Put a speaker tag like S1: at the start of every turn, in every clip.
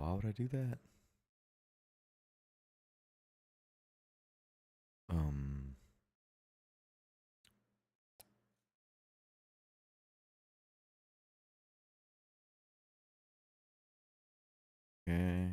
S1: Why would I do that? Um. Okay.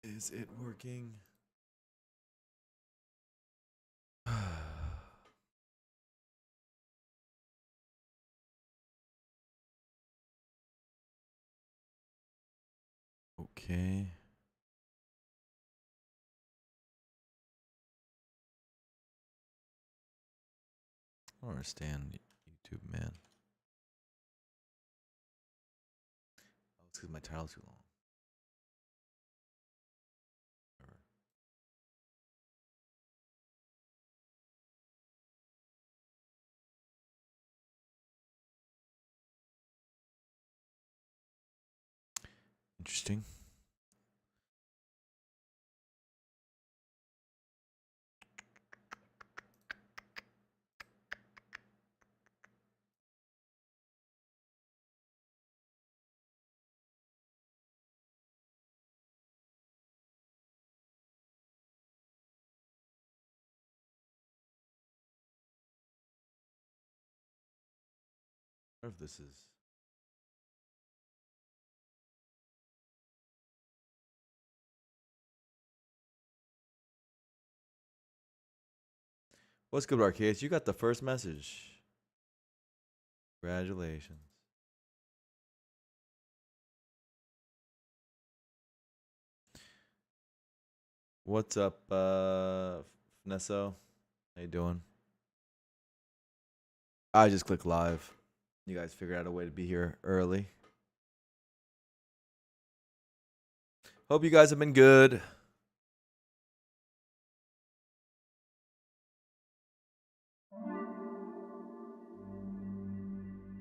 S1: Is it working? Okay. I don't understand YouTube, man. Oh, it's because my title's too long. Whatever. Interesting. I wonder if this is. What's good, Arcades? You got the first message. Congratulations. What's up, Nesso? How you doing? I just clicked live. You guys figured out a way to be here early. Hope you guys have been good.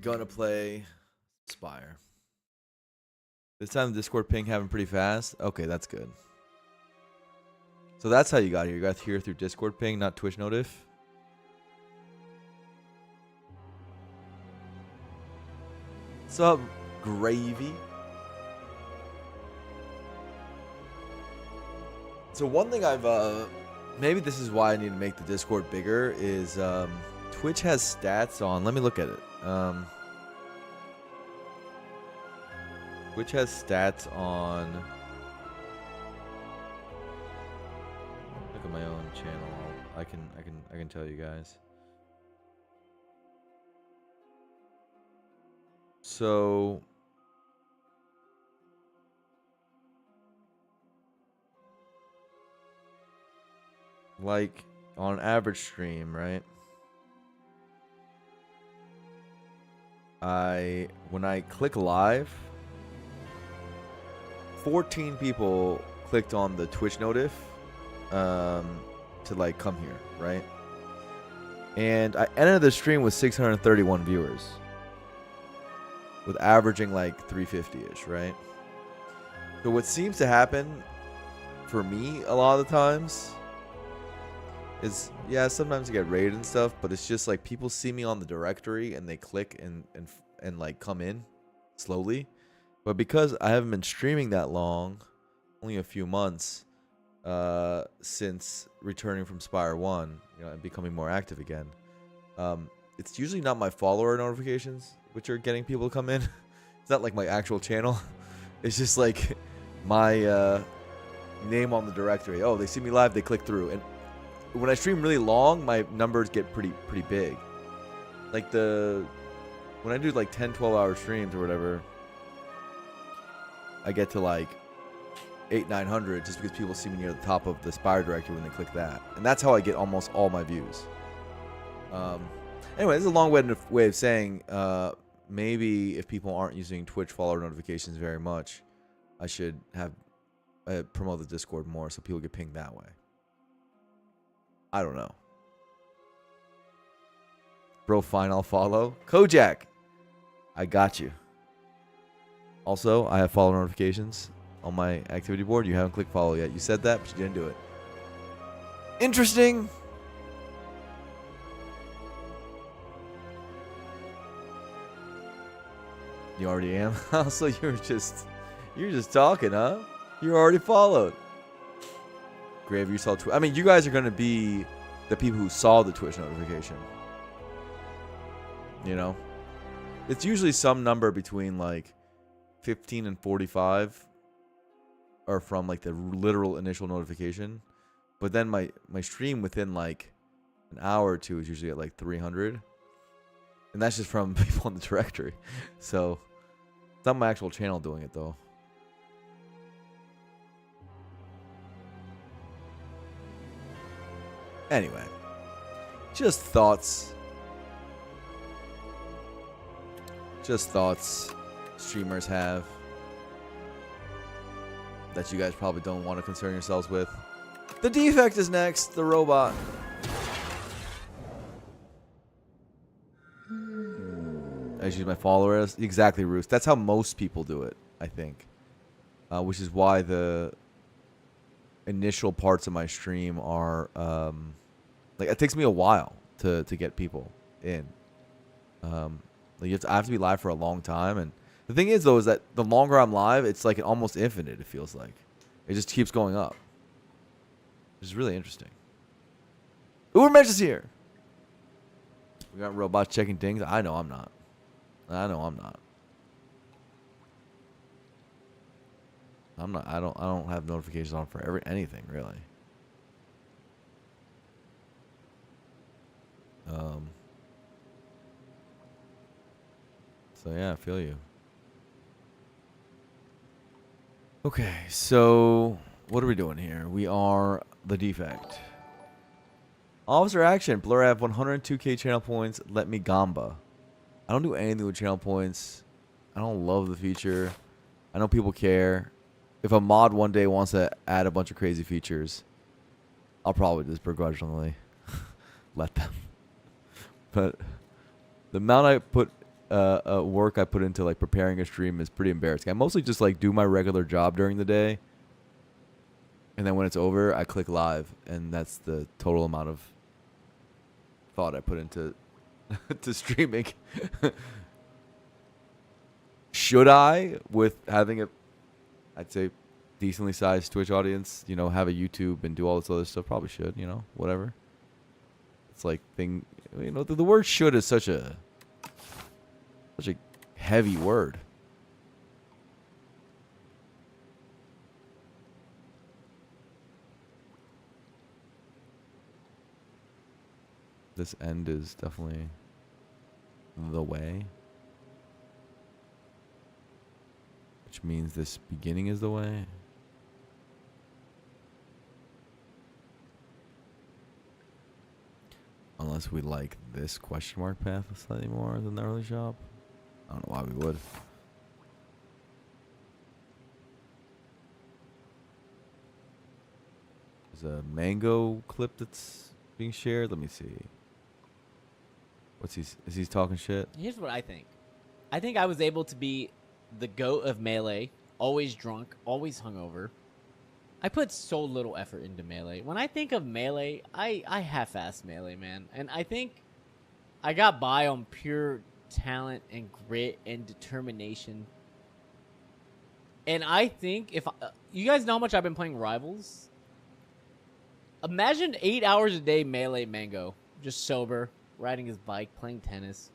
S1: Gonna play Spire. This time the Discord ping happened pretty fast. Okay, that's good. So that's how you got here. You got here through Discord ping, not Twitch notif. What's up, Gravy? So one thing I've maybe this is why I need to make the Discord bigger is Twitch has stats on. Let me look at it. Twitch has stats on. Look at my own channel. I can tell you guys. So like on average stream, right? When I click live, 14 people clicked on the Twitch notif to like come here, right? And I ended the stream with 631 viewers, with averaging like 350-ish, right? So what seems to happen for me a lot of the times is, yeah, sometimes I get raided and stuff, but it's just like people see me on the directory and they click and like come in slowly. But because I haven't been streaming that long, only a few months since returning from Spire 1, and becoming more active again, it's usually not my follower notifications which are getting people to come in. It's not like my actual channel. It's just like my name on the directory. Oh, they see me live, they click through. And when I stream really long, my numbers get pretty big. Like when I do like 10, 12-hour streams or whatever, I get to like 800-900 just because people see me near the top of the Spire directory when they click that. And that's how I get almost all my views. Anyway, this is a long way of saying maybe if people aren't using Twitch follower notifications very much, I should have promote the Discord more so people get pinged that way. I don't know. Bro, fine, I'll follow. Kojak, I got you. Also, I have follow notifications on my activity board. You haven't clicked follow yet. You said that, but you didn't do it. Interesting. You already am? So you're just talking, huh? You're already followed. Grave, you saw Twitch. I mean, you guys are going to be the people who saw the Twitch notification. You know? It's usually some number between like 15 and 45 are from like the literal initial notification. But then my stream within like an hour or two is usually at like 300. And that's just from people in the directory. So it's not my actual channel doing it though. Anyway, just thoughts. Just thoughts streamers have that you guys probably don't want to concern yourselves with. The defect is next, the robot. I just use my followers. Exactly, Roost. That's how most people do it, I think. Which is why the initial parts of my stream are like it takes me a while to get people in. Like I have to be live for a long time, and the thing is though is that the longer I'm live, it's like almost infinite. It feels like it just keeps going up, which is really interesting. Ubermensch is here. We got robots checking things. I know I'm not. I know I'm not. I'm not. I don't have notifications on for anything really. So yeah, I feel you. Okay, so what are we doing here? We are the defect. Officer action. Blur have 102k channel points. Let me gamba. I don't do anything with channel points. I don't love the feature. I know people care. If a mod one day wants to add a bunch of crazy features, I'll probably just begrudgingly let them. But the amount I put work I put into like preparing a stream is pretty embarrassing. I mostly just like do my regular job during the day, and then when it's over, I click live, and that's the total amount of thought I put into to streaming. Should I, with having a, I'd say, decently sized Twitch audience, you know, have a YouTube and do all this other stuff? Probably should, you know, whatever. It's like thing, you know, the word "should" is such a heavy word. This end is definitely the way. Which means this beginning is the way. Unless we like this question mark path slightly more than the early shop. I don't know why we would. There's a mango clip that's being shared. Let me see. What's he? Is he talking shit?
S2: Here's what I think. I think I was able to be the GOAT of Melee. Always drunk, always hungover. I put so little effort into Melee. When I think of Melee, I half-ass Melee, man. And I think I got by on pure talent and grit and determination. And I think if you guys know how much I've been playing Rivals, imagine 8 hours a day Melee Mango, just sober, riding his bike, playing tennis.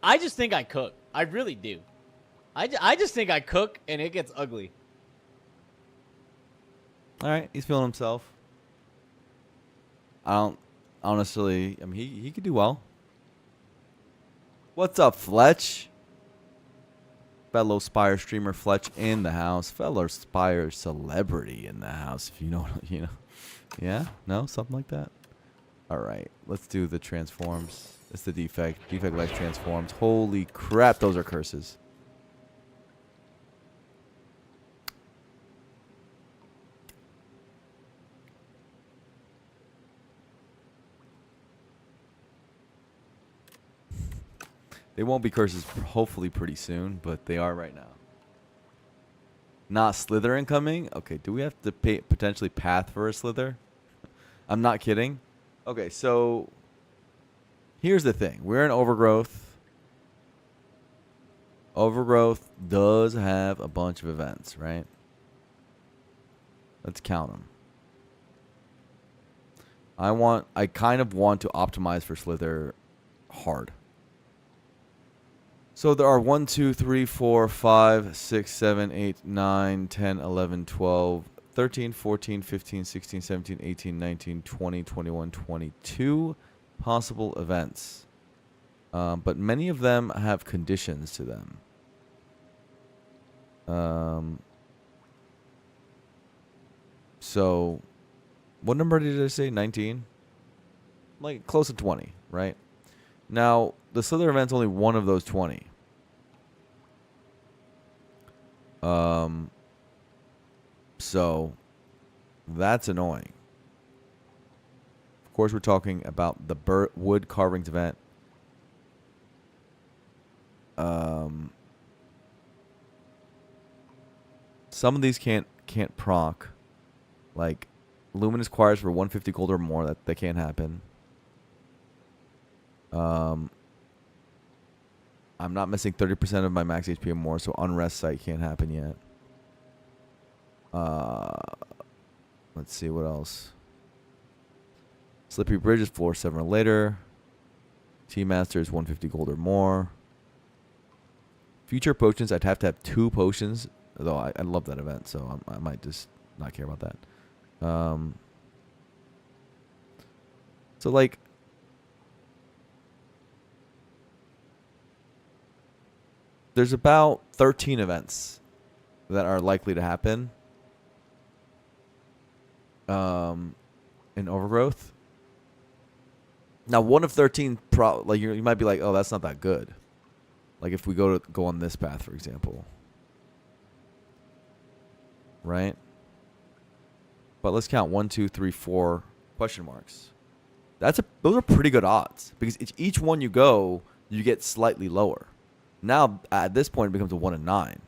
S2: I just think I cook. I really do. I just think I cook and it gets ugly.
S1: All right, he's feeling himself. I don't honestly. I mean, he could do well. What's up, Fletch? Fellow Spire streamer Fletch in the house. Fellow Spire celebrity in the house. If you know, you know. Yeah, no, something like that. All right, let's do the transforms. It's the defect. Defect life transforms. Holy crap, those are curses. They won't be curses hopefully pretty soon, but they are right now. Not Slither incoming? Okay, do we have to potentially path for a Slither? I'm not kidding. Okay, so here's the thing. We're in Overgrowth. Overgrowth does have a bunch of events, right? Let's count them. I kind of want to optimize for Slither hard. So there are 1, 2, 3, 4, 5, 6, 7, 8, 9, 10, 11, 12, 13, 14, 15, 16, 17, 18, 19, 20, 21, 22 possible events. But many of them have conditions to them. So, what number did I say? 19? Like, close to 20, right? Now, the Slither event's only one of those 20. So, that's annoying. Of course, we're talking about the wood carvings event. Some of these can't proc. Like, Luminous Choirs for 150 gold or more. That can't happen. I'm not missing 30% of my max HP or more, so Unrest Sight can't happen yet. Let's see what else. Slippery Bridge is floor 7 or later. T-Master is 150 gold or more. Future potions, I'd have to have 2 potions. Though I love that event, so I might just not care about that. So, like, there's about 13 events that are likely to happen in Overgrowth. Now, one of 13, like you might be like, oh, that's not that good. Like if we go on this path, for example, right? But let's count 1, 2, 3, 4 question marks. Those are pretty good odds because each one you go, you get slightly lower. Now at this point, it becomes a 1 in 9.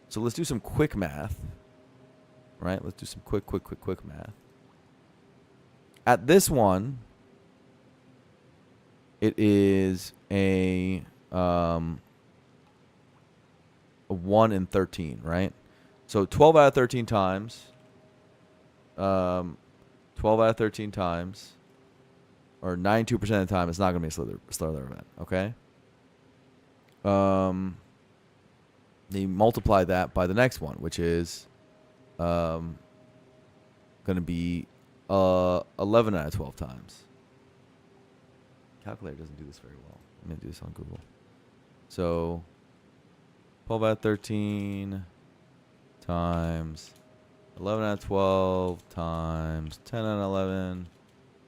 S1: So let's do some quick math. Right? Let's do some quick math. At this one, it is a 1 in 13, right? So 12 out of 13 times. 12 out of 13 times, or 92% of the time, it's not going to be a Slither event. Okay. They multiply that by the next one, which is going to be 11 out of 12 times. Calculator doesn't do this very well. I'm going to do this on Google. So 12 out of 13 times 11 out of 12 times 10 out of 11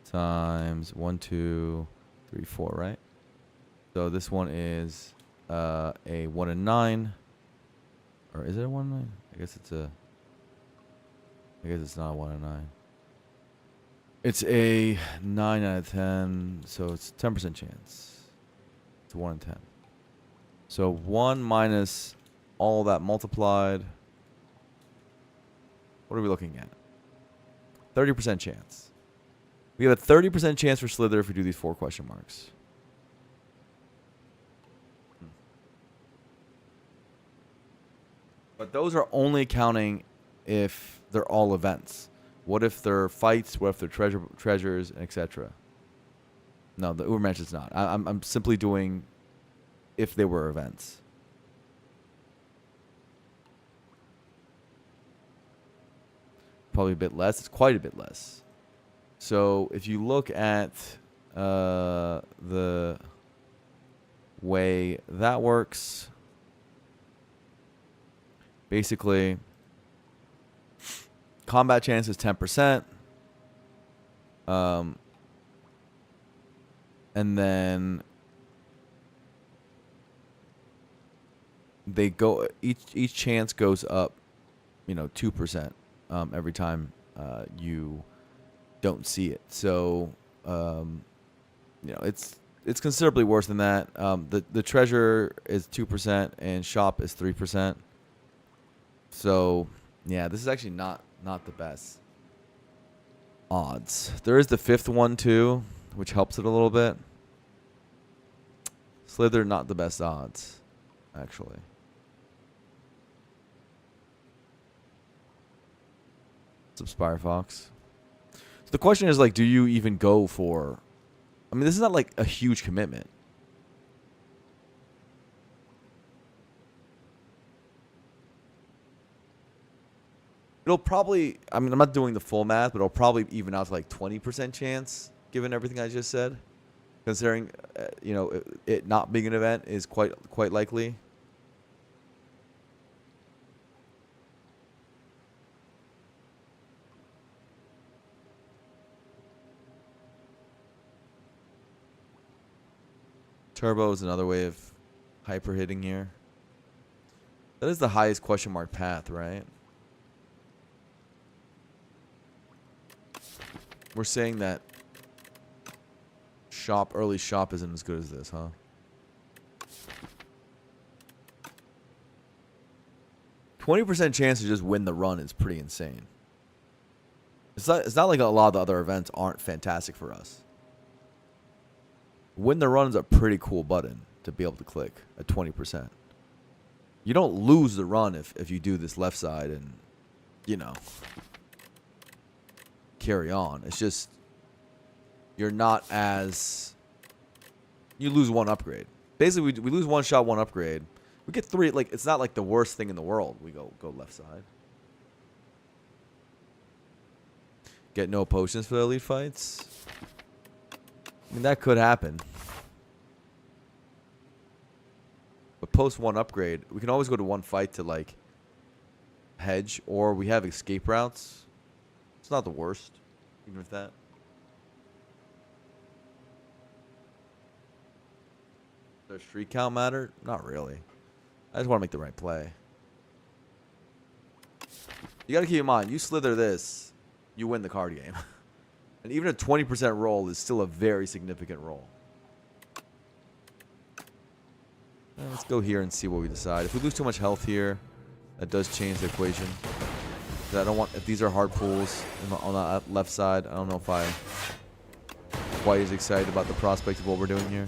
S1: times 1, 2, 3, 4, right? So this one is a 1 in 9. Or is it a 1 in 9? I guess it's not a 1 in 9. It's a 9 out of 10, so it's 10% chance. It's a 1 in 10. So 1 minus all that multiplied. What are we looking at? 30% chance. We have a 30% chance for Slither if we do these 4 question marks. But those are only counting if they're all events. What if they're fights? What if they're treasures, etc.? No, the Ubermatch is not. I'm simply doing if they were events. Probably a bit less. It's quite a bit less. So if you look at the way that works, basically, combat chance is 10%. And then they go each chance goes up, 2%. Every time you don't see it. So, it's it's considerably worse than that. The treasure is 2% and shop is 3%. So yeah, this is actually not the best odds. There is the fifth one too, which helps it a little bit. Slither, not the best odds, actually. Spire Fox. So the question is, like, do you even go for... I mean, this is not, like, a huge commitment. It'll probably... I mean, I'm not doing the full math, but it'll probably even out to, like, 20% chance, given everything I just said. Considering, you know, it not being an event is quite likely. Turbo is another way of hyper hitting here. That is the highest question mark path, right? We're saying that early shop isn't as good as this, huh? %20 chance to just win the run is pretty insane. It's not like a lot of the other events aren't fantastic for us. Win the run is a pretty cool button to be able to click at 20%. You don't lose the run if you do this left side and, you know, carry on. It's just you're not as... You lose one upgrade. Basically, we lose one shot, one upgrade. We get 3. Like, it's not like the worst thing in the world. We go left side. Get no potions for the elite fights. I mean, that could happen. But post one upgrade, we can always go to one fight to, like, hedge. Or we have escape routes. It's not the worst, even with that. Does streak count matter? Not really. I just want to make the right play. You got to keep in mind, you slither this, you win the card game. And even a 20% roll is still a very significant roll. Let's go here and see what we decide. If we lose too much health here, that does change the equation. I don't want... If these are hard pulls on the left side, I don't know if I'm quite as excited about the prospect of what we're doing here.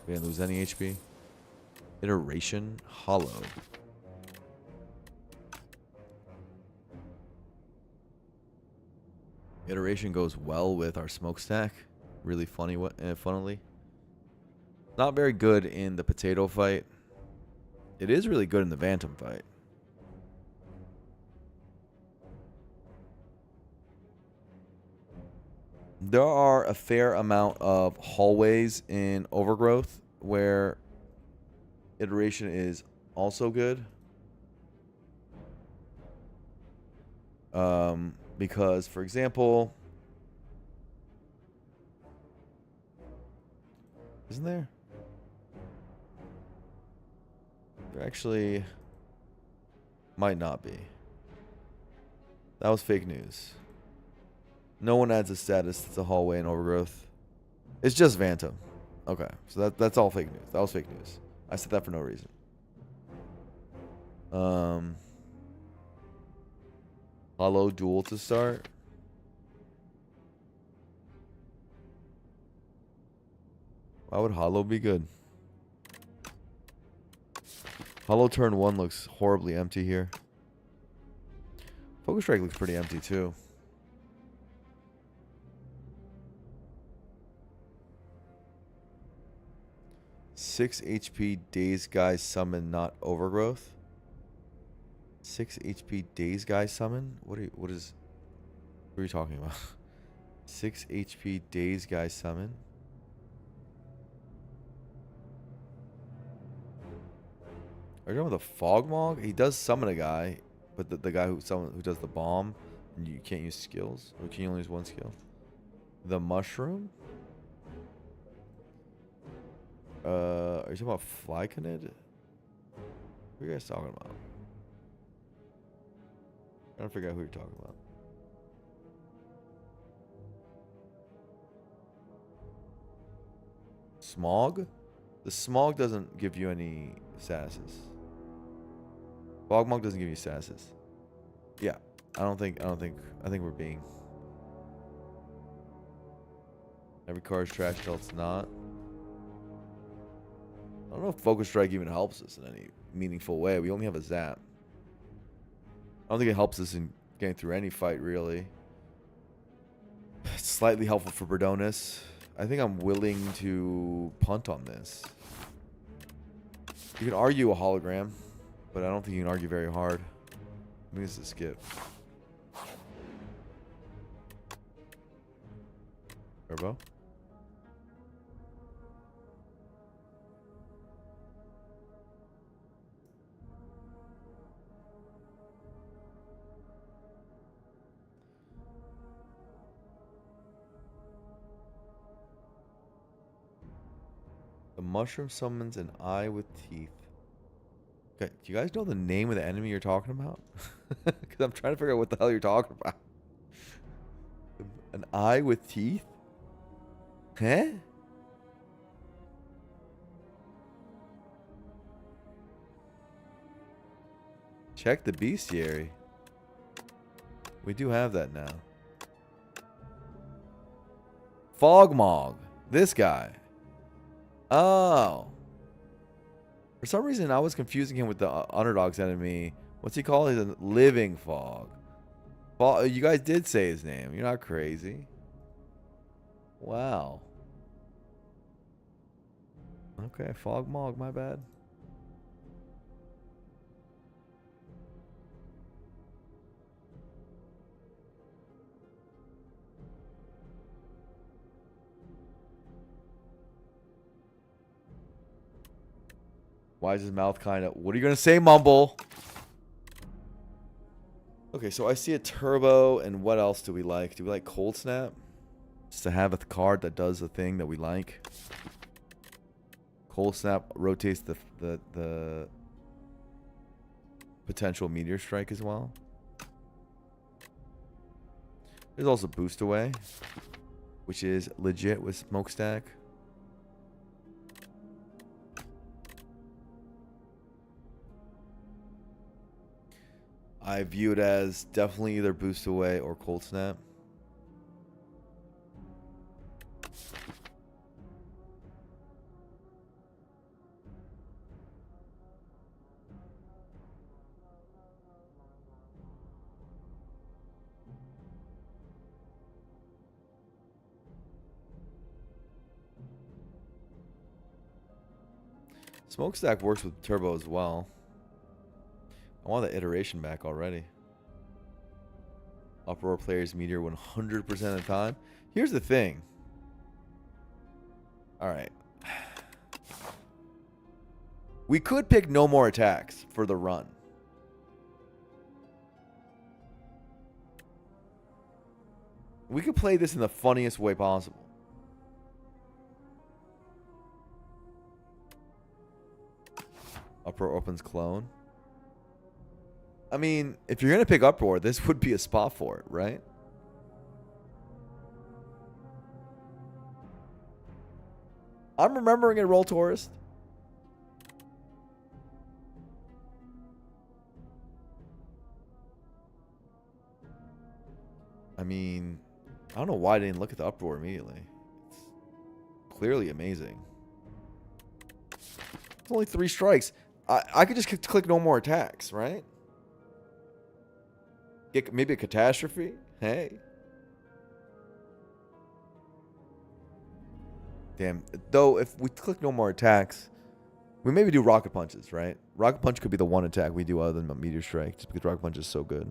S1: We didn't lose any HP. Iteration hollow. Iteration goes well with our smokestack. Really funny, funnily. Not very good in the potato fight. It is really good in the Bantam fight. There are a fair amount of hallways in Overgrowth where Iteration is also good. Because, for example, isn't there? There actually might not be. That was fake news. No one adds a status that's a hallway in Overgrowth. It's just Vantum. Okay, so that's all fake news. That was fake news. I said that for no reason. Hollow duel to start. Why would Hollow be good? Hollow turn 1 looks horribly empty here. Focus Strike looks pretty empty too. Six HP Daze Guy Summon, not Overgrowth. 6 HP Daze Guy Summon? What are you talking about? 6 HP Daze Guy Summon? Are you talking about the Fog Mog? He does summon a guy, but the guy who does the bomb, and you can't use skills? Or can you only use one skill? The Mushroom? Are you talking about Flyconid? What are you guys talking about? I'm trying to figure out who you're talking about. Smog? The smog doesn't give you any statuses. Fogmog doesn't give you statuses. Yeah. I think we're being. Every car is trash until it's not. I don't know if Focus Strike even helps us in any meaningful way. We only have a zap. I don't think it helps us in getting through any fight, really. It's slightly helpful for Berdonis. I think I'm willing to punt on this. You can argue a hologram, but I don't think you can argue very hard. I think this is a skip. Turbo. The mushroom summons an eye with teeth. Okay, do you guys know the name of the enemy you're talking about? Because I'm trying to figure out what the hell you're talking about. An eye with teeth? Huh? Check the bestiary. We do have that now. Fogmog. This guy. Oh. For some reason, I was confusing him with the underdog's enemy. What's he called? He's a living fog. You guys did say his name. You're not crazy. Wow. Okay, Fogmog, my bad. Why is his mouth kind of... What are you going to say, Mumble? Okay, so I see a turbo, and what else do we like? Do we like Cold Snap? Just to have a card that does the thing that we like. Cold Snap rotates the potential Meteor Strike as well. There's also Boost Away, which is legit with Smokestack. I view it as definitely either Boost Away or Cold Snap. Smokestack works with Turbo as well. I want the iteration back already. Uproar players Meteor 100% of the time. Here's the thing. Alright. We could pick no more attacks for the run. We could play this in the funniest way possible. Uproar opens clone. I mean, if you're going to pick Uproar, this would be a spot for it, right? I'm remembering it, Roll Tourist. I mean, I don't know why I didn't look at the Uproar immediately. It's clearly amazing. It's only 3 strikes. I could just click no more attacks, right? Get maybe a catastrophe. Hey. Damn. Though, if we click no more attacks, we maybe do Rocket Punches, right? Rocket Punch could be the one attack we do other than Meteor Strike, just because Rocket Punch is so good.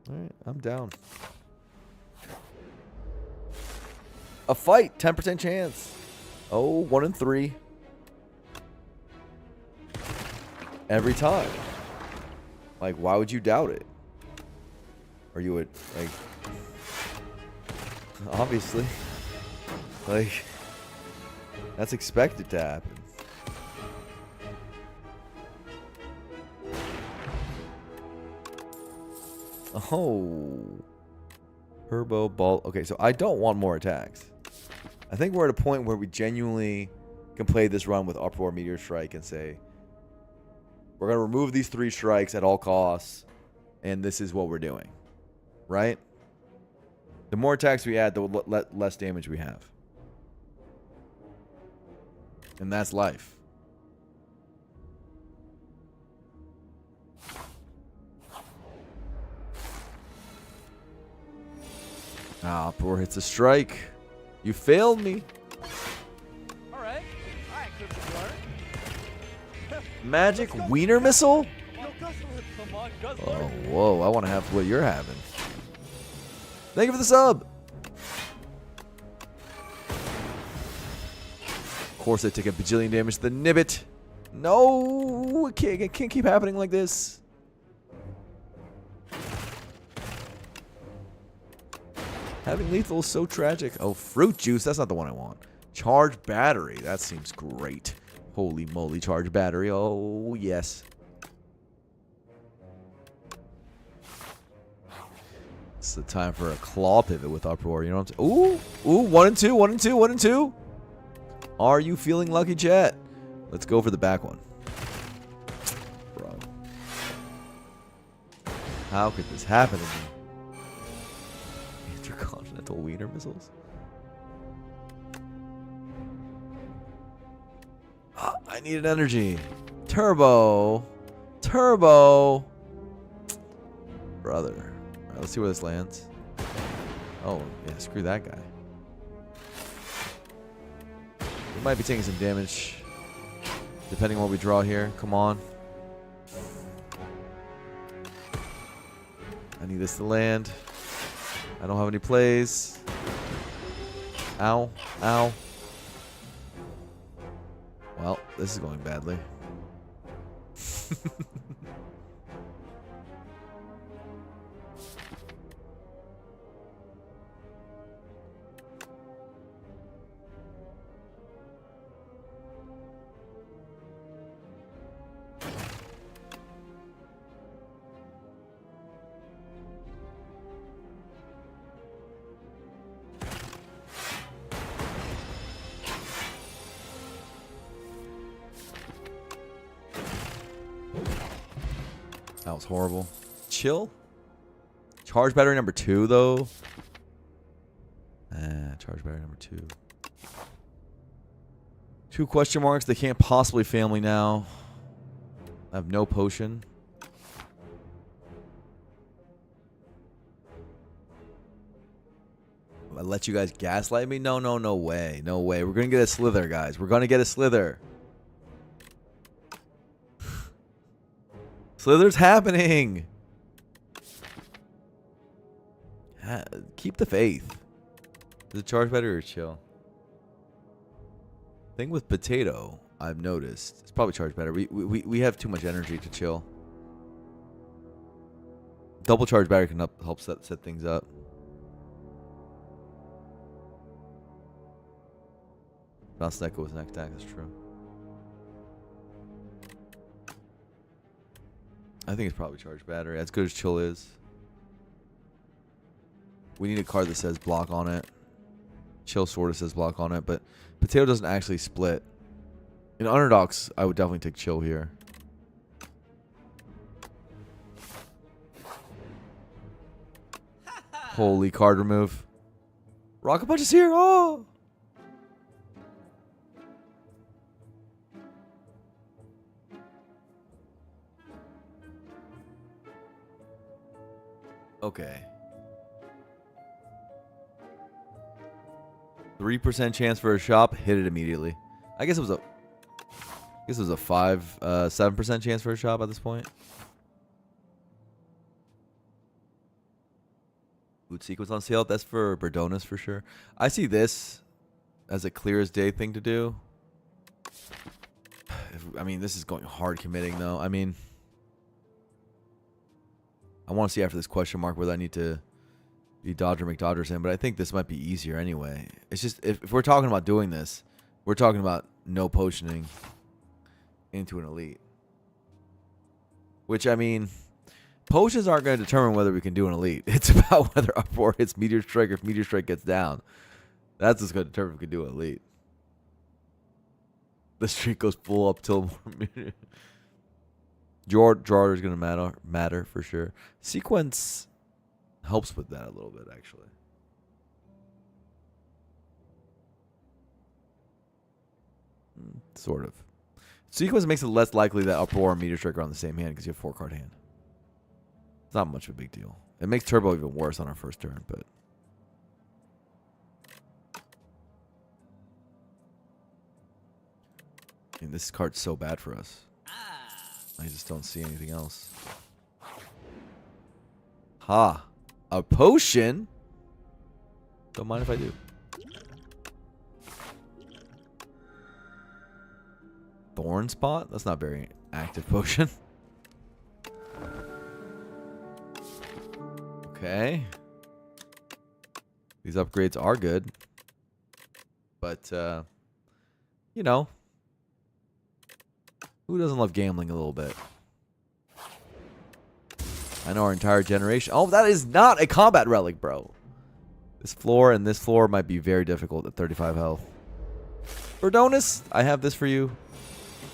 S1: Alright, I'm down. A fight, 10% chance. Oh, 1 in 3. Every time. Like, why would you doubt it? Or you would, like... Obviously. Like... That's expected to happen. Oh. Turbo ball. Okay, so I don't want more attacks. I think we're at a point where we genuinely can play this run with Uproar, Meteor Strike, and say, we're going to remove these 3 strikes at all costs, and this is what we're doing. Right? The more attacks we add, the less damage we have. And that's life. Ah, Uproar hits a strike. You failed me.
S3: All right.
S1: Magic Wiener Missile?
S3: Come on, Guzzler.
S1: Oh, whoa. I want to have what you're having. Thank you for the sub. Of course, I take a bajillion damage to the Nibbit. No, it can't keep happening like this. Having lethal is so tragic. Oh, fruit juice. That's not the one I want. Charge battery. That seems great. Holy moly, charge battery. Oh, yes. It's the time for a claw pivot with Uproar. You know what I'm saying? Ooh, 1 and 2, 1 and 2, 1 and 2. Are you feeling lucky, chat? Let's go for the back one. Bro. How could this happen to me? Intercontinental Wiener missiles? I needed energy. Turbo. Turbo. Brother. Alright, let's see where this lands. Oh, yeah, screw that guy. We might be taking some damage. Depending on what we draw here. Come on. I need this to land. I don't have any plays. Ow. Ow. Well, this is going badly. That was horrible. Chill. Charge battery number 2, though. Charge battery number 2. 2 question marks. They can't possibly fail me now. I have no potion. I let you guys gaslight me? No, no, no way. No way. We're going to get a Slither, guys. We're going to get a Slither. Slither's happening. Keep the faith. Is it charge battery or chill? Thing with potato, I've noticed, it's probably charge battery. We have too much energy to chill. Double charge battery can help set things up. Bounce Neko with next attack, that's true. I think it's probably charged battery. As good as chill is. We need a card that says block on it. Chill sort of says block on it, but potato doesn't actually split. In underdogs, I would definitely take chill here. Holy card remove. Rocket Punch is here. Oh! Okay. 3% chance for a shop. Hit it immediately. I guess it was a 7% chance for a shop at this point. Food sequence on sale. That's for Berdonis for sure. I see this as a clear as day thing to do. I mean, this is going hard committing though. I mean, I want to see after this question mark whether I need to be Dodger McDodgers in, but I think this might be easier anyway. It's just, if we're talking about doing this, we're talking about no potioning into an elite. Which, I mean, potions aren't going to determine whether we can do an elite. It's about whether Uproar hits Meteor Strike or if Meteor Strike gets down. That's what's going to determine if we can do an elite. The streak goes full up till more. Draw is going to matter for sure. Sequence helps with that a little bit, actually. Sort of. Sequence makes it less likely that Uproar and Meteor Strike are on the same hand because you have 4-card hand. It's not much of a big deal. It makes Turbo even worse on our first turn, but... I mean, this card's so bad for us. I just don't see anything else. Ha! A potion? Don't mind if I do. Thorn Spot? That's not very active potion. Okay. These upgrades are good. But, you know. Who doesn't love gambling a little bit? I know our entire generation. Oh, that is not a combat relic, bro. This floor and this floor might be very difficult at 35 health. Verdonis, I have this for you.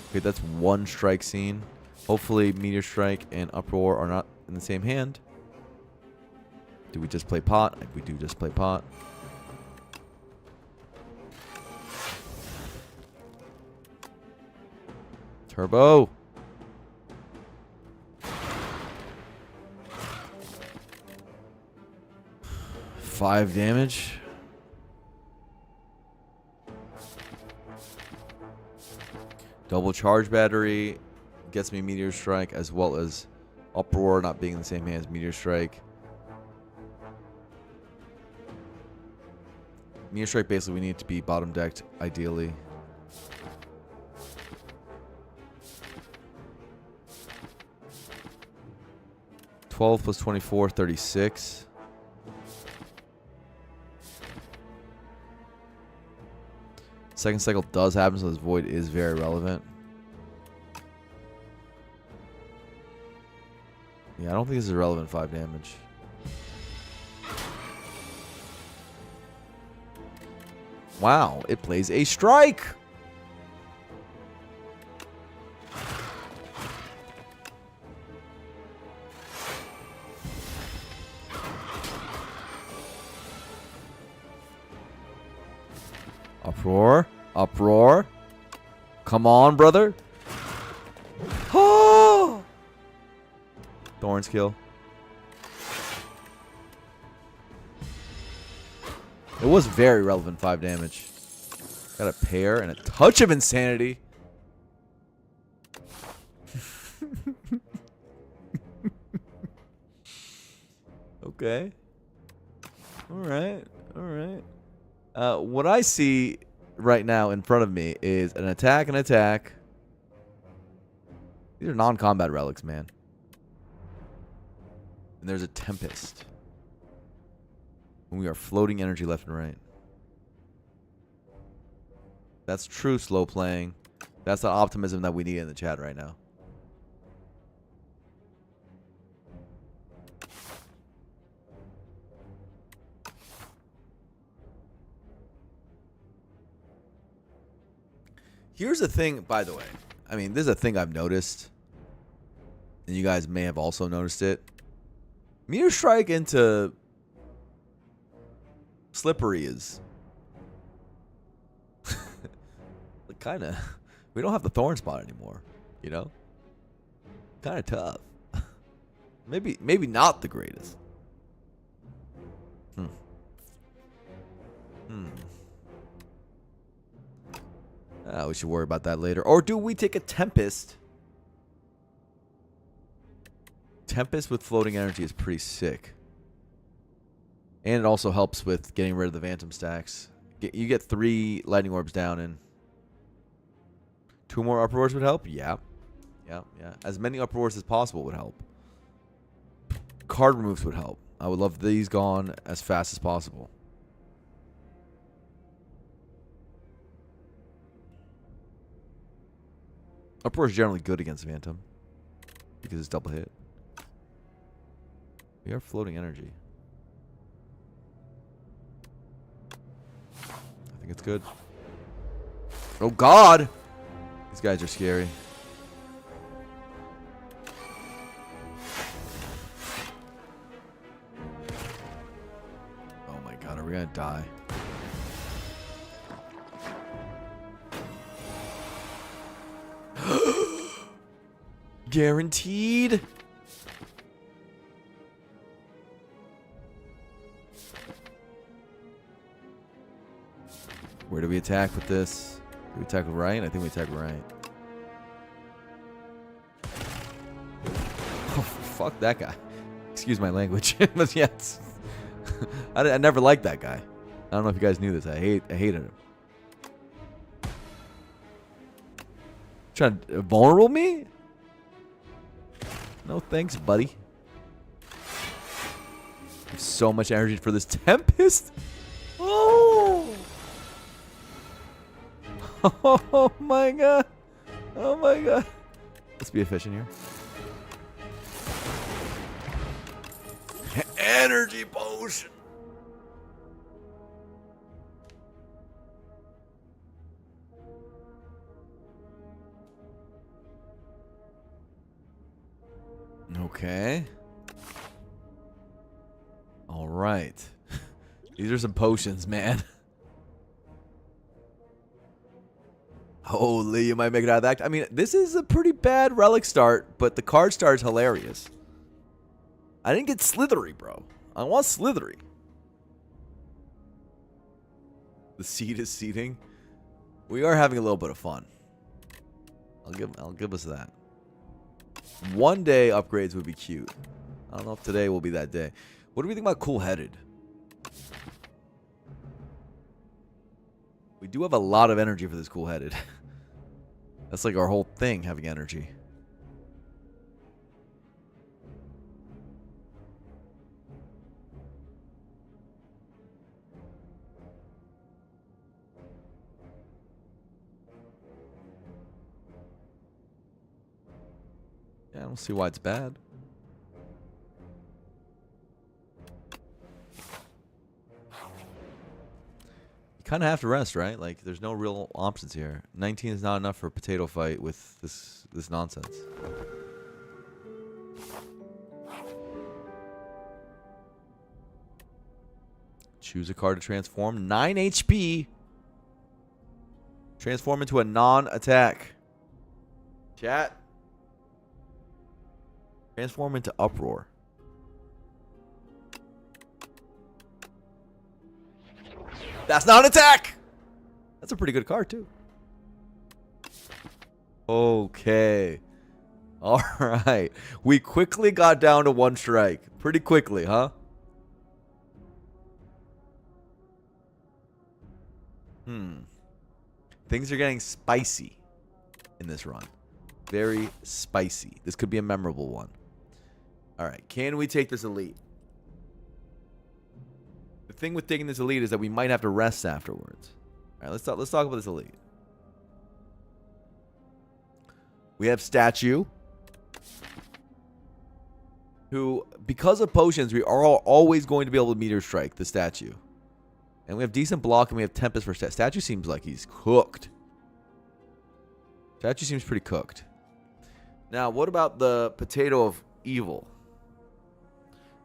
S1: Okay, that's one strike scene. Hopefully Meteor Strike and Uproar are not in the same hand. Do we just play pot? We do just play pot. Turbo. Five damage. Double charge battery gets me Meteor Strike, as well as Uproar not being in the same hand as Meteor Strike. Meteor Strike, basically, we need to be bottom decked, ideally. $12 plus 24, 36. Second cycle does happen, so this void is very relevant. Yeah, I don't think this is relevant 5 damage. Wow, it plays a strike! Uproar. Uproar. Come on, brother. Oh! Thorns kill. It was very relevant 5 damage. Got a pair and a touch of insanity. Okay. Alright. Alright. What I see right now in front of me is an attack and attack. These are non-combat relics, man. And there's a Tempest. And we are floating energy left and right. That's true slow playing. That's the optimism that we need in the chat right now. Here's the thing, by the way. I mean, this is a thing I've noticed. And you guys may have also noticed it. Meteor Strike into Slippery is kind of... We don't have the Thorn Spot anymore, you know? Kind of tough. Maybe not the greatest. We should worry about that later. Or do we take a Tempest? Tempest with floating energy is pretty sick. And it also helps with getting rid of the Phantom stacks. You get 3 Lightning Orbs down, and 2 more Uproars would help? Yeah. Yeah. As many Uproars as possible would help. Card removes would help. I would love these gone as fast as possible. Uproar is generally good against Phantom because it's double hit. We are floating energy. I think it's good. Oh God! These guys are scary. Oh my God, are we gonna die? Guaranteed. Where do we attack with this? Do we attack with right? I think we attack with right. Oh, fuck that guy. Excuse my language. But yes. I never liked that guy. I don't know if you guys knew this. I hated him. Trying to vulnerable me? No thanks, buddy. I have so much energy for this Tempest. Oh! Oh my God. Oh my God. Let's be efficient here. Energy potion. Okay. All right. These are some potions, man. Holy, you might make it out of that. I mean, this is a pretty bad relic start, but the card start is hilarious. I didn't get slithery, bro. I want slithery. The seed is seeding. We are having a little bit of fun. I'll give us that. One day upgrades would be cute. I don't know if today will be that day. What do we think about cool-headed? We do have a lot of energy for this cool-headed. That's like our whole thing, having energy. Yeah, I don't see why it's bad. You kind of have to rest, right? Like, there's no real options here. 19 is not enough for a potato fight with this nonsense. Choose a card to transform. 9 HP. Transform into a non-attack. Chat. Transform into Uproar. That's not an attack! That's a pretty good card, too. Okay. Alright. We quickly got down to 1 strike. Pretty quickly, huh? Things are getting spicy in this run. Very spicy. This could be a memorable one. Alright. Can we take this elite? The thing with taking this elite is that we might have to rest afterwards. All right, let's talk about this elite. We have Statue, who, because of potions, we are always going to be able to meteor strike the Statue. And we have decent block, and we have Tempest for Statue. Seems like he's cooked. Statue seems pretty cooked. Now, what about the Potato of Evil?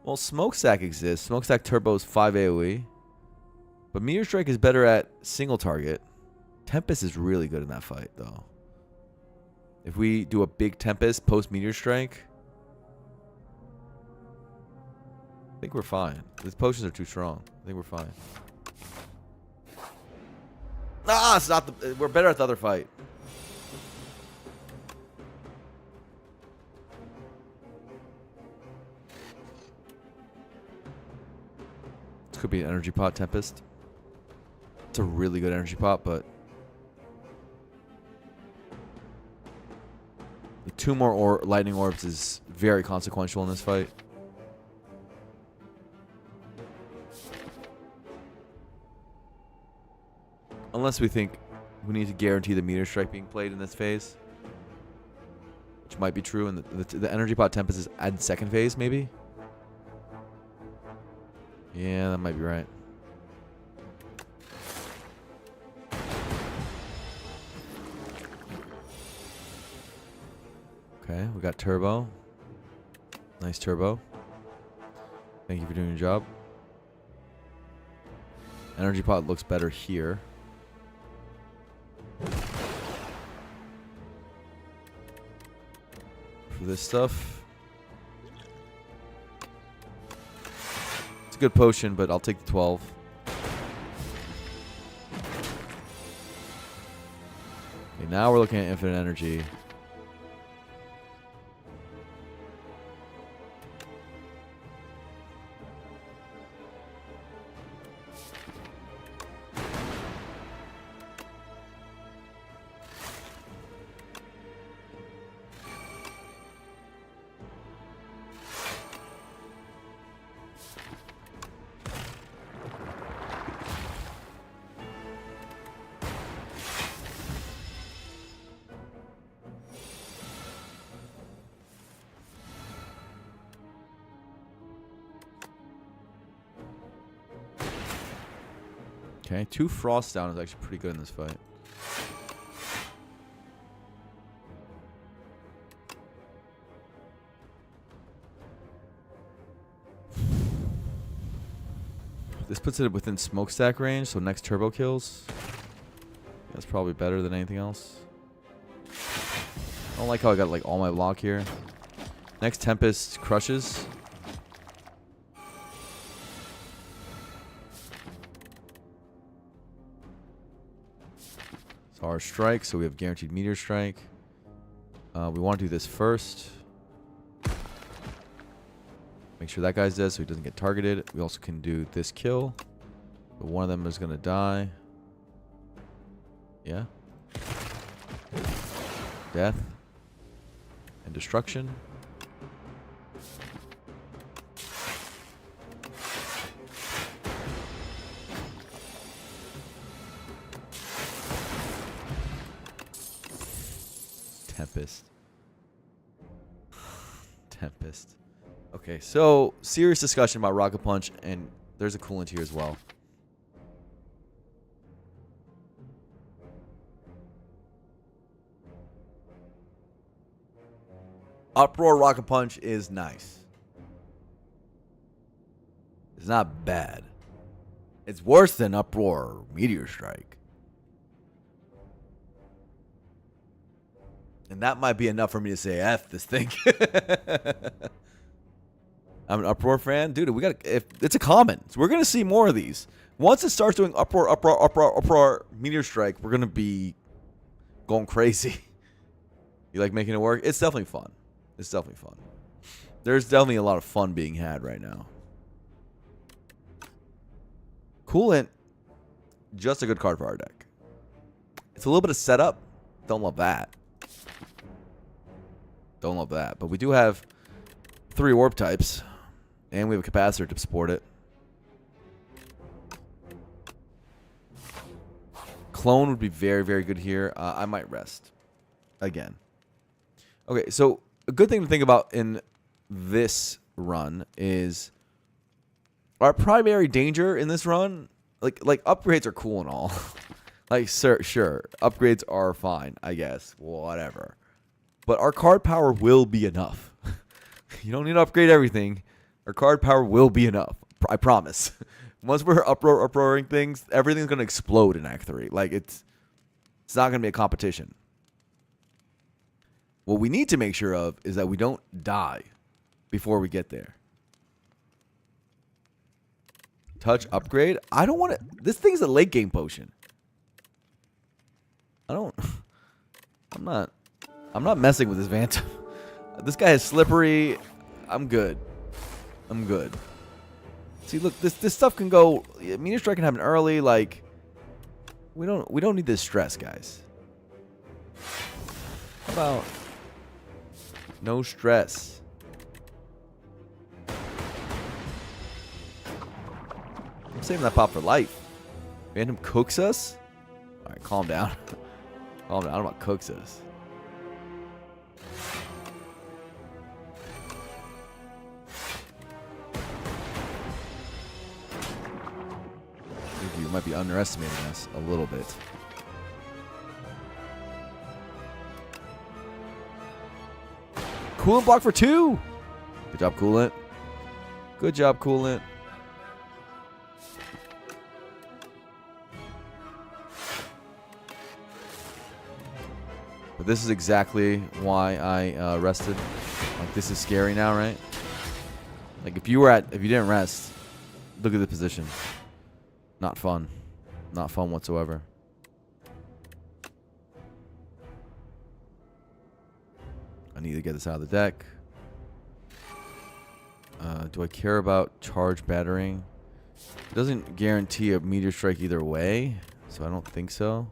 S1: Well, Smokestack exists. Smokestack Turbo is 5 AoE. But Meteor Strike is better at single target. Tempest is really good in that fight, though. If we do a big Tempest post Meteor Strike, I think we're fine. These potions are too strong. I think we're fine. Ah, it's not the. We're better at the other fight. This could be an energy pot Tempest. It's a really good energy pot, but the 2 more lightning orbs is very consequential in this fight. Unless we think we need to guarantee the meteor strike being played in this phase, which might be true, and the energy pot Tempest is at second phase, maybe. Yeah, that might be right. Okay, we got turbo. Nice turbo. Thank you for doing your job. Energy pot looks better here. For this stuff. It's a good potion, but I'll take the 12. Okay, now we're looking at infinite energy. Okay, 2 frost down is actually pretty good in this fight. This puts it within smokestack range, so next turbo kills. That's probably better than anything else. I don't like how I got like all my block here. Next Tempest crushes. So our strike, so we have guaranteed meteor strike. We want to do this first. Make sure that guy's dead so he doesn't get targeted. We also can do this kill. But one of them is going to die. Yeah. Death. And destruction. Tempest. Tempest. Okay, so serious discussion about Rocket Punch, and there's a coolant here as well. Uproar Rocket Punch is nice. It's not bad. It's worse than Uproar Meteor Strike. And that might be enough for me to say F this thing. I'm an Uproar fan. Dude, we got if it's a common. So we're gonna see more of these. Once it starts doing Uproar, Meteor Strike, we're gonna be going crazy. You like making it work? It's definitely fun. It's definitely fun. There's definitely a lot of fun being had right now. Coolant, just a good card for our deck. It's a little bit of setup. Don't love that. Don't love that. But we do have 3 warp types. And we have a capacitor to support it. Clone would be very, very good here. I might rest. Again. Okay, so a good thing to think about in this run is our primary danger in this run, like upgrades are cool and all. Like, sure, upgrades are fine, I guess. Whatever. But our card power will be enough. You don't need to upgrade everything. Our card power will be enough. I promise. Once we're uproaring things, everything's going to explode in Act 3. Like, it's not going to be a competition. What we need to make sure of is that we don't die before we get there. Touch upgrade. I don't want to. This thing's a late game potion. I'm not messing with this Vanta. This guy is slippery. I'm good. See, look, this stuff can go. Meteor Strike can happen early. Like, we don't need this stress, guys. How about no stress? I'm saving that pop for life. Random cooks us. All right, calm down. Calm down. I don't know about cooks us. you might be underestimating us a little bit. Coolant block for 2. Good job, Coolant. Good job, Coolant. But this is exactly why I rested. Like, this is scary now, right? Like, if you didn't rest, look at the position. Not fun. Not fun whatsoever. I need to get this out of the deck. Do I care about charge battering? It doesn't guarantee a meteor strike either way, so I don't think so.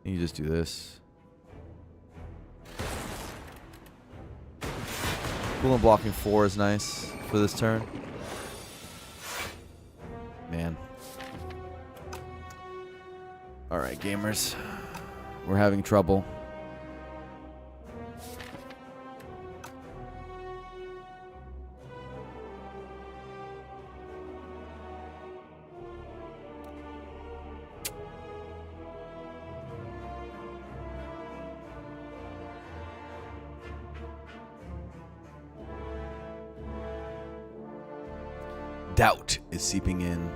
S1: You just do this. Coolant blocking 4 is nice for this turn. Man. Alright, gamers. We're having trouble. Doubt is seeping in.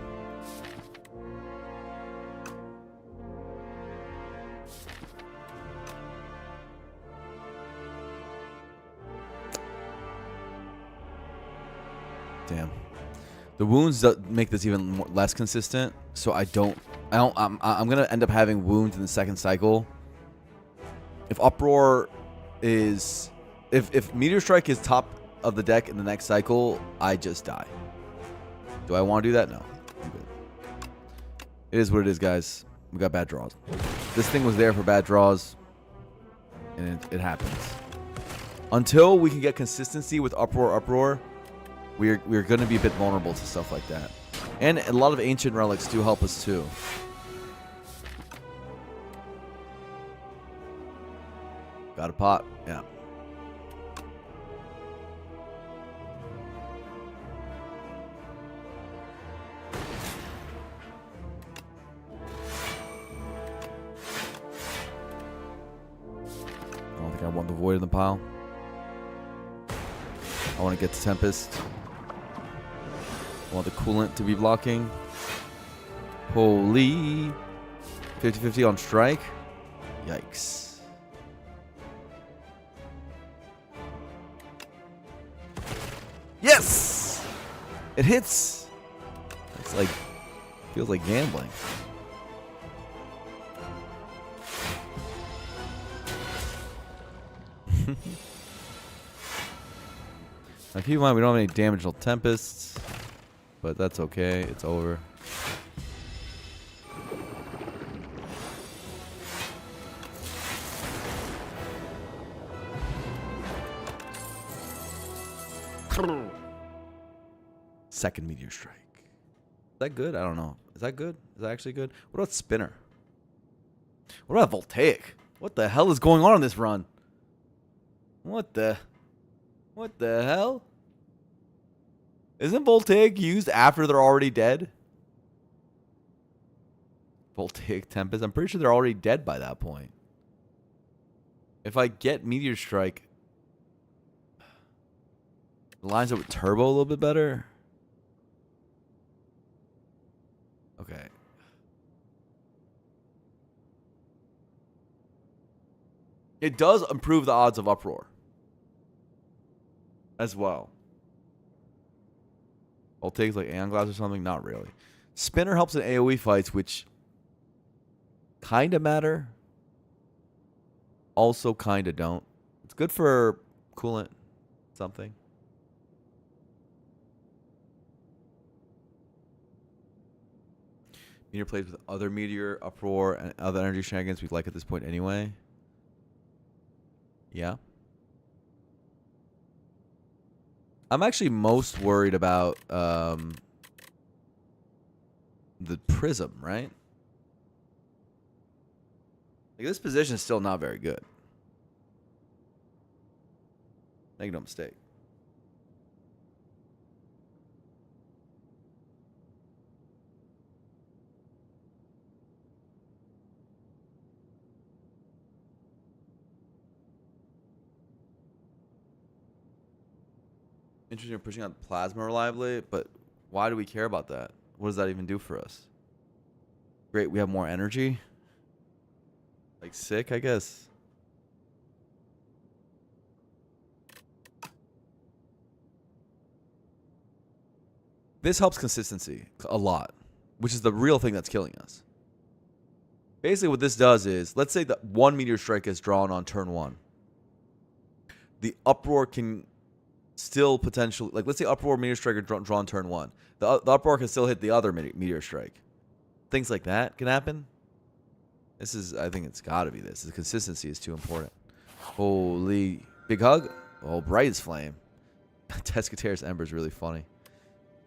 S1: Damn. The wounds make this even less consistent, so I'm gonna end up having wounds in the second cycle. If Uproar is, if Meteor Strike is top of the deck in the next cycle, I just die. Do I want to do that? No. I'm good. It is what it is, guys. We got bad draws. This thing was there for bad draws, and it happens. Until we can get consistency with Uproar, we're going to be a bit vulnerable to stuff like that. And a lot of ancient relics do help us too. Got a pot. Yeah. I don't think I want the Void in the pile. I want to get to Tempest. I want the Coolant to be blocking. Holy. 50-50 on strike. Yikes. Yes! It hits. It's like, feels like gambling. Now keep in mind we don't have any damage till Tempests, but that's okay. It's over. Second Meteor Strike. Is that good? I don't know. Is that good? Is that actually good? What about Spinner? What about Voltaic? What the hell is going on in this run? What the hell? Isn't Voltaic used after they're already dead? Voltaic Tempest? I'm pretty sure they're already dead by that point. If I get Meteor Strike, it lines up with Turbo a little bit better. Okay. It does improve the odds of Uproar as well. Voltaic's like Aeon Glass or something? Not really. Spinner helps in AoE fights, which kind of matter. Also kind of don't. It's good for Coolant something. Meteor plays with other Meteor, Uproar, and other energy shenanigans we like at this point anyway. Yeah. I'm actually most worried about the Prism, right? Like, this position is still not very good. Make no mistake. Interesting in pushing out plasma reliably, but why do we care about that? What does that even do for us? Great, we have more energy. Like sick, I guess. This helps consistency a lot, which is the real thing that's killing us. Basically, what this does is, let's say that one meteor strike is drawn on turn 1. The uproar can still potentially, like, let's say uproar meteor strike are drawn turn 1. The uproar can still hit the other meteor strike. Things like that can happen. This is, I think it's got to be this. The consistency is too important. Holy, big hug. Oh, bright as flame. Tescater's Ember is really funny.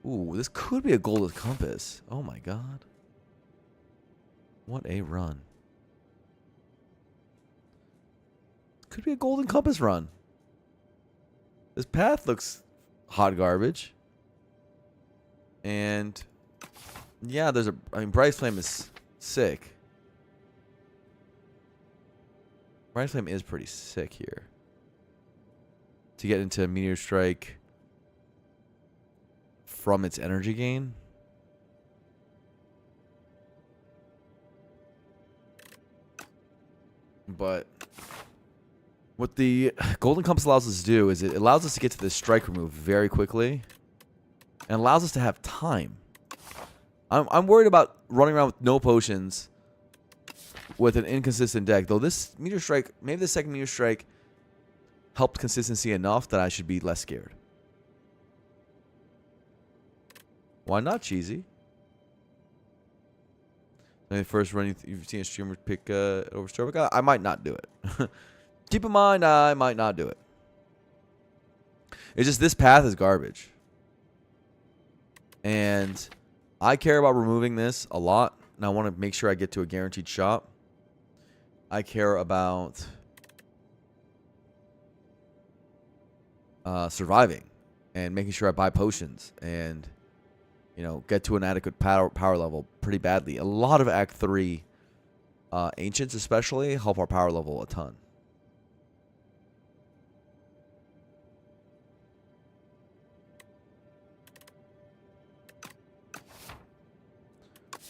S1: Ooh, this could be a golden compass. Oh my god. What a run. Could be a golden compass run. This path looks hot garbage. And yeah, Bright Flame is sick. Bright Flame is pretty sick here. To get into Meteor Strike from its energy gain. But what the Golden Compass allows us to do is it allows us to get to this strike remove very quickly. And allows us to have time. I'm worried about running around with no potions with an inconsistent deck. Though this Meteor Strike, maybe the second Meteor Strike helped consistency enough that I should be less scared. Why not, Cheesy? The first run you've seen a streamer pick over Starbuck, I might not do it. Keep in mind, I might not do it. It's just this path is garbage. And I care about removing this a lot. And I want to make sure I get to a guaranteed shop. I care about surviving and making sure I buy potions and, you know, get to an adequate power level pretty badly. A lot of Act 3 Ancients especially help our power level a ton.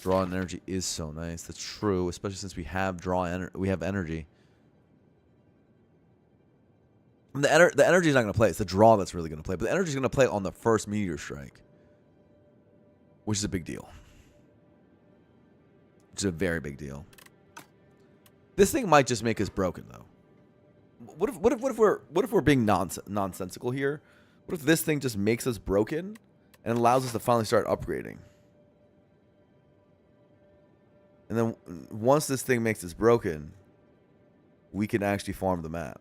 S1: Draw energy is so nice. That's true, especially since we have energy. And the energy is not going to play. It's the draw that's really going to play. But the energy is going to play on the first Meteor Strike, which is a big deal. Which is a very big deal. This thing might just make us broken, though. What if we're being nonsensical here? What if this thing just makes us broken and allows us to finally start upgrading? And then once this thing makes us broken, we can actually farm the map.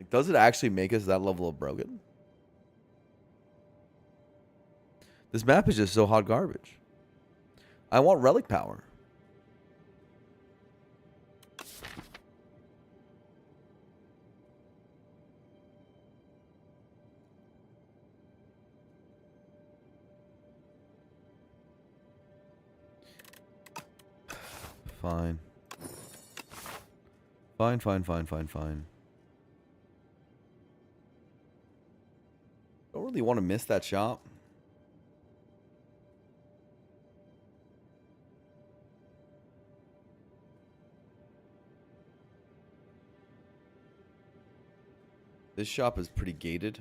S1: Like, does it actually make us that level of broken? This map is just so hot garbage. I want relic power. Fine. Fine. Don't really want to miss that shop. This shop is pretty gated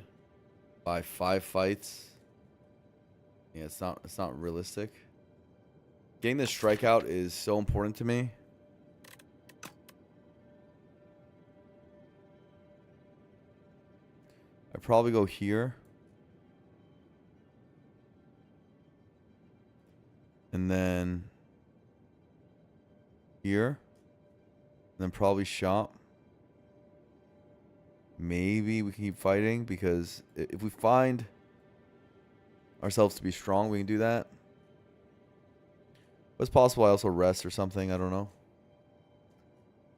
S1: by 5 fights. Yeah, it's not realistic. Getting this strikeout is so important to me. I'd probably go here. And then here. And then probably shop. Maybe we can keep fighting because if we find ourselves to be strong, we can do that. It's possible I also rest or something. I don't know.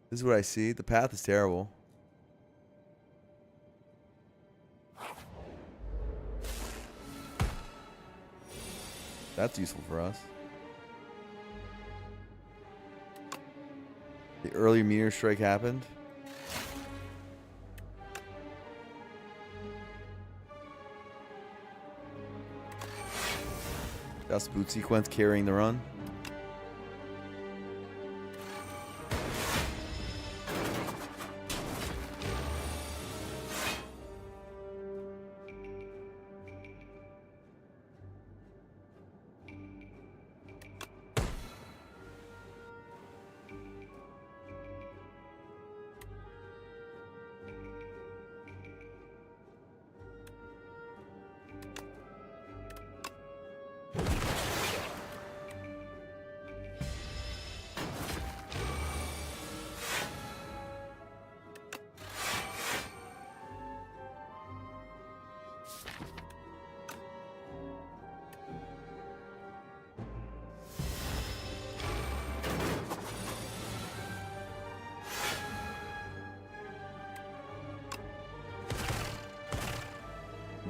S1: This is what I see. The path is terrible. That's useful for us. The early meteor strike happened. That's boot sequence carrying the run.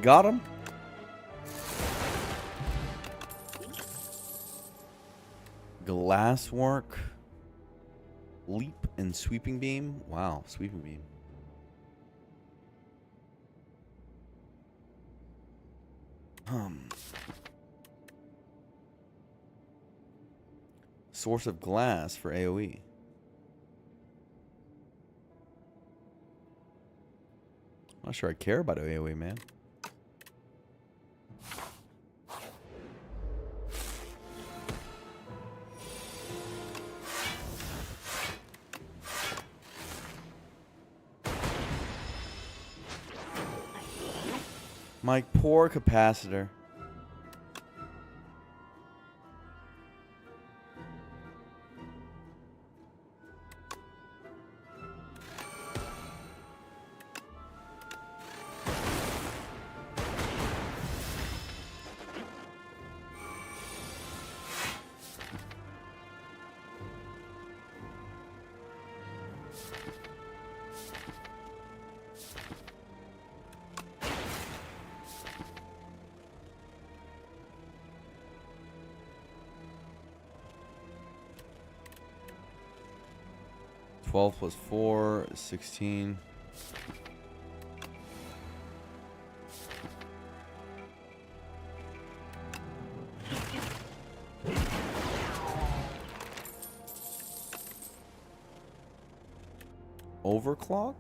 S1: Got him. Glasswork. Leap and sweeping beam. Wow, sweeping beam. Source of glass for AoE. I'm not sure I care about AoE, man. My poor capacitor. Twelve plus 4 is 16. Overclock?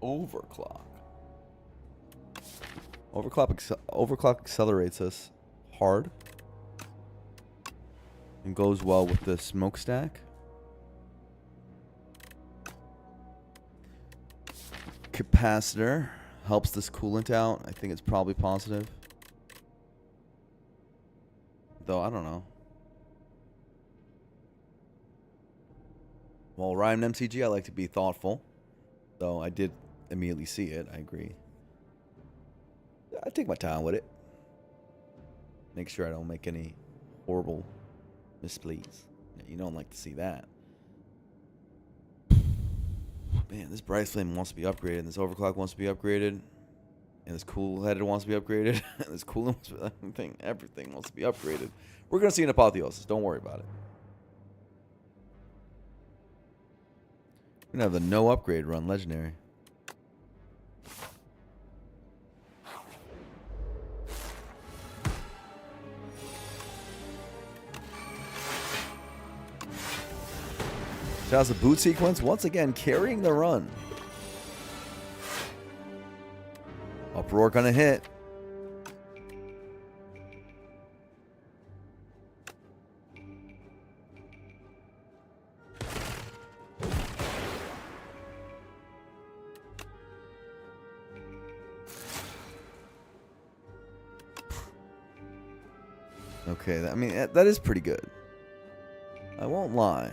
S1: Overclock. Overclock accelerates us hard and goes well with the smokestack. Capacitor helps this coolant out. I think it's probably positive. Though, I don't know. Well, Rhyme MCG, I like to be thoughtful. Though I did immediately see it. I agree. I take my time with it. Make sure I don't make any horrible misplays. You don't like to see that. Man, this Bright Flame wants to be upgraded, and this Overclock wants to be upgraded, and this Cool Headed wants to be upgraded, and this Coolant wants to be, everything wants to be upgraded. We're going to see an Apotheosis. Don't worry about it. We're going to have the no upgrade run legendary. Shouts the boot sequence once again carrying the run. Uproar gonna hit. Okay, I mean that is pretty good. I won't lie.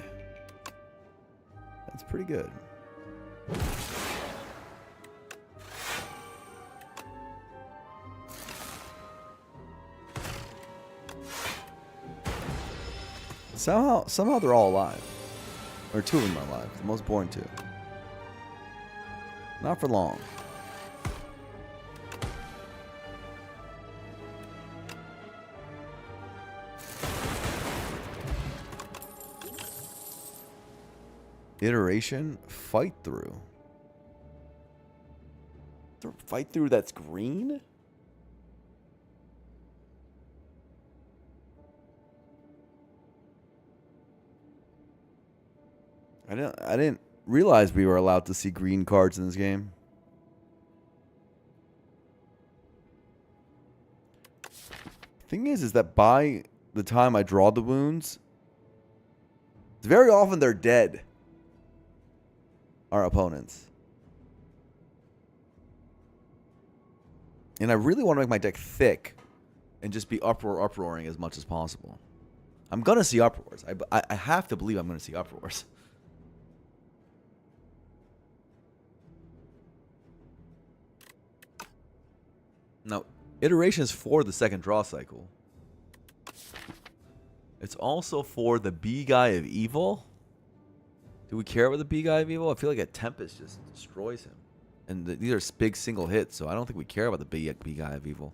S1: That's pretty good. Somehow they're all alive. Or two of them are alive. The most boring two. Not for long. Iteration fight through. Fight through that's green? I didn't realize we were allowed to see green cards in this game. Thing is that by the time I draw the wounds, very often they're dead. Our opponents. And I really want to make my deck thick and just be uproaring as much as possible. I'm going to see uproars. I have to believe I'm going to see uproars. Now, iterations for the second draw cycle. It's also for the B guy of evil. Do we care about the B guy of evil? I feel like a Tempest just destroys him. And these are big single hits, so I don't think we care about the B guy of evil.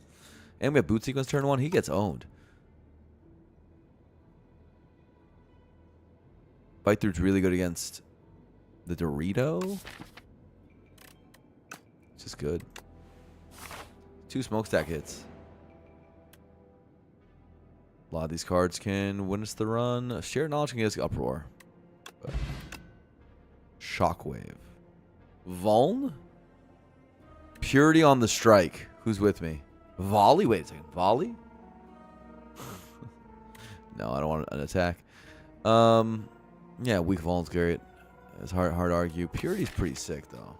S1: And we have boot sequence turn 1. He gets owned. Fight through's really good against the Dorito. It's just good. 2 smokestack hits. A lot of these cards can win us the run. Shared knowledge can get us uproar. Shockwave. Vuln? Purity on the strike. Who's with me? Volley? Wait a second. Volley? No, I don't want an attack. Yeah, weak Vuln's great. It's hard to argue. Purity's pretty sick, though.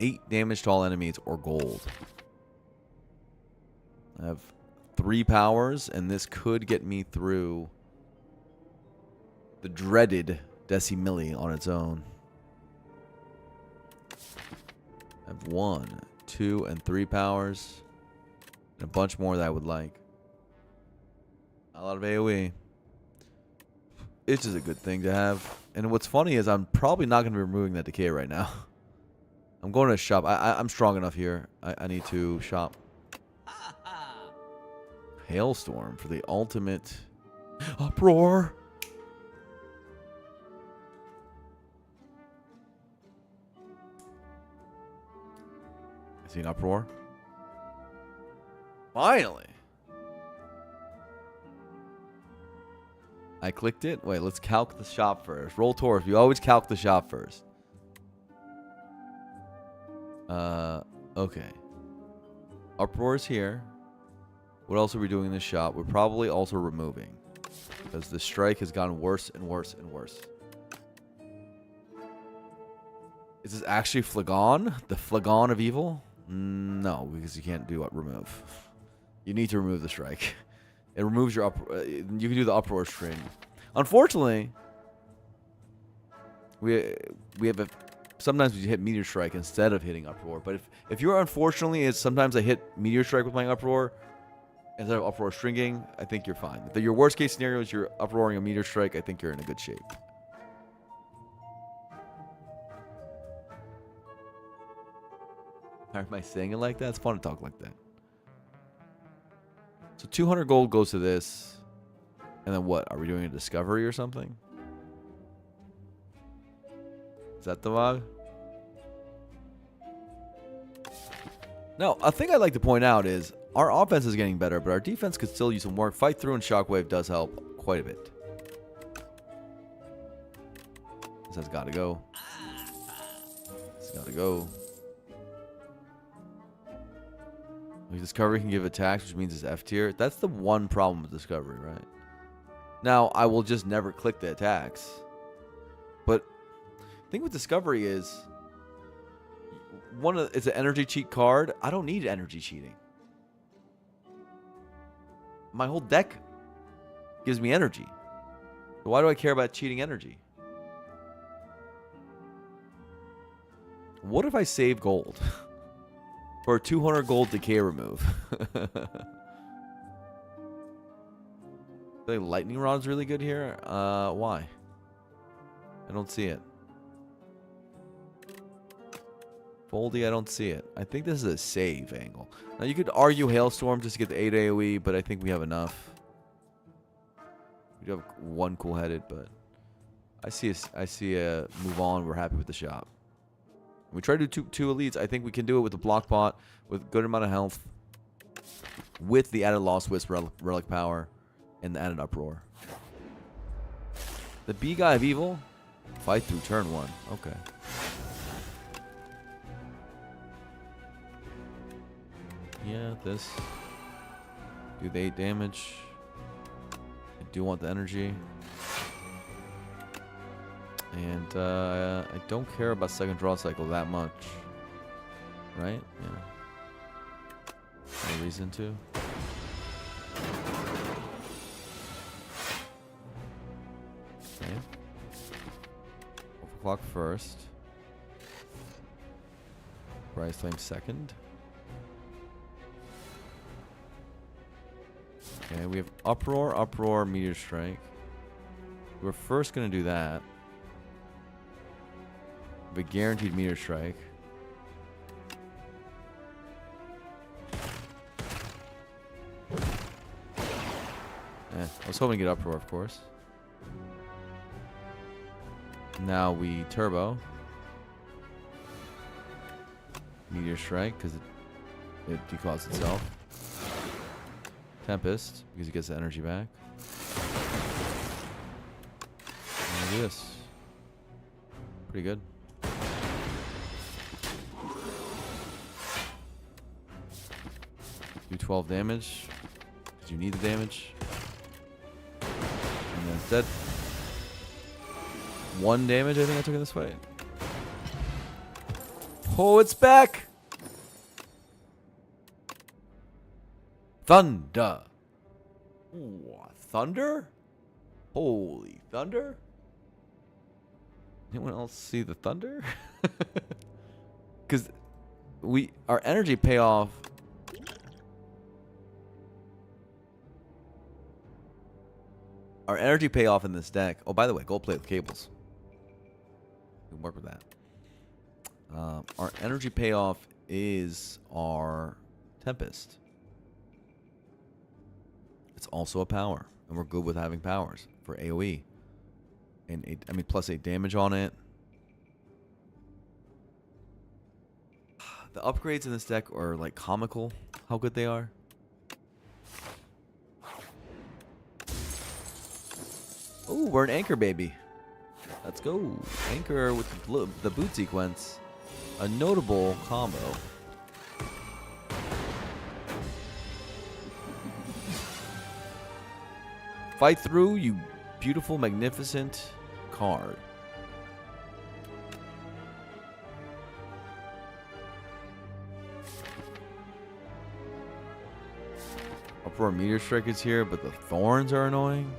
S1: Eight damage to all enemies or gold. I have 3 powers, and this could get me through the dreaded Decimilli on its own. I have 1, 2, and 3 powers. And a bunch more that I would like. A lot of AoE. It's just a good thing to have. And what's funny is I'm probably not going to be removing that decay right now. I'm going to shop. I'm strong enough here. I need to shop. Hailstorm for the ultimate uproar. I see an uproar. Finally. I clicked it. Wait, let's calc the shop first. Roll Taurus. We always calc the shop first. Okay. Uproar is here. What else are we doing in this shop? We're probably also removing. Because the strike has gotten worse and worse and worse. Is this actually Flagon? The Flagon of evil? No, because you can't do what? Remove. You need to remove the strike. It removes your you can do the uproar string. Unfortunately, we have a... Sometimes we hit Meteor Strike instead of hitting Uproar. But if you're unfortunately, sometimes I hit Meteor Strike with my Uproar instead of Uproar Stringing, I think you're fine. If your worst case scenario is you're Uproaring a Meteor Strike, I think you're in a good shape. Am I saying it like that? It's fun to talk like that. So 200 gold goes to this. And then what? Are we doing a discovery or something? Is that the log? No, a thing I'd like to point out is our offense is getting better, but our defense could still use some work. Fight through and Shockwave does help quite a bit. This has got to go. This has got to go. Discovery can give attacks, which means it's F tier. That's the one problem with Discovery, right? Now, I will just never click the attacks. But the thing with Discovery is it's an energy cheat card. I don't need energy cheating. My whole deck gives me energy. So why do I care about cheating energy? What if I save gold for a 200 gold decay remove? I think Lightning Rod's really good here. Why? I don't see it. Foldy, I don't see it. I think this is a save angle. Now you could argue Hailstorm just to get the 8 AoE, but I think we have enough. We do have one cool-headed, but I see a move on. We're happy with the shop. We try to do two elites. I think we can do it with the block pot with good amount of health, with the added Lost Wisp relic power and the added Uproar. The B guy of evil, fight through turn 1. Okay. Yeah, this. Do the 8 damage. I do want the energy. And I don't care about second draw cycle that much. Right? Yeah. No reason to. Okay. Overclock first. Rise Flame second. Okay, we have Uproar, Meteor Strike. We're first going to do that. We have a guaranteed Meteor Strike. I was hoping to get Uproar, of course. Now we Turbo. Meteor Strike, because it declaws itself. Tempest, because it gets the energy back. And look at this. Pretty good. Do 12 damage, because you need the damage. And then it's dead. 1 damage, I think I took in this fight. Oh, it's back! Thunder. Ooh, thunder? Holy thunder? Anyone else see the thunder? Because our energy payoff. Our energy payoff in this deck. Oh, by the way, gold plate with cables. We can work with that. Our energy payoff is our Tempest. It's also a power, and we're good with having powers for AoE. And plus 8 damage on it. The upgrades in this deck are like comical. How good they are. Oh, we're an anchor, baby. Let's go. Anchor with the boot sequence. A notable combo. Fight through, you beautiful, magnificent card. Uproar Meteor Strike is here, but the Thorns are annoying.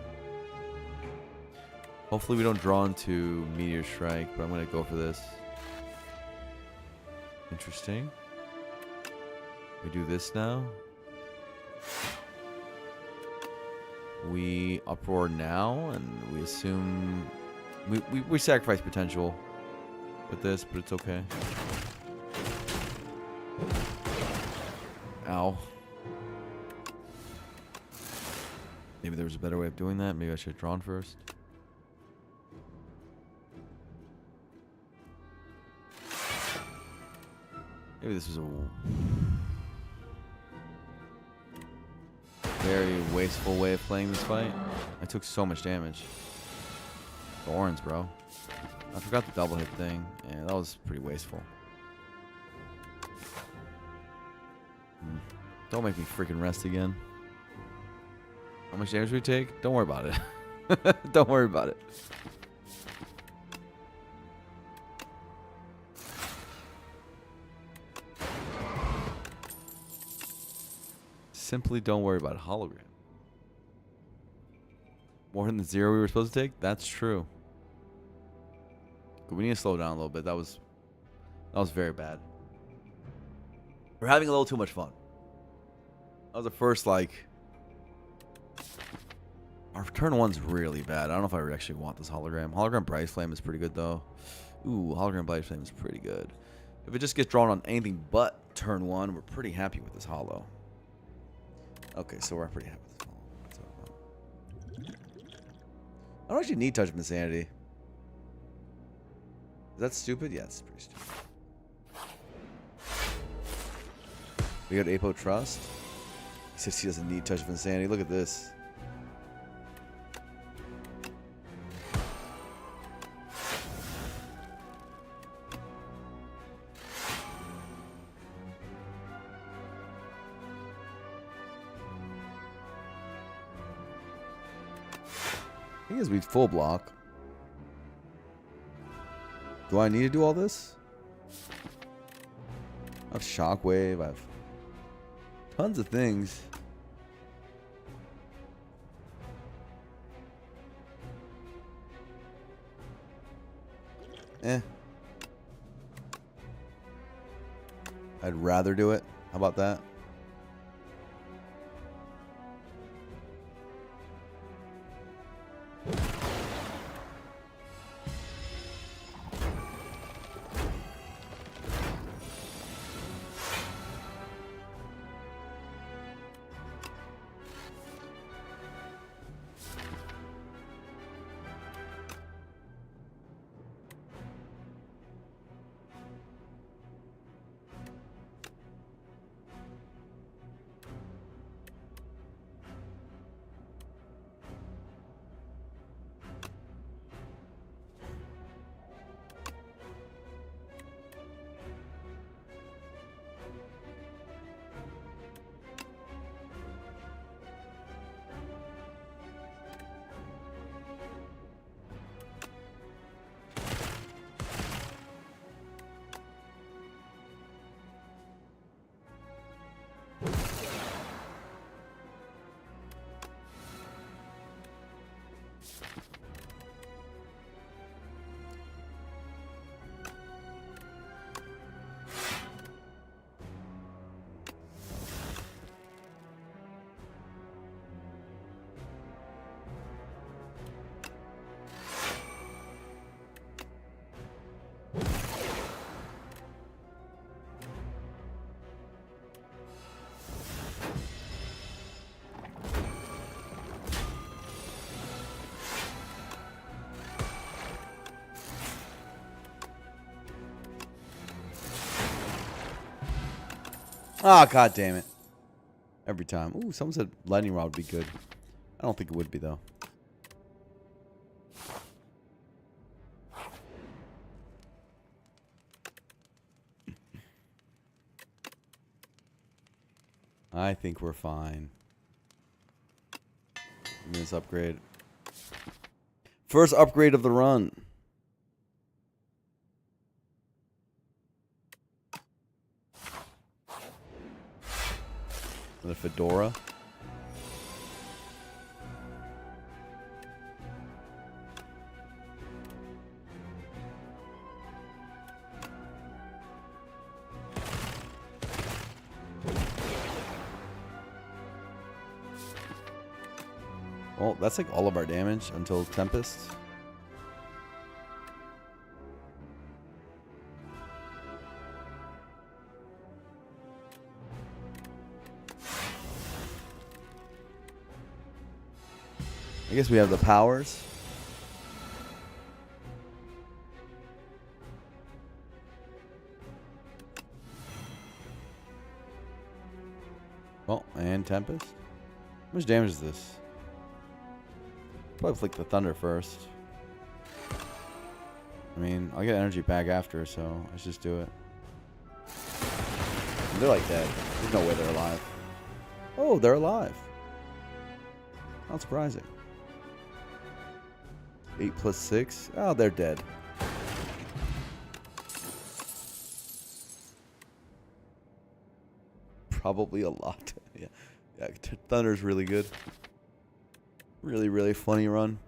S1: Hopefully we don't draw into Meteor Strike, but I'm going to go for this. Interesting. We do this now. We Uproar now, and we assume... We sacrifice potential with this, but it's okay. Ow. Maybe there was a better way of doing that. Maybe I should have drawn first. Maybe this was a very wasteful way of playing this fight. I took so much damage. Thorns, bro. I forgot the double hit thing. Yeah, that was pretty wasteful. Don't make me freaking rest again. How much damage we take? Don't worry about it. Don't worry about it. Simply don't worry about a hologram. More than the 0 we were supposed to take? That's true. We need to slow down a little bit. That was very bad. We're having a little too much fun. That was the first, like... Our turn 1's really bad. I don't know if I actually want this hologram. Hologram Bright Flame is pretty good, though. Ooh, hologram Bright Flame is pretty good. If it just gets drawn on anything but turn 1. We're pretty happy with this hollow. Okay, so we're pretty happy with this hollow. I don't actually need Touch of Insanity. Is that stupid? Yeah, it's pretty stupid. We got Apo Trust. He says he doesn't need Touch of Insanity. Look at this. I think it's be full block. Do I need to do all this? I have Shockwave. I have tons of things. I'd rather do it. How about that? Ah, oh, god damn it. Every time. Ooh, someone said lightning rod would be good. I don't think it would be, though. I think we're fine. Give me this upgrade. First upgrade of the run. The fedora. Well, that's like all of our damage until Tempest. I guess we have the powers. Oh, and Tempest. How much damage is this? Probably flick the Thunder first. I mean, I'll get energy back after, so let's just do it. They're like dead. There's no way they're alive. Oh, they're alive. Not surprising. 8 plus 6. Oh, they're dead. Probably a lot. Yeah. Yeah, Thunder's really good. Really, really funny run.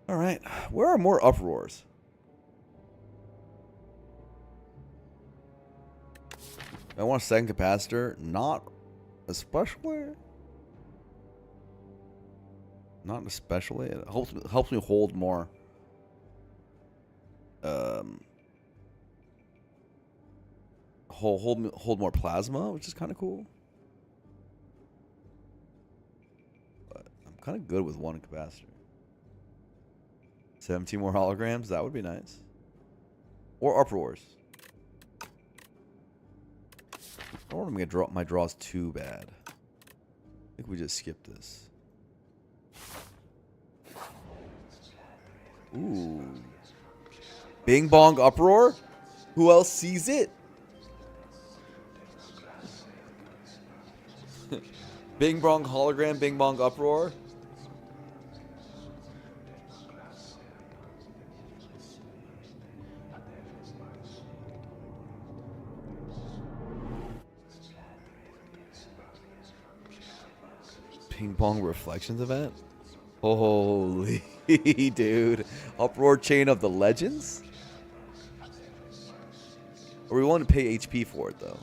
S1: Alright. Where are more uproars? I want a second capacitor. Not especially. Not especially. It helps me hold more. hold more plasma, which is kind of cool. But I'm kind of good with one capacitor. 17 more holograms, that would be nice. Or uproars. I don't want to make my draws too bad. I think we just skip this. Ooh. Bing bong uproar? Who else sees it? Bing bong hologram, bing bong uproar. Ping pong reflections event? Holy dude. Uproar chain of the legends? Are we willing to pay HP for it though?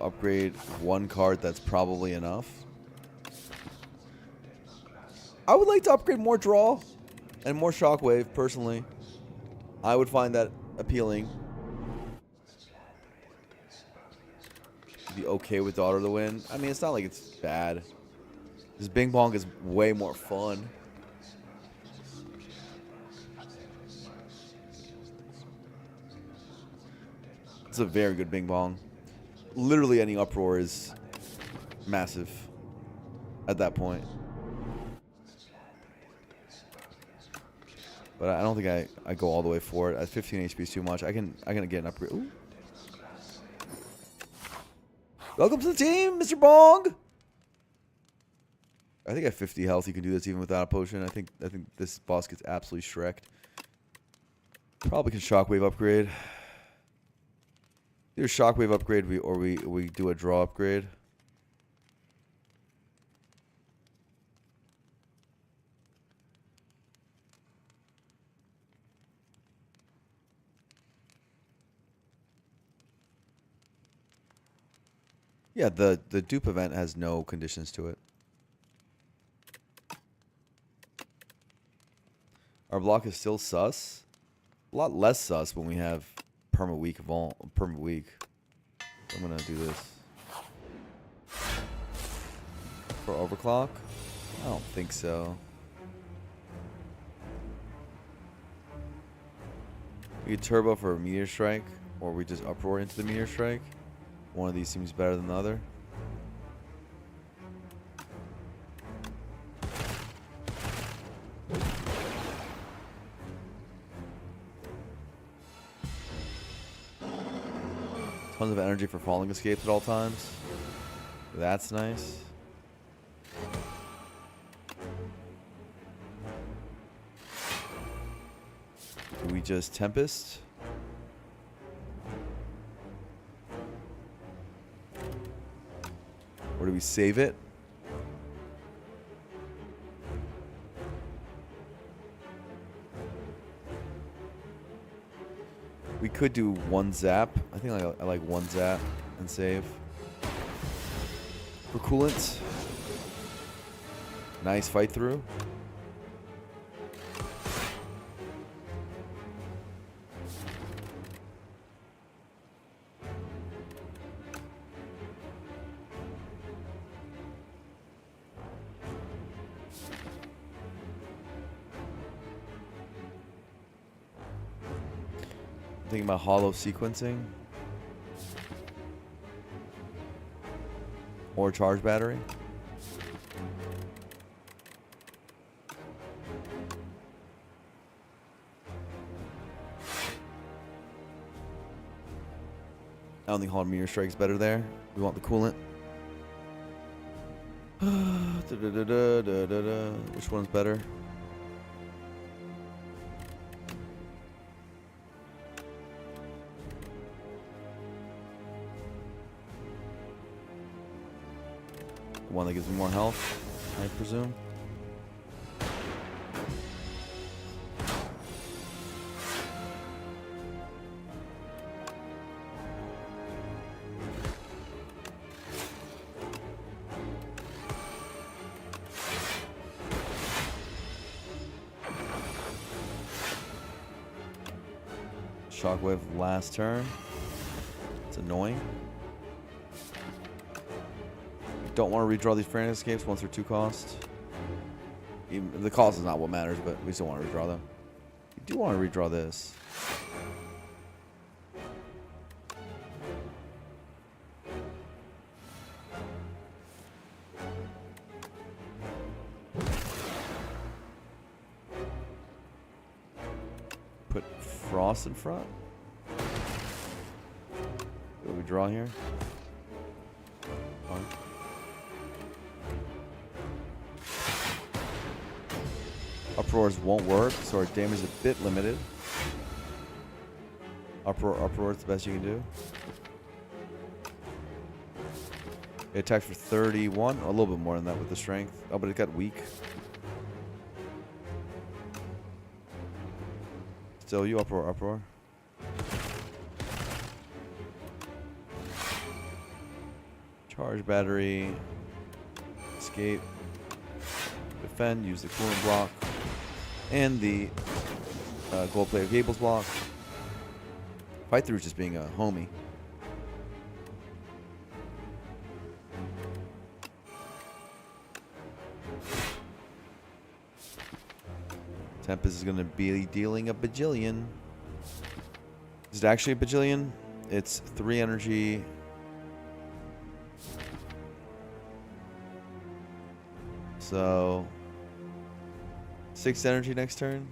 S1: Upgrade one card, that's probably enough. I would like to upgrade more draw and more shockwave, personally. I would find that appealing. Be okay with Daughter of the Wind. I mean, it's not like it's bad. This Bing Bong is way more fun. It's a very good Bing Bong. Literally any uproar is massive at that point. But I don't think I go all the way for it. At 15 HP is too much. I can get an upgrade. Ooh. Welcome to the team, Mr. Bong. I think at 50 health you can do this even without a potion. I think this boss gets absolutely shreked. Probably can shockwave upgrade. Either shockwave upgrade or we do a draw upgrade. Yeah, the dupe event has no conditions to it. Our block is still sus. A lot less sus when we have perma weak. I'm gonna do this for overclock. I don't think so. We get turbo for a meteor strike, or we just uproar into the meteor strike. One of these seems better than the other. Tons of energy for falling escapes at all times. That's nice. Do we just Tempest? Or do we save it? We could do one zap. I think I like one zap and save. For coolant. Nice fight through. Thinking about hollow sequencing or charge battery. I don't think hollow meteor strike's better there. We want the coolant. Which one's better? One that gives me more health, I presume. Shockwave last turn. It's annoying. Don't want to redraw these Frantic Escapes once they're 2 cost. Even, the cost is not what matters, but we still want to redraw them. We do want to redraw this. Put Frost in front. What do we draw here? Fine. Uproars won't work, so our damage is a bit limited. Uproar is the best you can do. It attacks for 31, a little bit more than that with the strength. Oh, but it got weak. Still, you uproar. Charge battery. Escape. Defend, use the cooling block. And the gold player cables block. Fight through is just being a homie. Tempest is going to be dealing a bajillion. Is it actually a bajillion? It's 3 energy. So 6 energy next turn.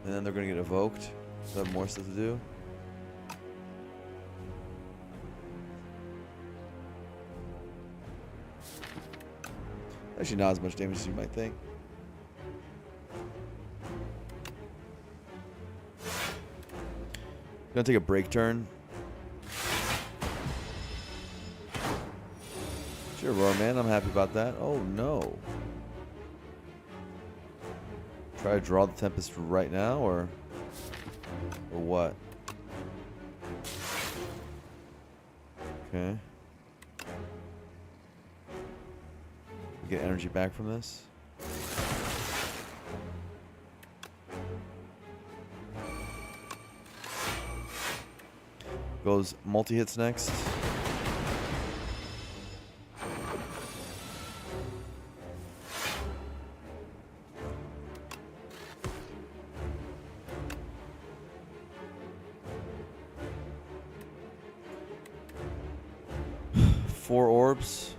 S1: And then they're going to get evoked. So have more stuff to do. Actually, not as much damage as you might think. Gonna take a break turn. Sure, Roar Man, I'm happy about that. Oh no. Try to draw the Tempest right now, or what? Okay. Get energy back from this. Goes multi-hits next. Four orbs.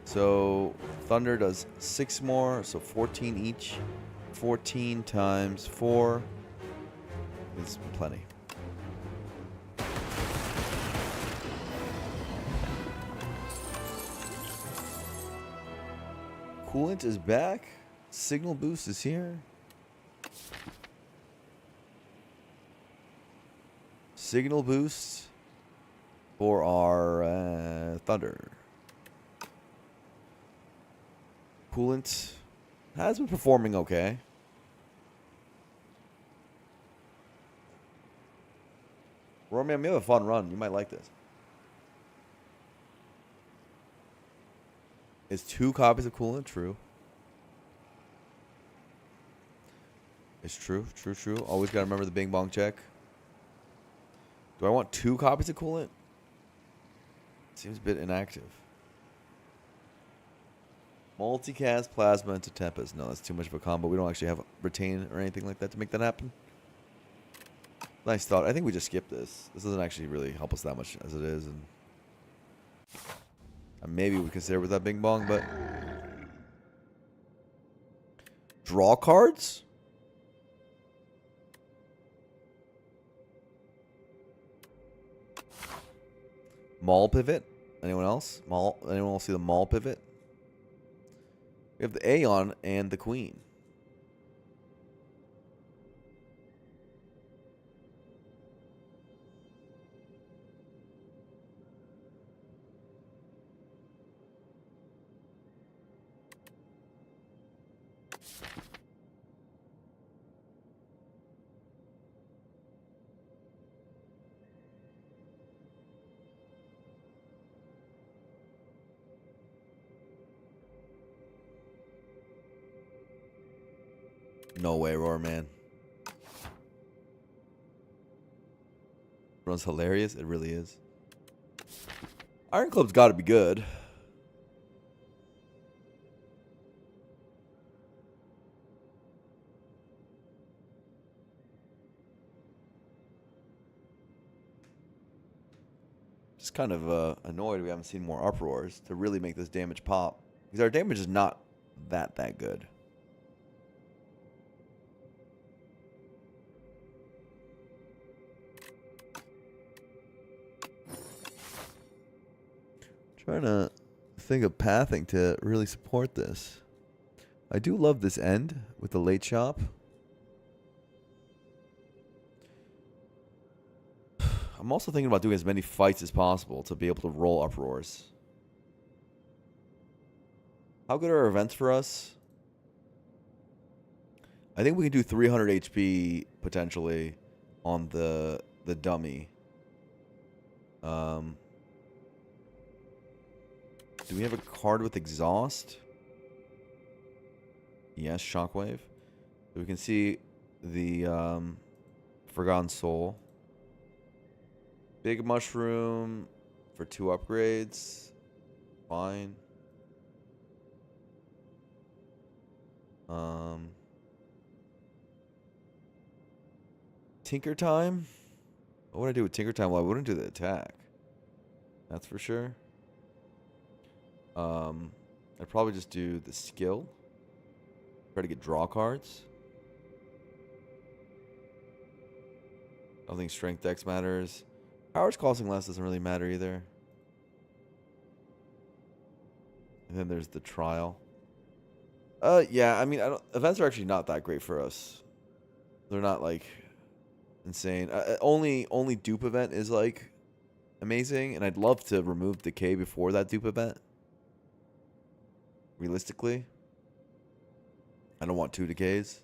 S1: So Thunder does 6 more, so 14 each. 14 times 4 is plenty. Coolant is back. Signal boost is here. Signal boost for our Thunder. Coolant has been performing okay. Roman, we have a fun run. You might like this. Is 2 copies of Coolant true? It's true. Always got to remember the bing bong check. Do I want 2 copies of Coolant? Seems a bit inactive. Multicast Plasma into Tempest. No, that's too much of a combo. We don't actually have Retain or anything like that to make that happen. Nice thought. I think we just skip this. This doesn't actually really help us that much as it is. And maybe we consider with that Bing Bong, but... Draw cards? Maul pivot? Anyone else? Anyone else see the Maul pivot? We have the Aeon and the Queen. No way, Roar, man. Runs hilarious. It really is. Iron Club's got to be good. Just kind of annoyed we haven't seen more uproars to really make this damage pop. Because our damage is not that good. Trying to think of pathing to really support this. I do love this end with the late shop. I'm also thinking about doing as many fights as possible to be able to roll uproars. How good are events for us? I think we can do 300 HP potentially on the dummy. Do we have a card with exhaust? Yes, shockwave. So we can see the Forgotten Soul. Big mushroom for 2 upgrades. Fine. Tinker Time? What would I do with Tinker Time? Well, I wouldn't do the attack. That's for sure. I'd probably just do the skill. Try to get draw cards. I don't think strength dex matters. Powers costing less doesn't really matter either. And then there's the trial. Yeah, I mean, events are actually not that great for us. They're not like insane. Only dupe event is like amazing, and I'd love to remove decay before that dupe event. Realistically, I don't want 2 decays.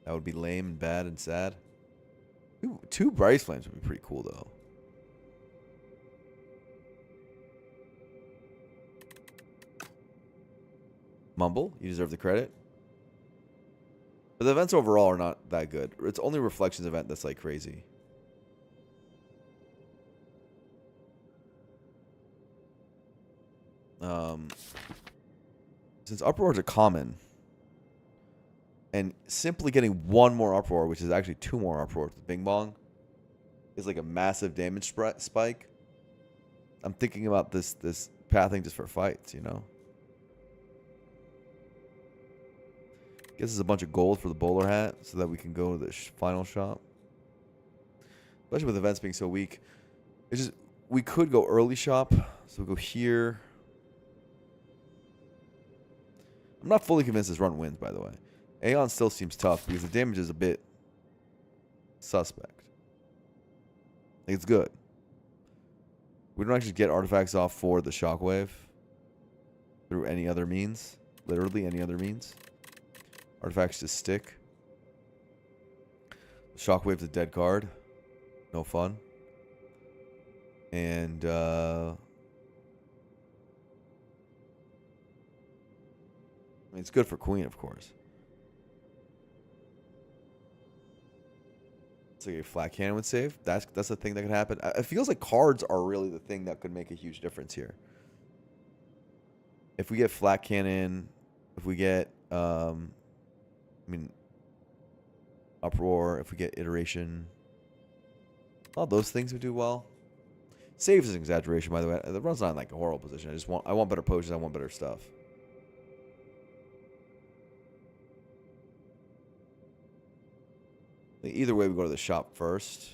S1: That would be lame and bad and sad. 2 Bryce Flames would be pretty cool though. Mumble, you deserve the credit. But the events overall are not that good. It's only Reflections event that's like crazy. Since uproars are common, and simply getting 1 more uproar, which is actually 2 more uproars with Bing Bong, is like a massive damage spike. I'm thinking about this pathing just for fights, you know. Gives us a bunch of gold for the bowler hat so that we can go to the final shop. Especially with events being so weak. It's just, we could go early shop. So we'll go here. I'm not fully convinced this run wins, by the way. A10 still seems tough because the damage is a bit suspect. Like, it's good. We don't actually get artifacts off for the shockwave through any other means. Literally any other means. Artifacts just stick. Shockwave's a dead card. No fun. And I mean, it's good for Queen, of course. It's like a flat cannon would save. That's the thing that could happen. It feels like cards are really the thing that could make a huge difference here. If we get flat cannon, if we get uproar, if we get iteration, all those things would do well. Saves is an exaggeration, by the way. The run's not in like a horrible position. I want better potions. I want better stuff. Either way, we go to the shop first.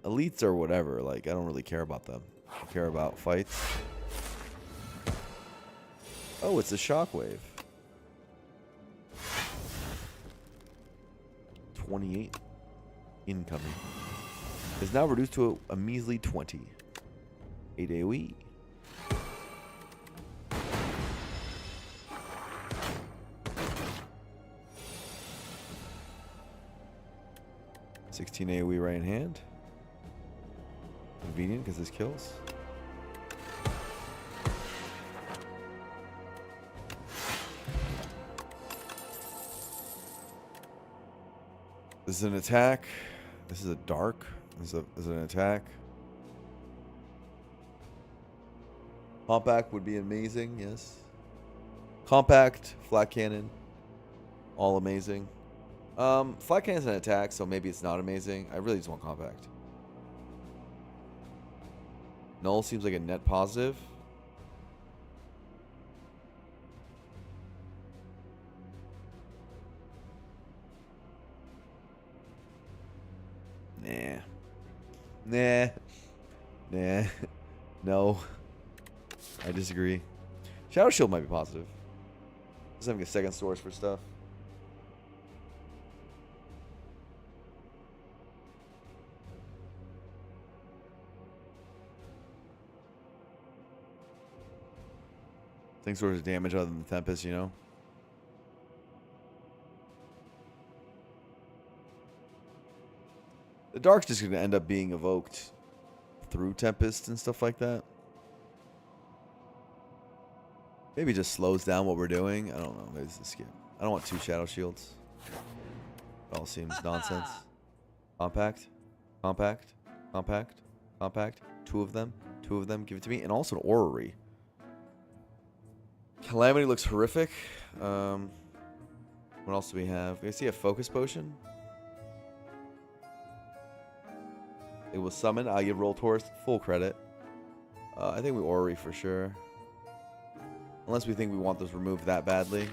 S1: Elites or whatever, like I don't really care about them. I care about fights. Oh, it's a shockwave. 28 incoming. Is now reduced to a measly 20. 8 AoE. $16 AoE right in hand. Convenient because this kills. This is an attack. This is a dark. This is an attack. Compact would be amazing, yes. Compact, flat cannon, all amazing. Flat cannon's an attack, so maybe it's not amazing. I really just want compact. Null seems like a net positive. Nah. Nah. Nah. No. I disagree. Shadow Shield might be positive. Just having a second source for stuff. Second source of damage other than the Tempest, you know? The Dark's just going to end up being evoked through Tempest and stuff like that. Maybe it just slows down what we're doing. I don't know. Maybe it's a skip. I don't want 2 Shadow Shields. It all seems nonsense. Compact. Compact. Compact. Compact. 2 of them. 2 of them. Give it to me. And also an Orrery. Calamity looks horrific. What else do we have? We see a Focus Potion. It was summoned. I give Roll Taurus full credit. I think we Orrery for sure. Unless we think we want this removed that badly.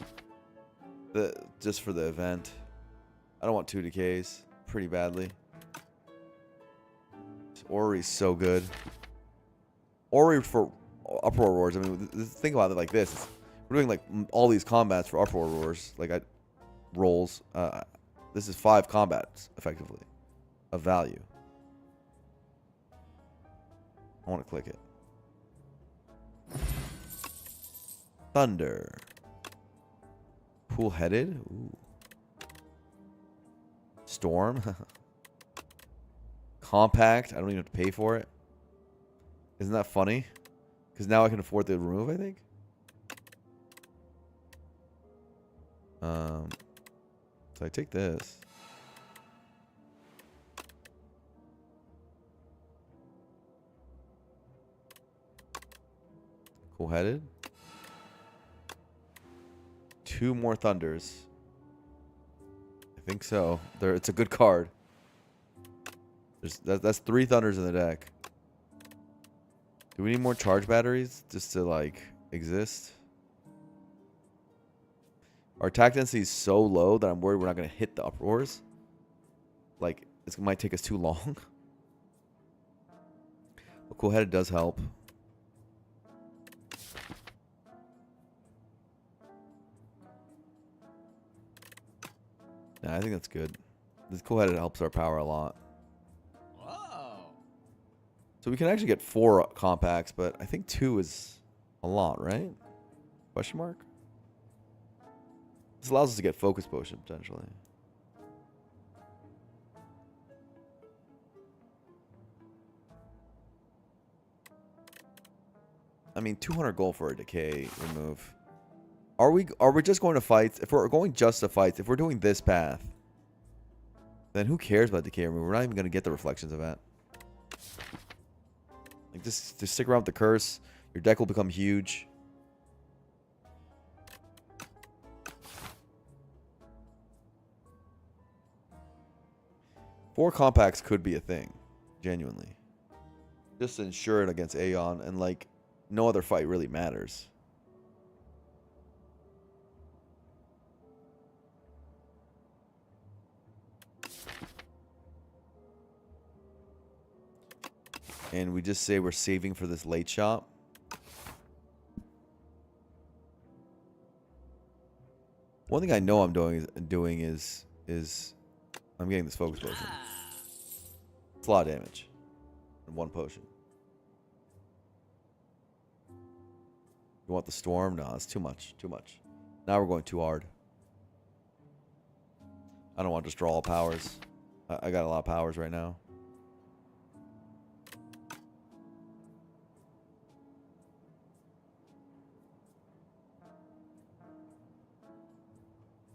S1: Just for the event. I don't want 2 decays. Pretty badly. Orrery's so good. Orrery for Uproar Wars. I mean, think about it like this. We're doing like all these combats for Uproar Wars. Like rolls. This is 5 combats, effectively. Of value. I want to click it. Thunder. Cool-headed. Ooh. Storm. Compact. I don't even have to pay for it. Isn't that funny? Because now I can afford to remove, I think. So I take this. Cool-headed. 2 more Thunders. I think so. It's a good card. That's 3 Thunders in the deck. Do we need more charge batteries just to like exist? Our attack density is so low that I'm worried we're not going to hit the uproars. Like, it might take us too long. But Cool-headed does help. Yeah, I think that's good. This Cool-headed helps our power a lot.
S2: Whoa.
S1: So we can actually get 4 compacts, but I think 2 is a lot, right? Question mark? This allows us to get Focus Potion, potentially. I mean, 200 gold for a decay remove. Are we just going to fights? If we're going just to fights, if we're doing this path, then who cares about decay removal? We're not even going to get the reflections of that. Like, just stick around with the curse. Your deck will become huge. Four compacts could be a thing, genuinely. Just to ensure it against Aeon, and like, no other fight really matters. And we just say we're saving for this late shot. One thing I know I'm doing is I'm getting this focus potion. It's a lot of damage in 1 potion. You want the storm? No, it's too much. Too much. Now we're going too hard. I don't want to just draw all powers. I got a lot of powers right now.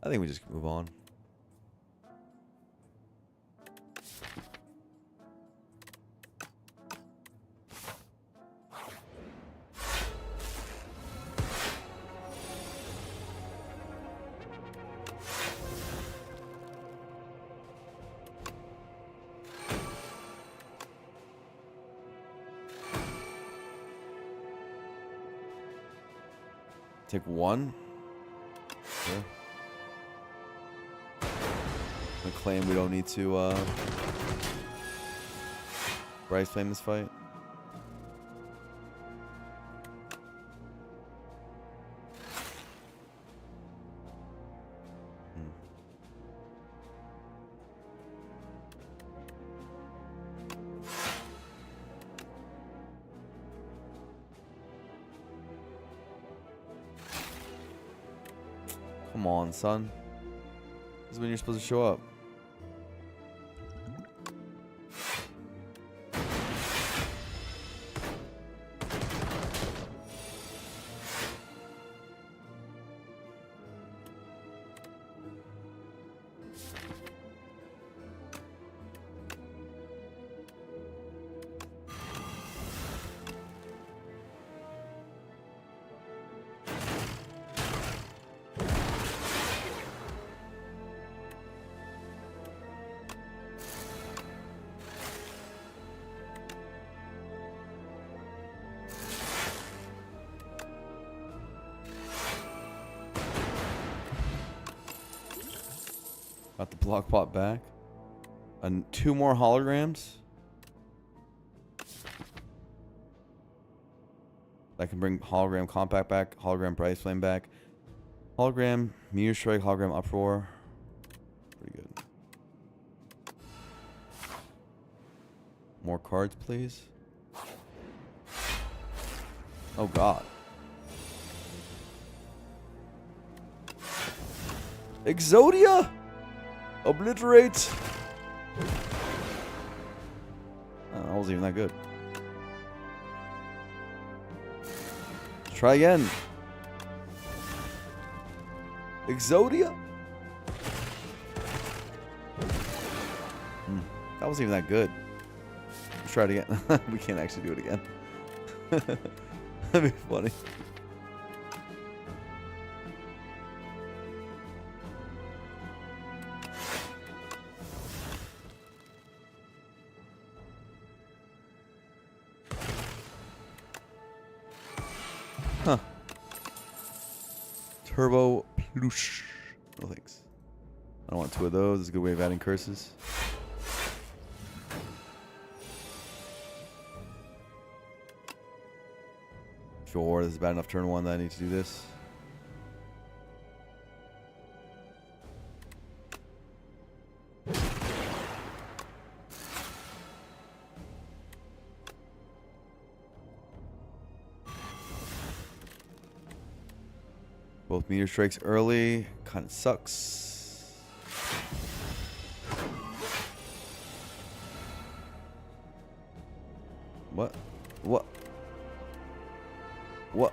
S1: I think we just move on.
S4: Take one. Sure. I claim we don't need to Bryce flame this fight. Come on, son. This is when you're supposed to show up. Got the block pot back. And 2 more holograms. That can bring hologram compact back, hologram Bryce flame back, hologram meteor strike, hologram uproar. Pretty good. More cards, please. Oh God. Exodia. Obliterate. Oh, that wasn't even that good. Let's try again. Exodia. That wasn't even that good. Let's try it again. We can't actually do it again. That'd be funny. Huh. Turbo plush. No thanks. I don't want 2 of those. It's a good way of adding curses. Sure, this is bad enough turn 1 that I need to do this. Both meteor strikes early. Kind of sucks. What? What? What?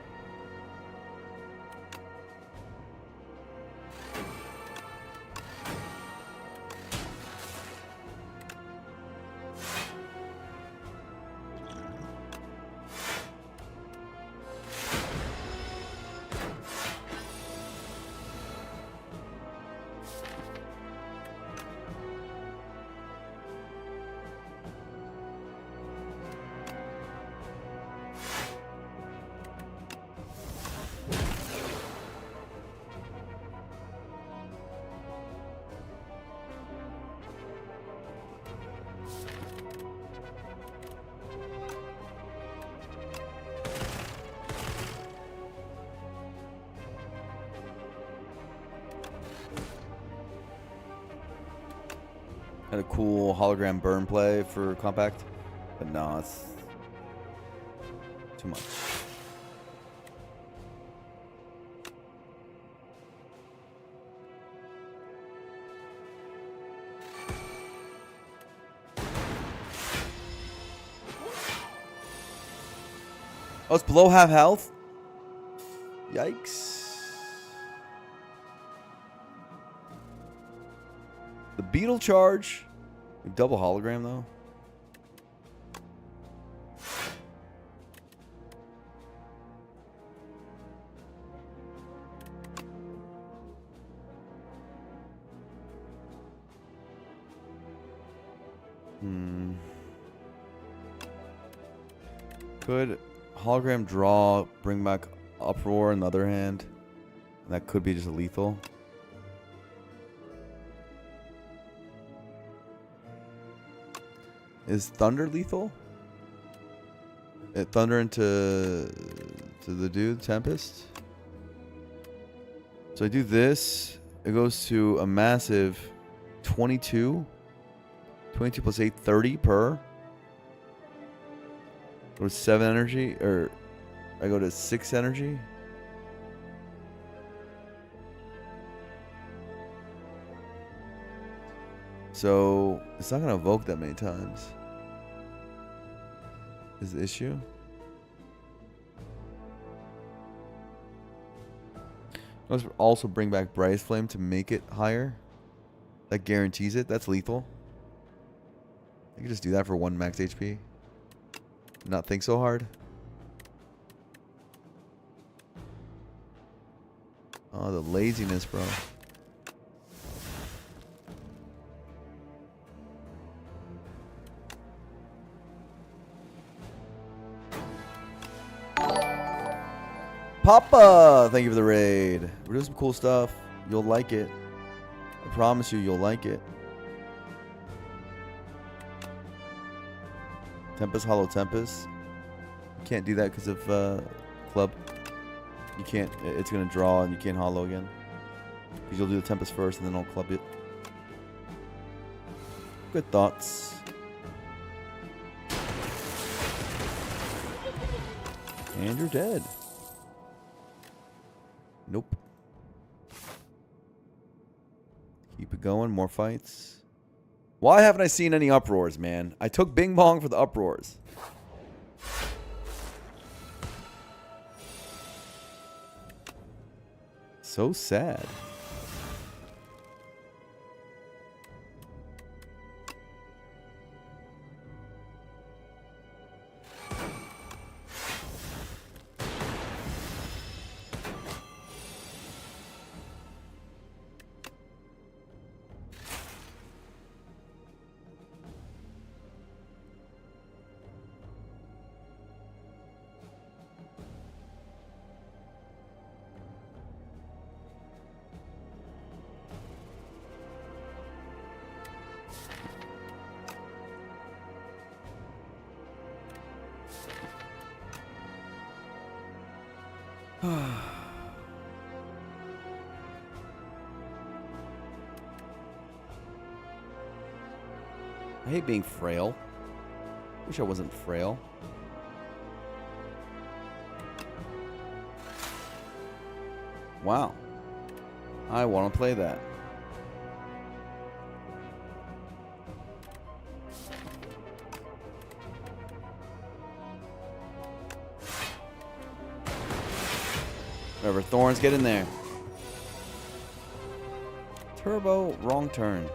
S4: Had a cool hologram burn play for compact, but no, it's too much. Oh, it's below half health? Yikes. The beetle charge. Double hologram, though. Could hologram draw bring back Uproar on the other hand. That could be just a lethal. Is Thunder lethal? Thunder into the dude, Tempest. So I do this. It goes to a massive 22. 22 plus 8, 30 per. Go to 7 energy, or I go to 6 energy. So it's not gonna evoke that many times. Is the issue? Let's also bring back Brightest Flame to make it higher. That guarantees it. That's lethal. I can just do that for 1 max HP. Not think so hard. Oh, the laziness, bro. Papa, thank you for the raid. We're doing some cool stuff. You'll like it. I promise you, you'll like it. Tempest, Hollow Tempest. You can't do that because of Club. You can't. It's gonna draw and you can't Hollow again. Because you'll do the Tempest first and then I'll Club it. Good thoughts. And you're dead. Nope. Keep it going. More fights. Why haven't I seen any uproars, man? I took Bing Bong for the uproars. So sad. I hate being frail. Wish I wasn't frail. Wow. I want to play that. Whatever, Thorns, get in there. Turbo, wrong turn.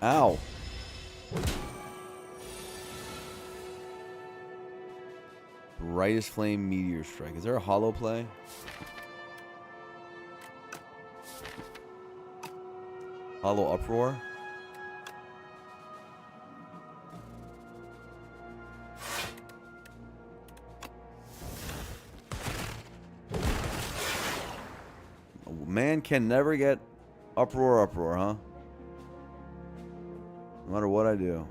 S4: Ow. Brightest Flame Meteor Strike. Is there a hollow play? Hollow Uproar? Man can never get Uproar, huh? No matter what I do.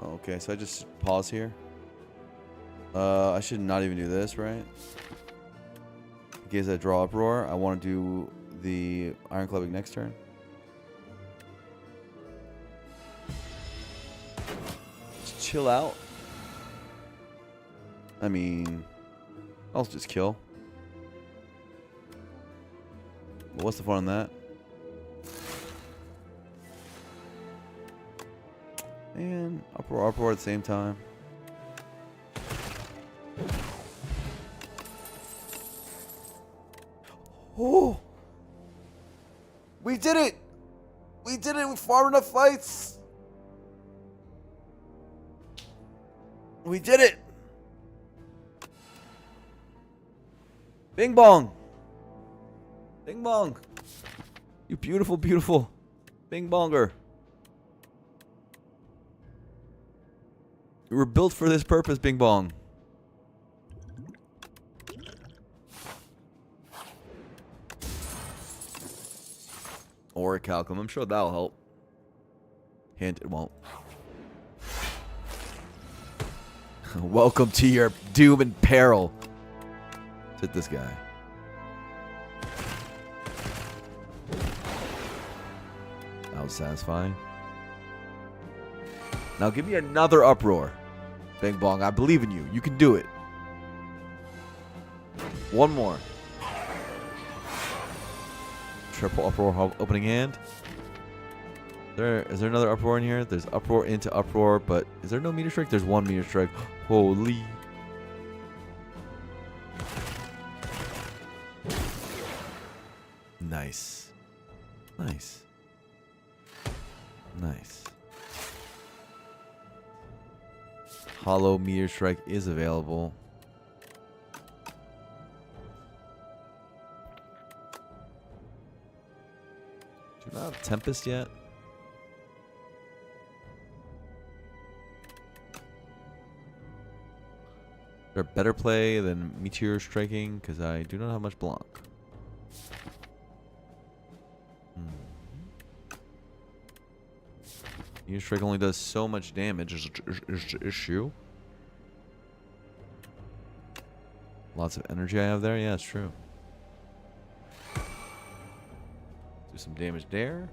S4: Okay, so I just pause here. I should not even do this, right? In case I draw Uproar, I want to do the Iron Clubbing next turn. Just chill out. I mean, I'll just kill. But what's the fun in that? And uproar at the same time. Oh! We did it! We did it! We farmed enough fights! We did it. Bing bong. Bing bong. You beautiful, beautiful bing bonger. We were built for this purpose, bing bong. Or a calculum. I'm sure that'll help. Hint, it won't. Welcome to your doom and peril. Let's hit this guy. That was satisfying. Now give me another uproar. Bing bong, I believe in you. You can do it. One more. Triple uproar opening hand. Is there another uproar in here? There's uproar into uproar, but is there no meter strike? There's one meter strike. Holy. Nice. Nice. Nice. Hollow meteor strike is available. Do you not have Tempest yet? Is there a better play than meteor striking? Because I do not have much block. Meteor strike only does so much damage. Is the issue. Lots of energy I have there. Yeah, it's true. Do some damage there.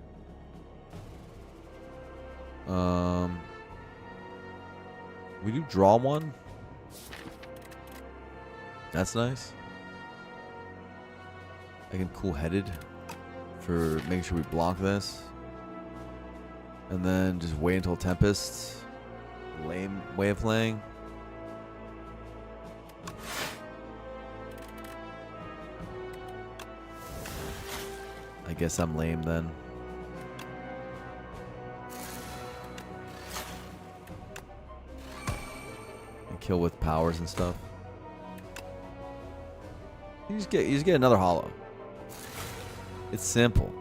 S4: We do draw one. That's nice. I can cool-headed for making sure we block this. And then just wait until Tempest. Lame way of playing. I guess I'm lame then. And kill with powers and stuff. You just get another hollow. It's simple.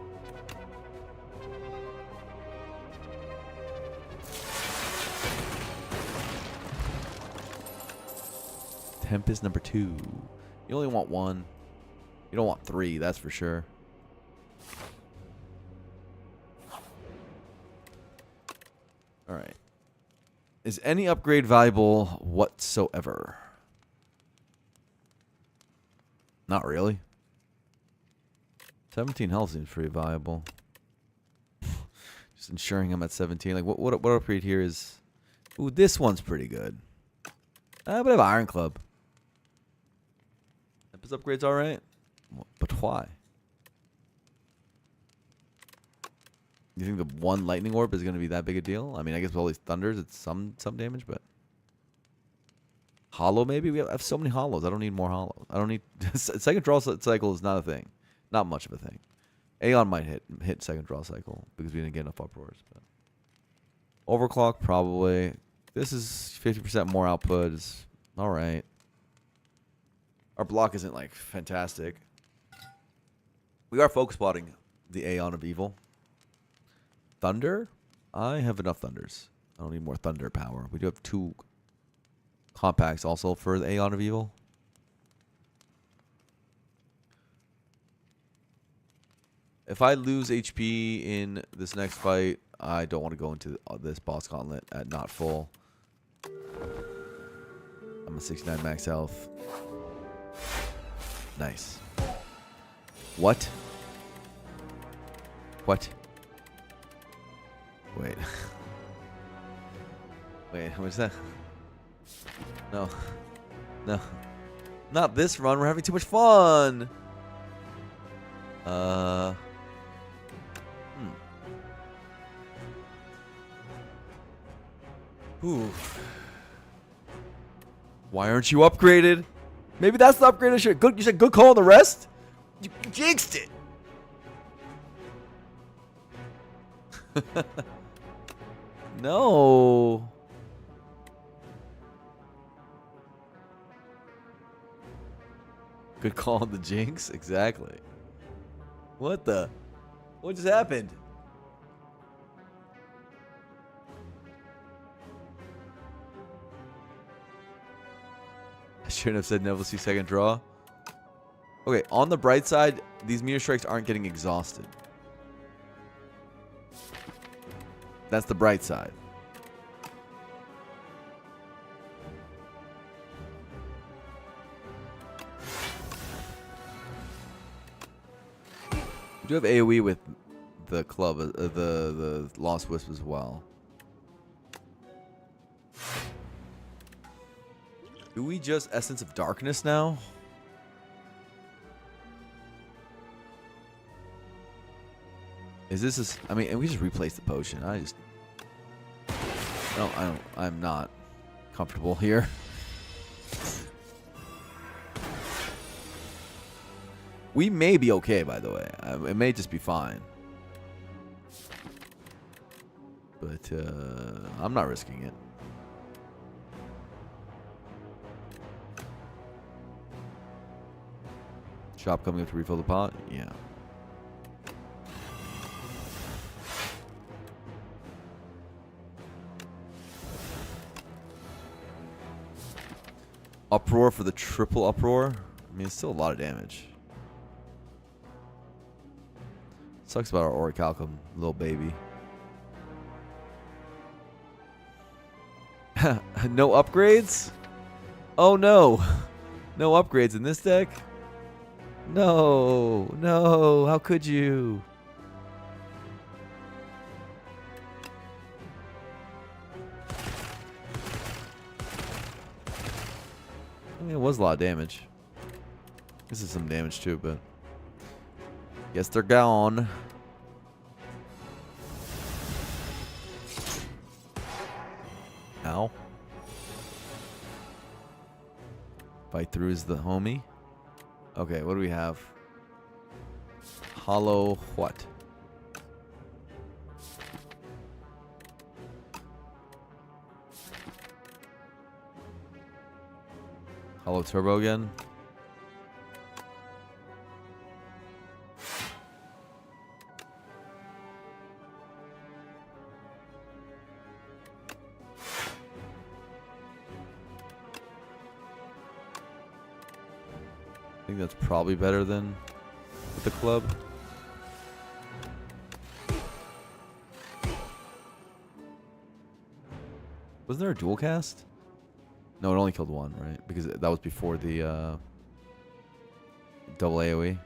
S4: Tempest number 2. You only want 1. You don't want 3, that's for sure. Alright. Is any upgrade valuable whatsoever? Not really. 17 health seems pretty viable. Just ensuring I'm at 17. Like, what upgrade here is... Ooh, this one's pretty good. But I have Iron Club. Tempest upgrade's alright. But why? You think the one lightning orb is going to be that big a deal? I mean, I guess with all these thunders, it's some damage, but... Hollow, maybe? I have so many hollows. I don't need more hollows. I don't need... Second draw cycle is not a thing. Not much of a thing. Aeon might hit second draw cycle because we didn't get enough uproars. But overclock, probably. This is 50% more output. Is all right. Our block isn't, like, fantastic. We are focus spotting the Aeon of Evil. Thunder? I have enough thunders. I don't need more thunder power. We do have 2 compacts also for the Aeon of Evil. If I lose HP in this next fight, I don't want to go into this boss gauntlet at not full. I'm a 69 max health. Nice. What? What? Wait. Wait, what's that? No. No. Not this run. We're having too much fun. Ooh. Why aren't you upgraded? Maybe that's the upgrade I should. Good, you said good call on the rest? You jinxed it. No.
S1: Good call on the Jinx. Exactly. What the? What just happened? I shouldn't have said never see second draw. Okay, on the bright side, these meteor strikes aren't getting exhausted. That's the bright side. We do have AoE with the club, the Lost Wisp as well. Do we just Essence of Darkness now? Is this I mean, and we just replace the potion. I'm not comfortable here. We may be okay, by the way. It may just be fine. But I'm not risking it. Shop coming up to refill the pot? Yeah. Uproar for the triple uproar? I mean, it's still a lot of damage. Sucks about our Orichalcum, little baby. No upgrades? Oh no. No upgrades in this deck? No. No. How could you? I mean, it was a lot of damage. This is some damage too, but guess they're gone. Ow. Fight through is the homie. Okay, what do we have? Hollow what? Hollow turbo again? I think that's probably better than with the club. Wasn't there a dual cast? No, it only killed one, right? Because that was before the double AoE.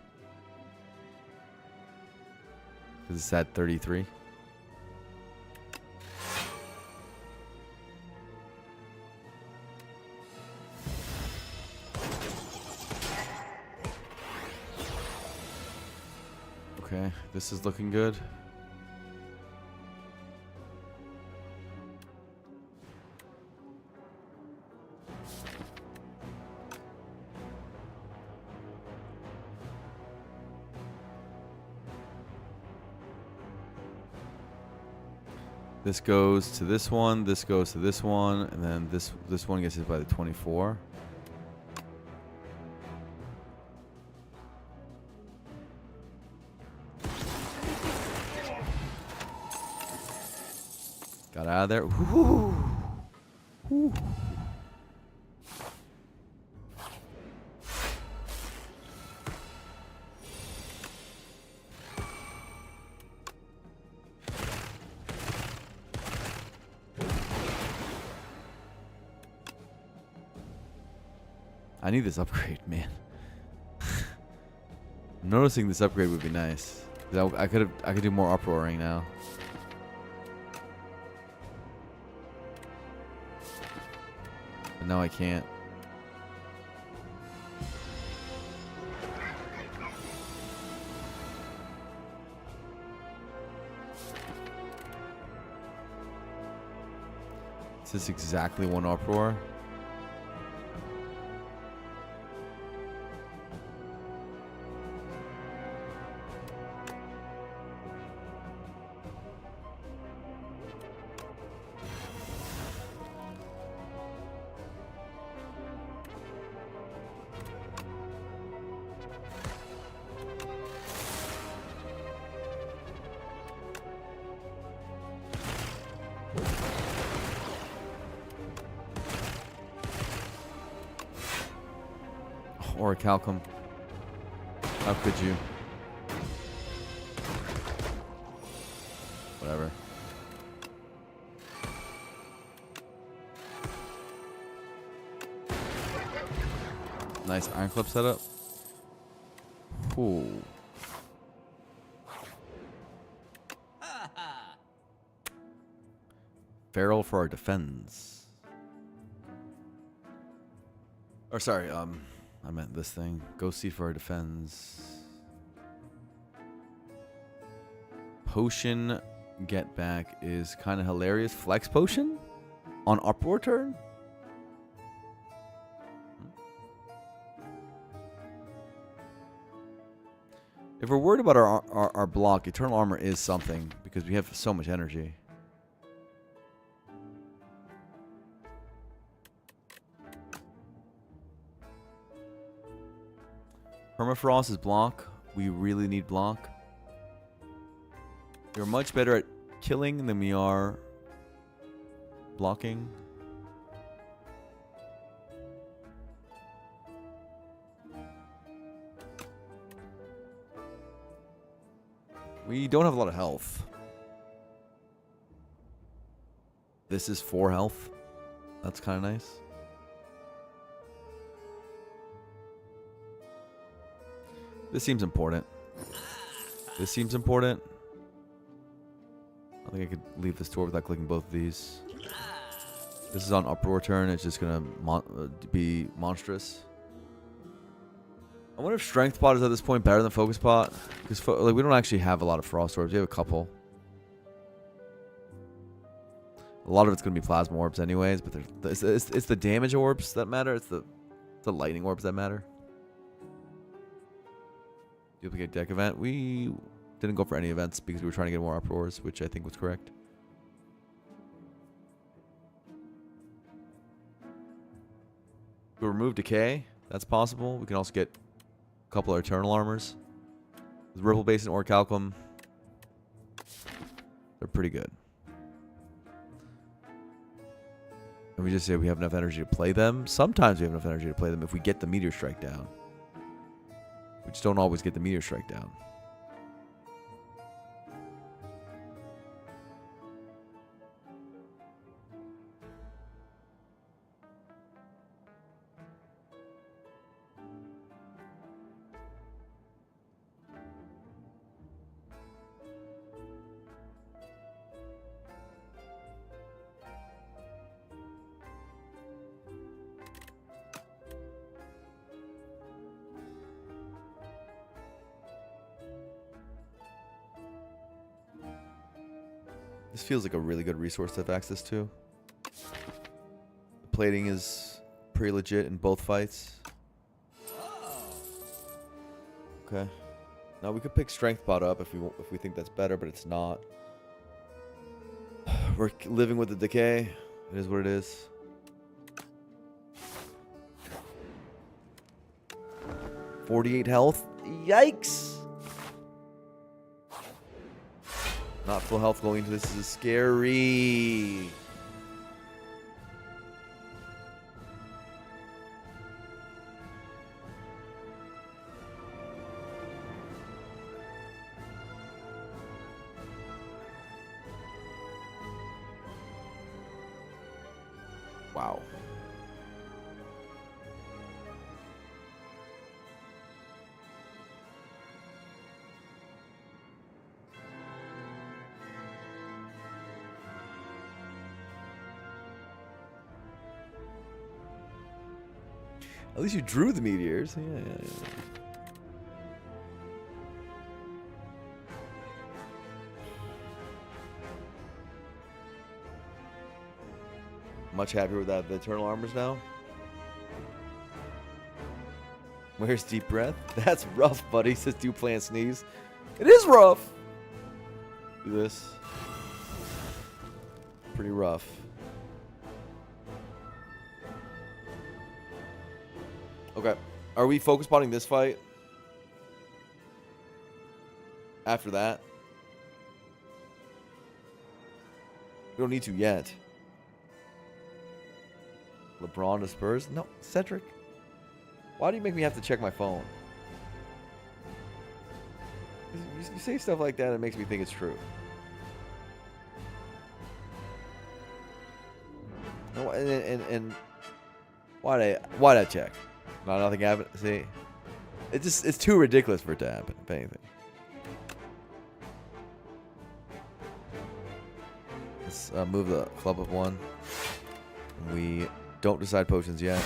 S1: Because it's at 33. Okay, this is looking good. This goes to this one, this goes to this one, and then this one gets hit by the 24. Got out of there. Woo. Woo. I need this upgrade, man. I'm noticing this upgrade would be nice. I could do more uproaring now. But now I can't. Is this exactly one uproar?
S4: Or Calcum. How could you? Whatever. Nice Iron Clip setup. Ooh. Feral for our defense. Or sorry, I meant this thing. Ghosty for our defense. Potion get back is kind of hilarious. Flex potion on upward turn. If we're worried about our block, Eternal Armor is something because we have so much energy. Permafrost is block. We really need block. We're much better at killing than we are blocking. We don't have a lot of health. This is 4 health. That's kind of nice. This seems important. This seems important. I think I could leave this door without clicking both of these. This is on uproar turn. It's just going to be monstrous. I wonder if Strength Pot is at this point better than Focus Pot. Because like, we don't actually have a lot of Frost Orbs. We have a couple. A lot of it's going to be Plasma Orbs anyways. But it's the damage orbs that matter. It's the lightning orbs that matter. Duplicate deck event. We didn't go for any events because we were trying to get more uproars, which I think was correct. We remove Decay. That's possible. We can also get a couple of Eternal Armors. With Ripple Basin or Calcum, they're pretty good. And we just say we have enough energy to play them. Sometimes we have enough energy to play them if we get the Meteor Strike down. We just don't always get the Meteor Strike down. This feels like a really good resource to have access to. The plating is pretty legit in both fights. Okay. Now we could pick Strength Pot up if we think that's better, but it's not. We're living with the decay. It is what it is. .48 health. Yikes! Not full health going into this is scary. Wow. At least you drew the meteors. Yeah. Much happier with that. The Eternal Armors now. Where's Deep Breath? That's rough, buddy. Says do plant sneeze. It is rough. Do this. Pretty rough. Okay. Are we focus spotting this fight? After that? We don't need to yet. LeBron to Spurs? No. Cedric. Why do you make me have to check my phone? You say stuff like that, it makes me think it's true. And why'd I check? Nothing happened. See, it's too ridiculous for it to happen. If anything, let's move the club up one. We don't decide potions yet.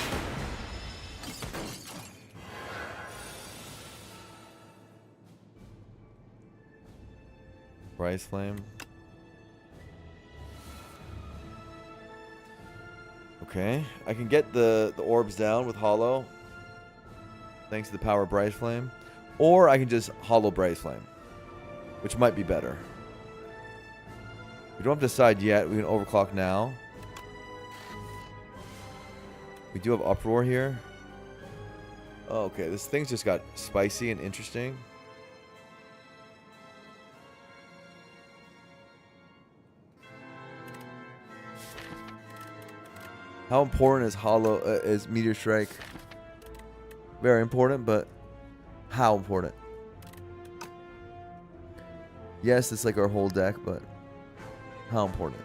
S4: Bryce Flame. Okay, I can get the orbs down with Hollow, thanks to the power of Bryce Flame, or I can just Hollow Bryce Flame, which might be better. We don't have to decide yet. We can overclock now. We do have Uproar here. Oh, okay, this thing's just got spicy and interesting. How important is Hollow is Meteor Strike? Very important, but how important? Yes, it's like our whole deck, but how important?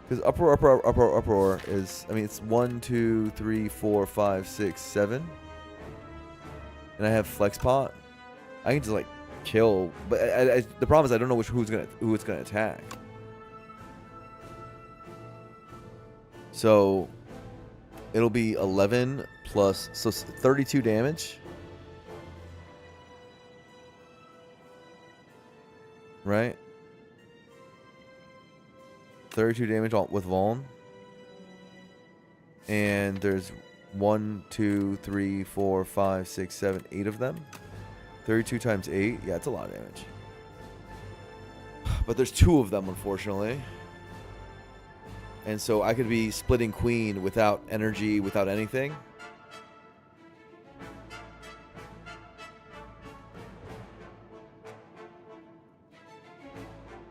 S4: Because Uproar is, I mean, it's 1, 2, 3, 4, 5, 6, 7. And I have Flex Pot. I can just like kill, but the problem is I don't know who it's gonna attack. So it'll be 11 plus, so 32 damage. Right? 32 damage with Vuln. And there's 1, 2, 3, 4, 5, 6, 7, 8 of them. 32 times 8. Yeah, it's a lot of damage. But there's 2 of them, unfortunately. And so I could be splitting Queen without energy, without anything.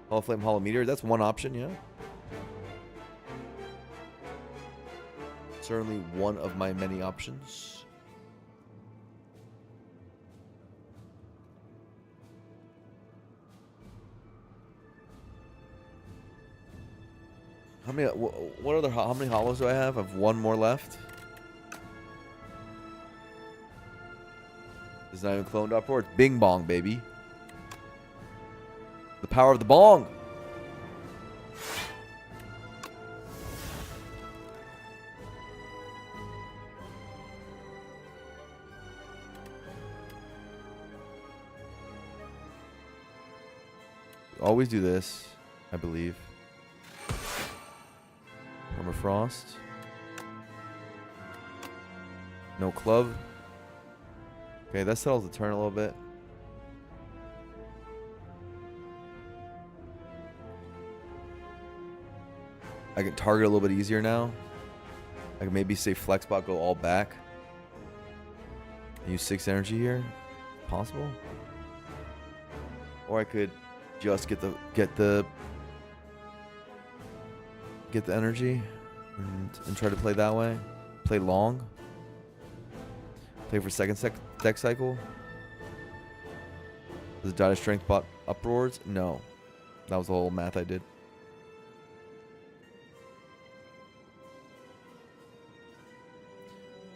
S4: Hollow Flame, Hollow Meteor. That's one option, yeah. Certainly one of my many options. How many? What other? How many hollows do I have? I have one more left. It's not even cloned Uproar. It's Bing Bong, baby. The power of the bong. We always do this, I believe. Permafrost. No club. Okay, that settles the turn a little bit. I can target a little bit easier now. I can maybe say Flexbot, go all back. Use 6 energy here. Possible. Or I could just get the energy and try to play that way. Play long. Play for second deck cycle. Does Dire Strength bot Uproars? No. That was the whole math I did.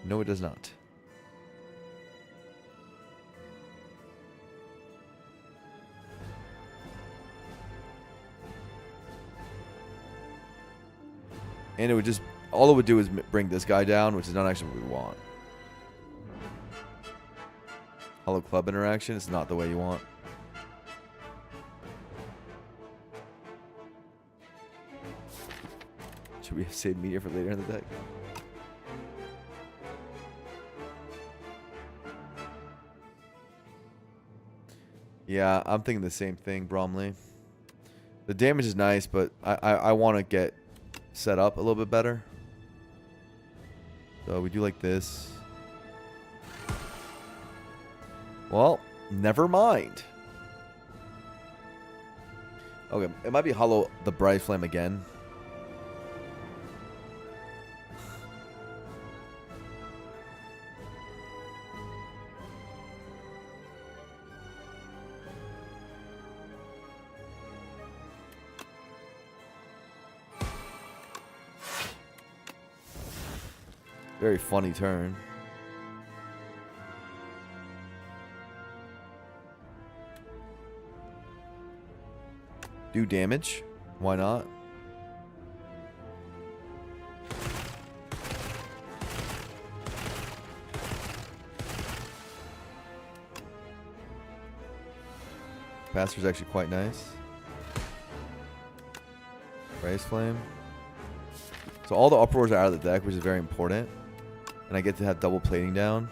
S4: No, it does not. And it would just, all it would do is bring this guy down, which is not actually what we want. Hollow Club interaction is not the way you want. Should we save Meteor for later in the deck? Yeah, I'm thinking the same thing, Bromley. The damage is nice, but I want to get set up a little bit better. So we do like this. Well, never mind. Okay, it might be Hollow the Bright Flame again. Very funny turn. Do damage. Why not? Pastor's actually quite nice. Raise Flame. So all the uproars are out of the deck, which is very important. And I get to have double plating down.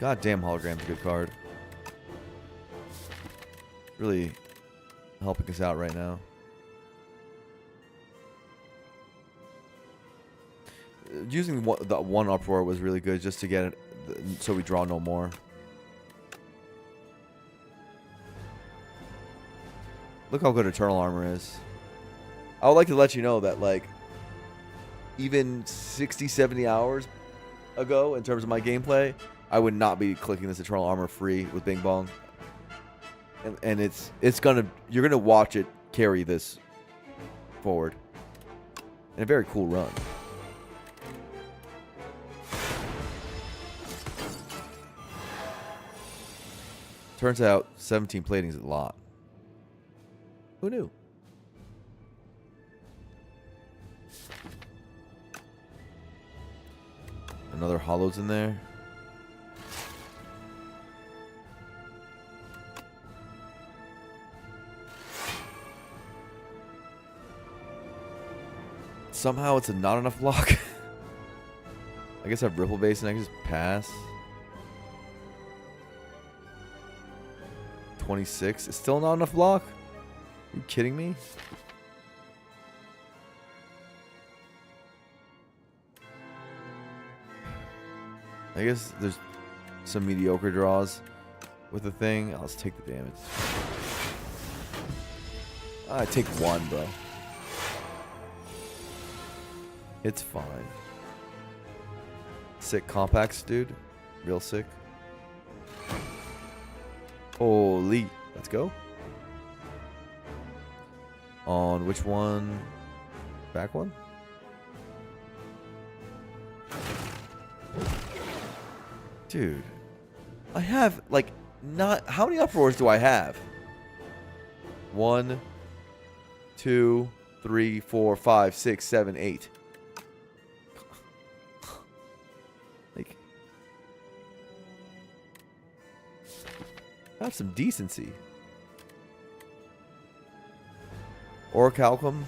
S4: God damn, Hologram's a good card. Really helping us out right now. Using the one uproar was really good just to get it so we draw no more. Look how good Eternal Armor is. I would like to let you know that, like, even 60, 70 hours ago, in terms of my gameplay, I would not be clicking this Eternal Armor free with Bing Bong. And you're gonna watch it carry this forward. In a very cool run. Turns out 17 plating is a lot. Who knew? Another hollows in there. Somehow it's a not enough block. I guess I have Ripple Base and I can just pass. 26. It's still not enough block? Are you kidding me? I guess there's some mediocre draws with the thing. I'll just take the damage. I take one, bro. It's fine. Sick compacts, dude. Real sick. Holy. Let's go. On which one? Back one? Dude. I have, like, not... How many uproars do I have? 1, 2, 3, 4, 5, 6, 7, 8. Like... Have some decency. Orichalcum.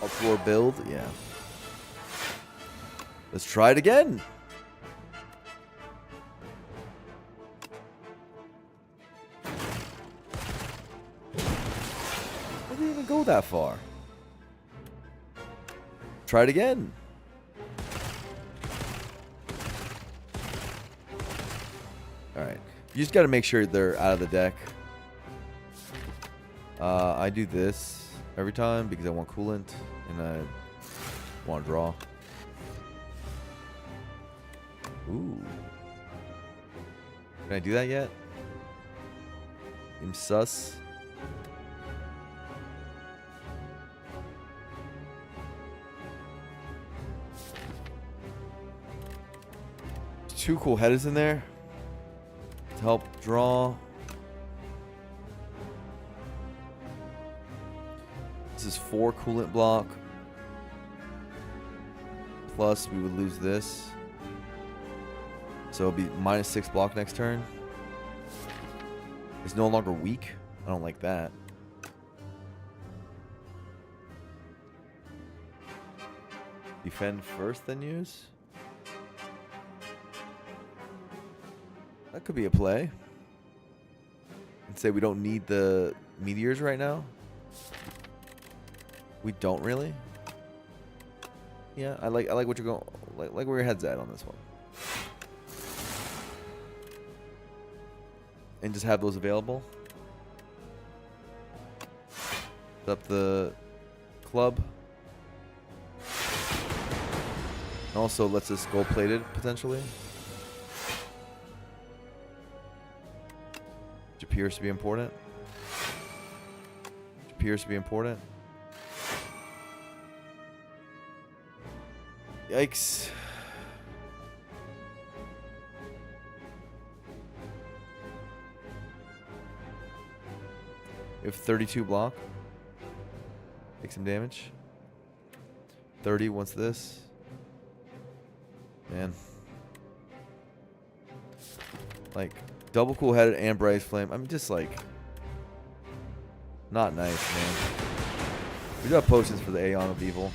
S4: Uproar build, yeah. Let's try it again. I didn't even go that far. Try it again. Alright. You just got to make sure they're out of the deck. I do this every time because I want coolant and I want to draw. Ooh. Can I do that yet? I'm sus. Two cool headers in there to help draw. This is 4 coolant block. Plus we would lose this. So it'll be -6 block next turn. It's no longer weak. I don't like that. Defend first, then use. That could be a play. And say we don't need the meteors right now. We don't really. Yeah, I like what you're going, like where your head's at on this one. And just have those available. Set up the club. And also lets us gold plated potentially. appears to be important. Which appears to be important. Yikes. We have 32 block. Take some damage. 30 once this. Man. Like, double cool headed and Bryce Flame. I'm just like, not nice, man. We do have potions for the Aeon of Evil.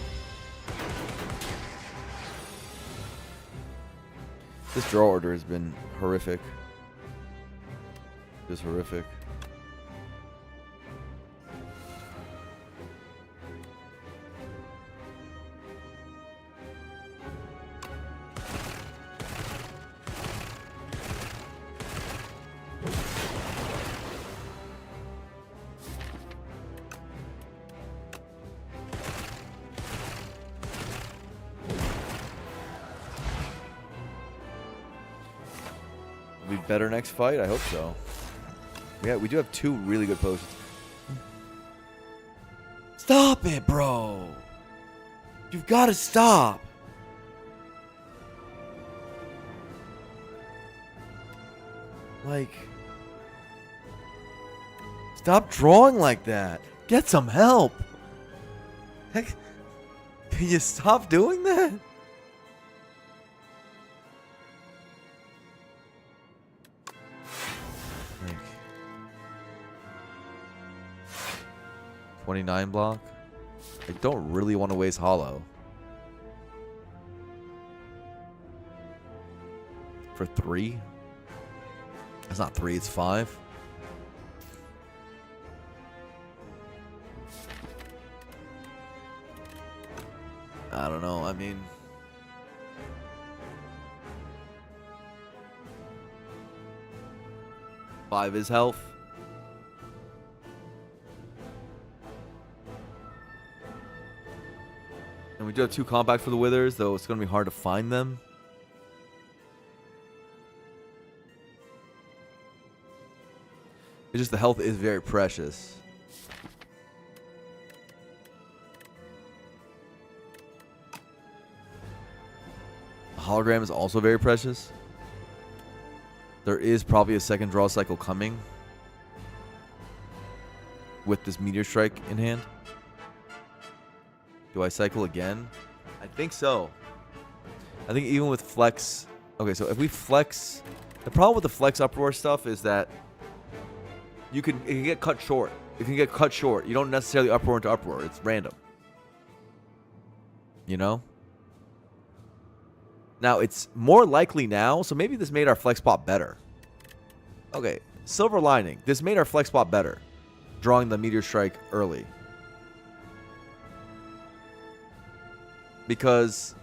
S4: This draw order has been horrific. Just horrific. Be better next fight? I hope so. Yeah, we do have 2 really good potions. Stop it, bro! You've got to stop! Like... Stop drawing like that! Get some help! Heck, can you stop doing that? Like, 29 block. I don't really want to waste hollow. For 3? It's not 3, it's 5. I don't know, I mean... Five is health. And we do have 2 compact for the Withers, though it's going to be hard to find them. It's just the health is very precious. The hologram is also very precious. There is probably a second draw cycle coming with this Meteor Strike in hand. Do I cycle again? I think so. I think even with flex... Okay, so if we flex... The problem with the flex uproar stuff is that it can get cut short. It can get cut short. You don't necessarily uproar into uproar. It's random. You know? Now, it's more likely now, so maybe this made our flex spot better. Okay, silver lining. This made our flex spot better. Drawing the Meteor Strike early. Because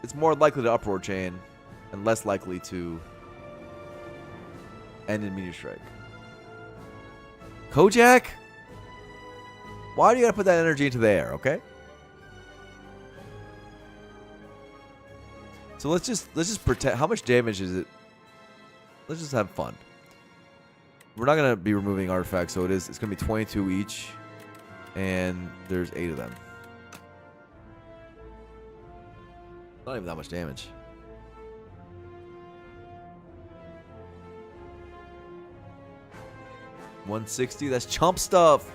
S4: it's more likely to uproar chain and less likely to end in Meteor Strike. Kojak? Why do you gotta put that energy into the air, okay? So let's just pretend. How much damage is it? Let's just have fun. We're not gonna be removing artifacts, so it's gonna be 22 each, and there's 8 of them. Not even that much damage. $160. That's chump stuff.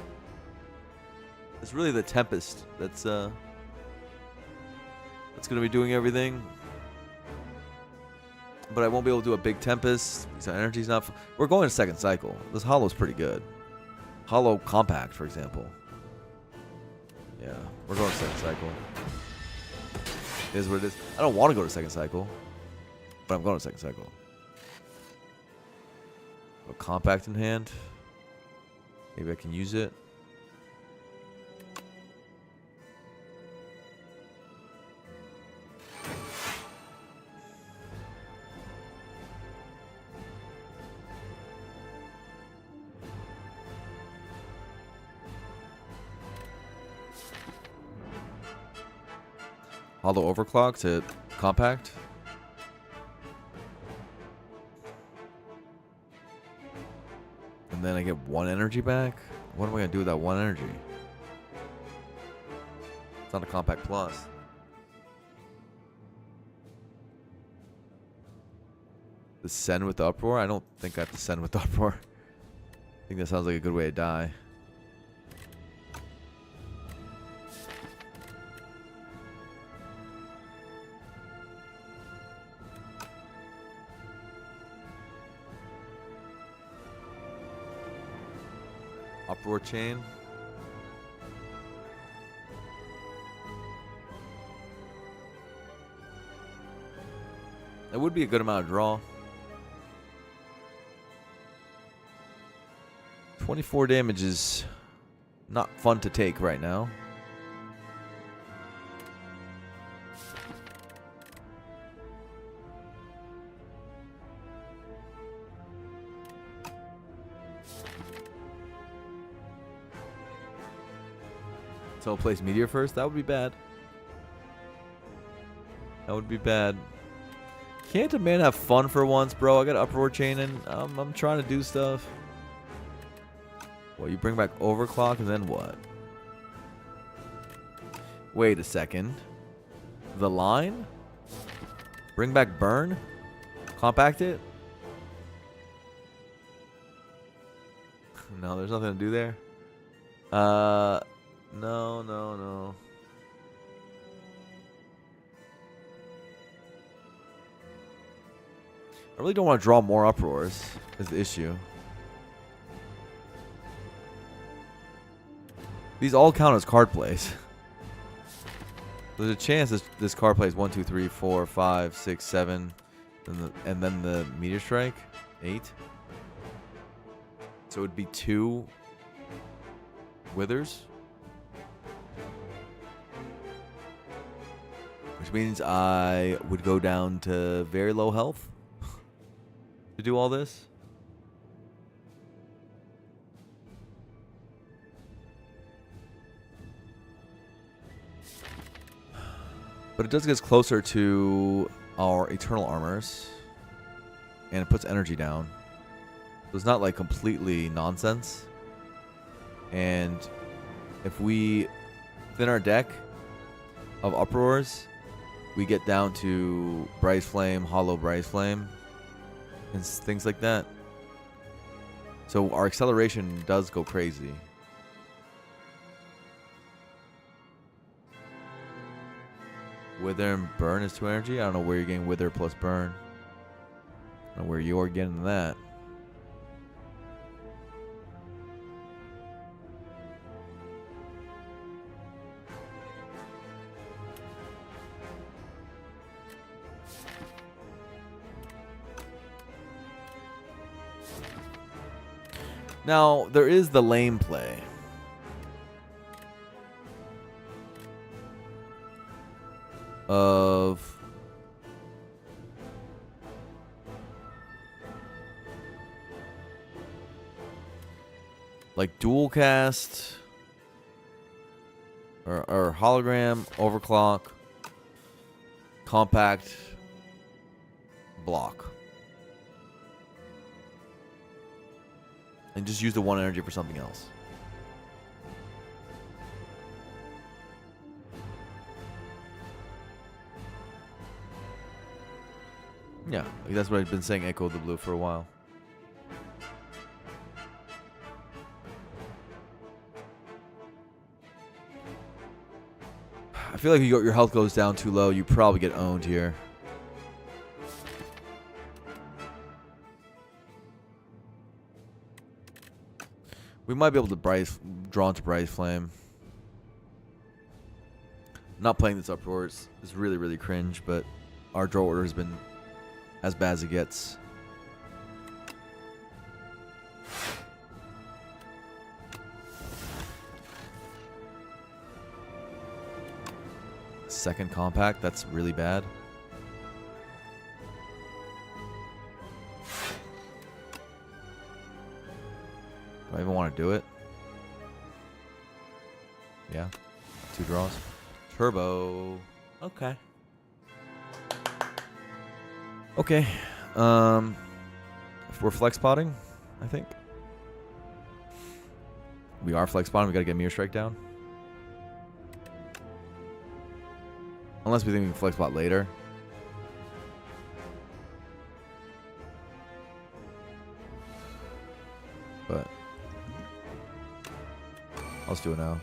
S4: It's really the Tempest that's gonna be doing everything. But I won't be able to do a big Tempest because our energy's not... We're going to second cycle. This Hollow's pretty good. Hollow Compact, for example. Yeah, we're going to second cycle. It is what it is. I don't want to go to second cycle, but I'm going to second cycle. A Compact in hand. Maybe I can use it. Hollow Overclock to Compact.
S1: then I get 1 energy back? What am I going to do with that 1 energy? It's not a compact plus. The send with the uproar? I don't think I have to send with the uproar. I think that sounds like a good way to die. Uproar chain. That would be a good amount of draw. 24 damage is not fun to take right now. So place Meteor first? That would be bad. That would be bad. Can't a man have fun for once, bro? I got Uproar Chain and I'm trying to do stuff. Well, you bring back Overclock and then what? Wait a second. The line? Bring back Burn? Compact it? No, there's nothing to do there. No. I really don't want to draw more Uproars, is the issue. These all count as card plays. There's a chance this card plays 1, 2, 3, 4, 5, 6, 7, and then the Meteor Strike, 8. So it would be 2 Withers. Which means I would go down to very low health to do all this. But it does get us closer to our Eternal Armors. And it puts energy down. So it's not like completely nonsense. And if we thin our deck of Uproars, we get down to Bryce Flame, Hollow Bryce Flame, and things like that. So our acceleration does go crazy. Wither and Burn is 2 energy. I don't know where you're getting Wither plus Burn. I don't know where you're getting that. Now, there is the lame play. Of like dual cast or hologram, overclock, compact, block. And just use the 1 energy for something else. Yeah, that's what I've been saying, Echo the Blue, for a while. I feel like if your health goes down too low, you probably get owned here. We might be able to draw into Bryce Flame. Not playing this Uproar is really, really cringe, but our draw order has been as bad as it gets. Second compact, that's really bad. Do I even want to do it? Yeah. 2 draws. Turbo. Okay. Okay. We're flex potting, I think. We are flex bottom. We gotta get mirror strike down. Unless we think we can flex bot later. But let's do it now.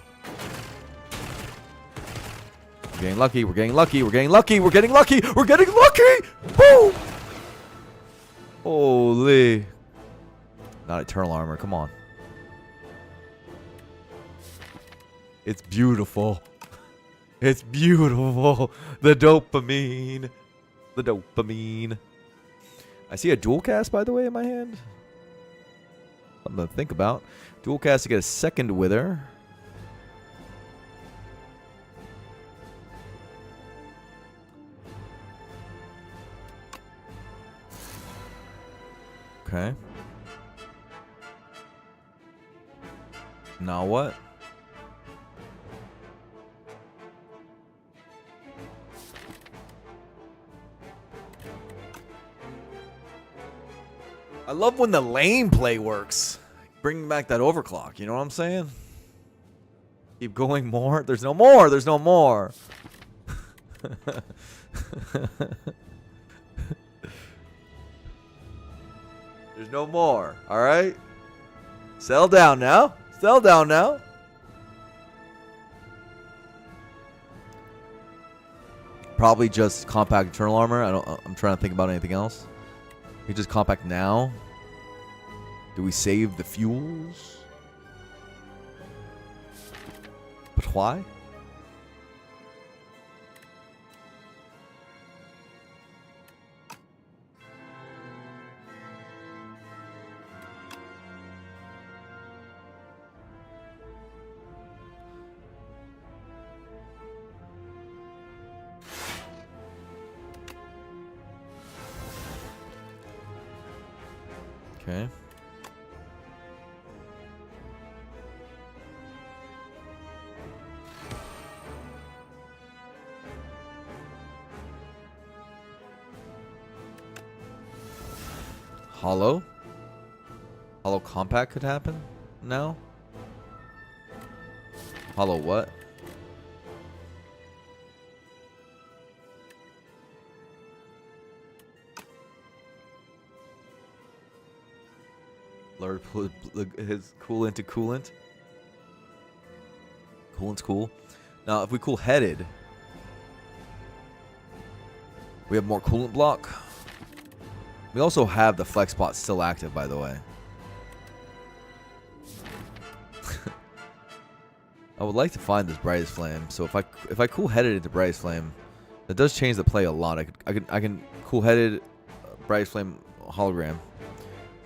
S1: We're getting lucky. We're getting lucky. We're getting lucky. We're getting lucky. We're getting lucky. Boom! Holy! Not eternal armor. Come on. It's beautiful. It's beautiful. The dopamine. The dopamine. I see a dual cast, by the way, in my hand. Something to think about. Dual cast to get a second wither. Okay. Now what? I love when the lane play works. Bringing back that overclock, you know what I'm saying? Keep going more. There's no more. There's no more. There's no more. All right? Settle down now. Settle down now. Probably just compact eternal armor. I'm trying to think about anything else. We just compact now. Do we save the fuels? But why? Okay. Hollow? Hollow compact could happen now? Hollow what? Lord, his coolant to coolant. Coolant's cool. Now, if we cool headed, we have more coolant block. We also have the flex spot still active, by the way. I would like to find this brightest flame. So if I cool headed into brightest flame, that does change the play a lot. I can cool headed brightest flame hologram.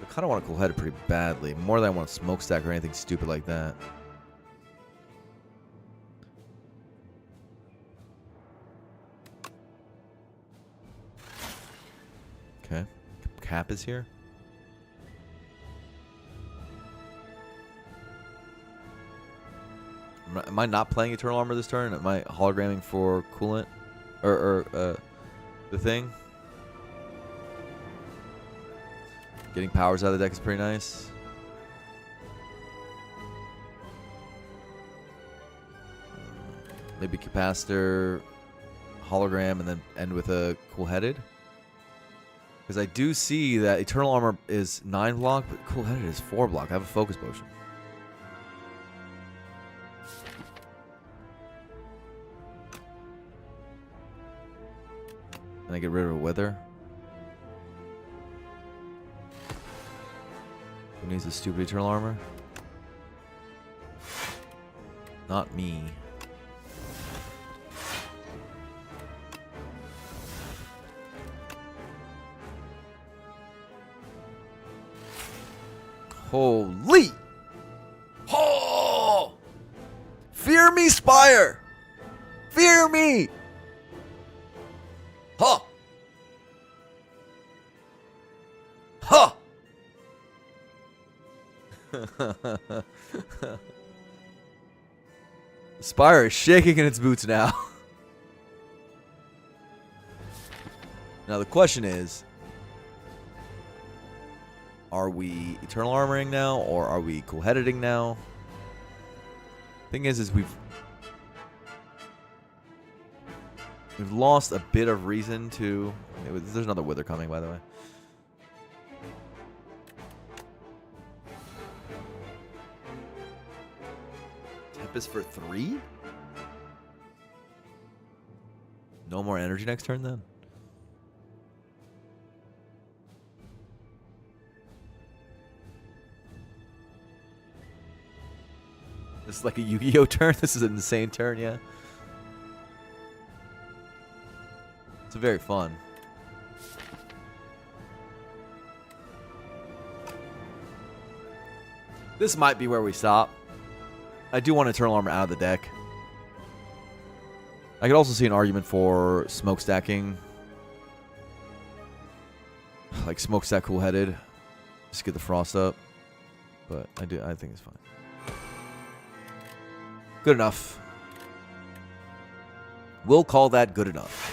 S1: I kind of want to cool headed pretty badly, more than I want to smokestack or anything stupid like that. Okay. Cap is here. Am I not playing Eternal Armor this turn? Am I hologramming for coolant? Or the thing? Getting powers out of the deck is pretty nice. Maybe capacitor, hologram, and then end with a cool-headed. Because I do see that Eternal Armor is 9 block, but cool-headed is 4 block. I have a focus potion. And I get rid of a wither. Who needs a stupid Eternal Armor? Not me. Holy! Oh! Fear me, Spire! Fear me! Huh! Huh! Spire is shaking in its boots now. Now the question is, are we Eternal Armoring now, or are we cool-headeding now? Thing is we've lost a bit of reason to. There's another wither coming, by the way. Tempest for 3? No more energy next turn then? This is like a Yu-Gi-Oh turn? This is an insane turn, yeah. It's very fun. This might be where we stop. I do want Eternal Armor out of the deck. I could also see an argument for smokestacking. Like smokestack cool-headed. Just get the frost up. But I think it's fine. Good enough. We'll call that good enough.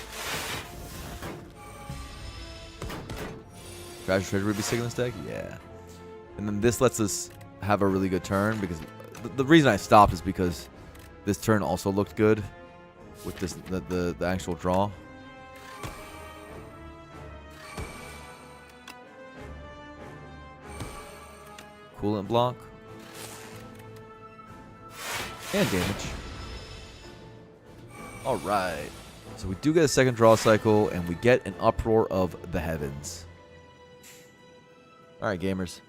S1: Treasure would be sick in this deck? Yeah. And then this lets us have a really good turn because the reason I stopped is because this turn also looked good with this the actual draw. Coolant block. And damage. Alright. So we do get a second draw cycle, and we get an Uproar of the Heavens. Alright, gamers.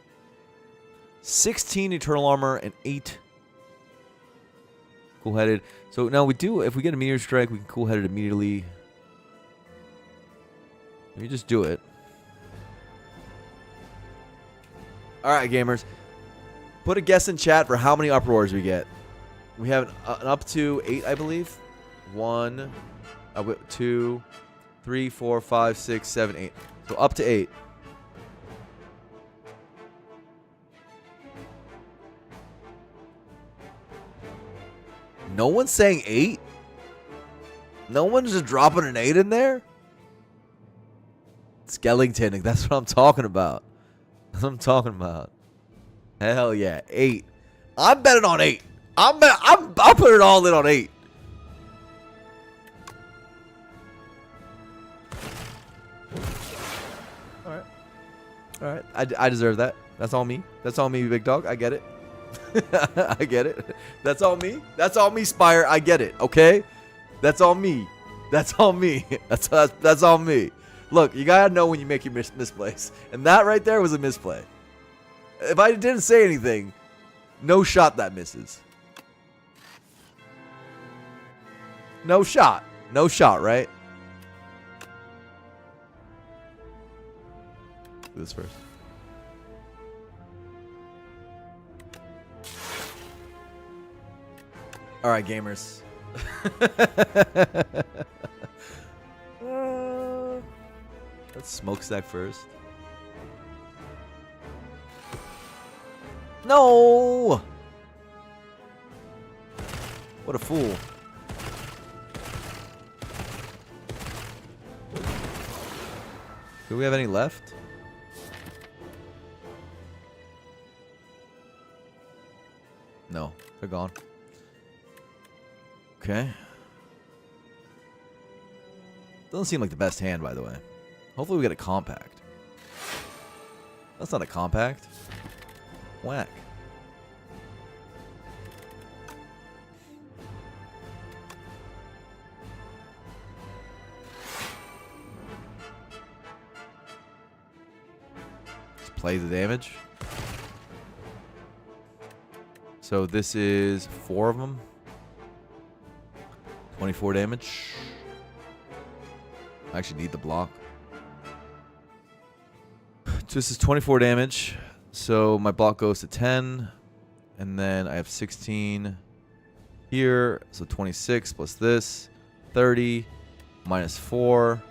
S1: 16 Eternal Armor and 8 Cool-Headed. So now we do, if we get a Meteor Strike, we can Cool-Headed immediately. We just do it. Alright, gamers. Put a guess in chat for how many Uproars we get. We have an up to 8, I believe. 1, 2, 3, 4, 5, 6, 7, 8. So up to 8. No one's saying 8? No one's just dropping an 8 in there? Skellington, that's what I'm talking about. That's what I'm talking about. Hell yeah, 8. I'm betting on 8. I'll put it all in on 8. Alright. I deserve that. That's all me. That's all me, big dog. I get it. I get it. That's all me. That's all me, Spire. I get it. Okay? That's all me. That's all me. That's all me. Look, you gotta know when you make your misplays. And that right there was a misplay. If I didn't say anything, no shot that misses. No shot. No shot, right? Do this first. All right, gamers. Let's smokestack first. No! What a fool. Do we have any left? No, they're gone. Okay. Doesn't seem like the best hand, by the way. Hopefully we get a compact. That's not a compact. Whack. Just play the damage. So this is 4 of them. 24 damage. I actually need the block. This is 24 damage. So my block goes to 10. And then I have 16 here. So 26 plus this. 30 minus 4.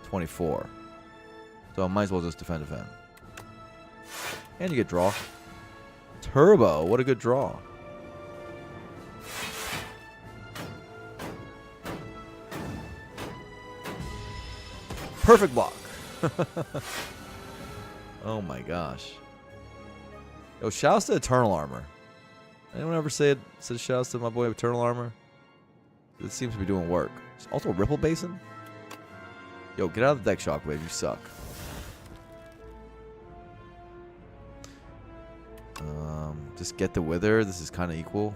S1: 24. So I might as well just defend. And you get draw. Turbo. What a good draw. Perfect block. Oh my gosh. Yo, shouts to Eternal Armor. Anyone ever said shouts to my boy Eternal Armor? It seems to be doing work. There's also a Ripple Basin? Yo, get out of the deck, Shockwave. You suck. Just get the Wither. This is kind of equal.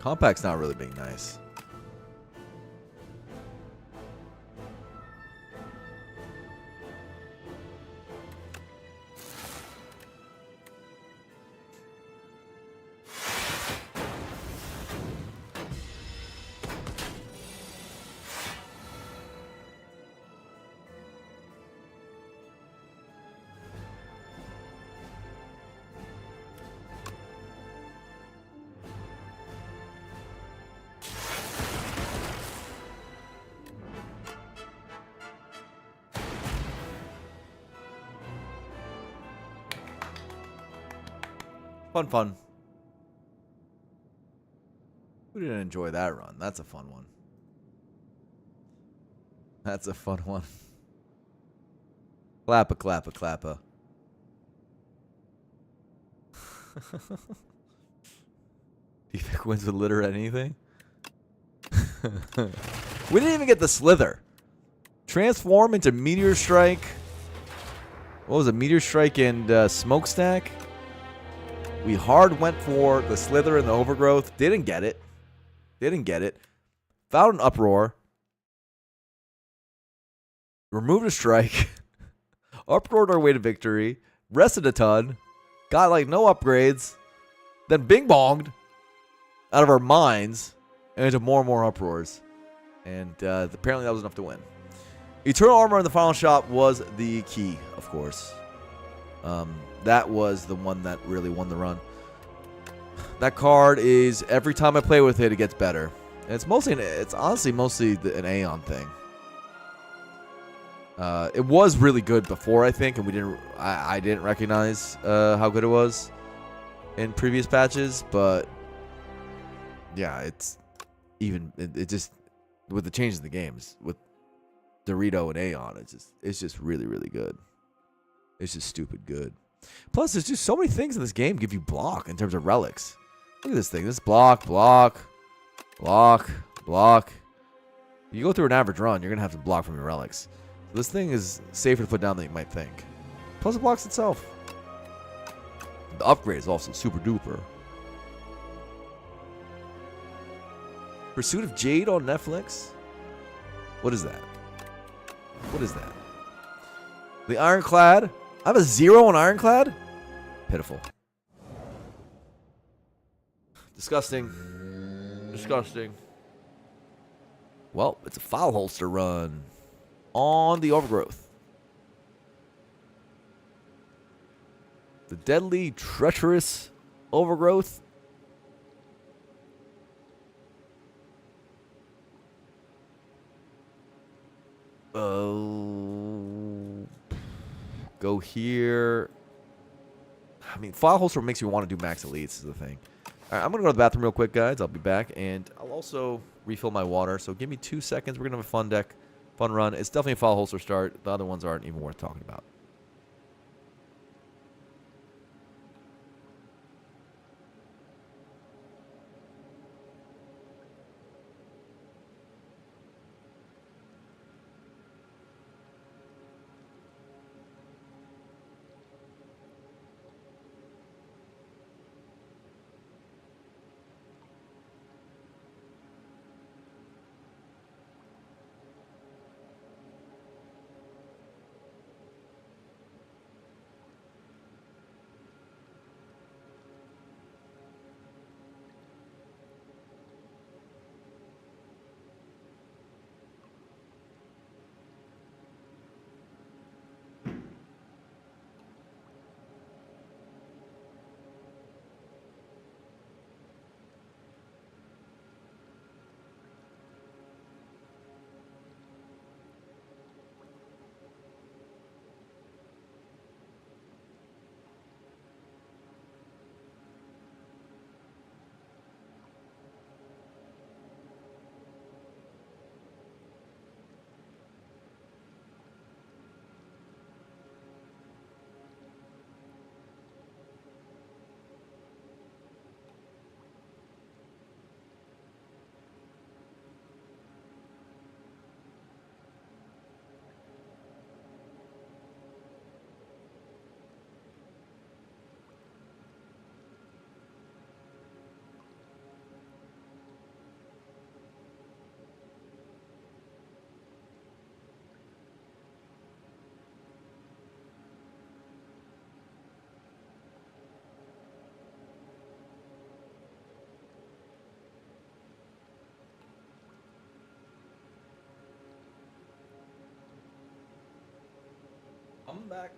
S1: Compact's not really being nice. Fun. Who didn't enjoy that run? That's a fun one. That's a fun one. Clappa. Do you think wins with litter anything? We didn't even get the Slither. Transform into Meteor Strike. What was it? Meteor Strike and Smokestack? We hard went for the Slither and the Overgrowth. Didn't get it. Found an Uproar. Removed a Strike. Uproared our way to victory. Rested a ton. Got like no upgrades. Then bing bonged out of our minds and into more and more Uproars. And apparently that was enough to win. Eternal Armor in the final shot was the key, of course. That was the one that really won the run. That card is, every time I play with it, it gets better. And it's honestly mostly an A10 thing. It was really good before, I think, and I didn't recognize how good it was in previous patches, but yeah, it just with the changes in the games with Dorito and A10, it's just really, really good. It's just stupid good. Plus, there's just so many things in this game give you block in terms of relics. Look at this thing. This block. You go through an average run, you're going to have to block from your relics. So this thing is safer to put down than you might think. Plus, it blocks itself. The upgrade is also super duper. Pursuit of Jade on Netflix? What is that? The Ironclad? I have a 0 on Ironclad? Pitiful. Disgusting. Well, it's a file holster run on the Overgrowth. The deadly, treacherous Overgrowth. Go here. I mean, file holster makes you want to do max elites is the thing. All right, I'm going to go to the bathroom real quick, guys. I'll be back, and I'll also refill my water. So give me 2 seconds. We're going to have a fun run. It's definitely a file holster start. The other ones aren't even worth talking about. back.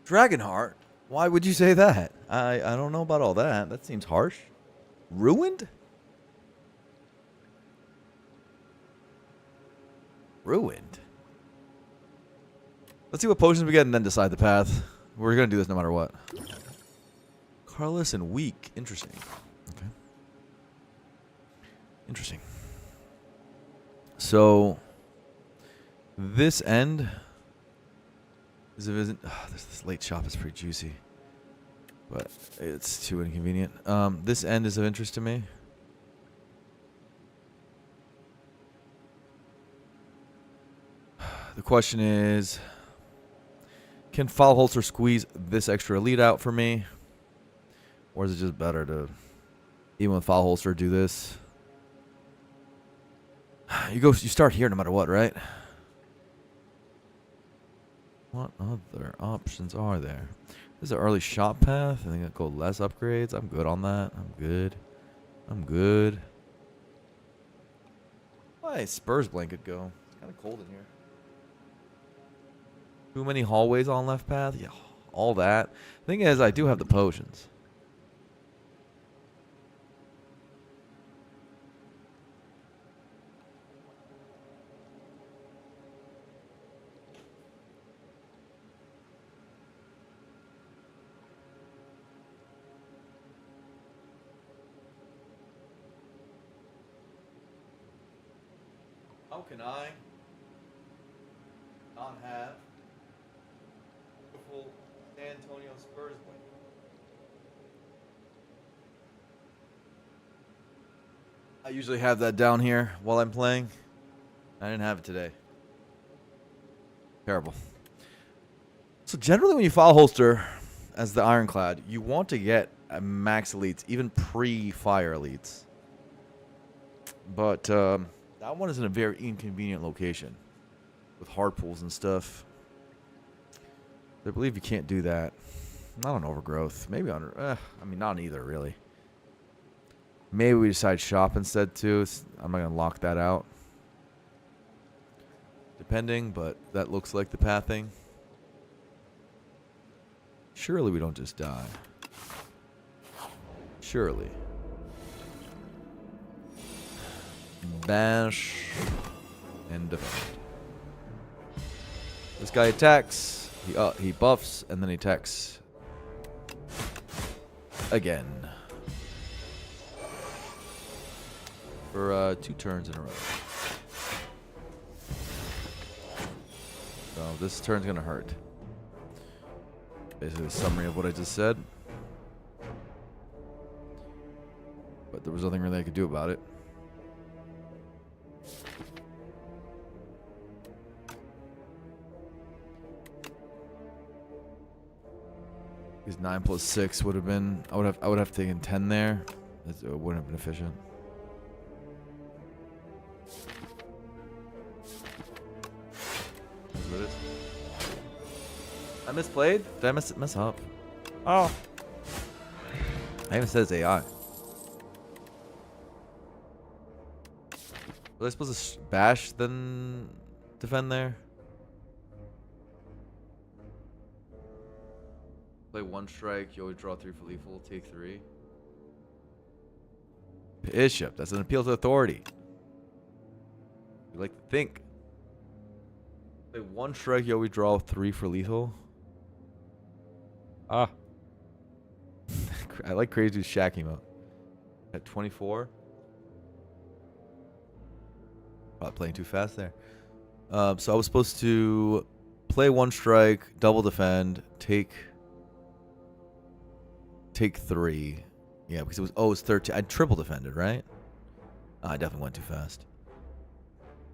S1: Dragonheart? Why would you say that? I don't know about all that. That seems harsh. Ruined? Ruined. Let's see what potions we get and then decide the path. We're going to do this no matter what. Carless and weak. Interesting. Okay. Interesting. So, this end is a visit. This late shop is pretty juicy, but it's too inconvenient. This end is of interest to me. The question is, can Foul Holster squeeze this extra elite out for me? Or is it just better to, even with Foul Holster, do this? You start here no matter what, right? What other options are there? There's an early shop path. I think I'll go less upgrades. I'm good on that. I'm good. Why Spurs blanket go? It's kind of cold in here. Too many hallways on left path? Yeah, all that. Thing is, I do have the potions. How can I not have beautiful San Antonio Spurs blanket? I usually have that down here while I'm playing. I didn't have it today. Terrible. So generally when you Foul Holster as the Ironclad, you want to get max elites, even pre-fire elites. But that one is in a very inconvenient location with hard pulls and stuff. I believe you can't do that. Not on Overgrowth. Maybe on... I mean, not on either, really. Maybe we decide shop instead, too. I'm not going to lock that out. Depending, but that looks like the pathing. Surely we don't just die. Surely. Bash and defend. This guy attacks. He buffs and then he attacks again for 2 turns in a row. So this turn's gonna hurt. Basically, a summary of what I just said. But there was nothing really I could do about it. Because 9 plus 6 would have been. I would have taken 10 there. It wouldn't have been efficient. That's what it is. I misplayed? Did I mess up? Oh. I even said it's AI. Was I supposed to bash then defend there? Play 1 strike, you always draw 3 for lethal, take 3. Bishop, that's an appeal to authority. You like to think. Play 1 strike, you always draw 3 for lethal. Ah. I like crazy Shaq emote. At 24. Probably playing too fast there. So I was supposed to play 1 strike, double defend, take 3. Yeah, because it was 13. I triple defended, right? I definitely went too fast.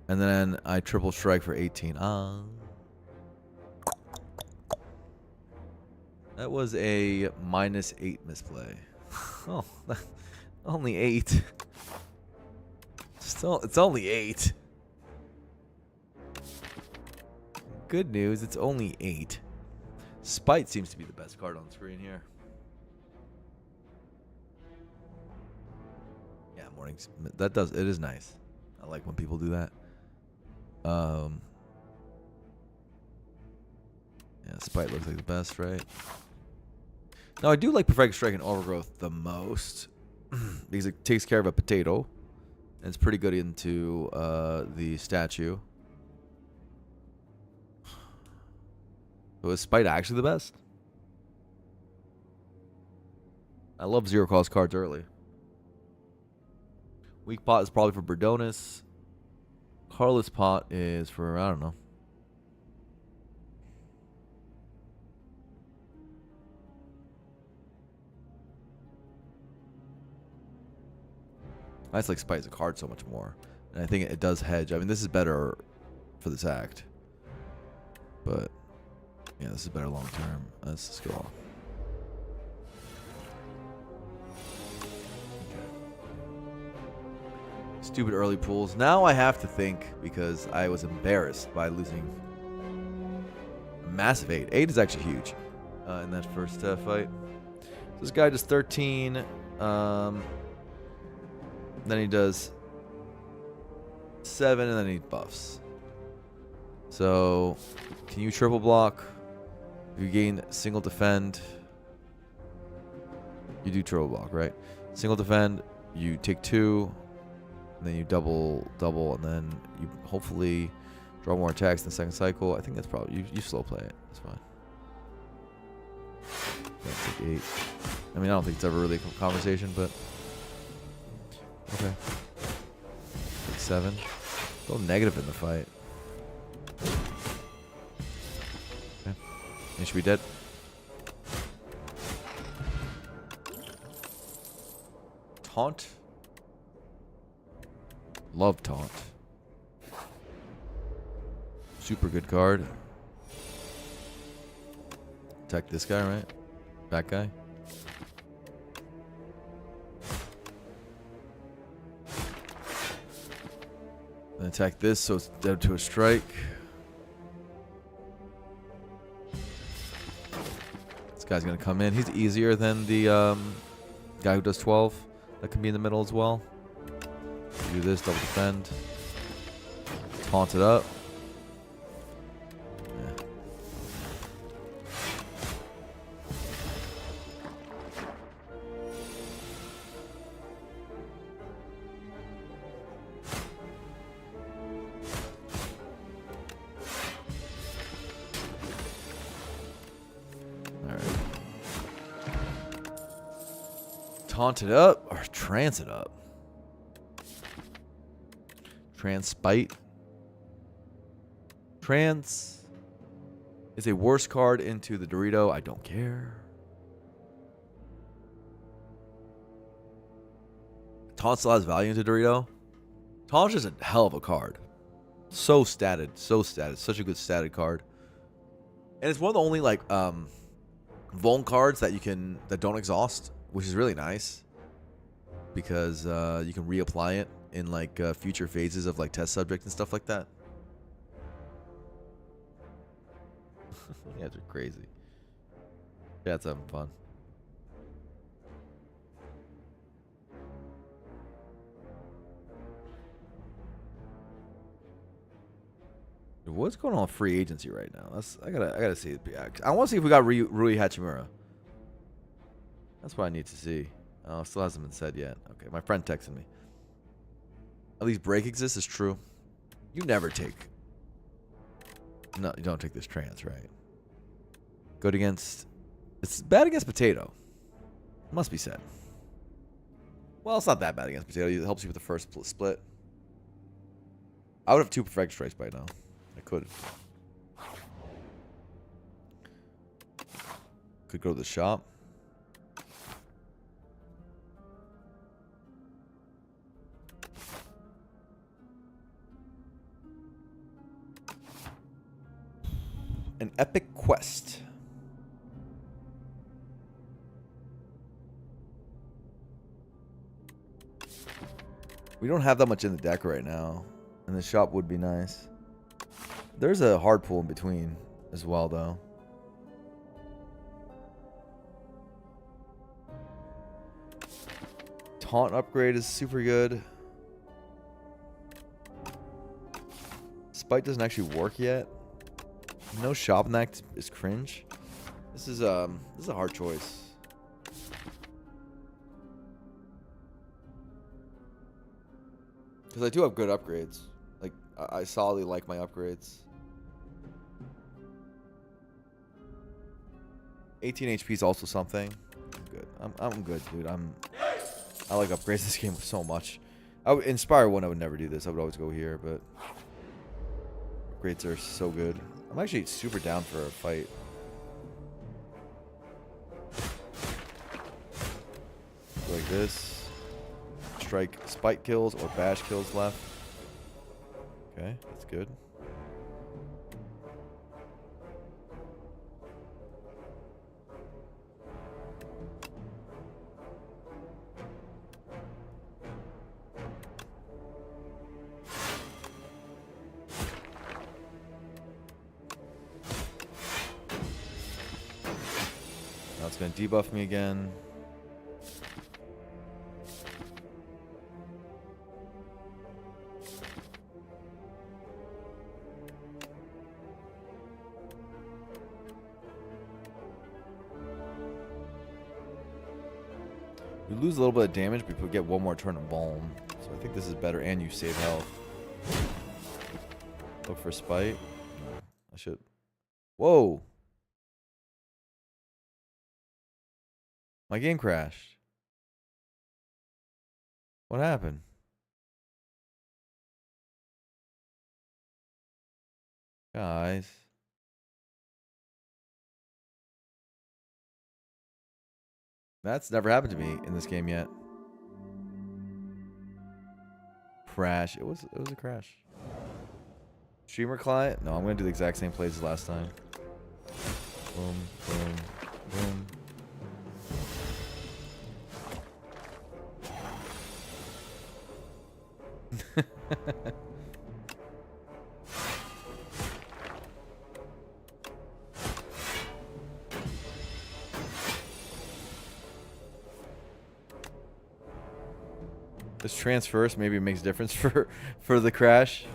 S1: And then I triple strike for 18. That was a -8 misplay. Oh, only 8. It's only 8. Good news, it's only 8. Spite seems to be the best card on the screen here. Yeah, mornings. It is nice. I like when people do that. Yeah, Spite looks like the best, right? Now, I do like Perfect Strike and Overgrowth the most because it takes care of a potato. And it's pretty good into the statue. So is Spite actually the best? I love 0 cost cards early. Weak pot is probably for Berdonis. Carless pot is for, I don't know. I just like Spite as a card so much more. And I think it does hedge. I mean, this is better for this act. But, yeah, this is better long term. Let's just go off. Stupid early pools. Now I have to think because I was embarrassed by losing a massive 8. 8 is actually huge in that first fight. So this guy does 13. Then he does 7, and then he buffs. So, can you triple block? If you gain single defend, you do triple block, right? Single defend, you take 2, and then you double, and then you hopefully draw more attacks in the second cycle. I think that's probably you slow play it. That's fine. Yeah, take 8. I mean, I don't think it's ever really a conversation, but. Okay. Take 7. Go negative in the fight. Okay. He should be dead. Taunt. Love Taunt. Super good card. Attack this guy, right? That guy. And attack this so it's dead to a strike. This guy's gonna come in. He's easier than the guy who does 12. That can be in the middle as well. Do this, double defend. Taunt it up. Yeah. Taunt it up or trance it up. Transpite. Trance is a worse card into the Dorito. I don't care. Taunt still has value into Dorito. Taunt is a hell of a card. So statted. Such a good statted card. And it's one of the only like Vuln cards that don't exhaust, which is really nice because you can reapply it in like future phases of like test subject and stuff like that. You guys are crazy. Yeah, it's having fun. What's going on with free agency right now? I gotta see. I want to see if we got Rui Hachimura. That's what I need to see. Oh, still hasn't been said yet. Okay, my friend texted me. At least break exists is true. You never take. No, you don't take this trans, right? Good against. It's bad against Potato. Must be said. Well, it's not that bad against Potato. It helps you with the first split. I would have 2 perfect strikes by now. I could. Could go to the shop. An epic quest. We don't have that much in the deck right now. And the shop would be nice. There's a hard pull in between as well, though. Taunt upgrade is super good. Spite doesn't actually work yet. No shop in that is cringe. This is a hard choice. Because I do have good upgrades. Like I solidly like my upgrades. 18 HP is also something. I'm good. I'm good, dude. I like upgrades this game so much. Inspire 1, I would never do this. I would always go here, but upgrades are so good. I'm actually super down for a fight. Like this. Strike spike kills or bash kills left. Okay, that's good. Now it's going to debuff me again. We lose a little bit of damage, but we get 1 more turn of Balm. So I think this is better, and you save health. Look for Spite. No, I should. Whoa! My game crashed. What happened? Guys. That's never happened to me in this game yet. Crash. It was a crash. Streamer client? No, I'm gonna do the exact same plays as last time. Boom, boom, boom. This transfers maybe it makes a difference for the crash.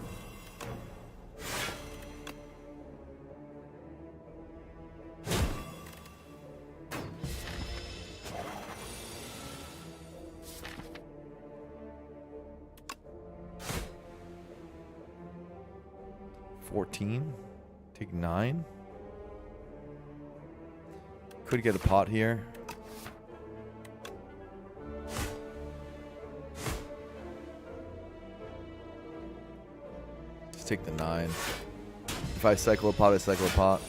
S1: Take 9. Could get a pot here. Just take the 9. If I cycle a pot, I cycle a pot.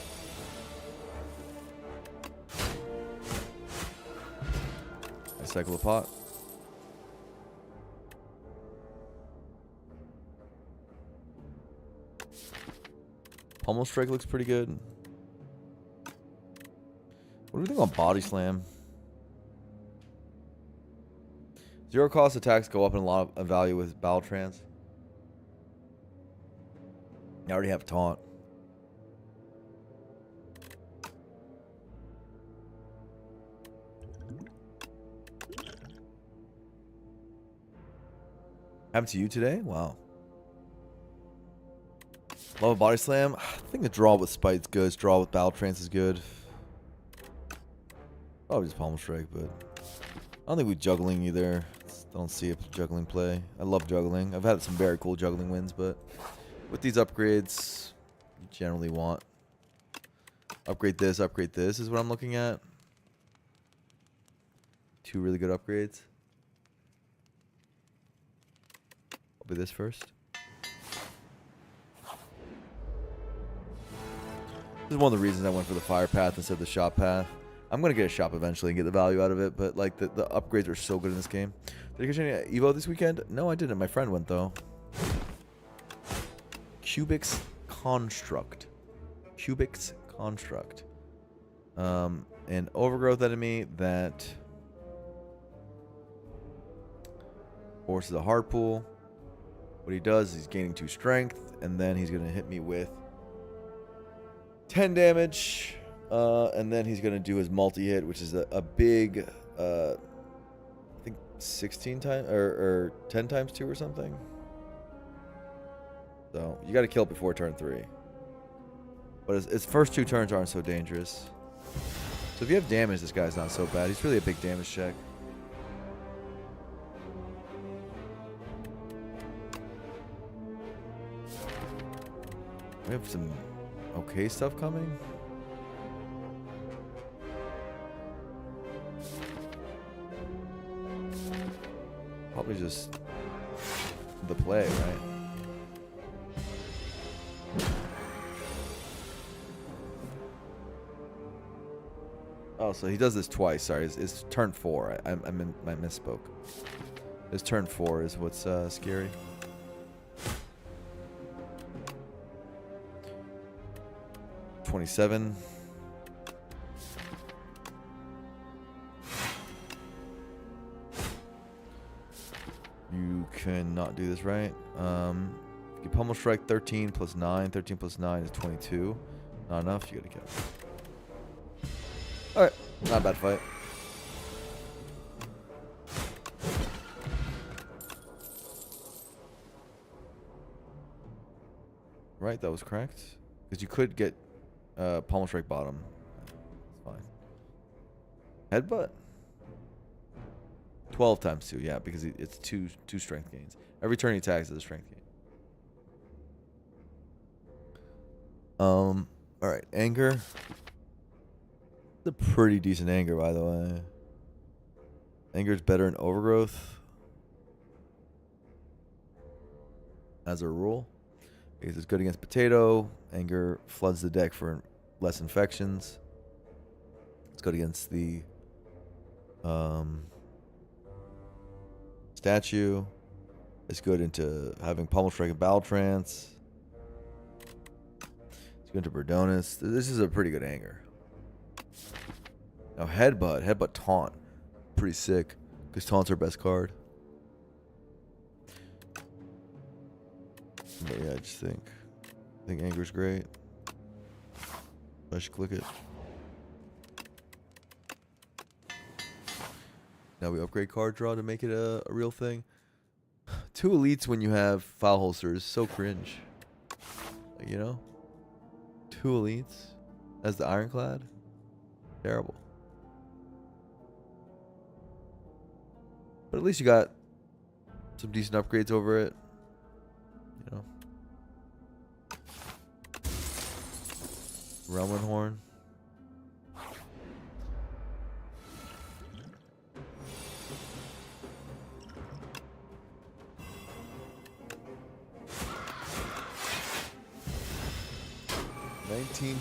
S1: I cycle a pot. Pummel strike looks pretty good. What do we think on body slam? Zero cost attacks go up in a lot of value with battle trance. I already have taunt. Happened to you today? Wow. Love a body slam. I think a draw with Spite's good. Draw with battle trance is good. Probably just Pommel Strike, but I don't think we juggling either. Don't see a juggling play. I love juggling. I've had some very cool juggling wins, but with these upgrades, you generally want upgrade this is what I'm looking at. Two really good upgrades. I'll be this first. This is one of the reasons I went for the fire path instead of the shop path. I'm going to get a shop eventually and get the value out of it, but like the upgrades are so good in this game. Did you catch any Evo this weekend? No, I didn't. My friend went though. Cubics Construct. Cubics Construct. An overgrowth enemy that forces a hard pull. What he does is he's gaining 2 strength, and then he's going to hit me with 10 damage. And then he's going to do his multi-hit, which is a big, I think 16 times, or 10 times 2 or something. So, you got to kill it before turn 3. But his first 2 turns aren't so dangerous. So if you have damage, this guy's not so bad. He's really a big damage check. We have some okay stuff coming. Probably just the play, right? Oh, so he does this twice. Sorry, it's turn 4. I misspoke. His turn 4 is what's scary. $27. You cannot do this, right? You Pummel Strike 13 plus 9. 13 plus 9 is 22. Not enough. You gotta kill. Alright. Not a bad fight. Right, that was correct. Because you could get Pummel Strike bottom. It's fine. Headbutt? 12 times 2, yeah, because it's two strength gains. Every turn he attacks is a strength gain. Alright, anger. It's a pretty decent anger, by the way. Anger's better in overgrowth. As a rule. Because it's good against potato. Anger floods the deck for less infections. It's good against the statue. It's good into having Pummel Strike and Battle Trance. It's good into Burdonus. This is a pretty good anger. Now Headbutt Taunt. Pretty sick. Because Taunt's our best card. But yeah, I just think Anger's great. I should click it. Now we upgrade card draw to make it a real thing. 2 elites when you have file holsters, so cringe. Like, you know? 2 elites as the Ironclad? Terrible. But at least you got some decent upgrades over it. You know? Realman Horn.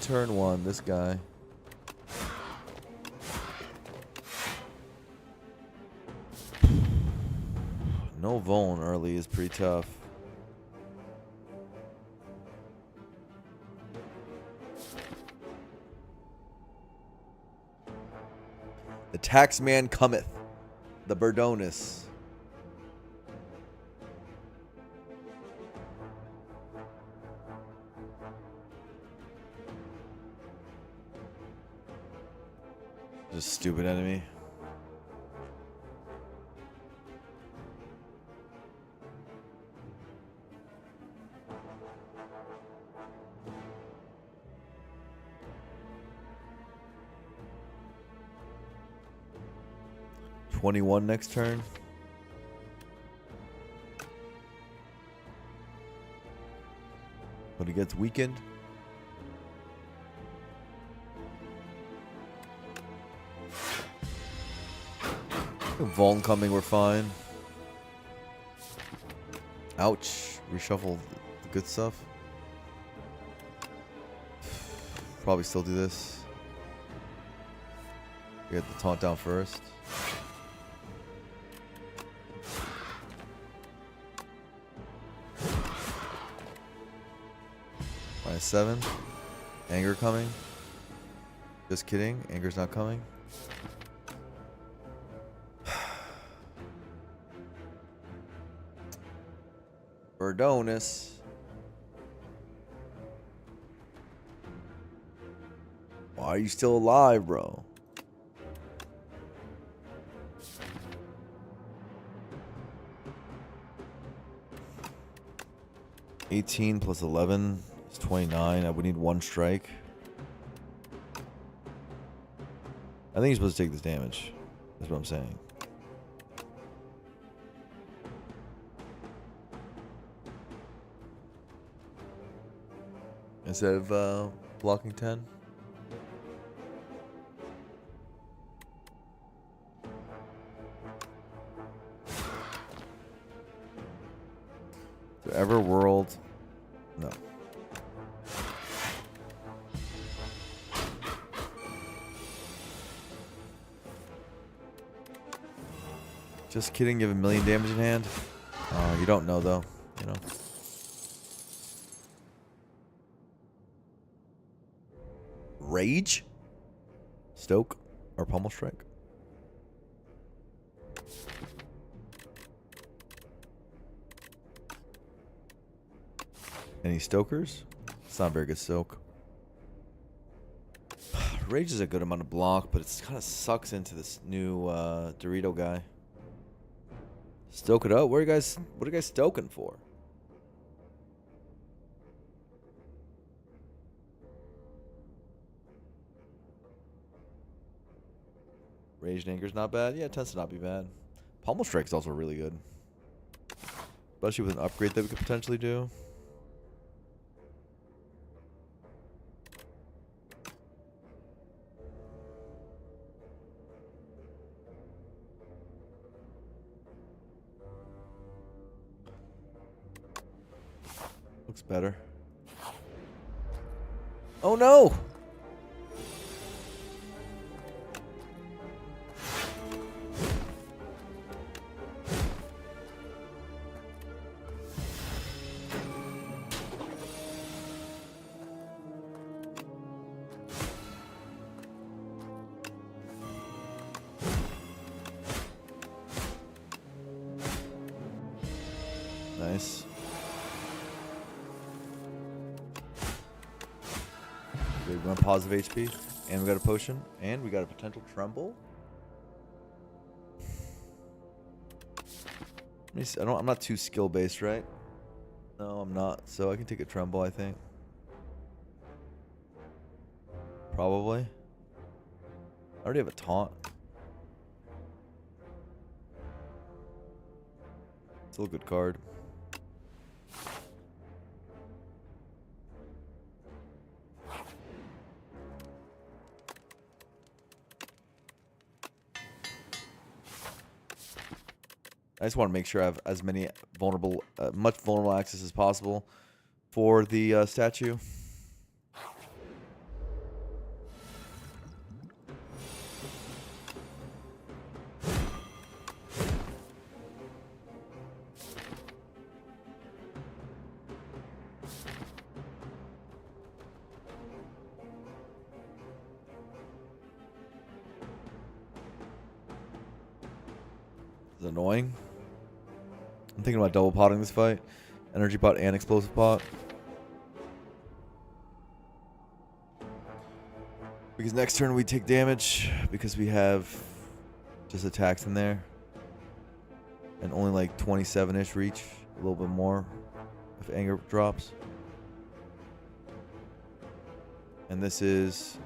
S1: Turn 1, this guy. No Vuln early is pretty tough. The tax man cometh. The Burdonus. Just stupid enemy. $21 next turn. But he gets weakened. Vuln coming, we're fine. Ouch. Reshuffle the good stuff. Probably still do this. Get the taunt down first. -7. Anger coming. Just kidding. Anger's not coming. Burdonus. Why are you still alive, bro? $18 plus 11 is 29. I would need 1 strike. I think he's supposed to take this damage. That's what I'm saying. Instead of blocking 10. So Everworld. No. Just kidding, you have 1,000,000 damage in hand. You don't know though, you know. Rage? Stoke or Pummel Strike? Any Stokers? It's not a very good Stoke. Rage is a good amount of block, but it kind of sucks into this new Dorito guy. Stoke it up? What are you guys stoking for? Rage and Anger's not bad. Yeah, it tends to not be bad. Pummel Strike's also really good. Especially with an upgrade that we could potentially do. Looks better. Oh no! Nice. We went positive HP, and we got a potion, and we got a potential tremble. Let me see. I'm not too skill based, right? No, I'm not. So I can take a tremble, I think. Probably. I already have a taunt. Still a good card. I just want to make sure I have as many much vulnerable access as possible for the statue. It's annoying. I'm thinking about double potting this fight. Energy pot and explosive pot. Because next turn we take damage because we have just attacks in there. And only like 27-ish reach. A little bit more if anger drops. And this is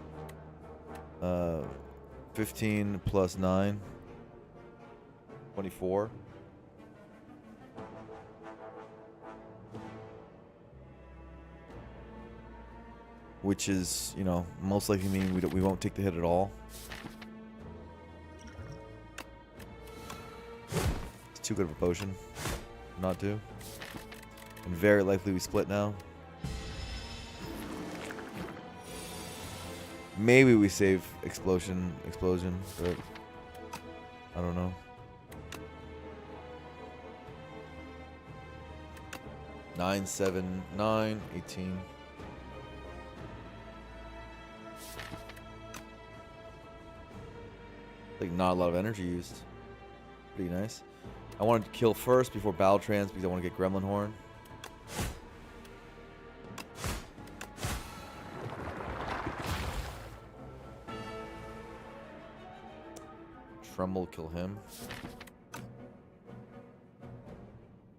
S1: 15 plus 9. 24. Which is, you know, most likely mean we won't take the hit at all. It's too good of a potion not to. And very likely we split now. Maybe we save explosion, but I don't know. 9, 7, 9, 18. Like not a lot of energy used. Pretty nice. I wanted to kill first before battle trans because I want to get Gremlin Horn. Tremble, kill him.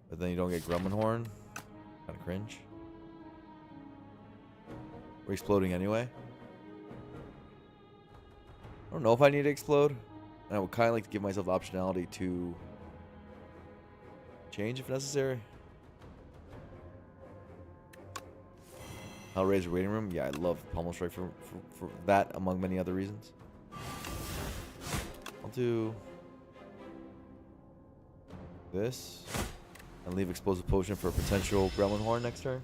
S1: But then you don't get Gremlin Horn. Kind of cringe. We're exploding anyway. I don't know if I need to explode. And I would kind of like to give myself the optionality to change if necessary. Hellraiser Waiting Room. Yeah, I love Pommel Strike for that, among many other reasons. I'll do this. And leave Explosive Potion for a potential Gremlin Horn next turn.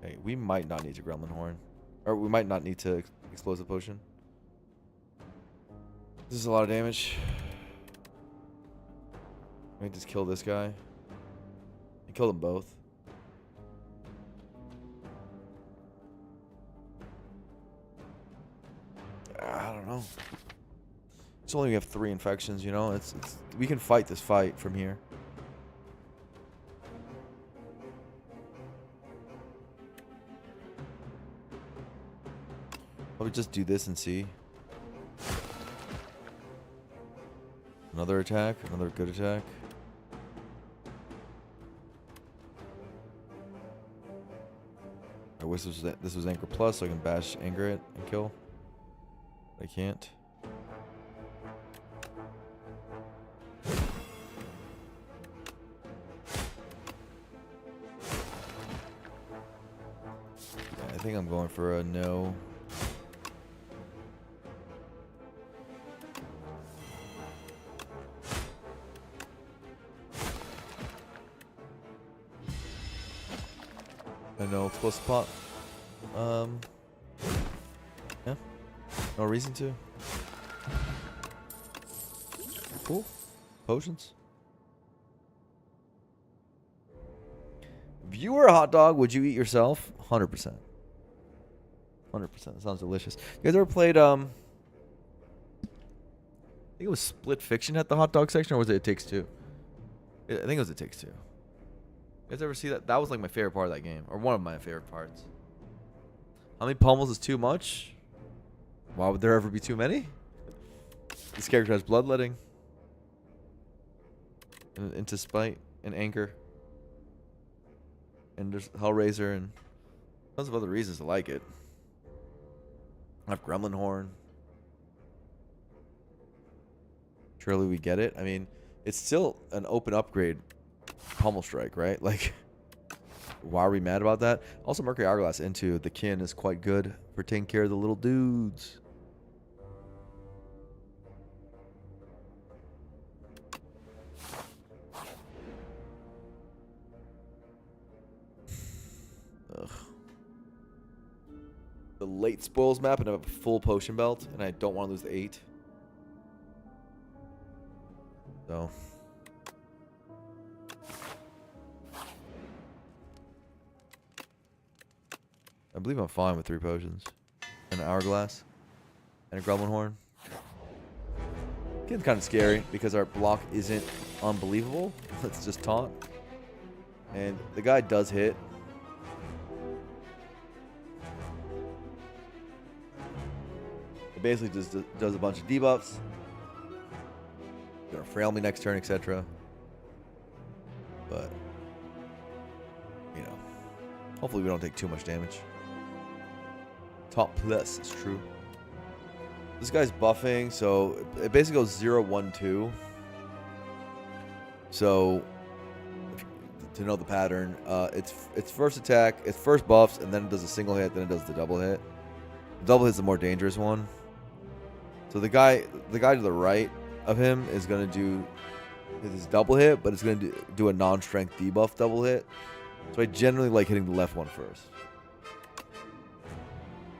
S1: Okay, we might not need to Gremlin Horn. Or we might not need to Explosive Potion. This is a lot of damage. I might just kill this guy. And kill them both. I don't know. It's only we have 3 infections, you know. It's we can fight this fight from here. Let me just do this and see. Another attack, another good attack. I wish this was Anchor Plus so I can bash Anger it and kill. I can't. Yeah, I think I'm going for a no. I know plus pot. Yeah. No reason to. Cool. Potions. Viewer hot dog, would you eat yourself? 100%. 100%. That sounds delicious. You guys ever played I think it was Split Fiction at the hot dog section, or was It Takes Two? I think it was It Takes Two. You guys ever see that? That was like my favorite part of that game, or one of my favorite parts. How many pommels is too much? Why would there ever be too many? This character has bloodletting, and into spite and anger, and there's Hellraiser and tons of other reasons to like it. I have Gremlin Horn. Surely we get it. I mean, it's still an open upgrade. Pommel Strike, right? Like, why are we mad about that? Also, Mercury Hourglass into the kin is quite good for taking care of the little dudes. Ugh. The late spoils map, and I have a full potion belt, and I don't want to lose the 8. So. I believe I'm fine with 3 potions. And an Hourglass. And a Gremlin Horn. Getting kind of scary because our block isn't unbelievable. Let's just taunt. And the guy does hit. It basically just does a bunch of debuffs. Gonna frail me next turn, etc. But, you know, hopefully we don't take too much damage. Top plus is true. This guy's buffing, so it basically goes 0, 1, 2. So, to know the pattern, it's first attack, it's first buffs, and then it does a single hit, then it does the double hit. The double hit's the more dangerous one. So the guy to the right of him is gonna do his double hit, but it's gonna do a non-strength debuff double hit. So I generally like hitting the left one first.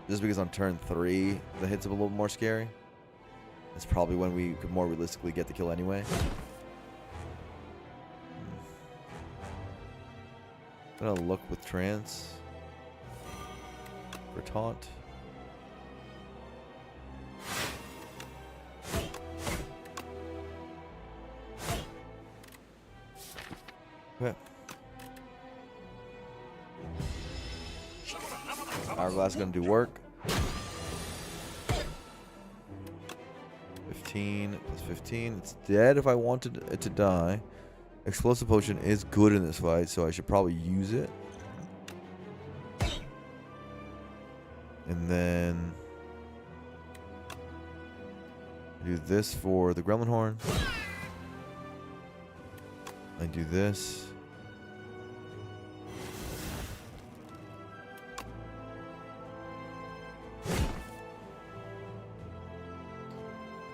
S1: Just because on turn 3, the hit's a little more scary. It's probably when we could more realistically get the kill anyway. I'm gonna look with trance for taunt. Okay. Hourglass is gonna do work. 15 plus 15. It's dead if I wanted it to die. Explosive potion is good in this fight, so I should probably use it. And then do this for the Gremlin Horn. I do this.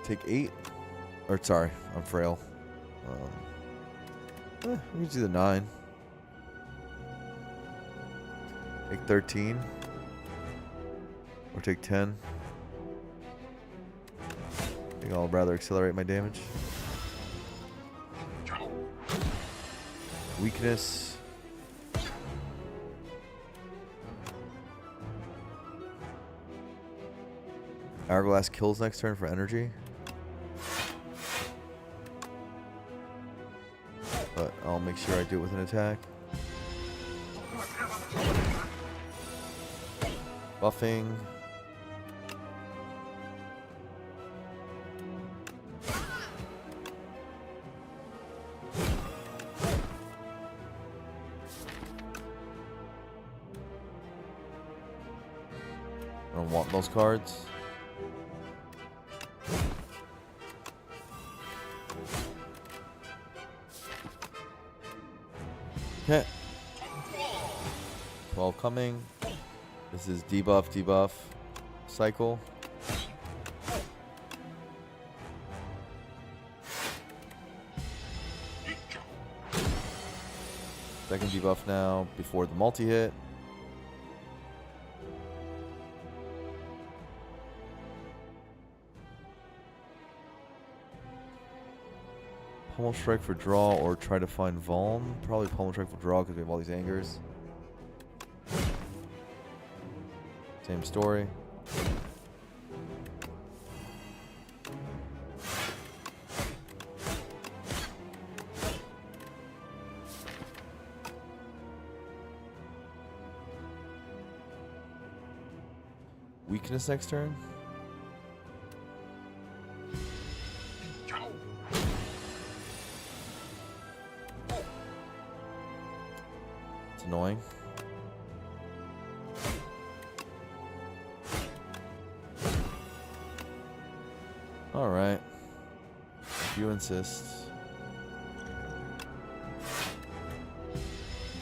S1: Take 8. Or sorry, I'm frail. We can do the 9. Take 13. Or take 10. I think I'll rather accelerate my damage. Weakness. Hourglass kills next turn for energy. But I'll make sure I do it with an attack. Buffing. I don't want those cards. Okay. 12 coming. This is debuff, debuff, cycle. Second debuff now before the multi-hit. Pummel Strike for draw or try to find Vuln. Probably Pummel Strike for draw because we have all these angers. Same story. Weakness next turn. It's annoying. All right. If you insist.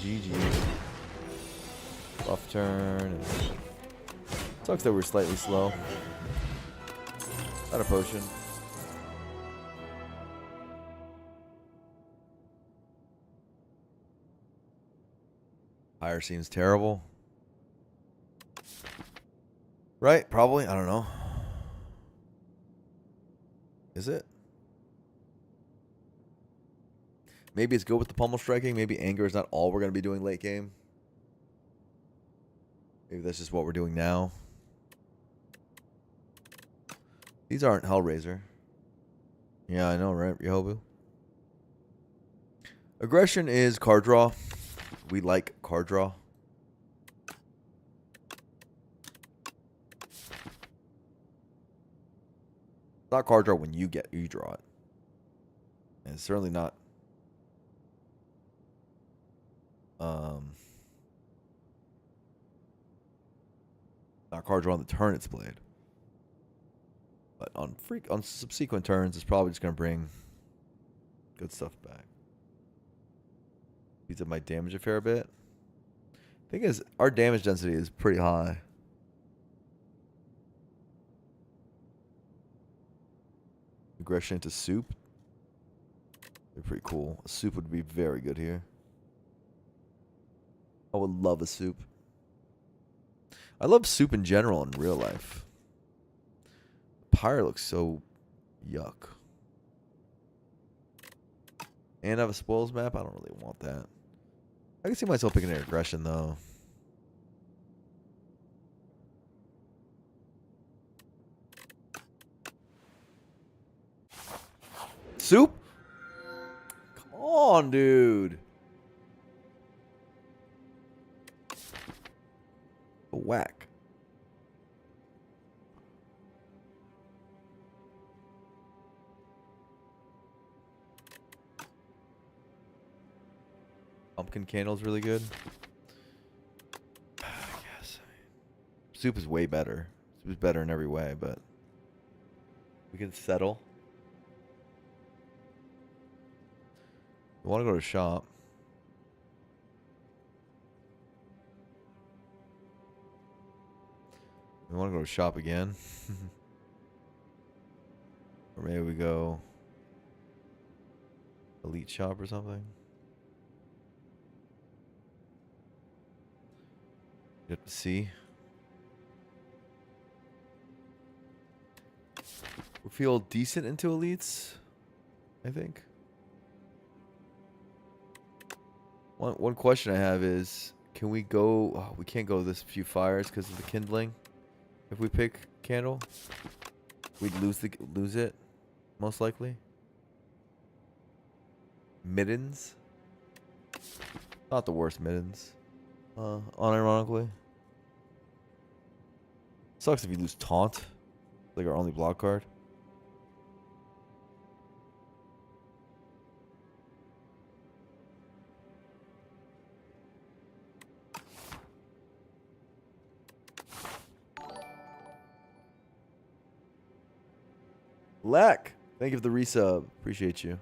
S1: GG. Buff turn. Sucks that we're slightly slow. Not a potion. Higher seems terrible. Right? Probably. I don't know. Is it? Maybe it's good with the pummel striking. Maybe anger is not all we're going to be doing late game. Maybe that's just what we're doing now. These aren't Hellraiser. Yeah, I know, right, Rehobu? Aggression is card draw. We like card draw. Not card draw when you draw it. And it's certainly not not card draw on the turn it's played. But on subsequent turns, it's probably just gonna bring good stuff back. Beats up my damage a fair bit. Thing is, our damage density is pretty high. Aggression into soup. They're pretty cool. A soup would be very good here. I would love a soup. I love soup in general in real life. Pyre looks so yuck. And I have a spoils map. I don't really want that. I can see myself picking an aggression though. Soup? Come on, dude. A whack. Pumpkin candle's really good. I guess. Soup is way better. Soup is better in every way, but we can settle. We want to go to shop. We want to go to shop again. Or maybe we go elite shop or something. You have to see. We feel decent into elites, I think. One question I have is, can we go... Oh, we can't go this few fires because of the kindling. If we pick candle, we'd lose it, most likely. Middens. Not the worst middens. Unironically. Sucks if you lose taunt. Like our only block card. Lack, thank you for the resub. Appreciate you.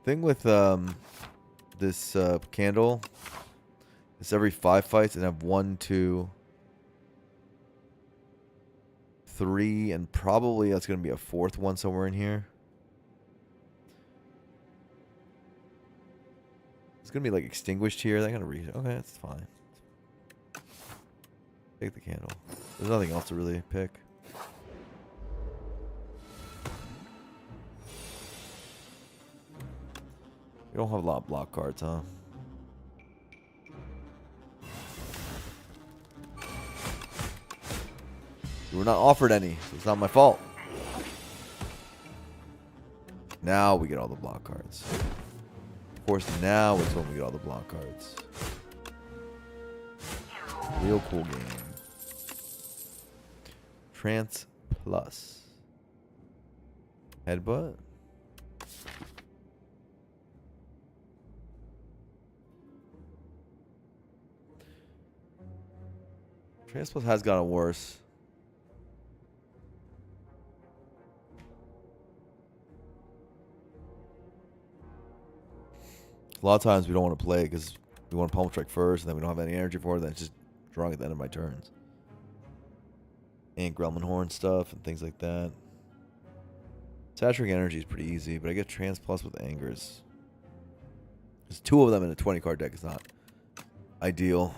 S1: Thing with this candle is every 5 fights and have 1, 2, 3, and probably that's gonna be a 4th one somewhere in here. It's gonna be like extinguished here. That kind of reason. Okay, that's fine. Take the candle. There's nothing else to really pick. You don't have a lot of block cards, huh? You were not offered any, so it's not my fault. Now we get all the block cards. Of course, now it's when we get all the block cards. Real cool game. Trance Plus. Headbutt. Trance Plus has gotten worse. A lot of times we don't want to play because we want to pump strike first, and then we don't have any energy for it. Then it's just drawing at the end of my turns. And Gremlin Horn stuff and things like that. Saturating energy is pretty easy, but I get Trance Plus with Angers. There's 2 of them in a 20 card deck is not ideal.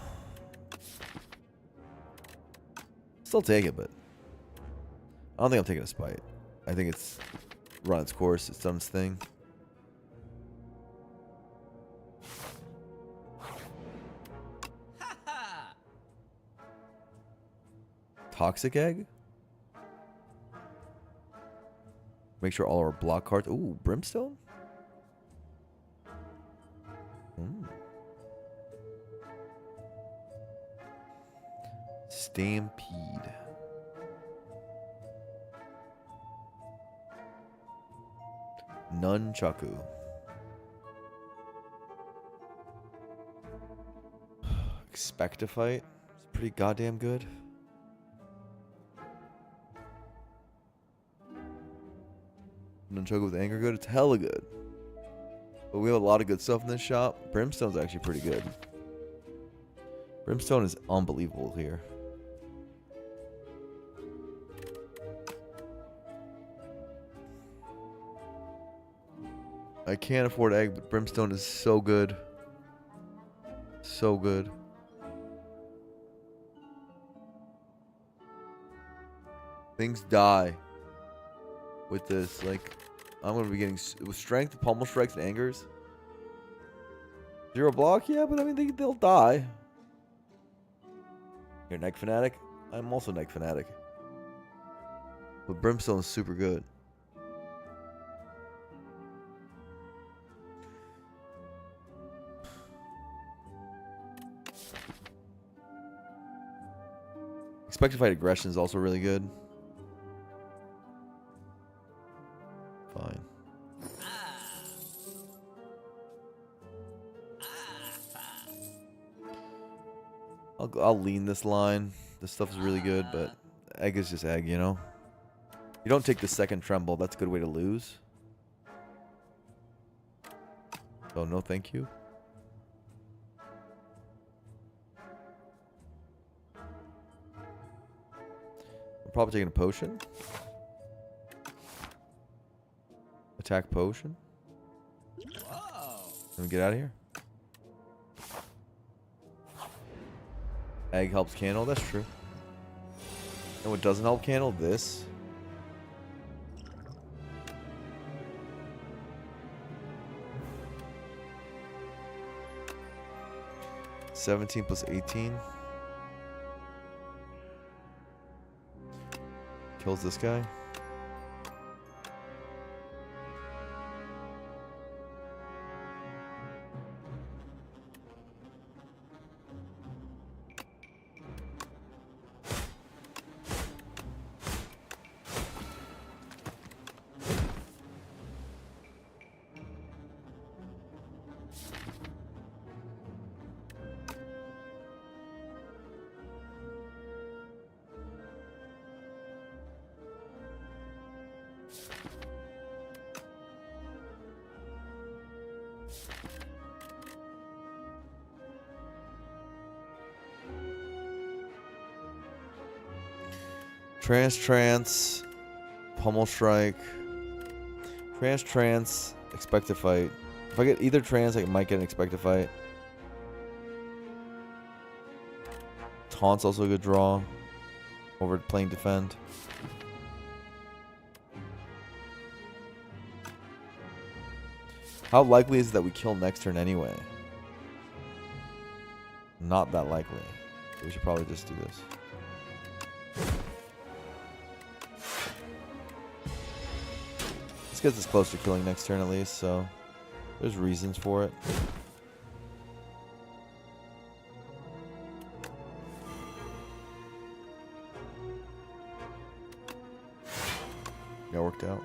S1: Still take it, but I don't think I'm taking a spite. I think it's run its course. It's done its thing.
S4: Toxic Egg. Make sure all our block cards. Ooh, Brimstone. Stampede. Nunchaku. Expectifite. It's pretty goddamn good. Nunchaku with anger good. It's hella good. But we have a lot of good stuff in this shop. Brimstone's actually pretty good. Brimstone is unbelievable here. I can't afford egg, but Brimstone is so good. So good. Things die with this. Like, I'm going to be getting... With strength, pummel strikes, and angers. 0 block? Yeah, but I mean, they'll die. You're Neg Fanatic? I'm also Neg Fanatic. But Brimstone is super good. Expectified Aggression is also really good. Fine. I'll lean this line. This stuff is really good, but egg is just egg, you know? You don't take the second tremble. That's a good way to lose. So no thank you. I'm probably taking a potion. Attack potion. Let me get out of here. Egg helps candle, that's true. And what doesn't help candle? This. $17 plus 18. Kills this guy. Trance, Pummel Strike. Trance, Expect to Fight. If I get either trance, I might get an Expect to Fight. Taunt's also a good draw over playing Defend. How likely is it that we kill next turn anyway? Not that likely. We should probably just do this. Gets us close to killing next turn at least, so there's reasons for it. Got worked out.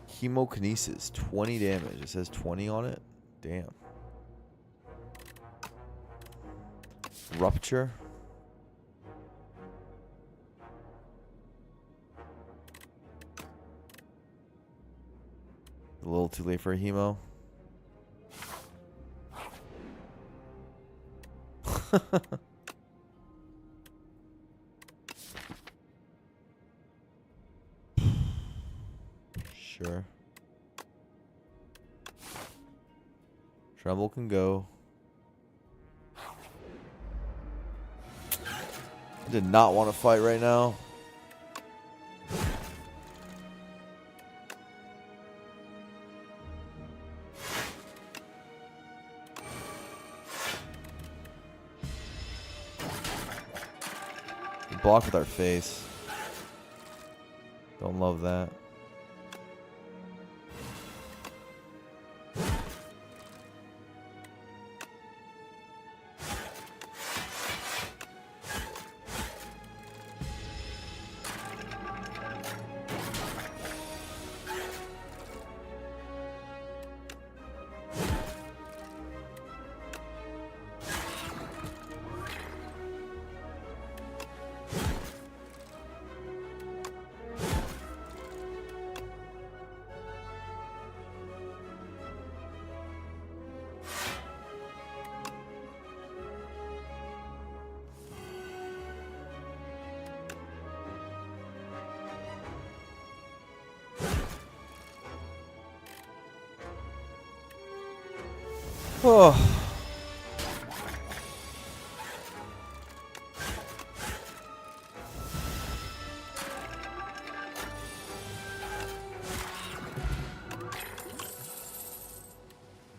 S4: Chemokinesis, 20 damage. It says 20 on it. Damn. Rupture. A little too late for a hemo. Sure. Tremble can go. I did not want to fight right now.
S1: block with our face. Don't love that. Oh.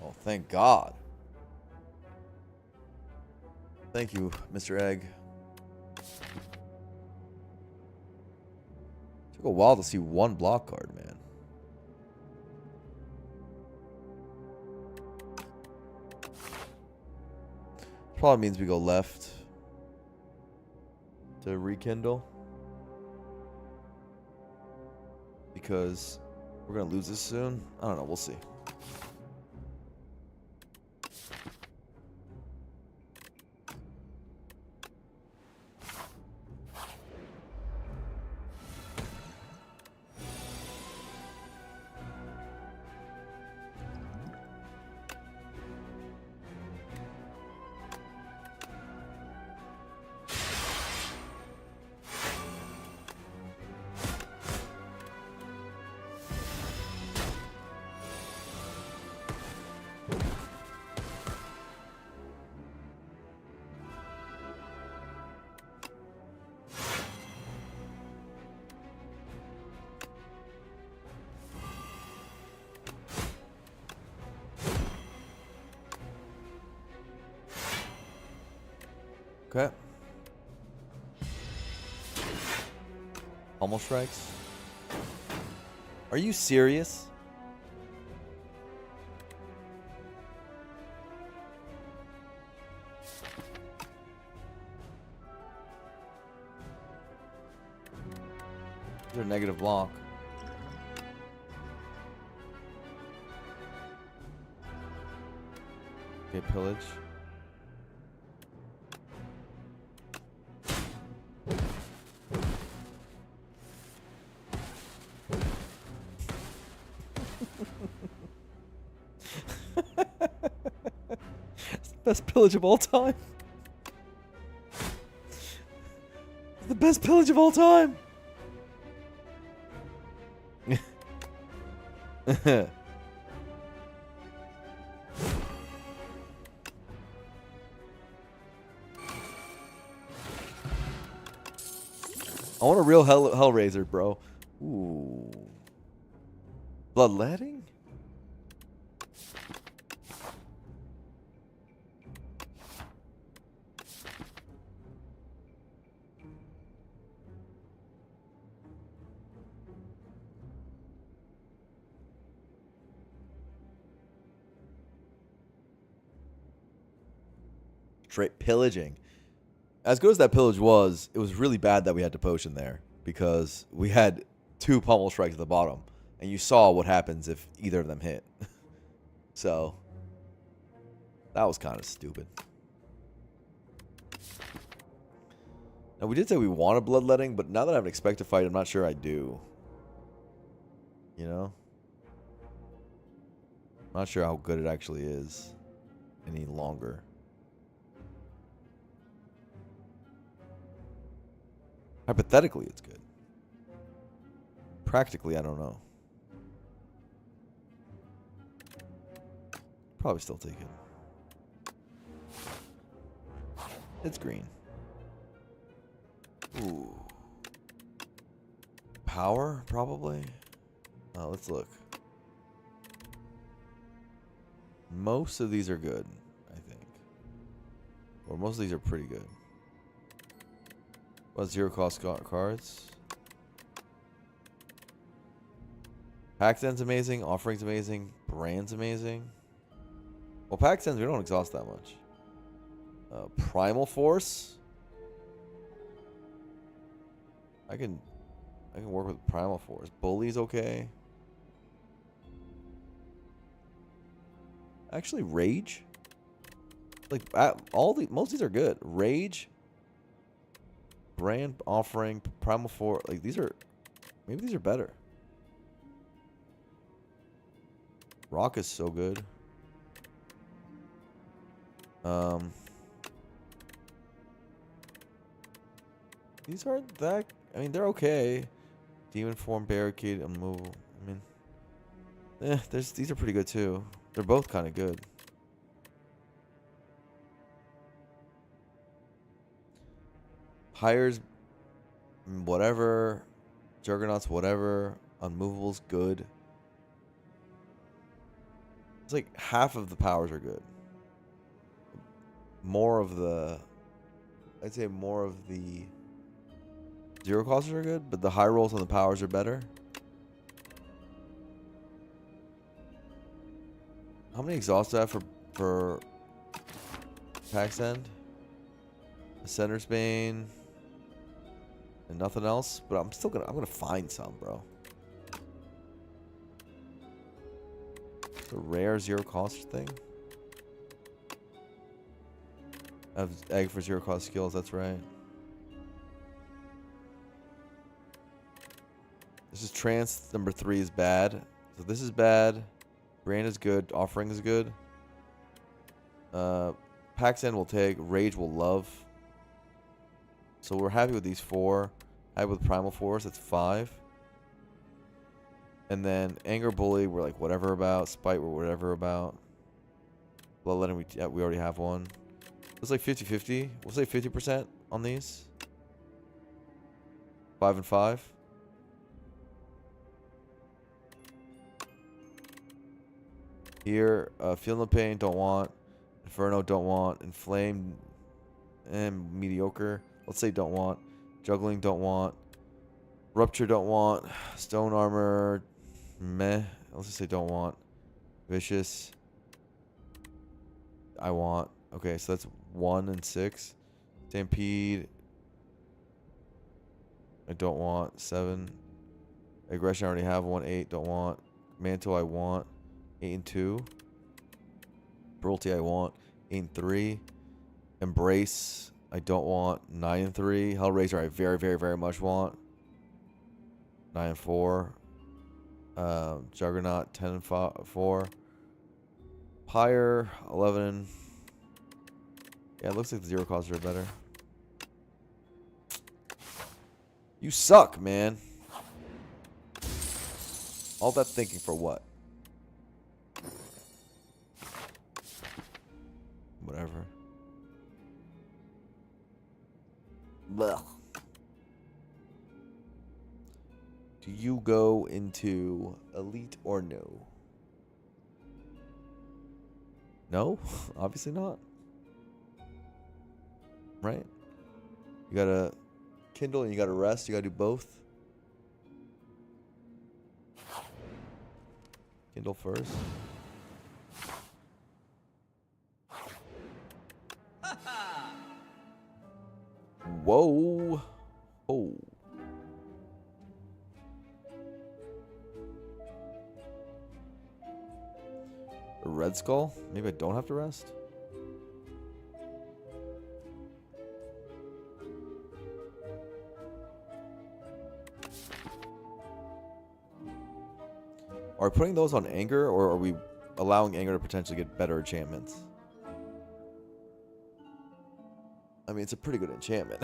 S1: Oh, thank God. Thank you, Mr. Egg. Took a while to see one block card, man. Probably means we go left to rekindle. Because we're going to lose this soon. I don't know. We'll see. Okay. Almost strikes. Are you serious? These are negative block. Okay, pillage. Best pillage of all time. The best pillage of all time. I want a real Hellraiser, bro. Ooh. Bloodletting? Straight pillaging. As good as that pillage was, it was really bad that we had to potion there because we had 2 pummel strikes at the bottom, and you saw what happens if either of them hit. So that was kind of stupid. Now we did say we wanted bloodletting, but now that I have an expected fight, I'm not sure I do. You know? I'm not sure how good it actually is any longer. Hypothetically, it's good. Practically, I don't know. Probably still take it. It's green. Ooh. Power, probably. Let's look. Most of these are good, I think. Or most of these are pretty good.
S4: What about zero cost cards? Paxton's amazing. Offering's amazing. Brand's amazing. Well, Paxton's we don't exhaust that much. Primal Force. I can work with Primal Force. Bully's okay. Actually, Rage. Like most of these are good. Rage, Brand, Offering, Primal Force. Like these are, maybe these are better. Rock is so good. These aren't that. I mean, they're okay. Demon Form, Barricade, Immovable. I mean, these are pretty good too. They're both kind of good. Hires, whatever. Juggernauts, whatever. Unmovable's good. It's like half of the powers are good. I'd say more of the zero costers are good, but the high rolls on the powers are better. How many exhausts do I have for Pax End? Ascender's Bane. And nothing else, but I'm gonna find some, bro. The rare zero cost thing. I have egg for zero cost skills, that's right. This is trance number 3 is bad. So this is bad. Brand is good. Offering is good. Pax End will take. Rage will love. So we're happy with these 4. Happy with Primal Force, that's 5. And then Anger, Bully, we're like whatever about. Spite, we're whatever about. Bloodletting, we already have one. It's like 50-50. We'll say 50% on these. 5 and 5. Here, Feel No Pain, don't want. Inferno, don't want. Inflame, and Mediocre. Let's say don't want. Juggling, don't want. Rupture, don't want. Stone Armor, meh. Let's just say don't want. Vicious, I want. Okay, so that's 1 and 6. Stampede, I don't want. 7. Aggression, I already have 1. 8, don't want. Mantle, I want. 8 and 2. Cruelty, I want. 8 and 3. Embrace, I don't want. 9 and 3. Hellraiser, I very, very, very much want. 9 and 4. Juggernaut, 10 and 4. Pyre, 11. Yeah, it looks like the zero costs are better. You suck, man. All that thinking for what? Whatever. Blech. Do you go into elite or no? No? Obviously not. Right? You gotta kindle and you gotta rest. You gotta do both. Kindle first. Whoa. Oh. A Red Skull? Maybe I don't have to rest? Are we putting those on Anger, or are we allowing Anger to potentially get better enchantments? I mean, it's a pretty good enchantment.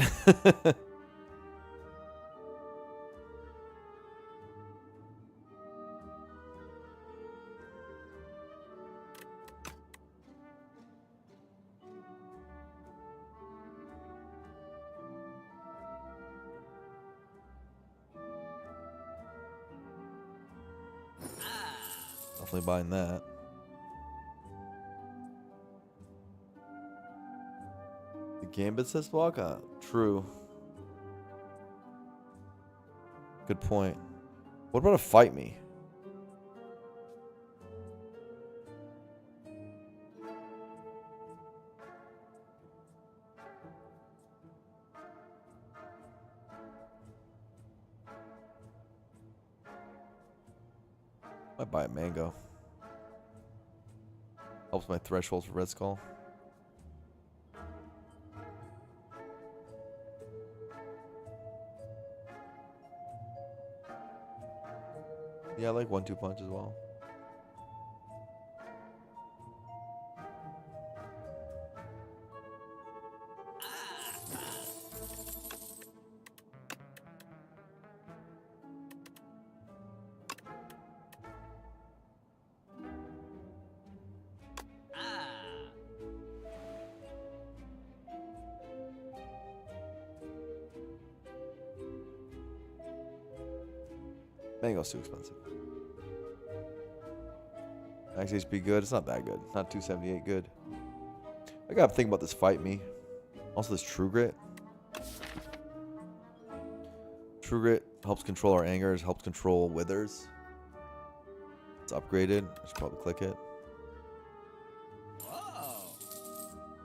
S4: Definitely buying that. The Gambit says block? True.
S1: Good point. What about a fight me? Might buy a mango. Helps my threshold for Red Skull. Yeah, I like 1-2 punch as well. Mango's too expensive. Max HP good. It's not that good. It's not 278 good. I gotta think about this fight me. Also, this True Grit. True Grit helps control our angers, helps control withers. It's upgraded. I should probably click it.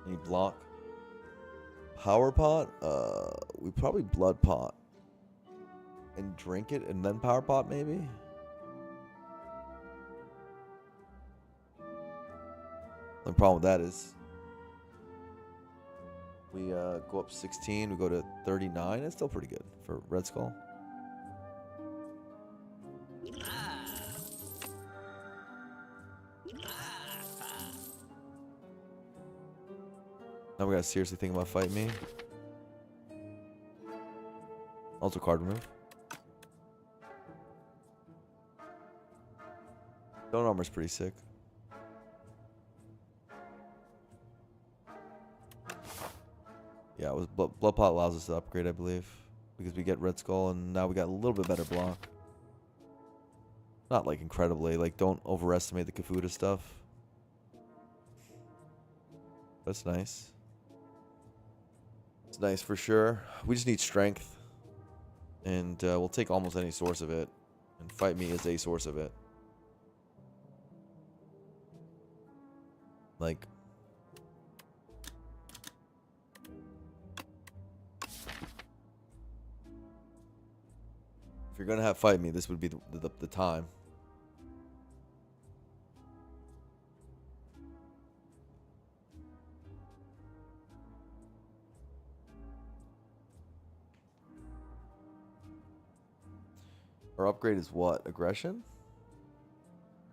S1: Need block. Power pot? We probably blood pot. And drink it and then power pot maybe? The problem with that is we go up 16, we go to 39. It's still pretty good for Red Skull. Now we gotta seriously think about fight me. Also card remove. Stone armor's pretty sick. Yeah, it was blood pot allows us to upgrade, I believe, because we get Red Skull and now we got a little bit better block. Not like incredibly, like don't overestimate the Kafuda stuff. That's nice. It's nice for sure. We just need strength, and we'll take almost any source of it, and fight me is a source of it. Like, if you're gonna have fight me, this would be the time. Our upgrade is what? Aggression?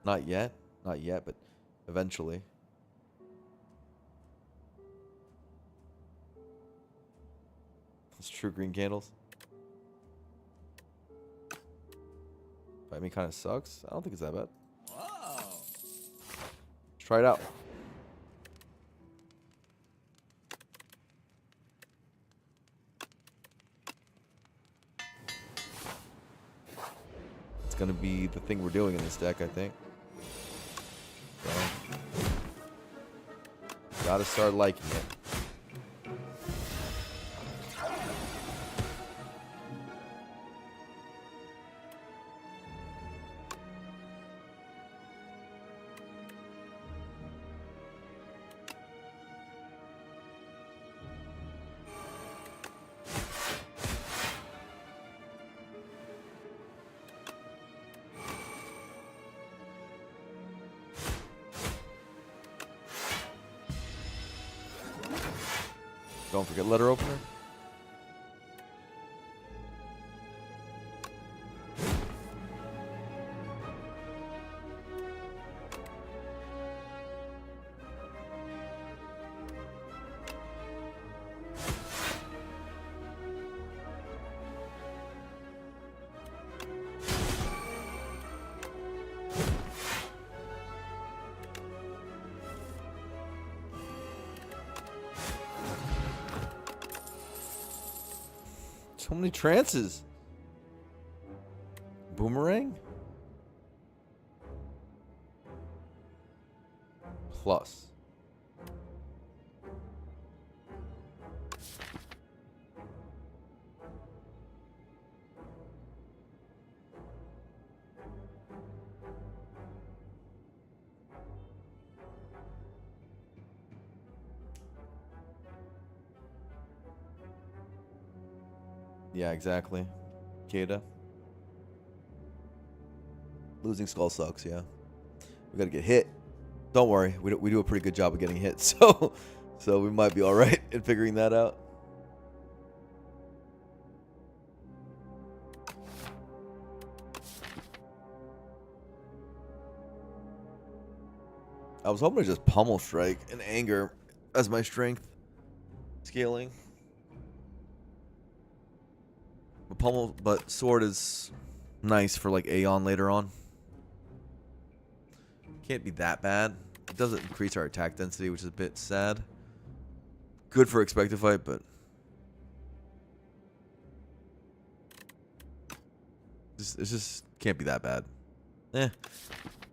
S1: Not yet. Not yet, but eventually. Those true green candles. Fight me kind of sucks. I don't think it's that bad.
S3: Whoa.
S1: Let's try it out. It's gonna be the thing we're doing in this deck, I think. So, gotta start liking it. Don't forget letter opener. So many trances. Boomerang? Plus. Yeah, exactly. Kata. Losing skull sucks, yeah. We gotta get hit. Don't worry, we do a pretty good job of getting hit, so we might be all right in figuring that out. I was hoping to just pummel strike and anger as my strength scaling. But sword is nice for like Aeon later on. Can't be that bad. It doesn't increase our attack density, which is a bit sad. Good for expected fight, but it just can't be that bad.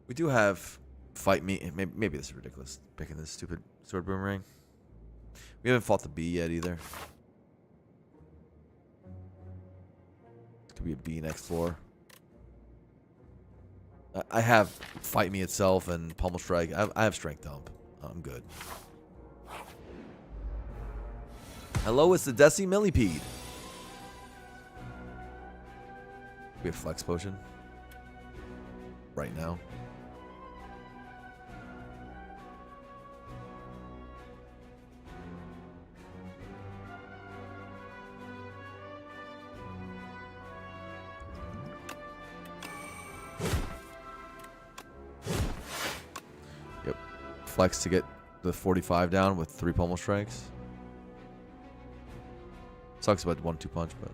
S1: We do have fight me. Maybe this is ridiculous. Picking this stupid sword boomerang. We haven't fought the bee yet either. Could be a bee next floor. I have fight me itself and pummel strike. I have strength dump. I'm good. Hello, it's the Desi Millipede. We have flex potion right now. Yep. Flex to get the 45 down with 3 pummel strikes. Sucks about 1-2 punch, but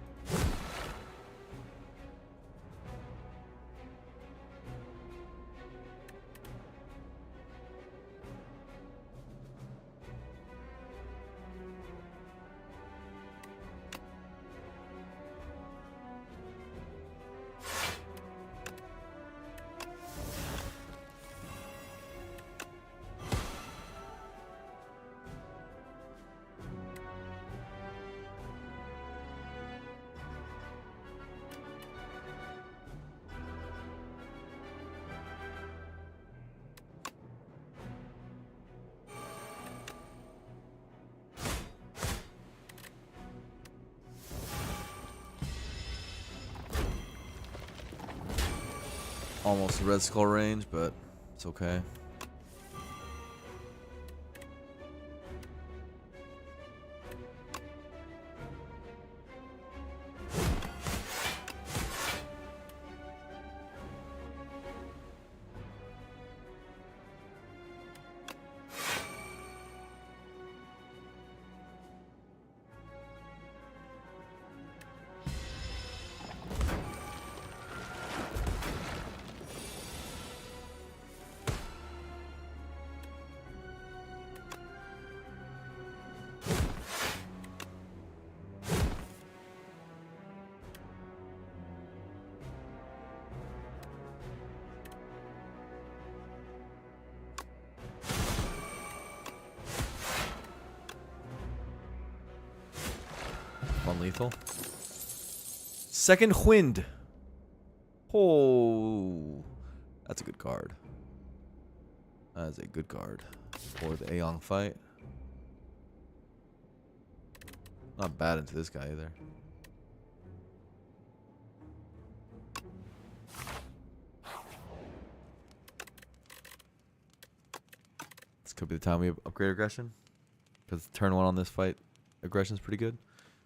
S1: almost red skull range, but it's okay. Lethal. Second Wind. Oh, that's a good card. That is a good card for the Aeon fight. Not bad into this guy either. This could be the time we upgrade aggression, because turn 1 on this fight, aggression is pretty good.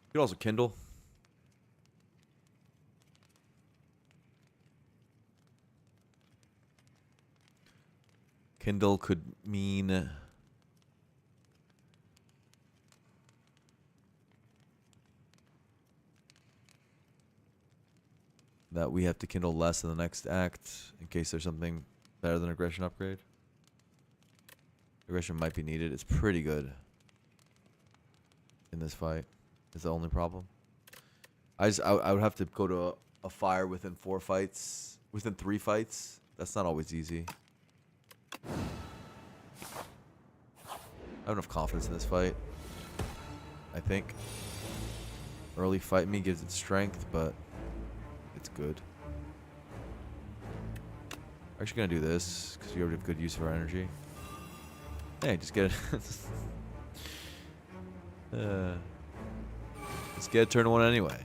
S1: You could also Kindle. Kindle could mean that we have to Kindle less in the next act in case there's something better than aggression upgrade. Aggression might be needed. It's pretty good in this fight. Is the only problem. I would have to go to a fire within 4 fights, within 3 fights. That's not always easy. I have enough confidence in this fight. I think. Early fight me gives it strength, but it's good. We're actually gonna do this because we already have good use of our energy. Hey, just get it. Let's get turn 1 anyway.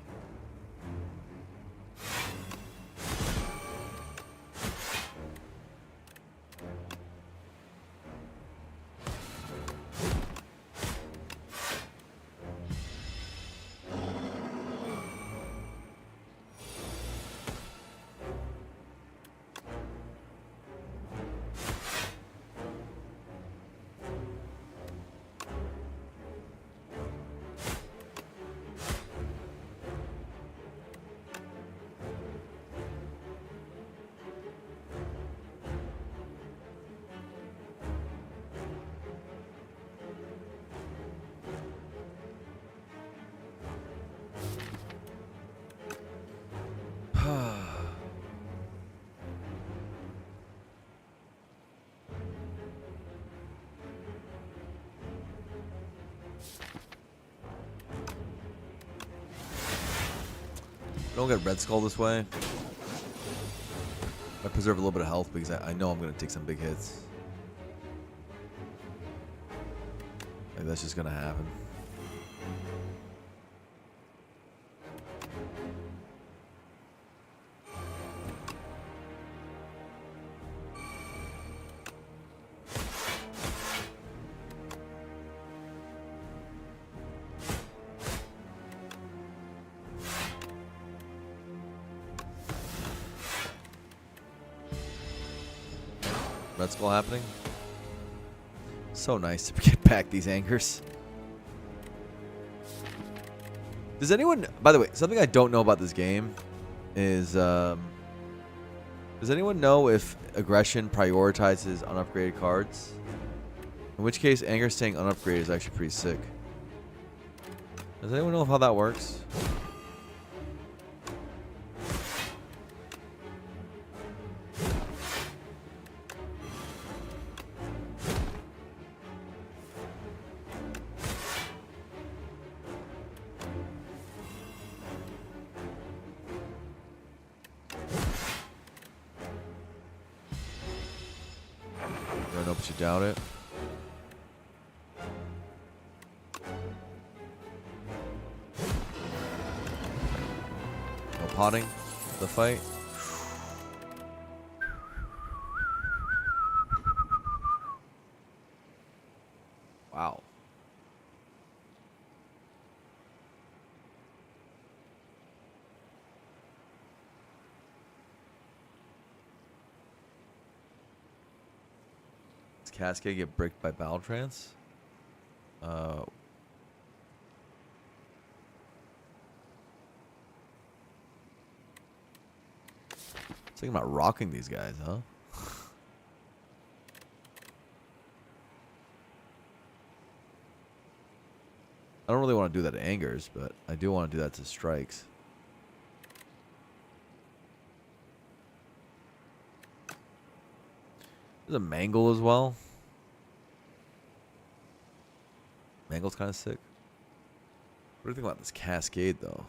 S1: Don't get Red Skull this way. I preserve a little bit of health because I know I'm going to take some big hits. Like that's just going to happen. Red Skull happening. So nice to get back these angers. Does anyone, by the way, something I don't know about this game is, does anyone know if aggression prioritizes unupgraded cards? In which case, anger staying unupgraded is actually pretty sick. Does anyone know how that works? I don't know, but you doubt it. No potting the fight. Wow. Does Cascade get bricked by Battle Trance? Thinking about rocking these guys, huh? I don't really want to do that to Angers, but I do want to do that to Strikes. There's a Mangle as well. Mangle's kind of sick. What do you think about this Cascade, though?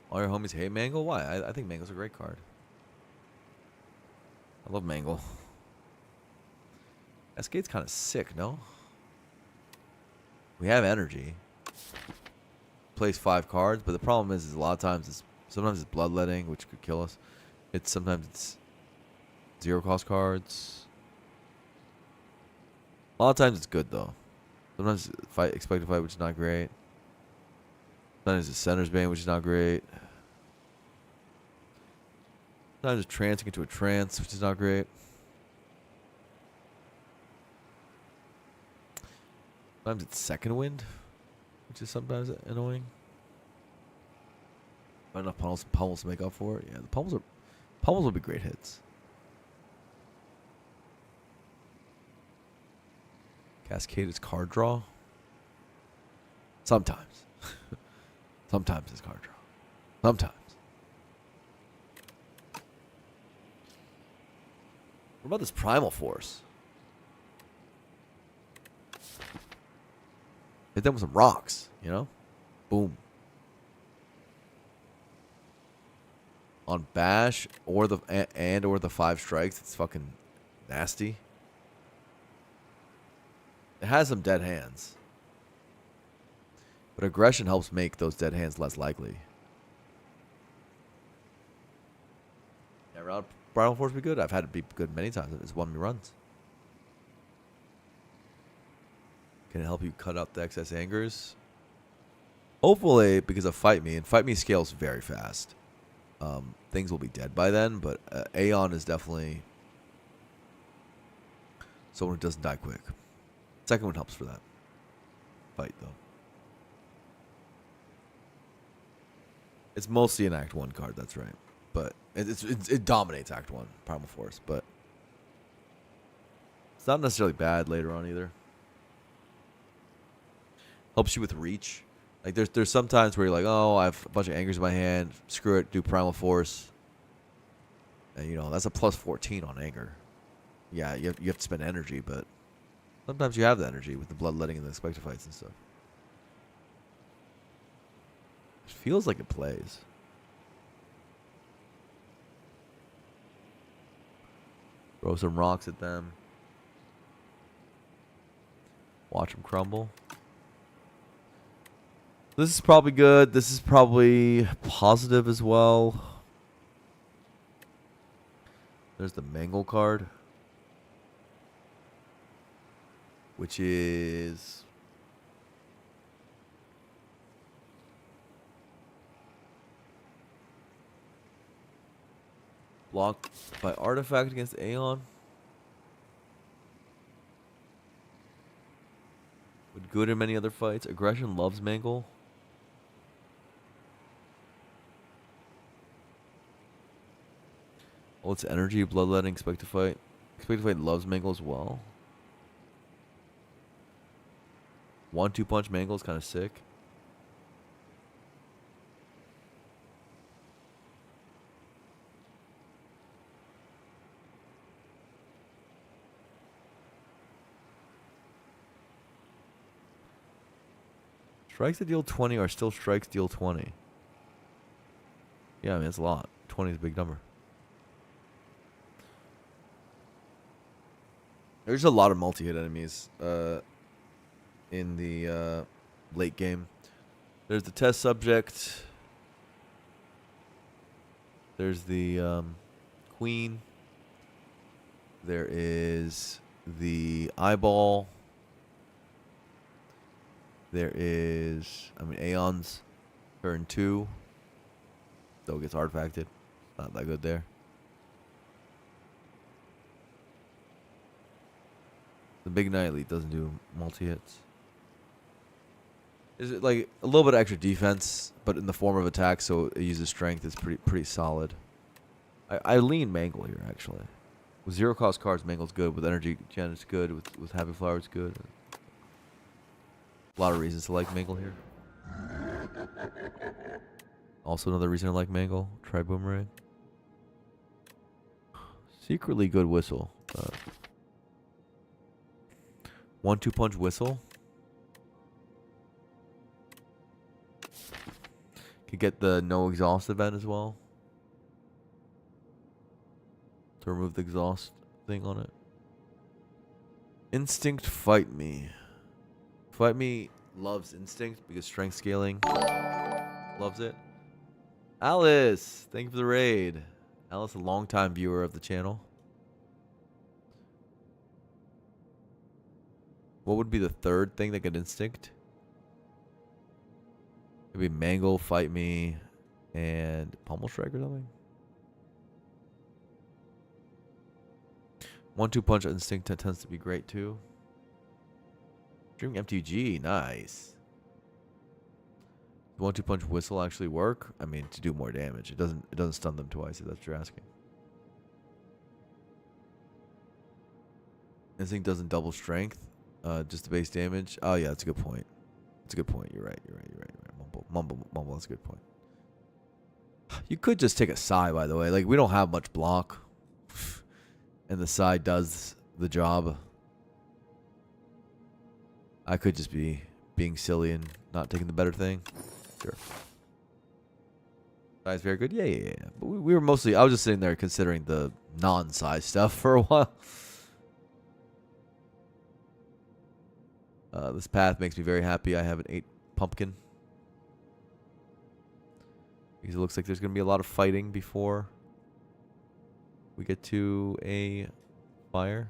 S1: All your homies hate Mangle? Why? I think Mangle's a great card. I love Mangle. Cascade's kind of sick, no? We have energy. Plays 5 cards, but the problem is a lot of times sometimes it's bloodletting, which could kill us. Sometimes it's 0 cost cards. A lot of times it's good though. Sometimes expected fight, which is not great. Sometimes it's Center's Bane, which is not great. Sometimes it's trancing into a trance, which is not great. Sometimes it's Second Wind, which is sometimes annoying. Not enough pummels to make up for it. Yeah, the pummels will be great hits. Cascade is card draw. Sometimes. Sometimes it's card draw. Sometimes. What about this Primal Force? Hit them with some rocks, you know? Boom. On Bash or the 5 strikes, it's fucking nasty. It has some dead hands. But aggression helps make those dead hands less likely. Yeah, round Primal Force be good? I've had it be good many times. It's won me runs. Can it help you cut out the excess angers? Hopefully, because of Fight Me, and Fight Me scales very fast. Things will be dead by then, but A10 is definitely someone who doesn't die quick. Second one helps for that fight, though. It's mostly an Act 1 card, that's right. But it dominates Act 1, Primal Force, but it's not necessarily bad later on either. Helps you with reach. Like there's some times where you're like, oh, I have a bunch of angers in my hand. Screw it, do Primal Force. And you know, that's a plus 14 on anger. Yeah, you have to spend energy, but sometimes you have the energy with the bloodletting and the expected fights and stuff. It feels like it plays. Throw some rocks at them. Watch them crumble. This is probably good. This is probably positive as well. There's the Mangle card, which is blocked by artifact against Aeon. Would good in many other fights. Aggression loves Mangle. Oh, it's energy, bloodletting, expect to fight. Expect to fight loves Mangle as well. 1-2 punch Mangle is kind of sick. Strikes that deal 20 are still strikes deal 20. Yeah, I mean, it's a lot. 20 is a big number. There's a lot of multi-hit enemies in the late game. There's the test subject. There's the queen. There is the eyeball. There is, I mean, Aeon's turn 2. Though it gets artifacted. Not that good there. The Big Knight Elite doesn't do multi-hits. Is it like a little bit of extra defense, but in the form of attack, so it uses strength. It's pretty solid. I lean Mangle here, actually. With zero cost cards, Mangle's good. With energy gen, it's good. With Happy Flower, it's good. A lot of reasons to like Mangle here. Also another reason I like Mangle. Try Boomerang. Secretly good whistle. 1-2 punch whistle. Could get the no exhaust event as well. To remove the exhaust thing on it. Instinct Fight Me. Fight Me loves Instinct because strength scaling loves it. Alice, thank you for the raid. Alice, a longtime viewer of the channel. What would be the third thing that could Instinct? It'd be Mangle, Fight Me, and Pummel Strike or something. 1-2 punch Instinct tends to be great too. Streaming MTG, nice. 1-2 punch whistle actually work? I mean, to do more damage. It doesn't stun them twice if that's what you're asking. Instinct doesn't double strength, just the base damage. Oh yeah, that's a good point. That's a good point. You're right. Mumble. That's a good point. You could just take a Psy, by the way. Like, we don't have much block, and the Psy does the job. I could just be being silly and not taking the better thing. Sure. Psy's very good. Yeah. But we were mostly. I was just sitting there considering the non-Psy stuff for a while. This path makes me very happy. I have an 8 pumpkin. Because it looks like there's going to be a lot of fighting before we get to a fire,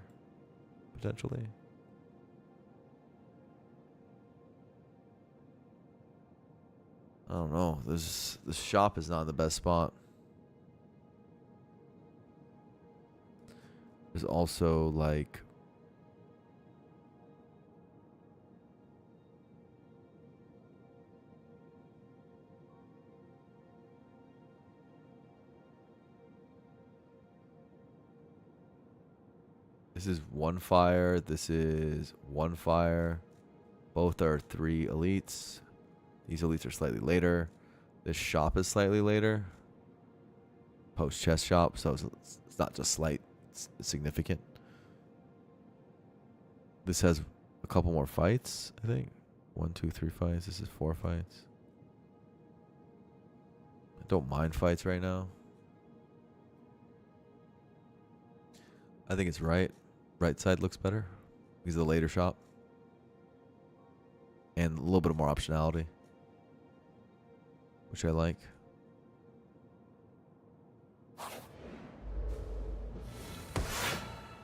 S1: potentially. I don't know. This shop is not in the best spot. There's also like this is one fire. This is one fire. Both are 3 elites. These elites are slightly later. This shop is slightly later. Post chest shop, so it's not just slight, it's significant. This has a couple more fights, I think. 1, 2, 3 fights. This is 4 fights. I don't mind fights right now. I think it's right. Right side looks better. Because of the later shop. And a little bit more optionality. Which I like.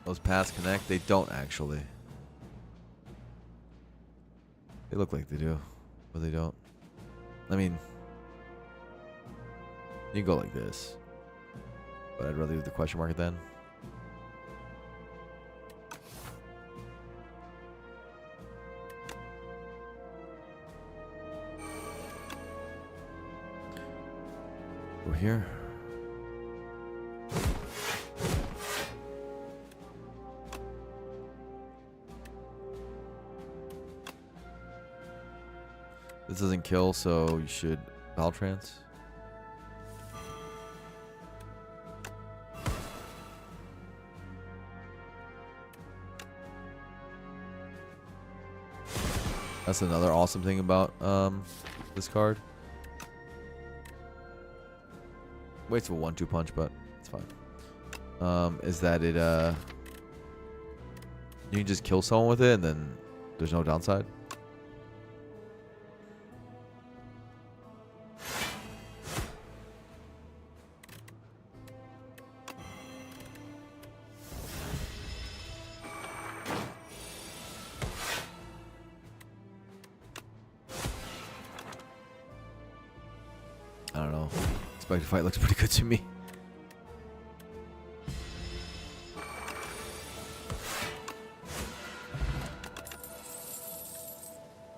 S1: Those paths connect. They don't actually. They look like they do. But they don't. I mean. You can go like this. But I'd rather do the question mark then. Go here. This doesn't kill, so you should Battle Trance. That's another awesome thing about this card. Waits for 1-2 punch, but it's fine. Is that it? You can just kill someone with it, and then there's no downside. I don't know. Expected fight looks pretty good to me.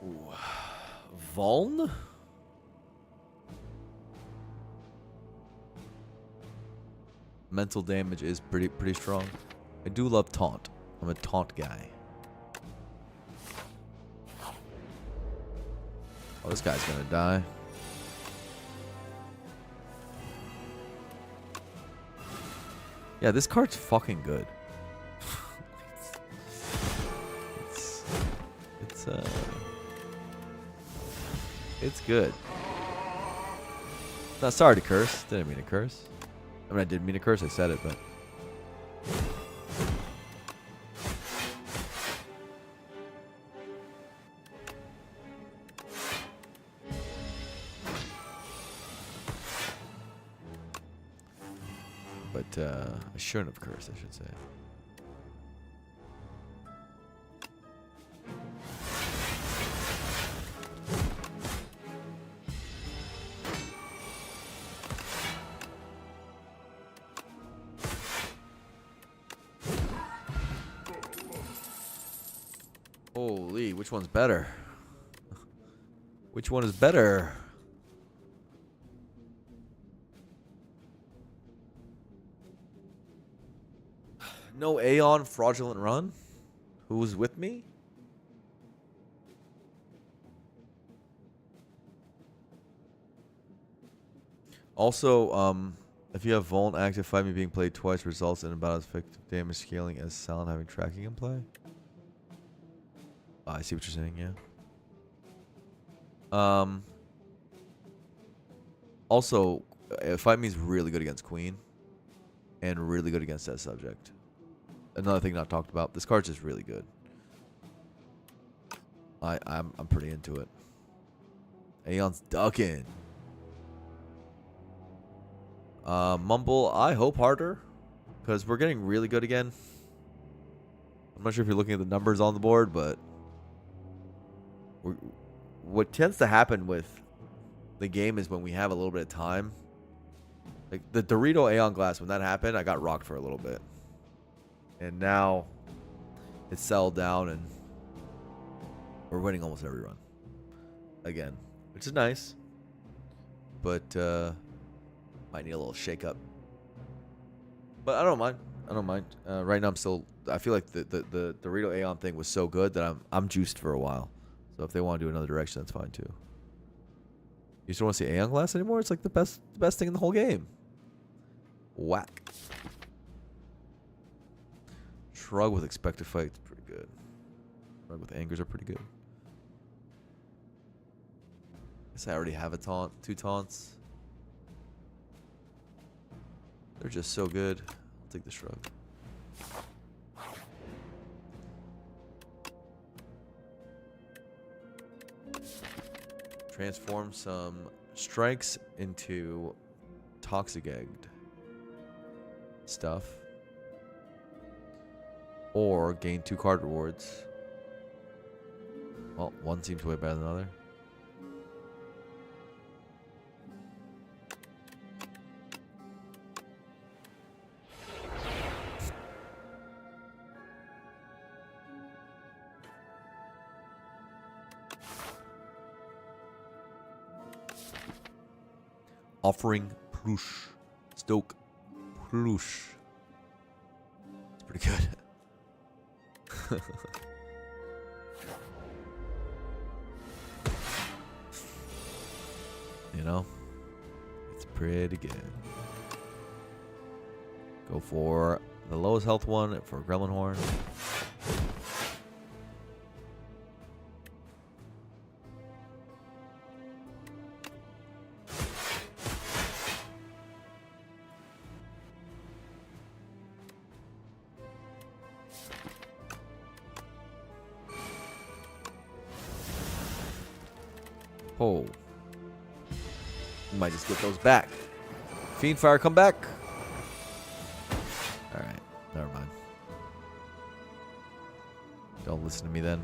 S1: Ooh. Vuln? Mental damage is pretty strong. I do love taunt. I'm a taunt guy. Oh, this guy's gonna die. Yeah, this card's fucking good. It's good. Not sorry to curse. Didn't mean to curse. I mean, I did mean to curse. I said it, but. I shouldn't have cursed, I should say. Holy, which one's better? Which one is better? No Aeon fraudulent run? Who was with me? Also, if you have Vuln active, fight me being played twice results in about as effective damage scaling as Silent having tracking in play. I see what you're saying, yeah. Also, fight me is really good against Queen. And really good against that subject. Another thing not talked about. This card's just really good. I'm pretty into it. Aeon's ducking. Mumble, I hope harder. Because we're getting really good again. I'm not sure if you're looking at the numbers on the board, but what tends to happen with the game is when we have a little bit of time. Like the Dorito Aeon Glass, when that happened, I got rocked for a little bit. And now it's settled down and we're winning almost every run. Again, which is nice. But might need a little shake up. But I don't mind. I don't mind. Right now I feel like the Dorito Aeon thing was so good that I'm juiced for a while. So if they want to do another direction, that's fine too. You just don't want to see Aeon Glass anymore? It's like the best thing in the whole game. Whack. Shrug with expected fight. Pretty good. Rug with angers are pretty good. Guess I already have a taunt, 2 taunts. They're just so good. I'll take the shrug. Transform some strikes into toxic egged stuff. Or gain 2 card rewards. Well, one seems way better than the other. Offering Plush. Stoke Plush. It's pretty good. You know? It's pretty good. Go for the lowest health one for Gremlin Horn. Oh. Might just get those back. Fiendfire, come back. Alright, never mind. Don't listen to me then.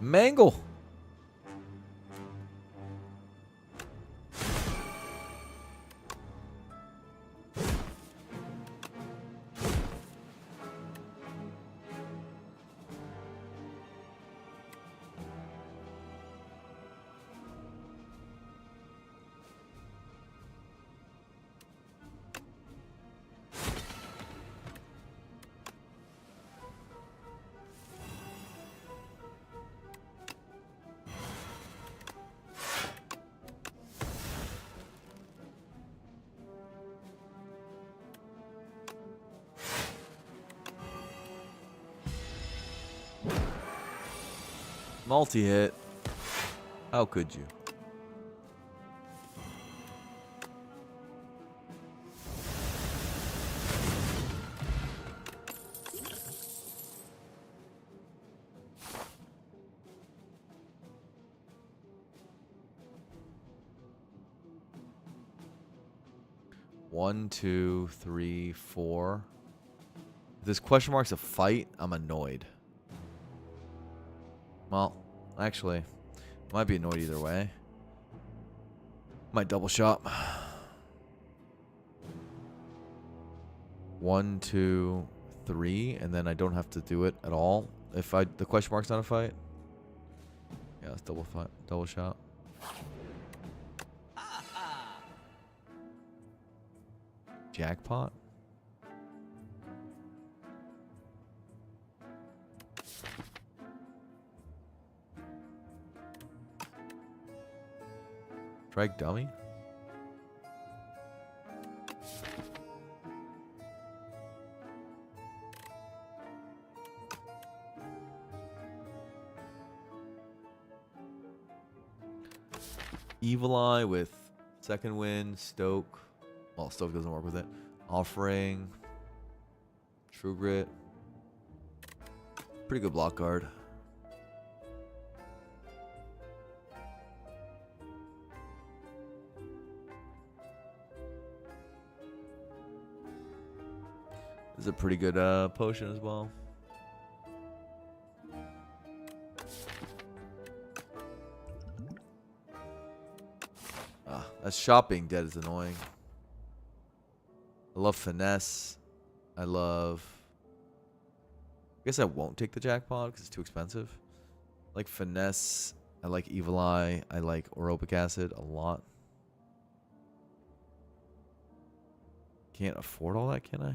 S1: Mangle. Multi-hit. How could you? One, two, three, four. If this question mark's a fight, I'm annoyed. Well, actually, might be annoyed either way. Might double shot. 1, 2, 3, and then I don't have to do it at all. If the question mark's not a fight. Yeah, it's double shot. Jackpot. Strike dummy. Evil Eye with second wind, Stoke. Well, Stoke doesn't work with it. Offering. True Grit. Pretty good block guard. This is a pretty good potion as well. A shop being dead is annoying. I love finesse. I guess I won't take the jackpot because it's too expensive. I like finesse. I like evil eye. I like orobic acid a lot. Can't afford all that, can I?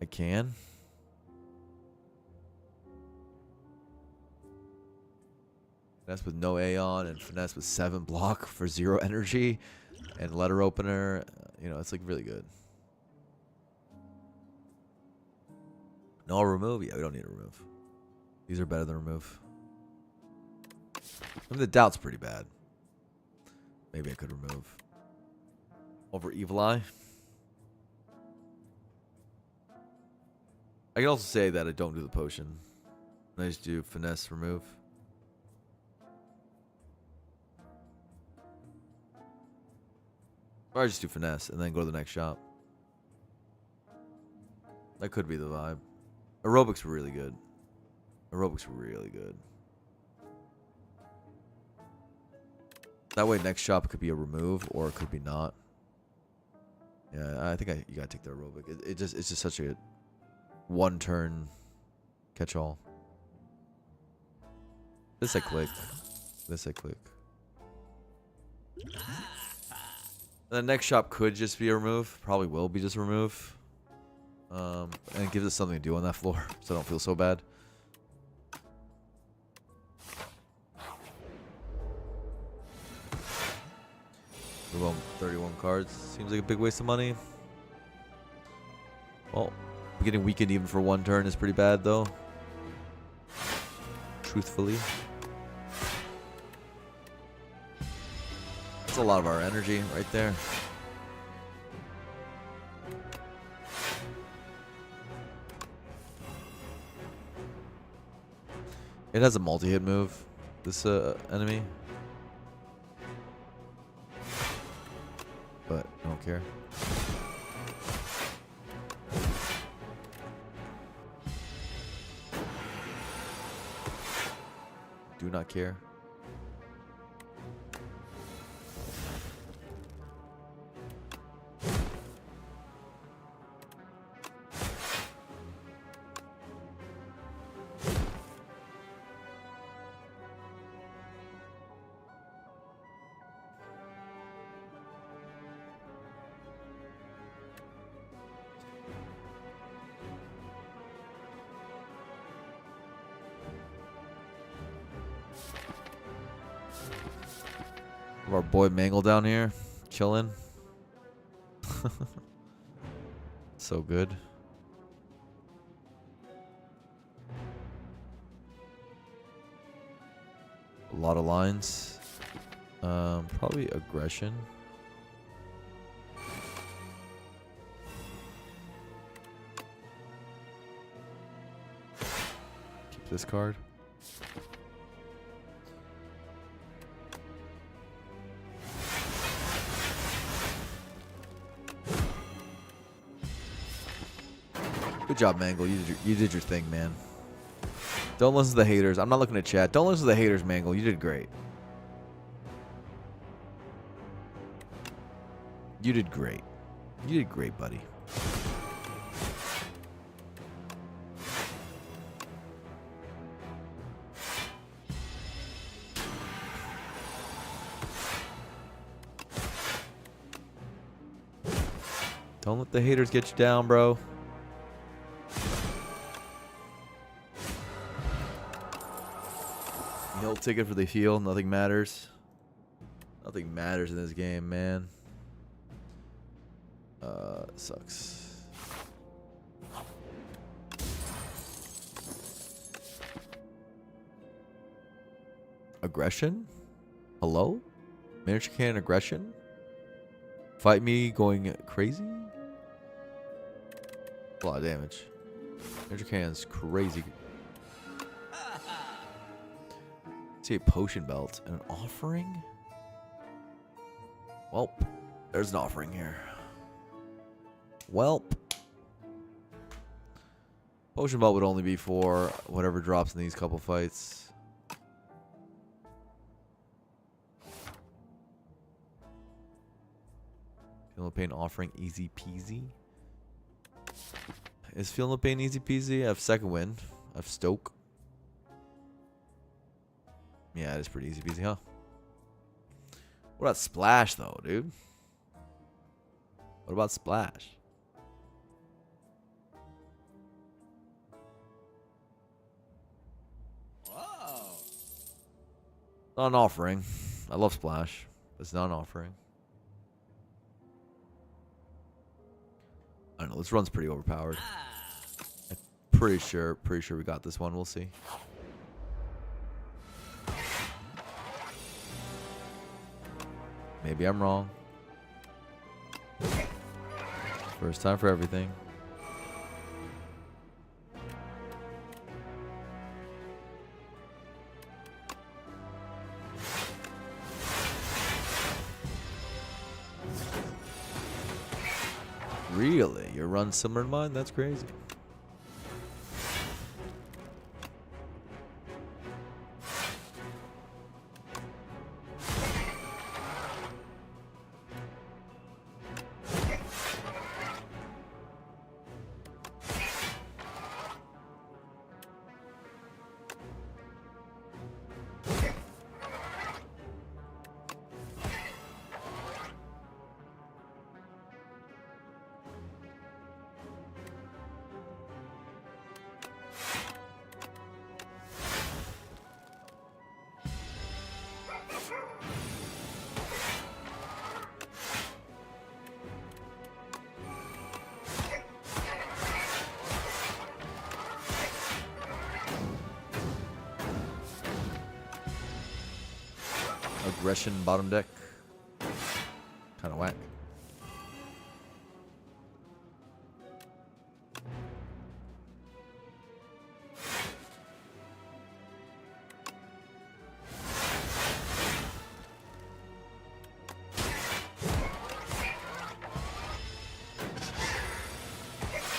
S1: I can. Finesse with no Aeon and finesse with 7 block for 0 energy and letter opener. You know, it's like really good. No remove? Yeah, we don't need a remove. These are better than remove. I mean, the doubt's pretty bad. Maybe I could remove. Over Evil Eye. I can also say that I don't do the potion. I just do finesse remove. Or I just do finesse and then go to the next shop. That could be the vibe. Aerobic's really good. Aerobic's really good. That way next shop could be a remove or it could be not. Yeah, I think you gotta take the aerobic. It's just such a one turn catch all. This I click. This I click. The next shop could just be a remove. Probably will be just a remove. And it gives us something to do on that floor, so I don't feel so bad. Move on 31 cards. Seems like a big waste of money. Well, getting weakened even for one turn is pretty bad, though. Truthfully. That's a lot of our energy right there. It has a multi-hit move, this enemy. But I don't care. Do not care. Our boy Mangle down here, chilling. So good. A lot of lines. Probably aggression. Keep this card. Good job, Mangle. You did your thing, man. Don't listen to the haters. I'm not looking at chat. Don't listen to the haters, Mangle. You did great. You did great. You did great, buddy. Don't let the haters get you down, bro. He'll take it for the heal. Nothing matters. Nothing matters in this game, man. Sucks. Aggression? Hello? Miniature cannon aggression? Fight me going crazy? A lot of damage. Miniature cannon's crazy. See a potion belt and an offering? Welp. There's an offering here. Welp. Potion belt would only be for whatever drops in these couple fights. Feel no pain offering easy peasy. Is feel no pain easy peasy? I have second wind. I have stoke. Yeah, it is pretty easy peasy, huh? What about splash though, dude? What about splash?
S3: Whoa.
S1: Not an offering. I love splash. But it's not an offering. I don't know. This run's pretty overpowered. I'm pretty sure we got this one. We'll see. Maybe I'm wrong. First time for everything. Really? Your run's similar to mine? That's crazy. Aggression bottom deck. Kind of whack.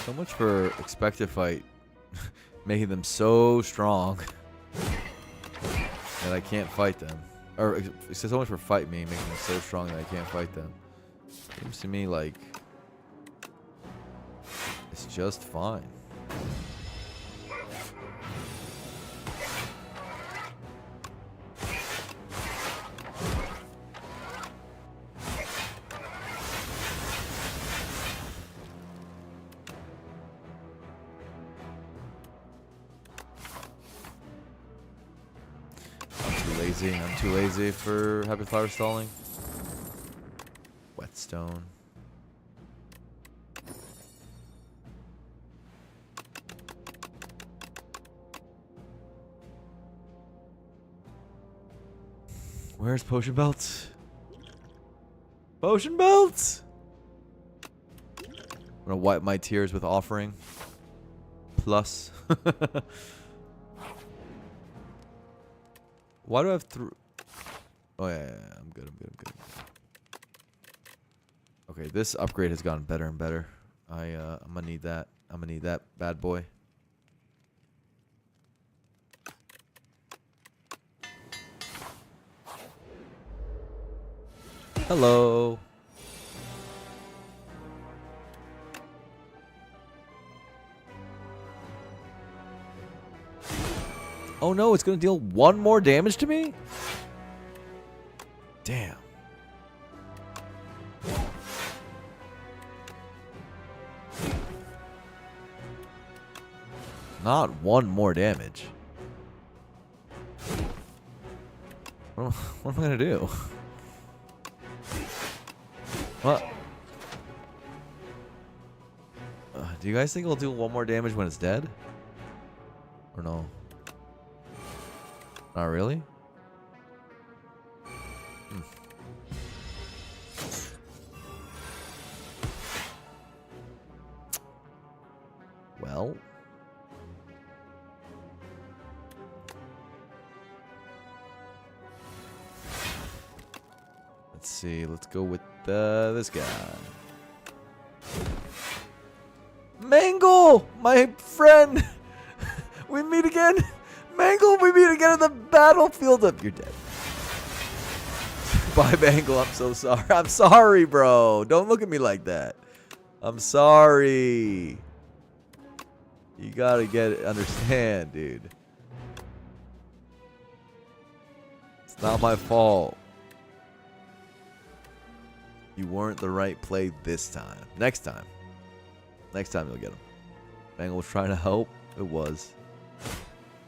S1: So much for expected fight, making them so strong that I can't fight them. Or so much for fight me, making them so strong that I can't fight them. Seems to me like it's just fine. I'm too lazy for Happy Flower stalling. Whetstone. Where's Potion Belt? Potion Belt! I'm gonna wipe my tears with offering. Plus. Why do I have three? Oh yeah, I'm good. Okay, this upgrade has gotten better and better. I'm gonna need that. I'm gonna need that bad boy. Hello. Oh no, it's gonna deal one more damage to me? Damn. Not one more damage. What am I gonna do? What? Do you guys think it'll do one more damage when it's dead? Or no? Not really? Well. Let's see. Let's go with this guy. Mangle! My friend! We meet again! Mangle, we meet again in the battlefield. You're dead. Goodbye, Bangle. I'm so sorry. I'm sorry, bro. Don't look at me like that. I'm sorry. You gotta understand, dude. It's not my fault. You weren't the right play this time. Next time. Next time you'll get him. Bangle was trying to help. It was.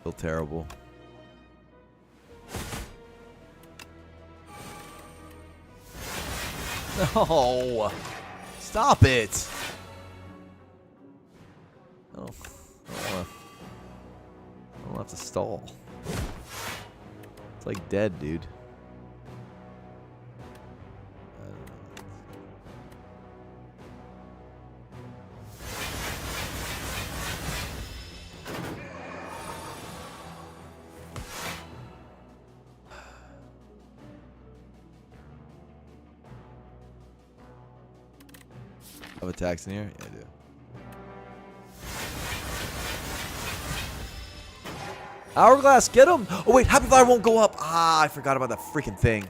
S1: Feel terrible. No. Stop it. I don't have to stall. It's like dead, dude. Have attacks in here? Yeah, I do. Hourglass, get him! Oh wait, Happy Fire won't go up. Ah, I forgot about that freaking thing.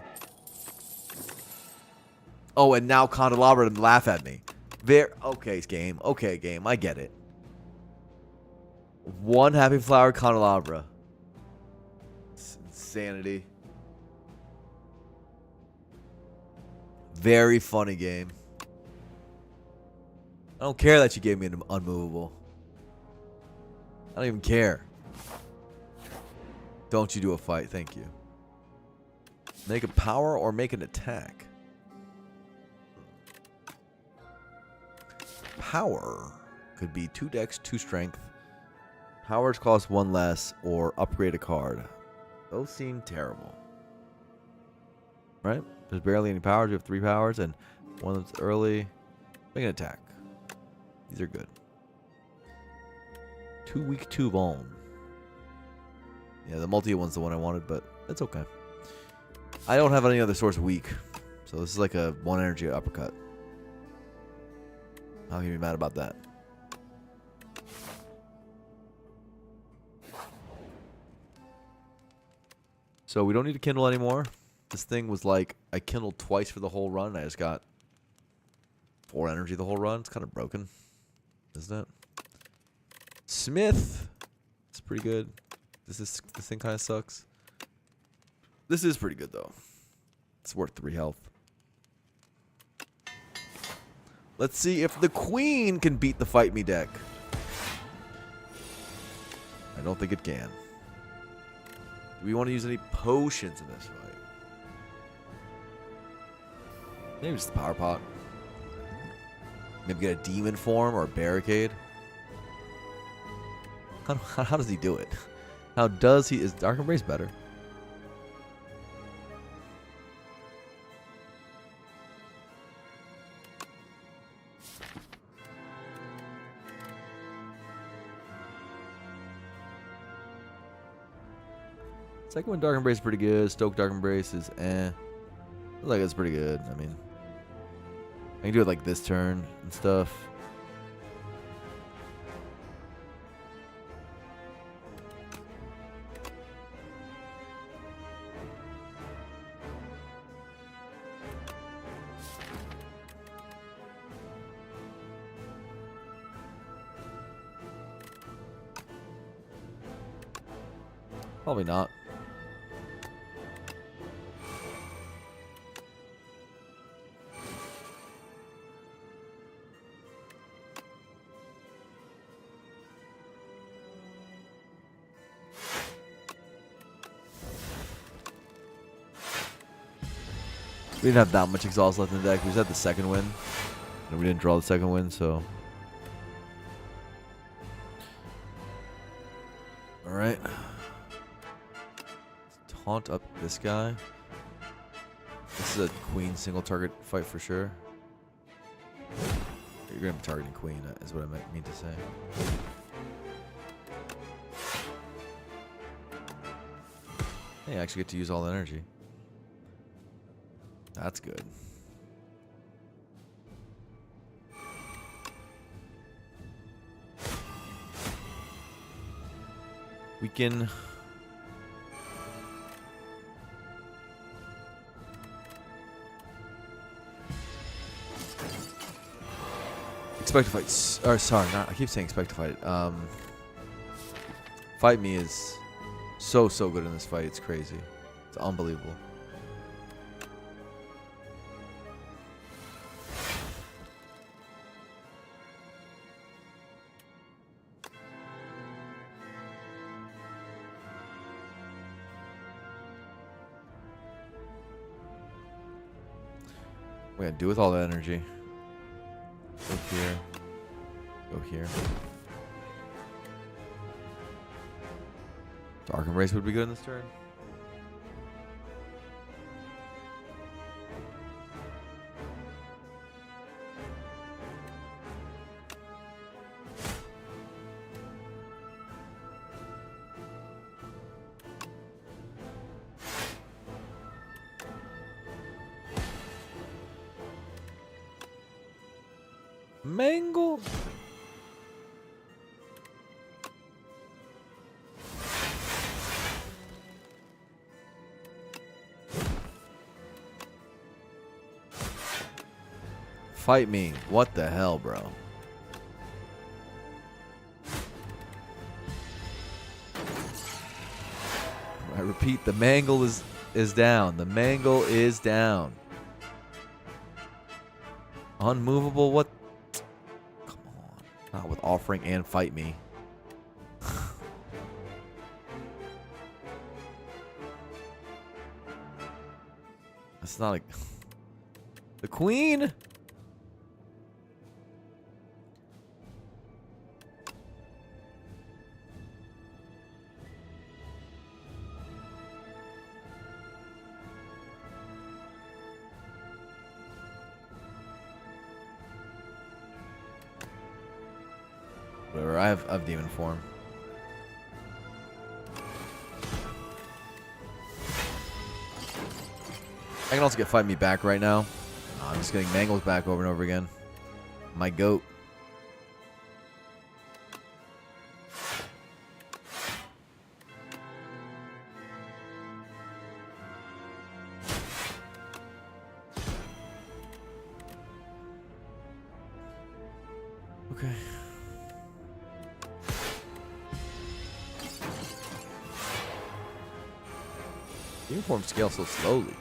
S1: Oh, and now Candelabra to laugh at me. Okay, game. Okay, game. I get it. One Happy Flower Candelabra. It's insanity. Very funny game. I don't care that you gave me an unmovable. I don't even care. Don't you do a fight. Thank you. Make a power or make an attack. Power could be 2 dex, 2 strength. Powers cost 1 less or upgrade a card. Those seem terrible. Right? There's barely any powers. We have 3 powers and one that's early. Make an attack. These are good. 2 weak, 2 vuln. Yeah, the multi one's the one I wanted, but it's okay. I don't have any other source weak. So this is like a 1 energy uppercut. How can you be mad about that? So we don't need to kindle anymore. This thing was like, I kindled twice for the whole run. I just got 4 energy the whole run. It's kind of broken, isn't it? Smith. It's pretty good. This thing kind of sucks. This is pretty good though. It's worth 3 health. Let's see if the Queen can beat the Fight Me deck. I don't think it can. Do we want to use any potions in this fight? Maybe just the Power Pot. Maybe get a Demon Form or a Barricade. How does he do it? How does he? Is Dark Embrace better? Second one, Dark Embrace is pretty good. Stoke Dark Embrace is eh. I feel like it's pretty good. I mean, I can do it like this turn and stuff. Probably not. We didn't have that much exhaust left in the deck. We just had the second win. And we didn't draw the second win, so. Alright. Let's taunt up this guy. This is a Queen single target fight for sure. You're going to be targeting Queen, is what I mean to say. Hey, I actually get to use all the energy. That's good. We can... Expect to fight. Or sorry, not. I keep saying expect to fight. Fight me is so good in this fight. It's crazy. It's unbelievable. What are we gonna do with all that energy? Go here. Go here. Dark Embrace would be good in this turn. Mangle. Fight me. What the hell, bro? I repeat, the mangle is down. The mangle is down. Unmovable? What? Come on. Not with offering and fight me. That's not a... The queen? Whatever, I have demon form. I can also get Fight Me back right now. I'm just getting Mangles back over and over again. My goat. Okay. Uniform scales so slowly.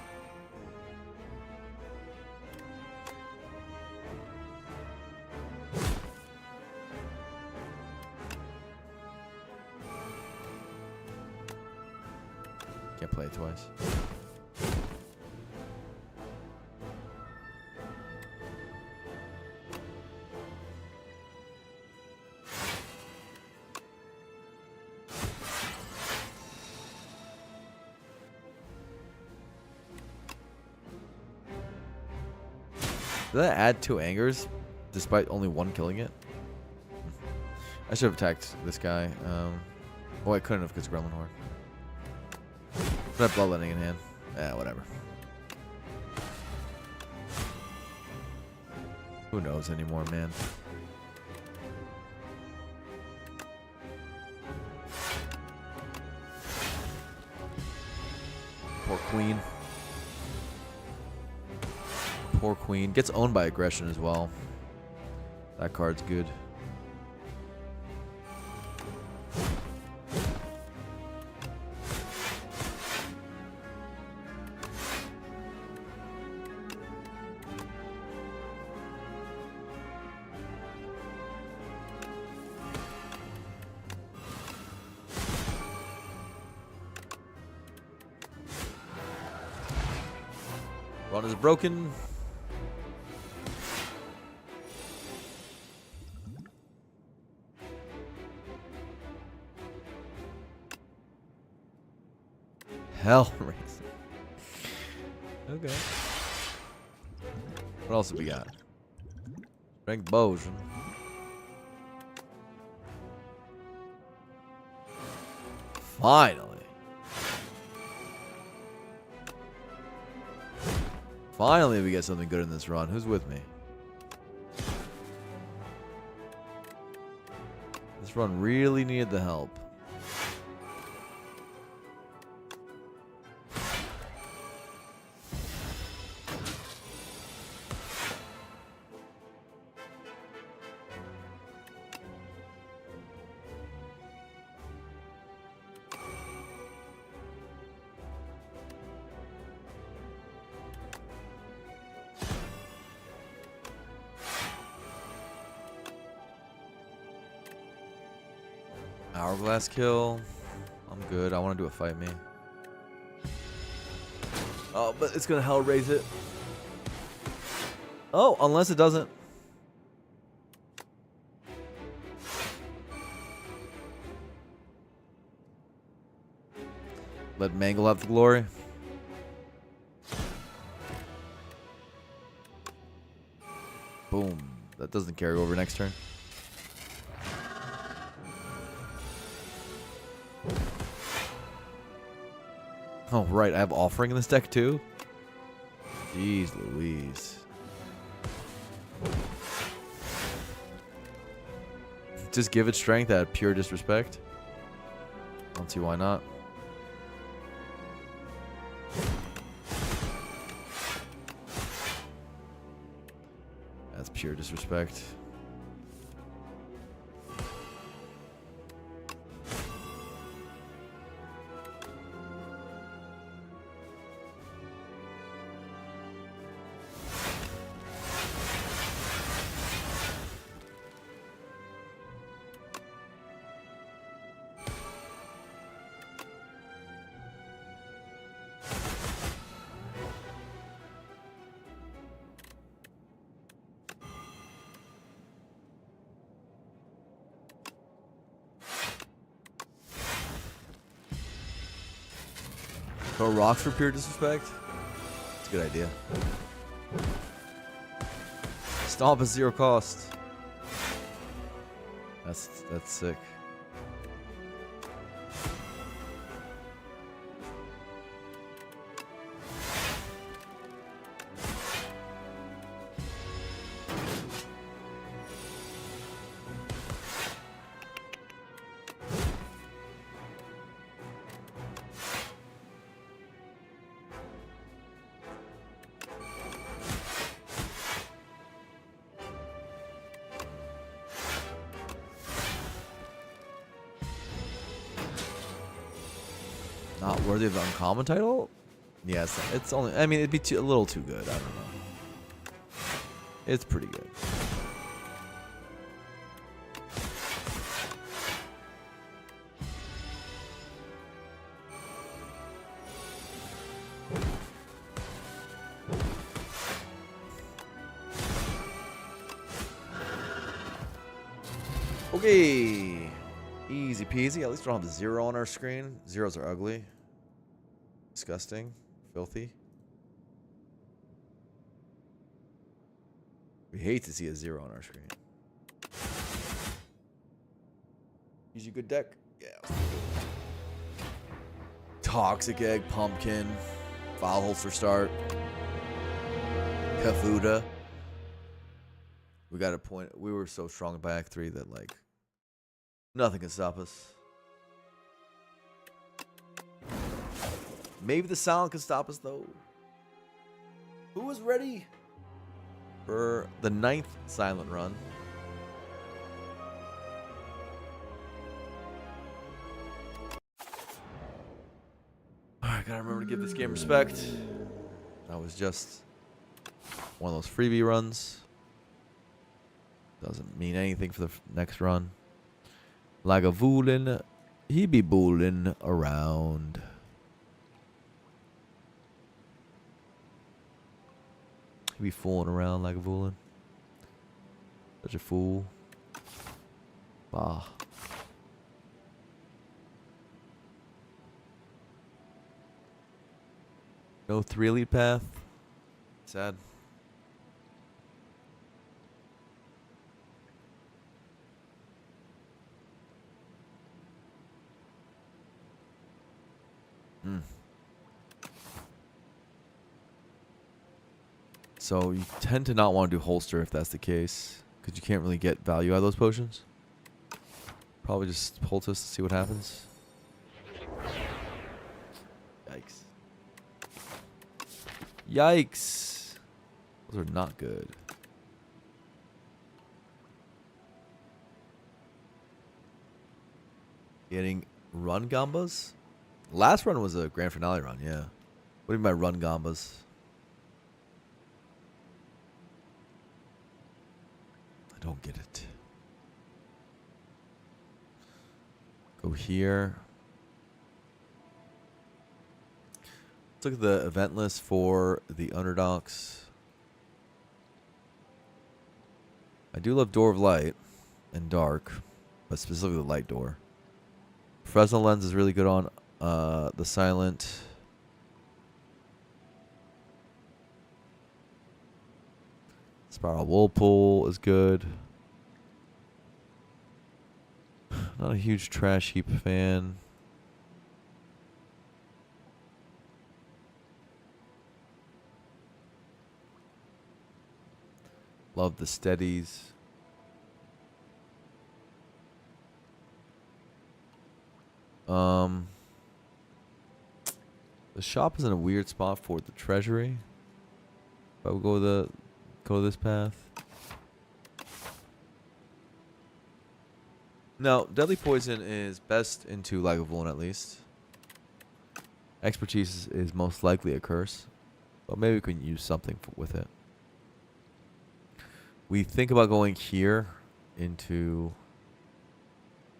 S1: Can't play it twice. Did that add 2 angers despite only 1 killing it? I should have attacked this guy. Oh, I couldn't have because Gremlin Horde. But I have Bloodletting in hand. Whatever. Who knows anymore, man? Poor queen. Poor queen. Gets owned by aggression as well. That card's good. Run is broken. Hell race. Okay. What else have we got? Strength Bojan. Finally. Finally we get something good in this run. Who's with me? This run really needed the help. Hourglass kill. I'm good. I want to do a fight me. Oh, but it's gonna hell raise it. Oh, unless it doesn't. Let Mangle have the glory. Boom. That doesn't carry over next turn. Oh, right. I have Offering in this deck, too? Jeez Louise. Just give it strength at pure disrespect. I don't see why not. That's pure disrespect. Throw rocks for pure disrespect? That's a good idea. Stomp at 0 cost. That's sick. Not worthy of the uncommon title? Yes, it's only. I mean, it'd be a little too good. I don't know. It's pretty good. Okay. Easy peasy. At least we don't have the 0 on our screen. Zeros are ugly. Disgusting. Filthy. We hate to see a 0 on our screen. Use a good deck. Yeah. Toxic Egg, Pumpkin. File Holster Start. Kafuda. We got a point. We were so strong by Act 3 that, like, nothing can stop us. Maybe the silent can stop us, though. Who is ready for the 9th silent run? Alright, gotta remember to give this game respect. That was just one of those freebie runs. Doesn't mean anything for the next run. Lagavulin, he be bullin' around. He be fooling around Lagavulin. Such a fool. Bah. No 3 elite path. Sad. So you tend to not want to do holster if that's the case, because you can't really get value out of those potions. Probably just poultice to see what happens. Yikes. Yikes. Those are not good. Getting run gambas? Last run was a grand finale run, yeah. What do you mean by run gambas? I don't get it. Go here. Let's look at the event list for the Underdogs. I do love Door of Light and Dark, but specifically the Light Door. Fresnel Lens is really good on the Silent. Spiral Whirlpool is good. Not a huge Trash Heap fan. Love the Steadies. The shop is in a weird spot for the treasury. But we'll go this path. No, Deadly Poison is best into Lagavulin at least. Expertise is most likely a curse. But maybe we can use something with it. We think about going here into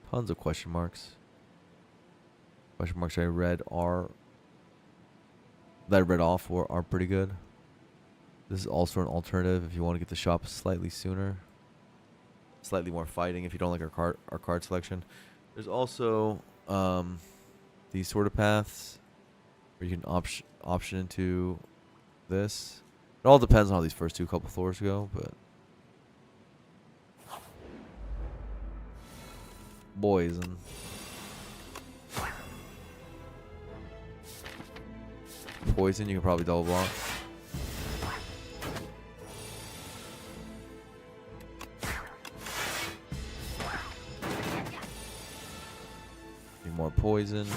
S1: tons of question marks. Question marks I read are that I read off are pretty good. This is also an alternative if you want to get the shop slightly sooner. Slightly more fighting if you don't like our card selection. There's also these sort of paths where you can option into this. It all depends on how these first two couple floors go, but poison. Poison, you can probably double block. Need more poison.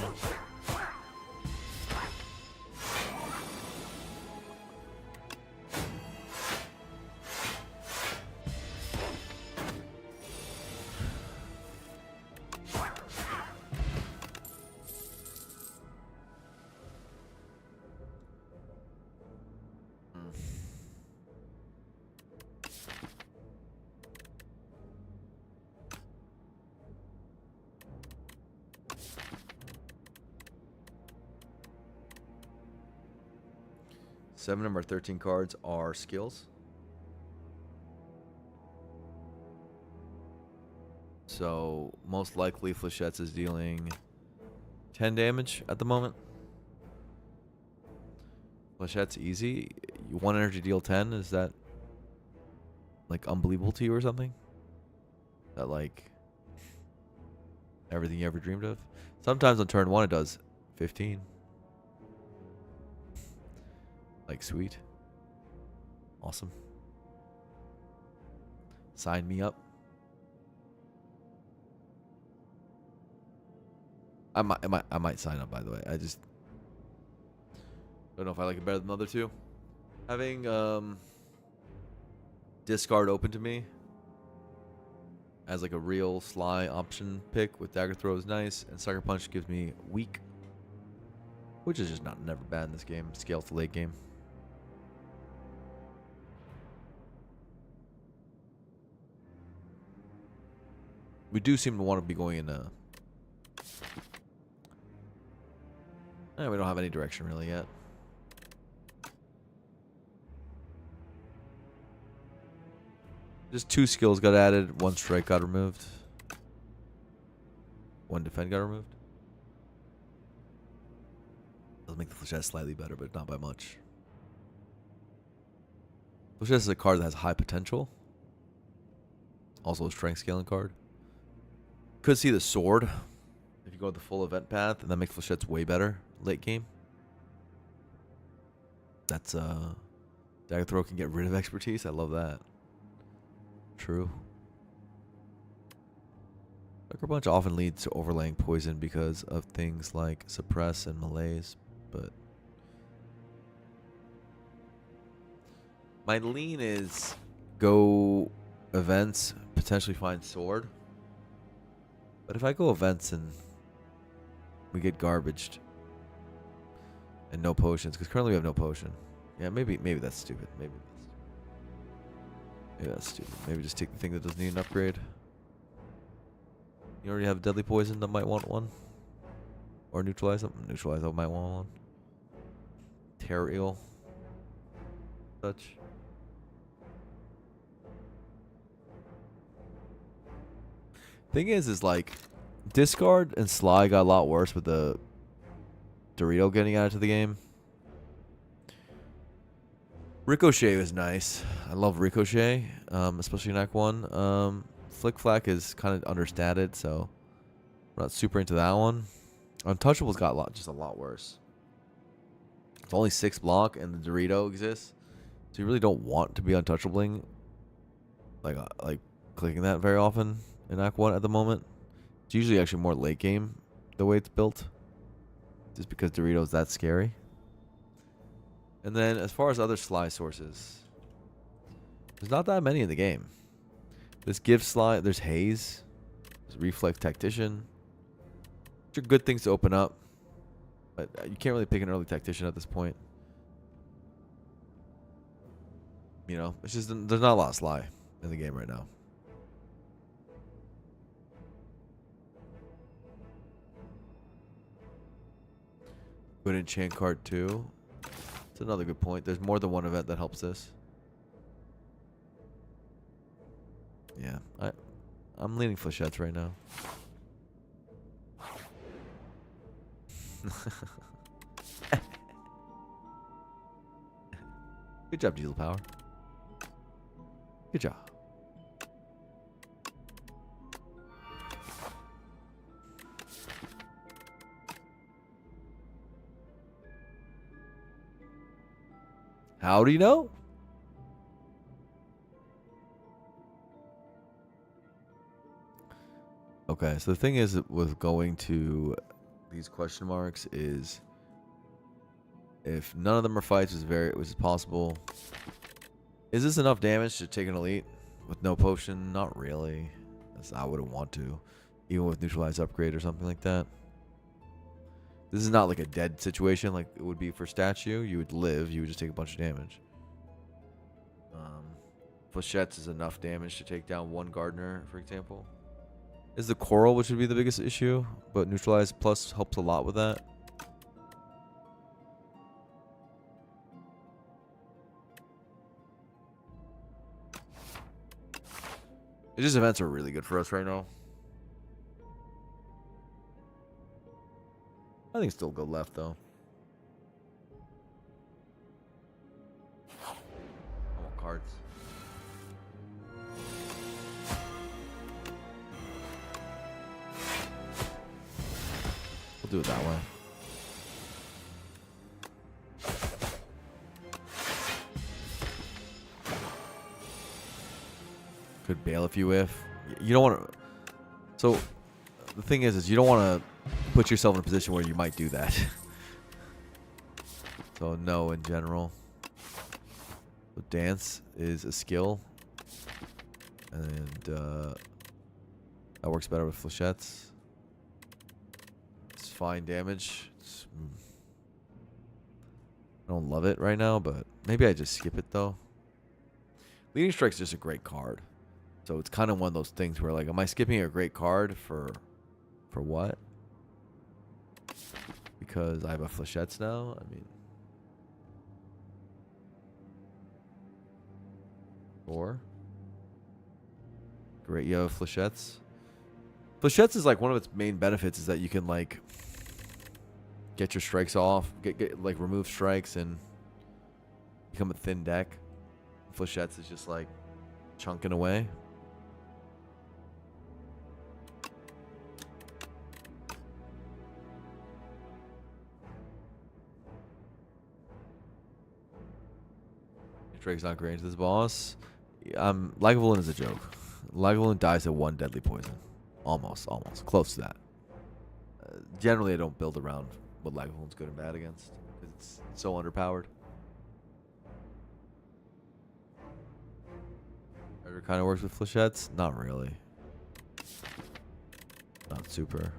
S1: Seven of our 13 cards are skills. So most likely Flechette's is dealing 10 damage at the moment. Flechette's easy. One energy deal 10. Is that like unbelievable to you or something? That like everything you ever dreamed of? Sometimes on turn 1 it does 15. Like, sweet. Awesome. Sign me up. I might sign up, by the way. I just don't know if I like it better than the other two. Having discard open to me as like a real sly option pick with dagger throw is nice, and sucker punch gives me weak, which is just never bad in this game. Scales to late game. We do seem to want to be going in we don't have any direction really yet. Just 2 skills got added, 1 strike got removed. 1 defend got removed. Does make the Flechette slightly better, but not by much. Flechette is a card that has high potential. Also a strength scaling card. Could see the sword if you go the full event path, and that makes Flechette's way better late game. That's dagger throw can get rid of expertise. I love that. True. Sucker punch often leads to overlaying poison because of things like suppress and malaise, but my lean is go events, potentially find sword. But if I go events and we get garbaged and no potions, because currently we have no potion. Yeah, maybe that's stupid. Maybe that's stupid. Maybe just take the thing that doesn't need an upgrade. You already have deadly poison that might want one. Or neutralize them. Neutralize that might want one. Terror eel. Such. Thing is like discard and Sly got a lot worse with the Dorito getting added to the game. Ricochet was nice. I love Ricochet, especially in Act 1. Flick Flack is kind of understated, so I'm not super into that one. Untouchables got just a lot worse. It's only 6 block, and the Dorito exists, so you really don't want to be untouchabling, like clicking that very often in Act 1 at the moment. It's usually actually more late game the way it's built, just because Dorito's that scary. And then as far as other Sly sources, there's not that many in the game. There's Give Sly, there's Haze, there's Reflex Tactician, which are good things to open up, but you can't really pick an early Tactician at this point. You know, it's just there's not a lot of Sly in the game right now. Good enchant card too. It's another good point. There's more than one event that helps this. Yeah, I'm leaning Flechettes right now. Good job, Diesel Power. Good job. How do you know? Okay, so the thing is with going to these question marks is if none of them are fights, which is possible. Is this enough damage to take an elite with no potion? Not really. I wouldn't want to, even with neutralize upgrade or something like that. This is not like a dead situation like it would be for statue. You would live, you would just take a bunch of damage. Flechettes is enough damage to take down one Gardener, for example. Is the Coral, which would be the biggest issue, but neutralize plus helps a lot with that. It's just events are really good for us right now. I think still go left though. I want cards. We'll do it that way. Could bail if you if. You don't want to. So the thing is you don't want to put yourself in a position where you might do that. So no, in general. So dance is a skill, and that works better with flechettes. It's fine damage. I don't love it right now, but maybe I just skip it though. Leading Strike's just a great card, so it's kind of one of those things where like, am I skipping a great card for what? Because I have a flechettes now. I mean, or great, you have flechettes. Flechettes is like one of its main benefits is that you can like get your strikes off, get like remove strikes and become a thin deck. Flechettes is just like chunking away. Drake's not great into this boss. Lagavulin is a joke. Lagavulin dies at 1 deadly poison. Almost. Close to that. Generally, I don't build around what Lagavulin's good and bad against. It's so underpowered. It kind of works with flechettes? Not really. Not super.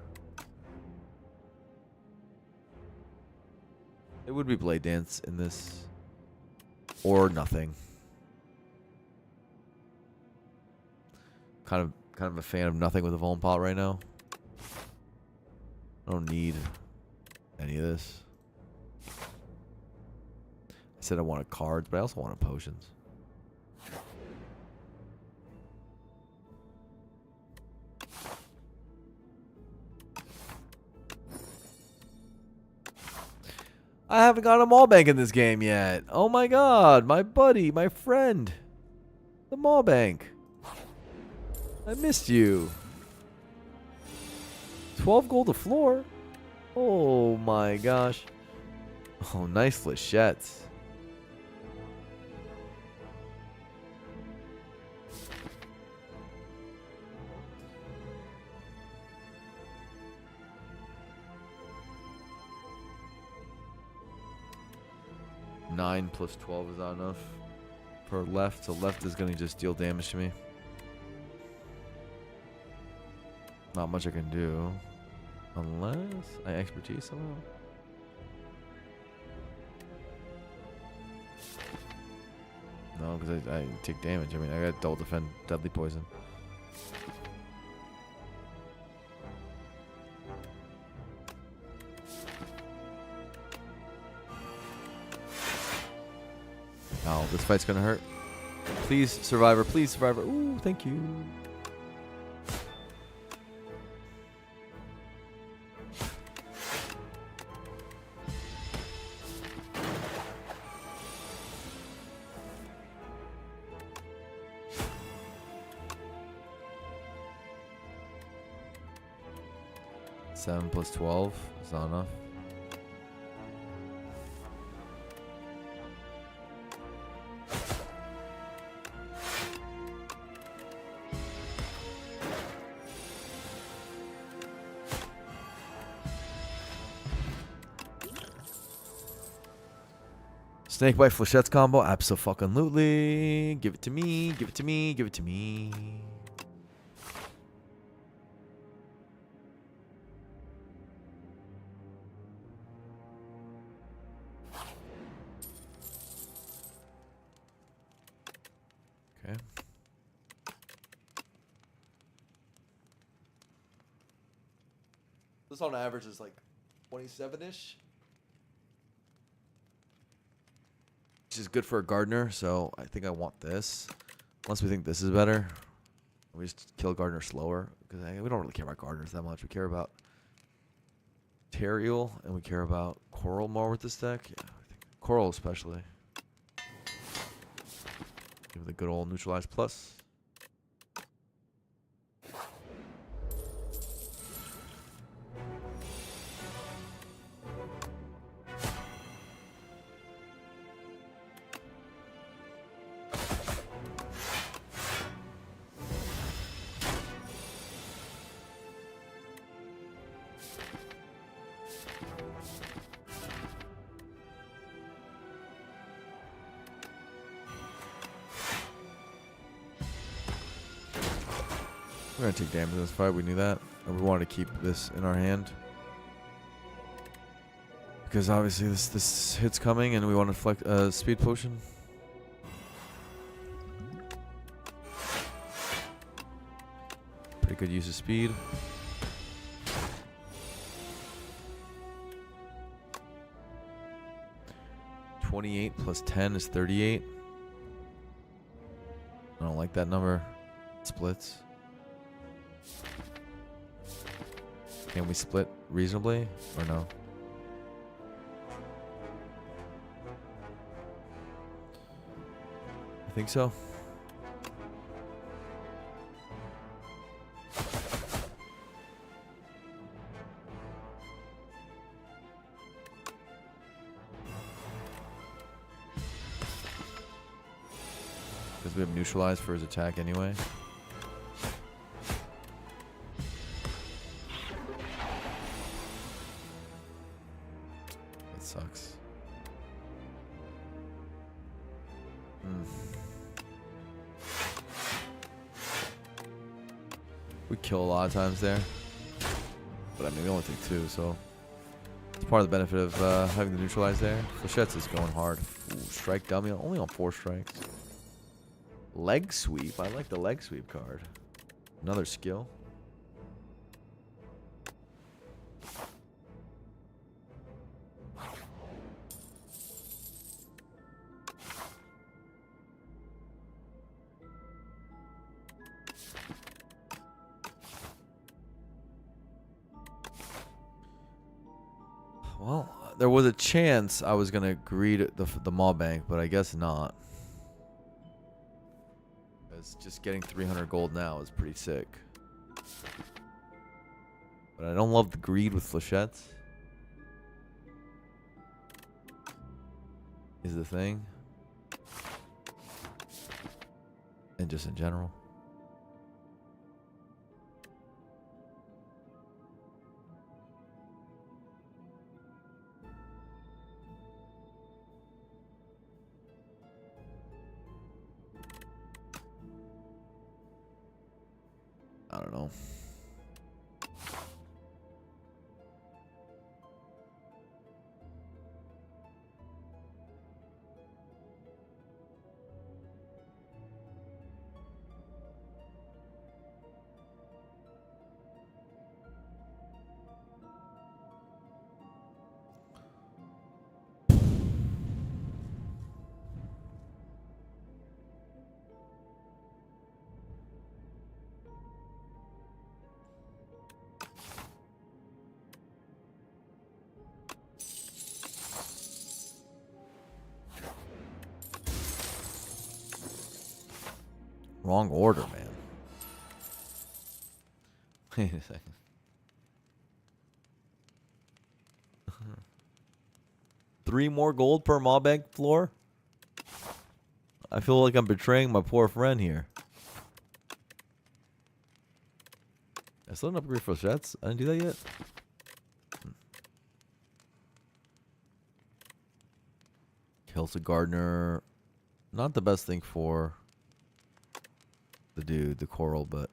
S1: It would be Blade Dance in this. Or nothing. Kind of a fan of nothing with a Vuln Pot right now. I don't need any of this. I said I wanted cards, but I also wanted potions. I haven't got a mall bank in this game yet. Oh my god, my buddy, my friend. The mall bank. I missed you. 12 gold a floor? Oh my gosh. Oh, nice flechettes. Nine plus 12 is not enough for left, so left is going to just deal damage to me. Not much I can do. Unless I expertise somehow. No, because I take damage. I mean, I got double defend deadly poison. Oh, this fight's gonna hurt. Please, Survivor. Please, Survivor. Ooh, thank you. Seven plus 12 is not enough. Snakebite flechettes combo, abso-fucking-lutely. Give it to me, give it to me, give it to me. Okay. This on average is like 27-ish. Which is good for a gardener, so I think I want this. Unless we think this is better. We just kill gardener slower. Because we don't really care about gardeners that much. We care about Teriel, and we care about Coral more with this deck. Yeah, I think Coral especially. Give it the good old neutralize plus. We're gonna take damage in this fight. We knew that, and we wanted to keep this in our hand because obviously this hit's coming, and we want to flex speed potion. Pretty good use of speed. $28 plus 10 is 38. I don't like that number. It splits. Can we split reasonably or no? I think so. Because we have neutralized for his attack anyway. Sucks. We kill a lot of times there. But I mean, we only take two, so it's part of the benefit of having the neutralize there. Flechette's is going hard. Ooh, strike dummy, only on 4 strikes. Leg sweep. I like the leg sweep card. Another skill. There was a chance I was gonna greed the mall bank, but I guess not. Because just getting 300 gold now is pretty sick. But I don't love the greed with flechettes. Is the thing. And just in general. I don't know. Wrong order, man. Wait a second. Three more gold per mall bank floor? I feel like I'm betraying my poor friend here. I still didn't upgrade flechettes. I didn't do that yet. Kills a gardener. Not the best thing for the dude, the coral, but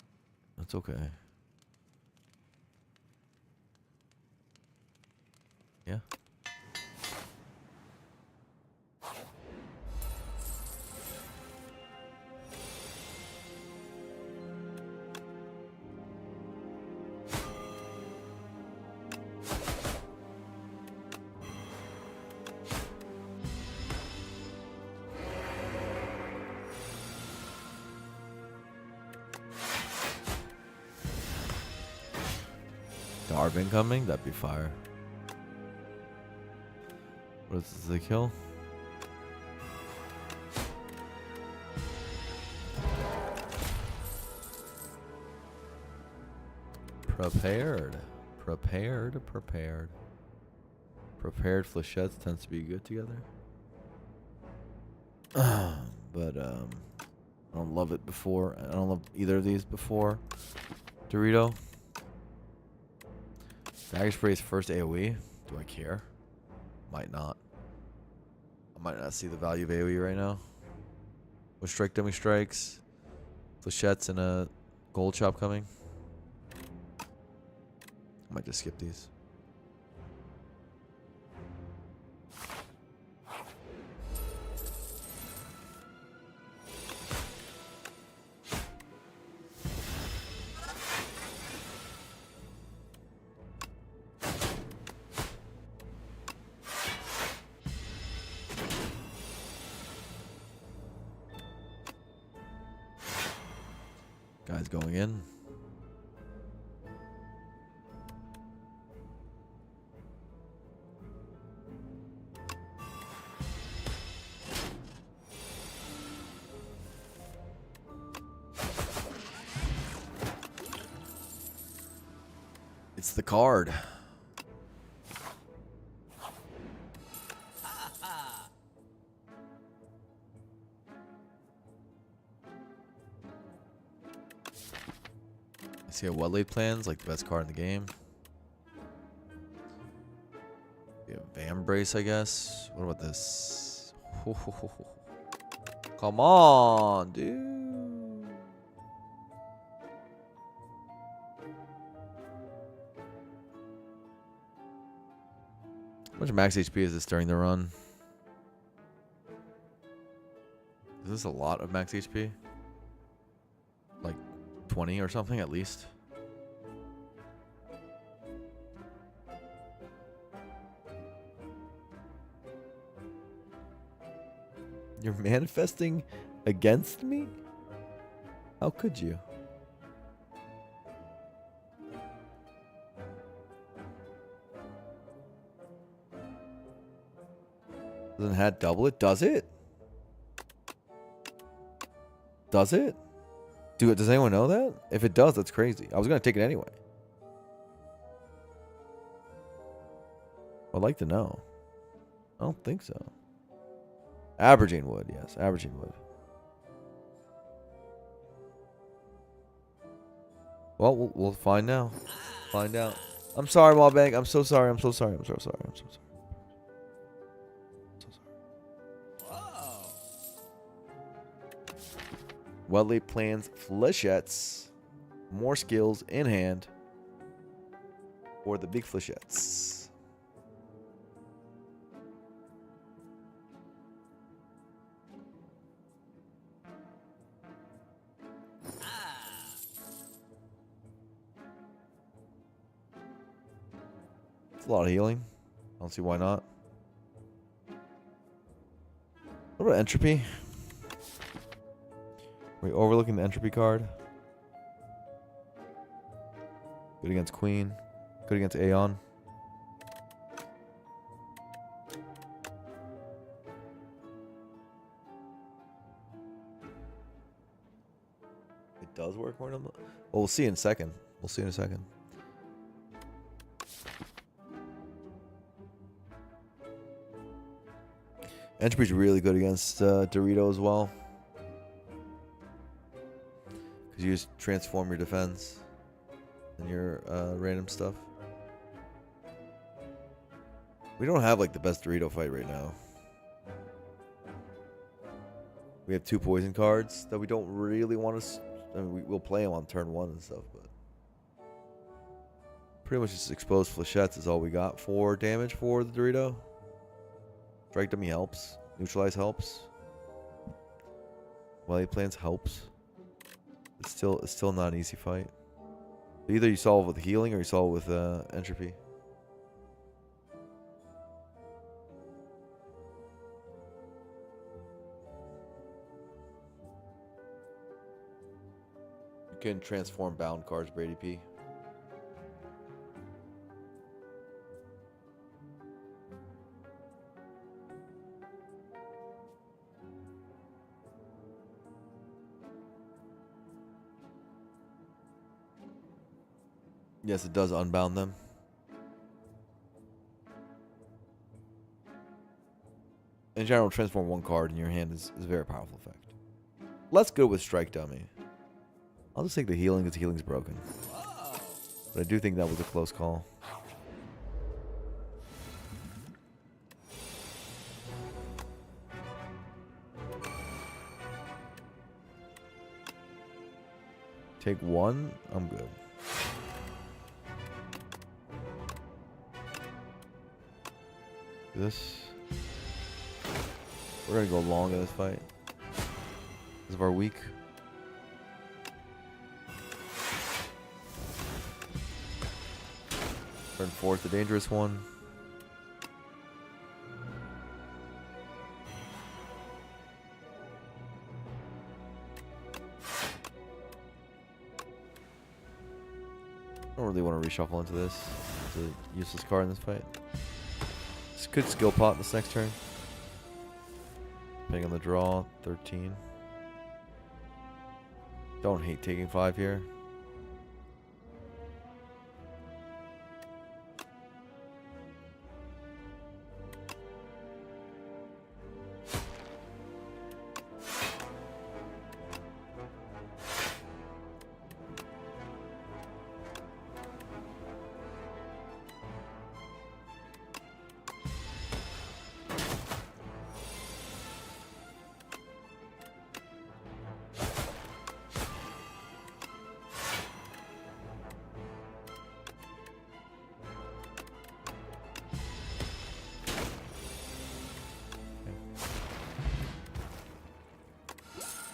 S1: that's okay. Yeah. Darv incoming? That'd be fire. What is this, the kill? Prepared. Prepared. Prepared flechettes tends to be good together. But I don't love it before. I don't love either of these before Dorito. Dagger Spray's first AoE. Do I care? Might not. I might not see the value of AoE right now. With strike dummy strikes, flechettes, and a gold chop coming. I might just skip these. Guys going in. It's the card. See a what late plans, like the best card in the game. We have Van Brace, I guess. What about this? Come on, dude. How much max HP is this during the run? Is this a lot of max HP? Like 20 or something at least. You're manifesting against me? How could you? Doesn't hat double it? Does it? Does it? Does anyone know that? If it does, that's crazy. I was gonna take it anyway. I'd like to know. I don't think so. Abergene would, yes. Abergene would. Well, we'll find now. Find out. I'm sorry, Wallbang. I'm so sorry. I'm so sorry. I'm so sorry. I'm so sorry. So sorry. Well-laid plans, flechettes. More skills in hand. For the big flechettes. A lot of healing. I don't see why not. What about entropy? Are we overlooking the entropy card? Good against Queen. Good against Aeon. It does work more than... Well, we'll see in a second. We'll see in a second. Entropy's really good against Dorito as well. Because you just transform your defense and your random stuff. We don't have like the best Dorito fight right now. We have 2 poison cards that we don't really want to... I mean, we'll play them on turn 1 and stuff, but... Pretty much just exposed flechettes is all we got for damage for the Dorito. Strike dummy helps. Neutralize helps. Well-laid plans helps. It's still not an easy fight. Either you solve with healing or you solve with entropy. You can transform bound cards, Brady P. Yes, it does unbound them. In general, transform 1 card in your hand is a very powerful effect. Let's go with Strike Dummy. I'll just take the healing because healing's broken. But I do think that was a close call. Take 1, I'm good. This. We're gonna go long in this fight. Because of our weak. Turn 4's the dangerous one. I don't really want to reshuffle into this. It's a useless card in this fight. This could skill pot this next turn. Depending on the draw, 13. Don't hate taking 5 here.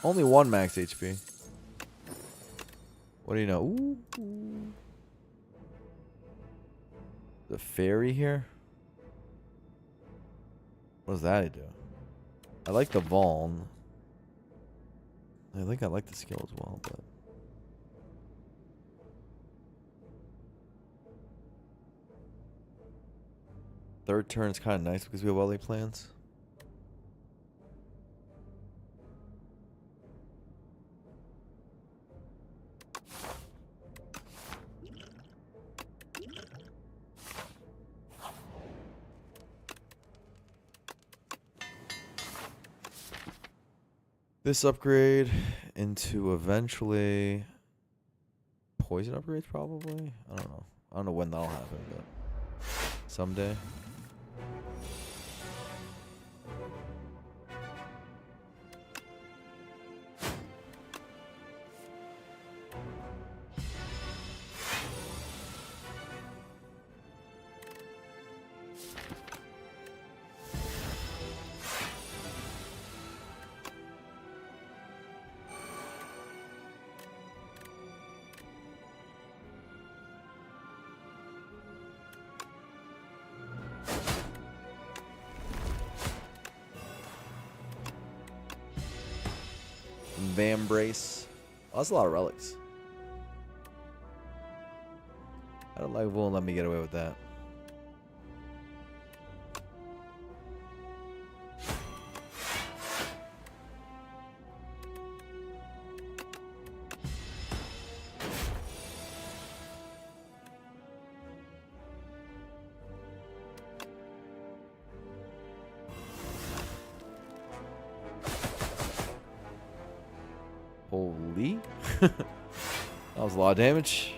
S1: Only 1 max HP. What do you know? Ooh. The fairy here? What does that do? I like the Vaughn. I think I like the skill as well, but... Third turn is kind of nice because we have well-laid plans. This upgrade into eventually poison upgrades, probably. I don't know. I don't know when that'll happen, but someday. Vambrace. Oh, that's a lot of relics. I don't like won't let me get away with that. Holy. That was a lot of damage.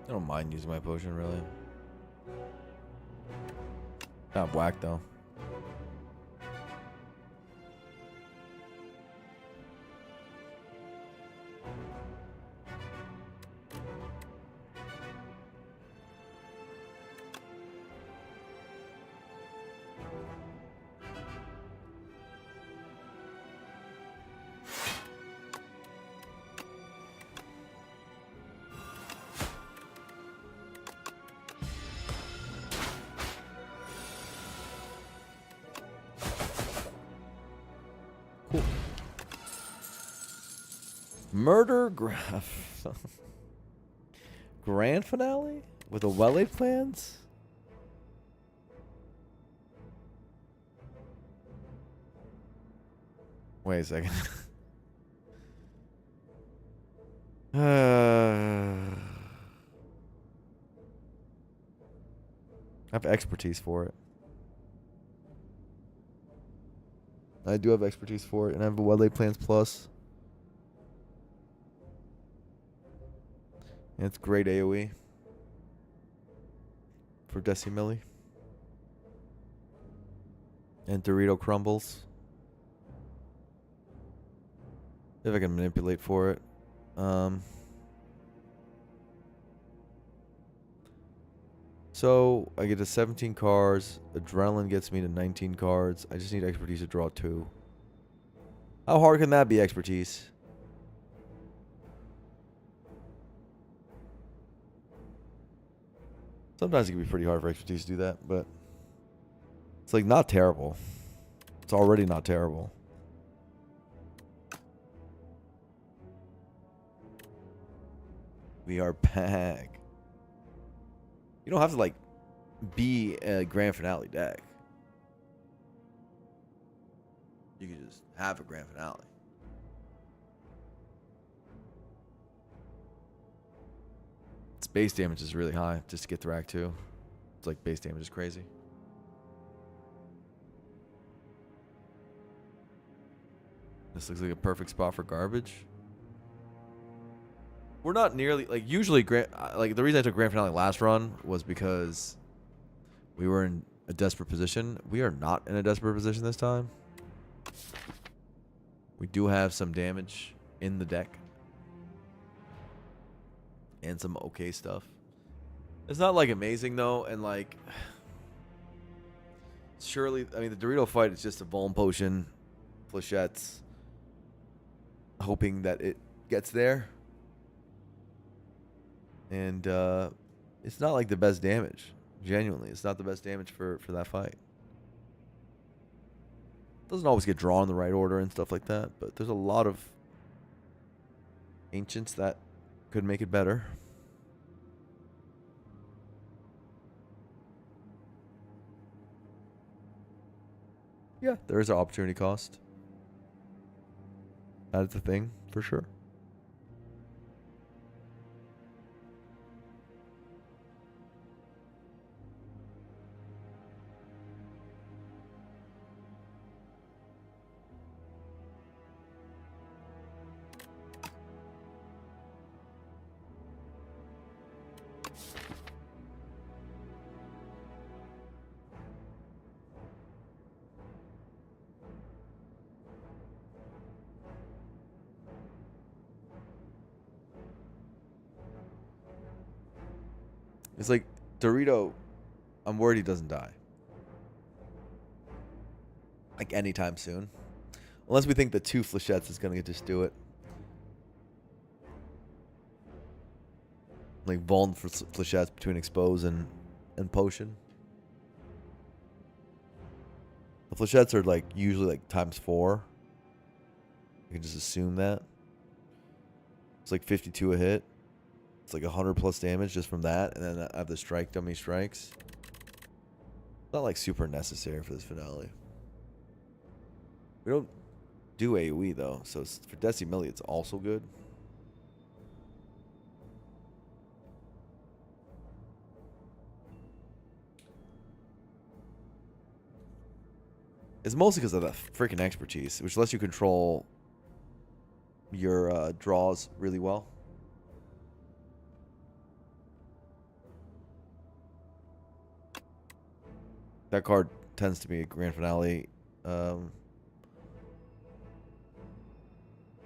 S1: I don't mind using my potion, really. Not whack, though. Cool. Murder graph. Grand finale with a well-laid plans. Wait a second. I have expertise for it. I do have expertise for it, and I have a well-laid plans plus. And it's great AoE for Decimilli. And Dorito crumbles. If I can manipulate for it. So I get to 17 cards. Adrenaline gets me to 19 cards. I just need expertise to draw 2. How hard can that be, expertise? Sometimes it can be pretty hard for expertise to do that, but it's like not terrible. It's already not terrible. We are back. You don't have to like be a grand finale deck. You can just have a grand finale. Its base damage is really high just to get through Act 2. It's like base damage is crazy. This looks like a perfect spot for garbage. We're not nearly like usually like the reason I took grand finale last run was because we were in a desperate position. We are not in a desperate position this time. We do have some damage in the deck. And some okay stuff. It's not like amazing though, and like surely I mean the Dorito fight is just a Vuln potion, flechettes, hoping that it gets there. And it's not like the best damage. Genuinely, it's not the best damage for that fight. Doesn't always get drawn in the right order and stuff like that, but there's a lot of ancients that could make it better. Yeah, there is an opportunity cost. That's a thing, for sure. It's like Dorito, I'm worried he doesn't die. Like anytime soon. Unless we think the 2 flechettes is going to just do it. Like Vuln for flechettes between expose and potion. The flechettes are like usually like times 4. You can just assume that. It's like 52 a hit. It's like 100 plus damage just from that. And then I have the strike dummy strikes. Not like super necessary for this finale. We don't do AoE though. So for Decimilli, it's also good. It's mostly because of that freaking expertise, which lets you control your draws really well. That card tends to be a grand finale,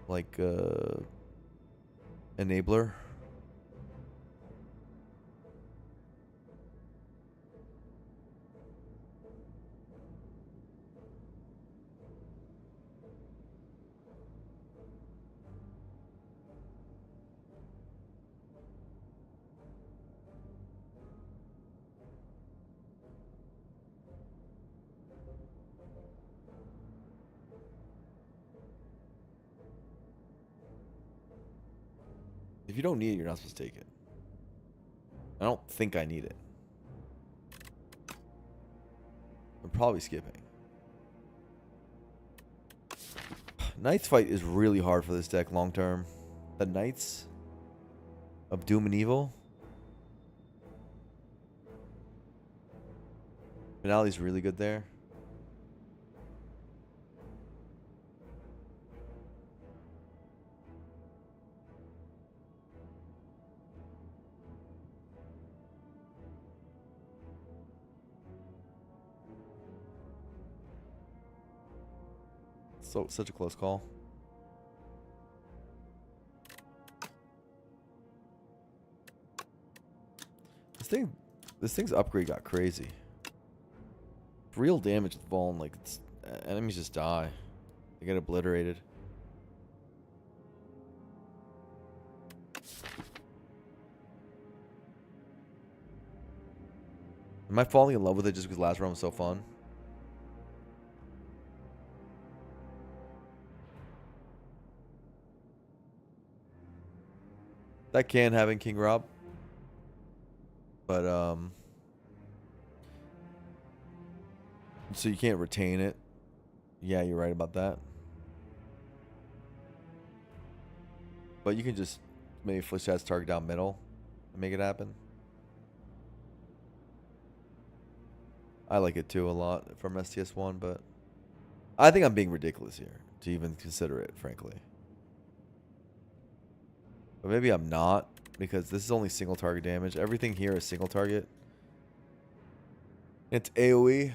S1: like enabler. If you don't need it, you're not supposed to take it. I don't think I need it. I'm probably skipping. Knights fight is really hard for this deck long term. The Knights of Doom and Evil. Finale's really good there. So such a close call. This thing's upgrade got crazy. Real damage with Vuln, like enemies just die. They get obliterated. Am I falling in love with it just because last round was so fun? That can happen, King Rob. But so you can't retain it. Yeah, you're right about that. But you can just maybe flechettes target down middle and make it happen. I like it too a lot from STS1, but I think I'm being ridiculous here to even consider it, frankly. But maybe I'm not, because this is only single target damage. Everything here is single target. It's AoE.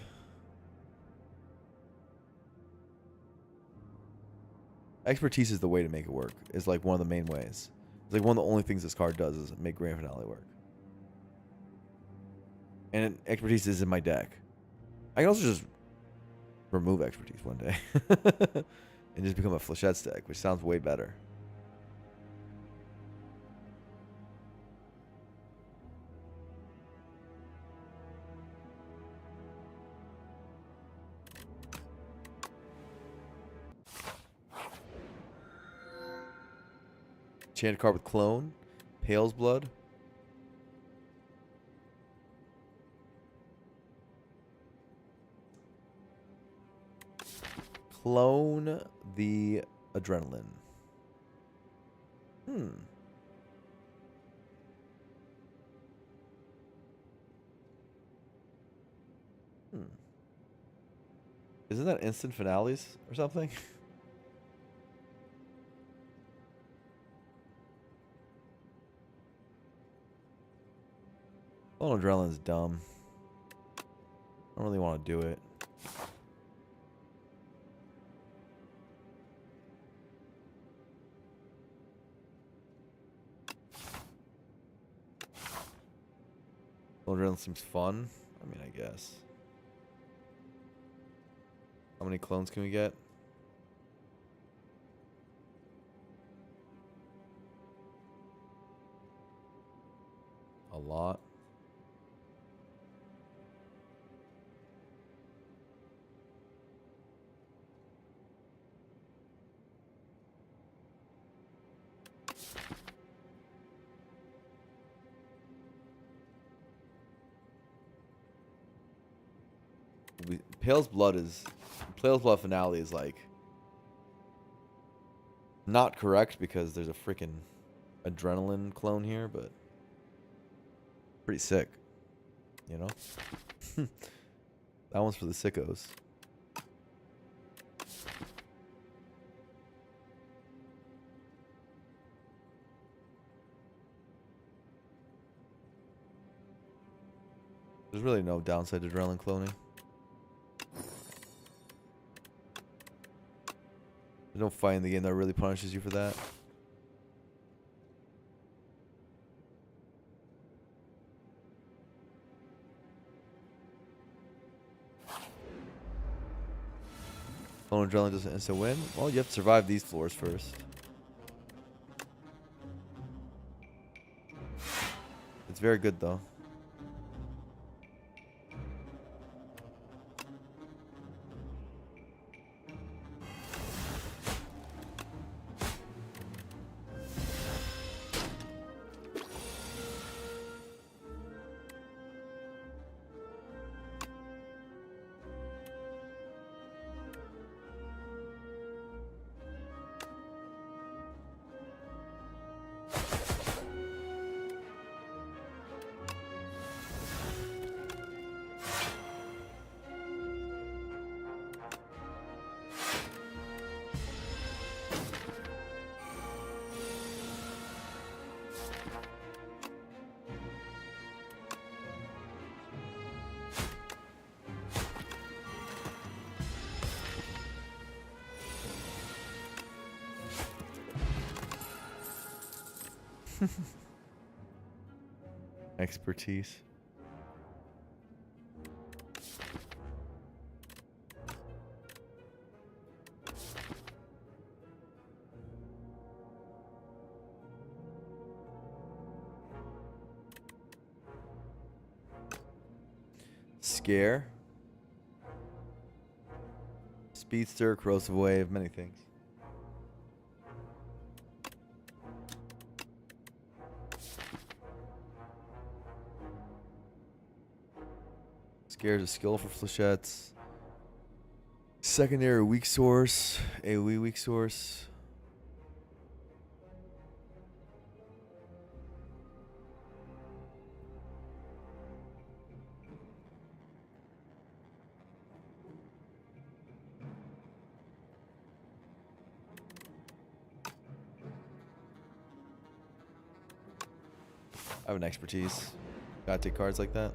S1: Expertise is the way to make it work. It's like one of the main ways. It's like one of the only things this card does is make Grand Finale work. And expertise is in my deck. I can also just remove expertise one day and just become a Flechettes deck, which sounds way better. Enchanted card with clone. Pale's Blood. Clone the Adrenaline. Hmm. Isn't that instant finales or something? Clone Adrenaline's dumb. I don't really want to do it. Clone Adrenaline seems fun. I mean, I guess. How many clones can we get? A lot. Pale's Blood finale is like not correct because there's a freaking adrenaline clone here, but pretty sick, you know. That one's for the sickos. There's really no downside to adrenaline cloning. There's no fight in the game that really punishes you for that. Clone Adrenaline doesn't instant win. Well, you have to survive these floors first. It's very good though. Expertise. Scare. Speedster, corrosive wave, many things. Scare's a skill for Flechettes. Secondary weak source. AoE weak source. I have an expertise. Gotta take cards like that.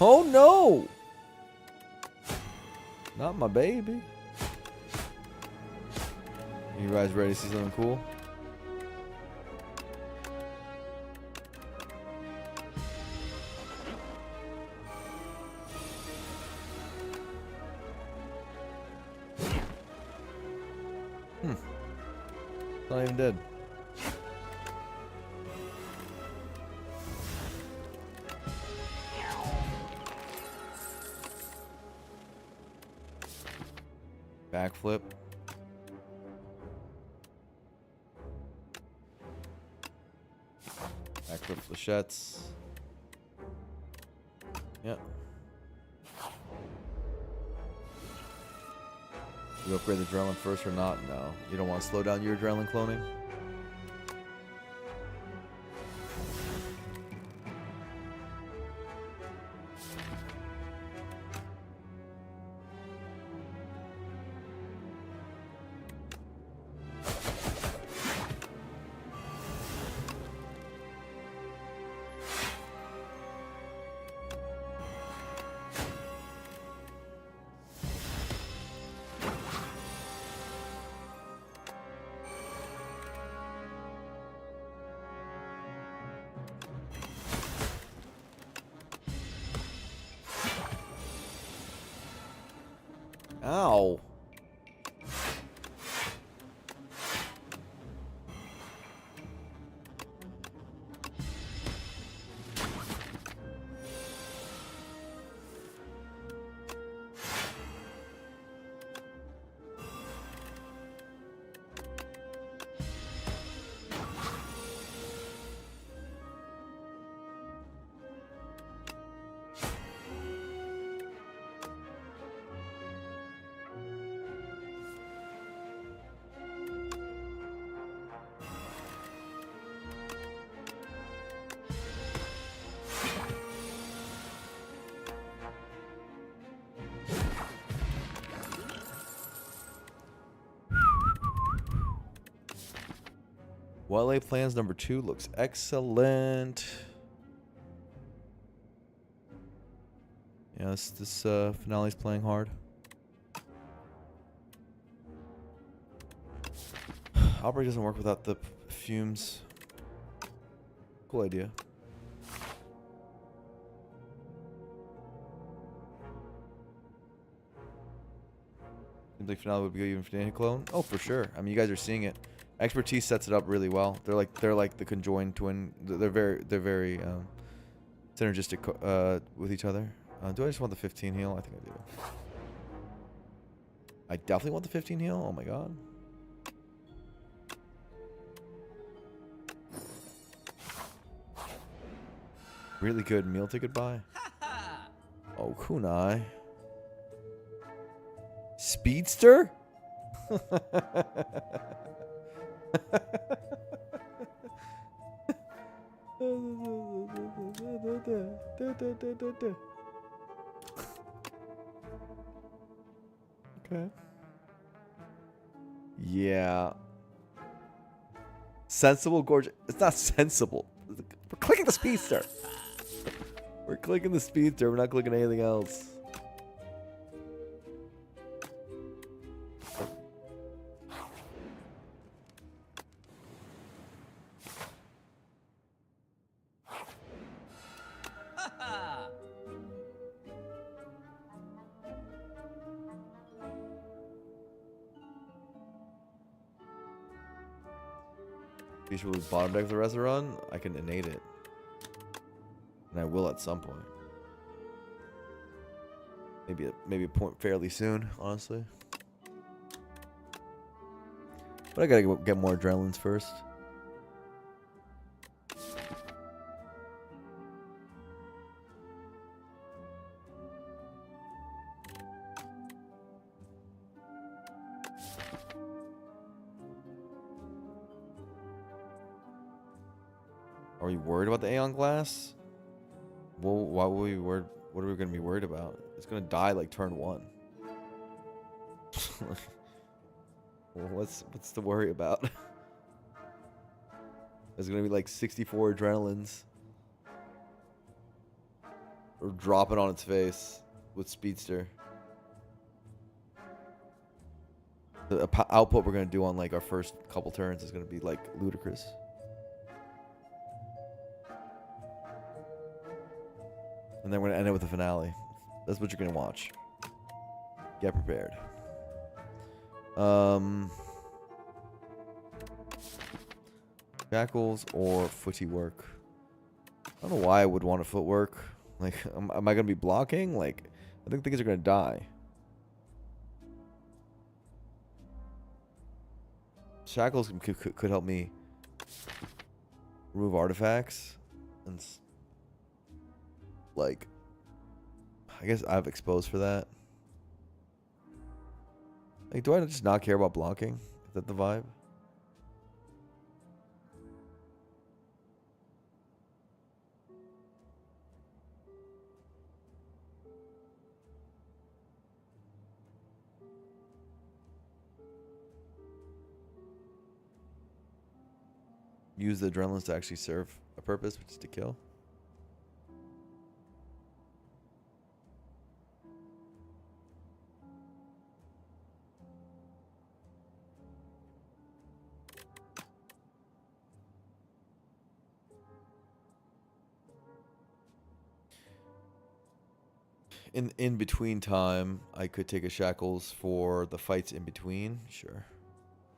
S1: Oh no! Not my baby. You guys ready to see something cool? Not even dead. Backflip. Backflip flechettes. Yep. You upgrade the adrenaline first or not? No. You don't want to slow down your adrenaline cloning? Ow. Wale Plans number 2 looks excellent. Yeah, this finale's playing hard. Outbreak doesn't work without the fumes. Cool idea. Seems like finale would be good even for Danny Clone. Oh, for sure. I mean, you guys are seeing it. Expertise sets it up really well. They're like the conjoined twin. They're very synergistic with each other. Do I just want the 15 heal? I think I do. I definitely want the 15 heal. Oh my god. Really good meal ticket buy. Oh, kunai. Speedster? Okay. Yeah. Sensible, gorgeous. It's not sensible. We're clicking the speedster. We're clicking the speedster. We're not clicking anything else. Feature with bottom deck of the rest of the run, I can innate it. And I will at some point. Maybe a point fairly soon, honestly. But I gotta get more adrenalines first. Are you worried about the Aeon Glass? Well, why would we worried? What are we going to be worried about? It's going to die like turn 1. Well, what's to worry about? There's going to be like 64 adrenalines. Or drop it on its face with Speedster. The output we're gonna do on like our first couple turns is gonna be like ludicrous. And then we're gonna end it with the finale. That's what you're gonna watch. Get prepared. Shackles or footy work. I don't know why I would want a footwork. Like, am I gonna be blocking? Like, I think things are gonna die. Shackles could help me remove artifacts and like, I guess I have exposed for that. Like, do I just not care about blocking? Is that the vibe? Use the adrenalines to actually serve a purpose, which is to kill. In between time, I could take a shackles for the fights in between. Sure.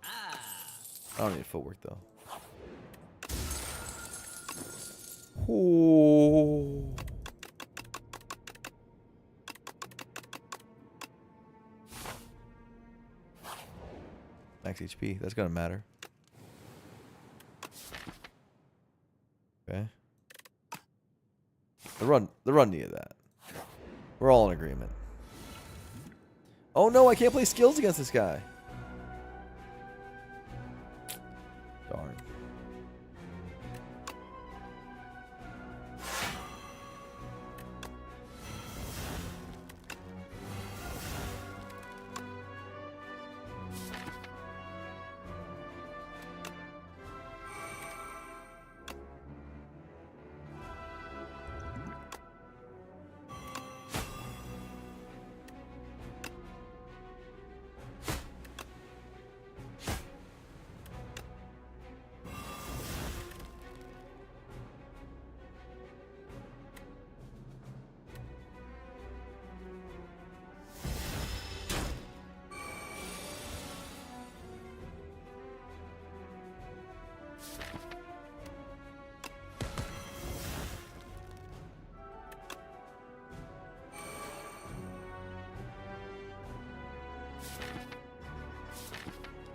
S1: I don't need footwork though. Oh. Max HP. That's gonna matter. Okay. The run needed that. We're all in agreement. Oh no, I can't play skills against this guy. Darn.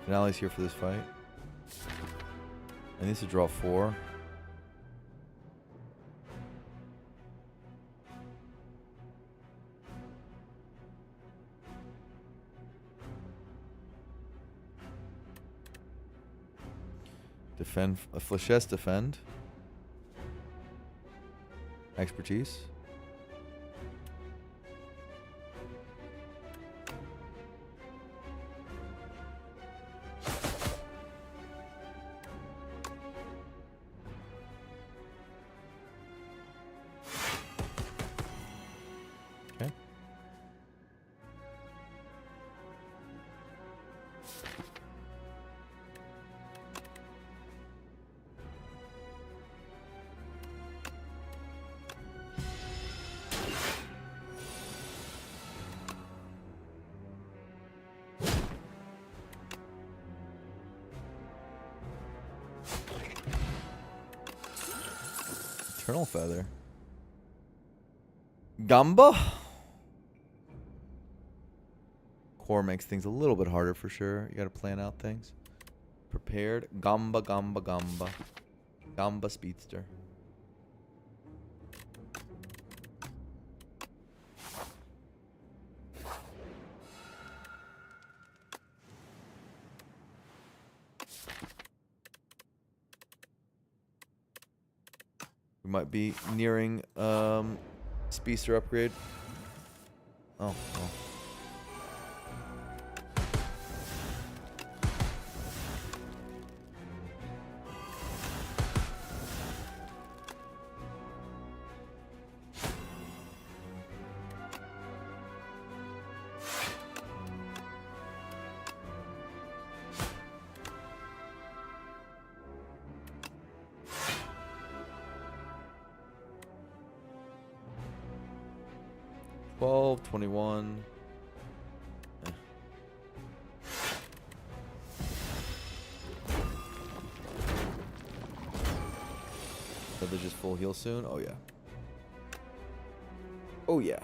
S1: Finale's here for this fight. I need to draw 4. Defend. A flechette defend. Expertise. Okay. Eternal Feather. Gamba? Core makes things a little bit harder for sure. You gotta plan out things. Prepared. Gamba, Gamba, Gamba. Gamba Speedster. We might be nearing Speedster upgrade. Oh, well. 12, 21. Eh. So they're just full heal soon? Oh, yeah. Oh, yeah.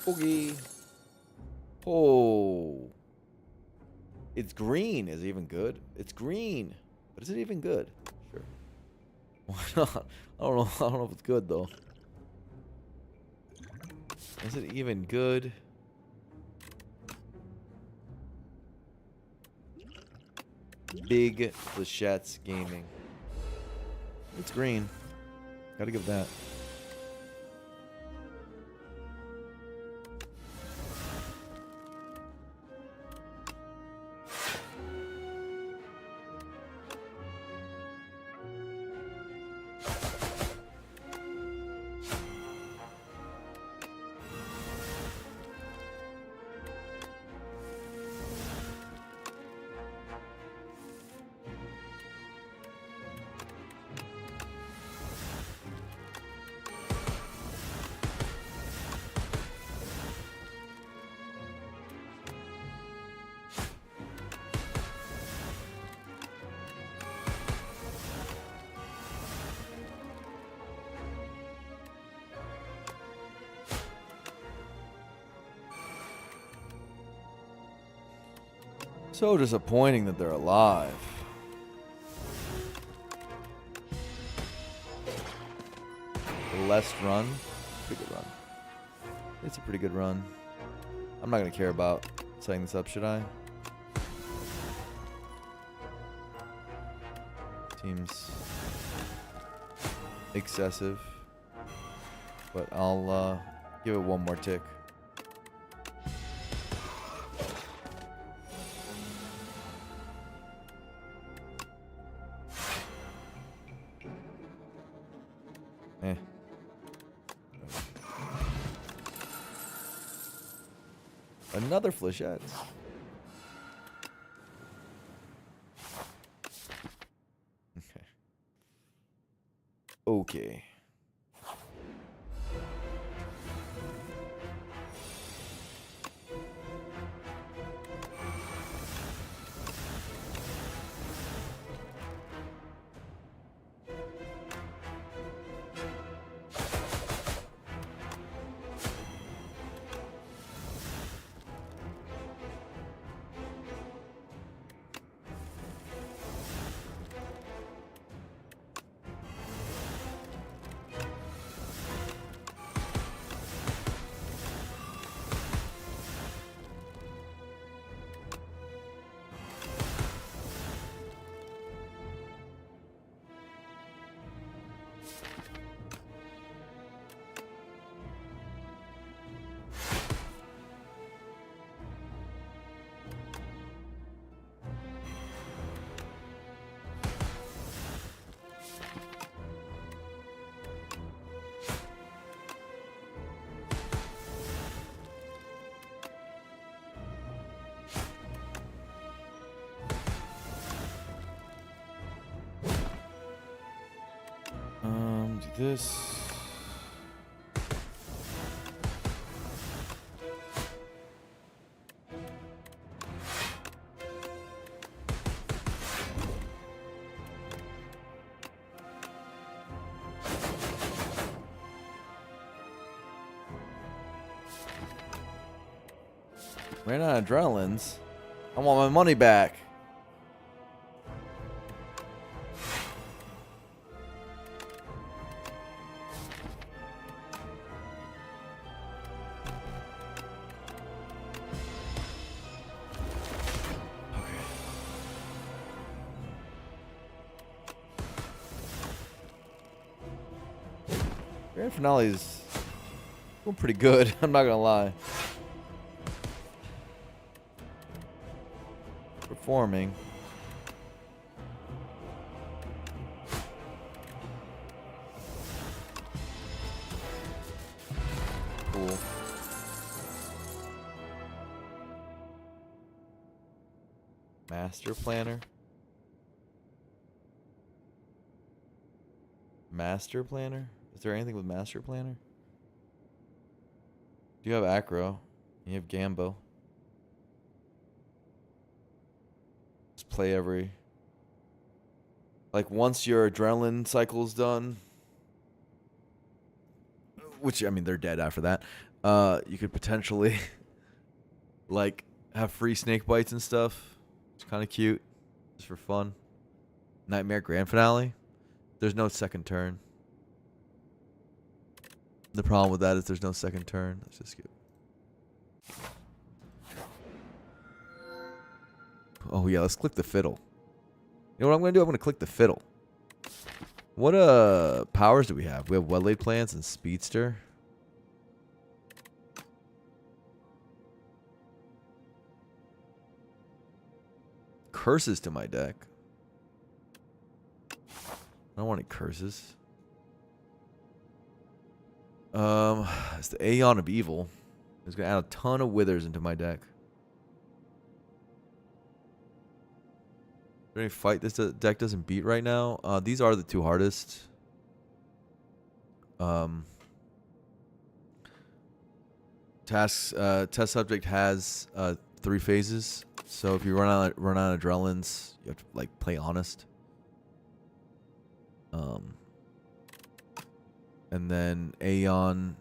S1: Okay. Oh. It's green. Is it even good? It's green. But is it even good? Sure. Why not? I don't know. I don't know if it's good though. Is it even good? Big Flechettes Gaming. It's green. Gotta give that. So disappointing that they're alive. Less run. Pretty good run. It's a pretty good run. I'm not going to care about setting this up, should I? Seems excessive. But I'll give it one more tick. Eh. Another Flechette. Okay. Okay. Do this. Ran out of adrenalines. I want my money back.
S4: Grand finale's going pretty good. I'm not gonna lie. Performing. Cool. Master planner. Master planner? Is there anything with master planner? You have acro. You have gambo. Just play every. Like once your adrenaline cycle's done, which I mean they're dead after that. You could potentially like have free snake bites and stuff. It's kind of cute, just for fun. Nightmare grand finale. There's no second turn. The problem with that is there's no second turn. Let's just skip. Oh yeah, let's click the fiddle. You know what I'm gonna do? I'm gonna click the fiddle. What powers do we have? We have well-laid plans and speedster. Curses to my deck. I don't want any curses. It's the Aeon of Evil. It's gonna add a ton of withers into my deck. Is there any fight this deck doesn't beat right now? These are the two hardest. Test subject has 3 phases. So if you run out of adrenalines, you have to like play honest. And then Aeon,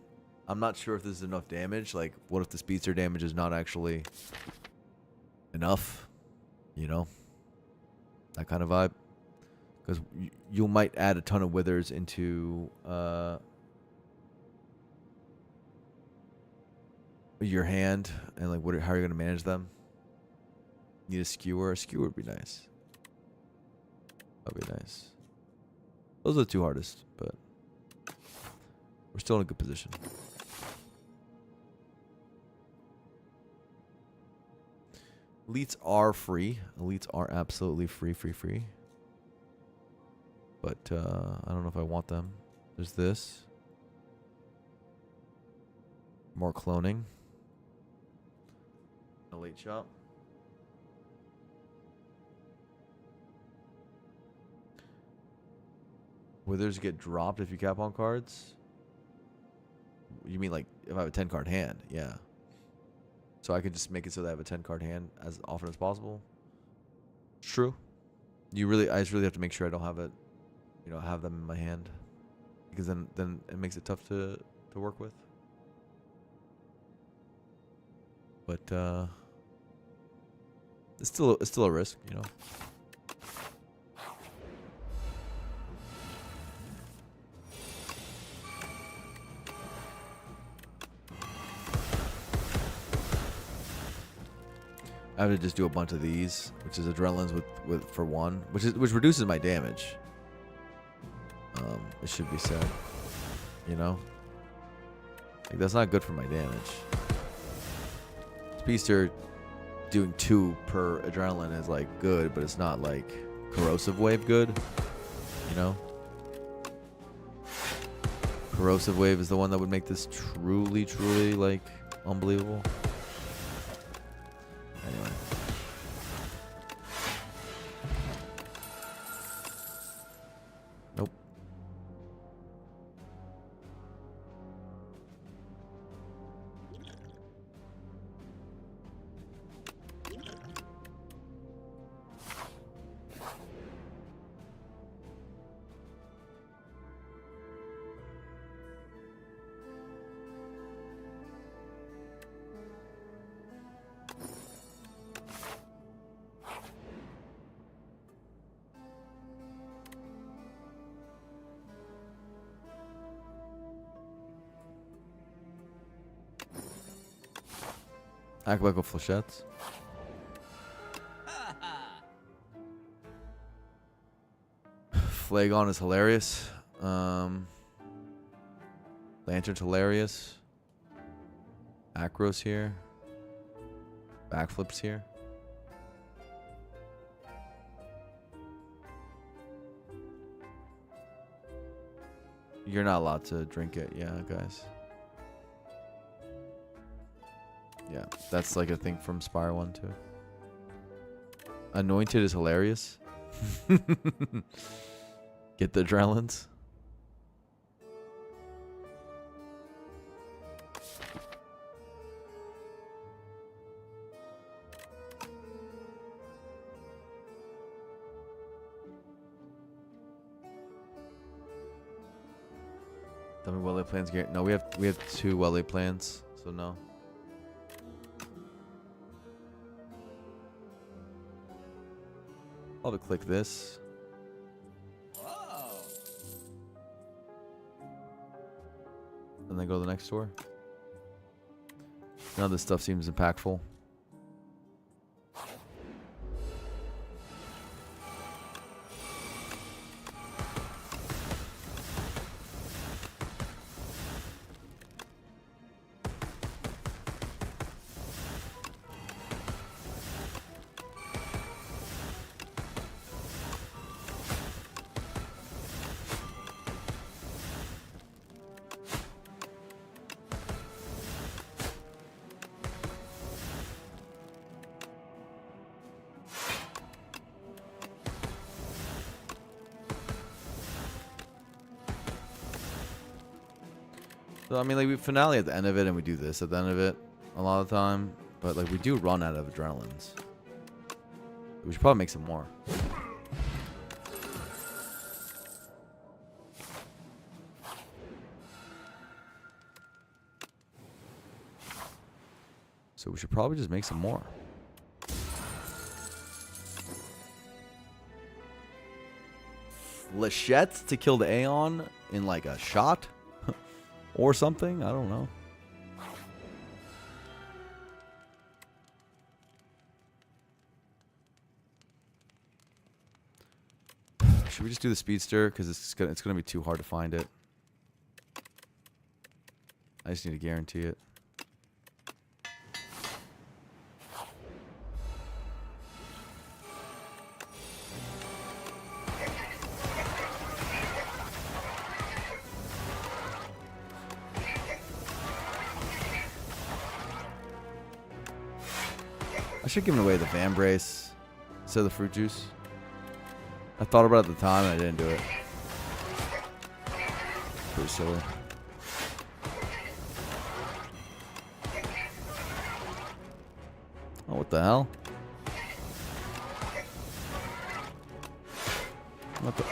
S4: I'm not sure if this is enough damage. Like, what if the speedster damage is not actually enough? You know, that kind of vibe. Because you might add a ton of withers into your hand, and like, how are you gonna manage them? Need a skewer. A skewer would be nice. That'd be nice. Those are the two hardest, but we're still in a good position. Elites are free. Elites are absolutely free. But I don't know if I want them. There's this. More cloning. A late shop. Withers get dropped if you cap on cards? You mean like if I have a 10 card hand? Yeah. So I could just make it so that I have a 10 card hand as often as possible? True. I just really have to make sure I don't have it, have them in my hand. Because then it makes it tough to work with. But it's still a risk, I have to just do a bunch of these, which is adrenalines with for one, which reduces my damage. It should be said, like that's not good for my damage. Speedster doing 2 per adrenaline is like good, but it's not like corrosive wave good, Corrosive wave is the one that would make this truly like unbelievable. Anyway. Nope. Acapulco flechettes. Flagon is hilarious.
S1: Lantern's hilarious. Acros here. Backflips here. You're not allowed to drink it, yeah, guys. Yeah, that's like a thing from Spire 1 too. Anointed is hilarious. Get the adrenalines. Tell me well-laid plans, Garrett. No, we have 2 well-laid plans, so no. I'll have to click this. And then go to the next door. None of this stuff seems impactful. So, I mean, like, we finale at the end of it, and we do this at the end of it a lot of the time. But, like, we do run out of adrenalines. We should probably make some more. So we should probably just make some more. Flechettes to kill the Aeon in, like, a shot? Or something? I don't know. Should we just do the Speedster? Because it's gonna be too hard to find it. I just need to guarantee it. I should give away the Van Brace instead of the fruit juice. I thought about it at the time and I didn't do it. Pretty silly. Oh, what the hell? What the...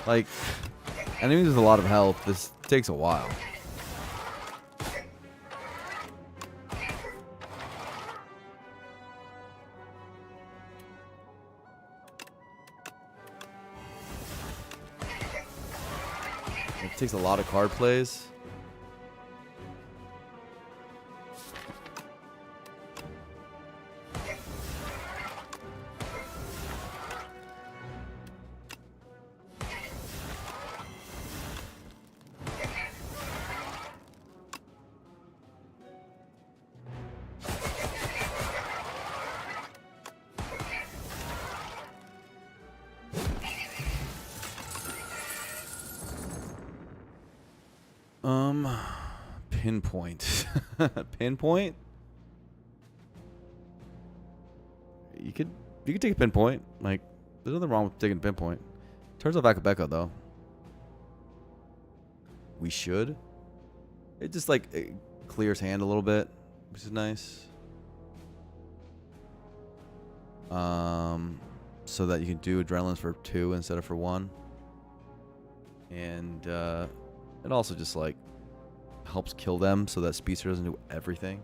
S1: Like, enemies with a lot of health, this takes a while. It takes a lot of card plays. Pinpoint. Pinpoint? You could take a pinpoint. Like, there's nothing wrong with taking a pinpoint. Turns off Akabeka though. We should. It just like it clears hand a little bit, which is nice. So that you can do adrenalines for 2 instead of for 1. And it also just like helps kill them so that Speedster doesn't do everything.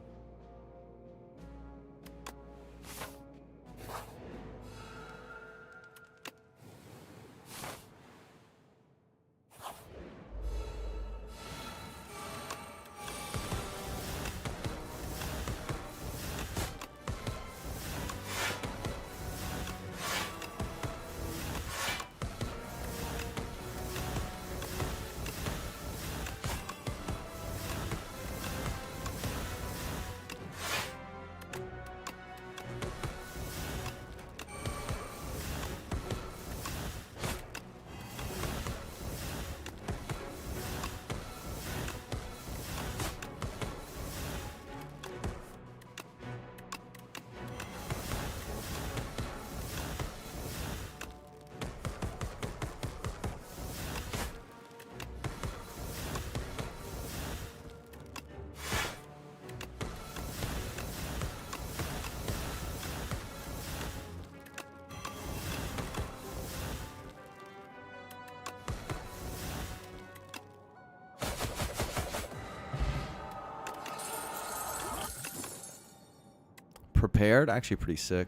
S1: prepared. Actually, pretty sick.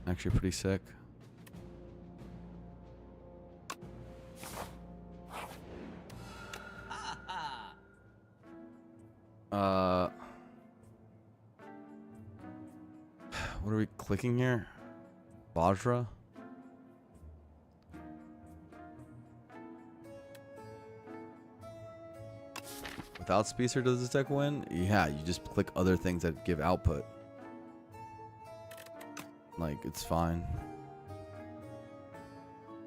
S1: Actually, pretty sick. What are we clicking here? Vajra? Without Speedster, does this deck win? Yeah, you just click other things that give output. Like, it's fine.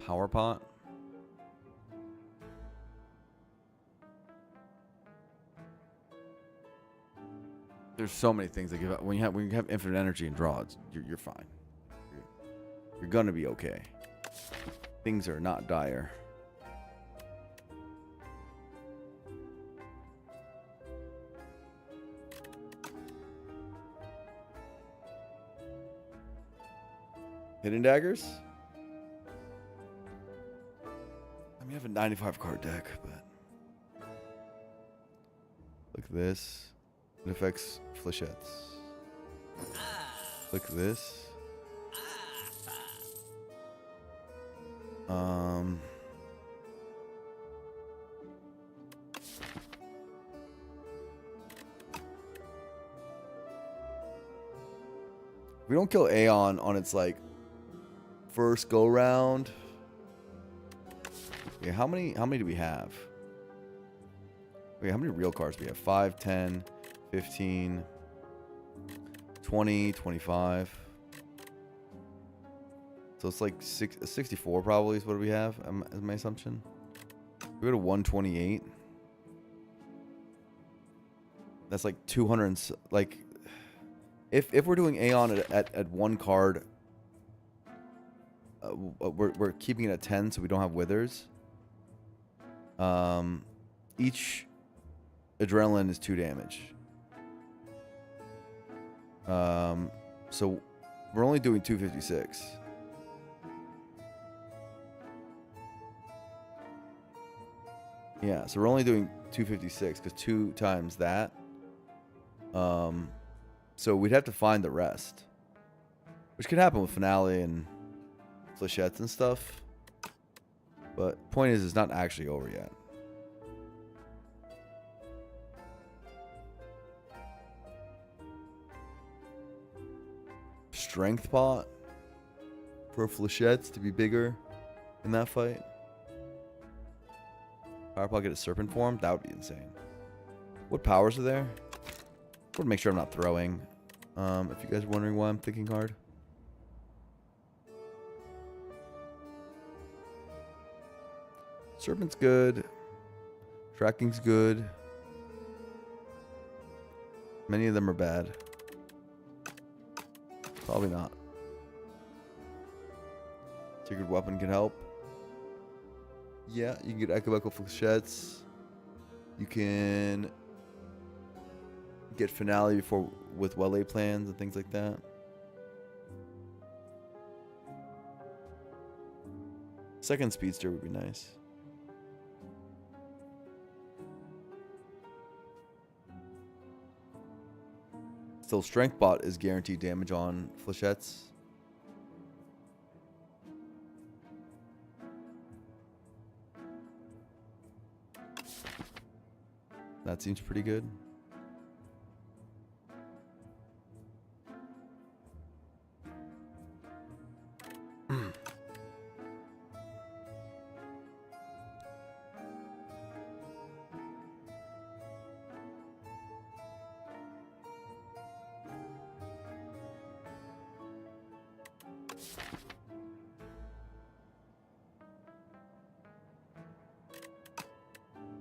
S1: Power pot? There's so many things that give out. When you have infinite energy and draws, you're fine. You're gonna be okay. Things are not dire. Hidden daggers? I mean, I have a 95 card deck, but look at this. It affects flechettes. Look at this. If we don't kill Aeon on its like first go round. Yeah, how many do we have? Wait, how many real cards do we have? 5, 10, 15, 20, 25. So it's like 64 probably is what we have, is my assumption. We go to 128. That's like 200, like, if we're doing Aeon at one card, we're keeping it at 10 so we don't have withers. Each adrenaline is 2 damage. So we're only doing 256. Yeah, so we're only doing 256 because 2 times that. So we'd have to find the rest, which could happen with Finale and flechettes and stuff. But point is, it's not actually over yet. Strength pot for flechettes to be bigger in that fight. Power pot get a serpent form? That would be insane. What powers are there? I want to make sure I'm not throwing. If you guys are wondering why I'm thinking hard. Serpent's good. Tracking's good. Many of them are bad. Probably not. Sacred Weapon can help. Yeah, you can get Echo flechettes. You can get Finale before with well-laid plans and things like that. Second Speedster would be nice. Still, Strength Bot is guaranteed damage on flechettes. That seems pretty good.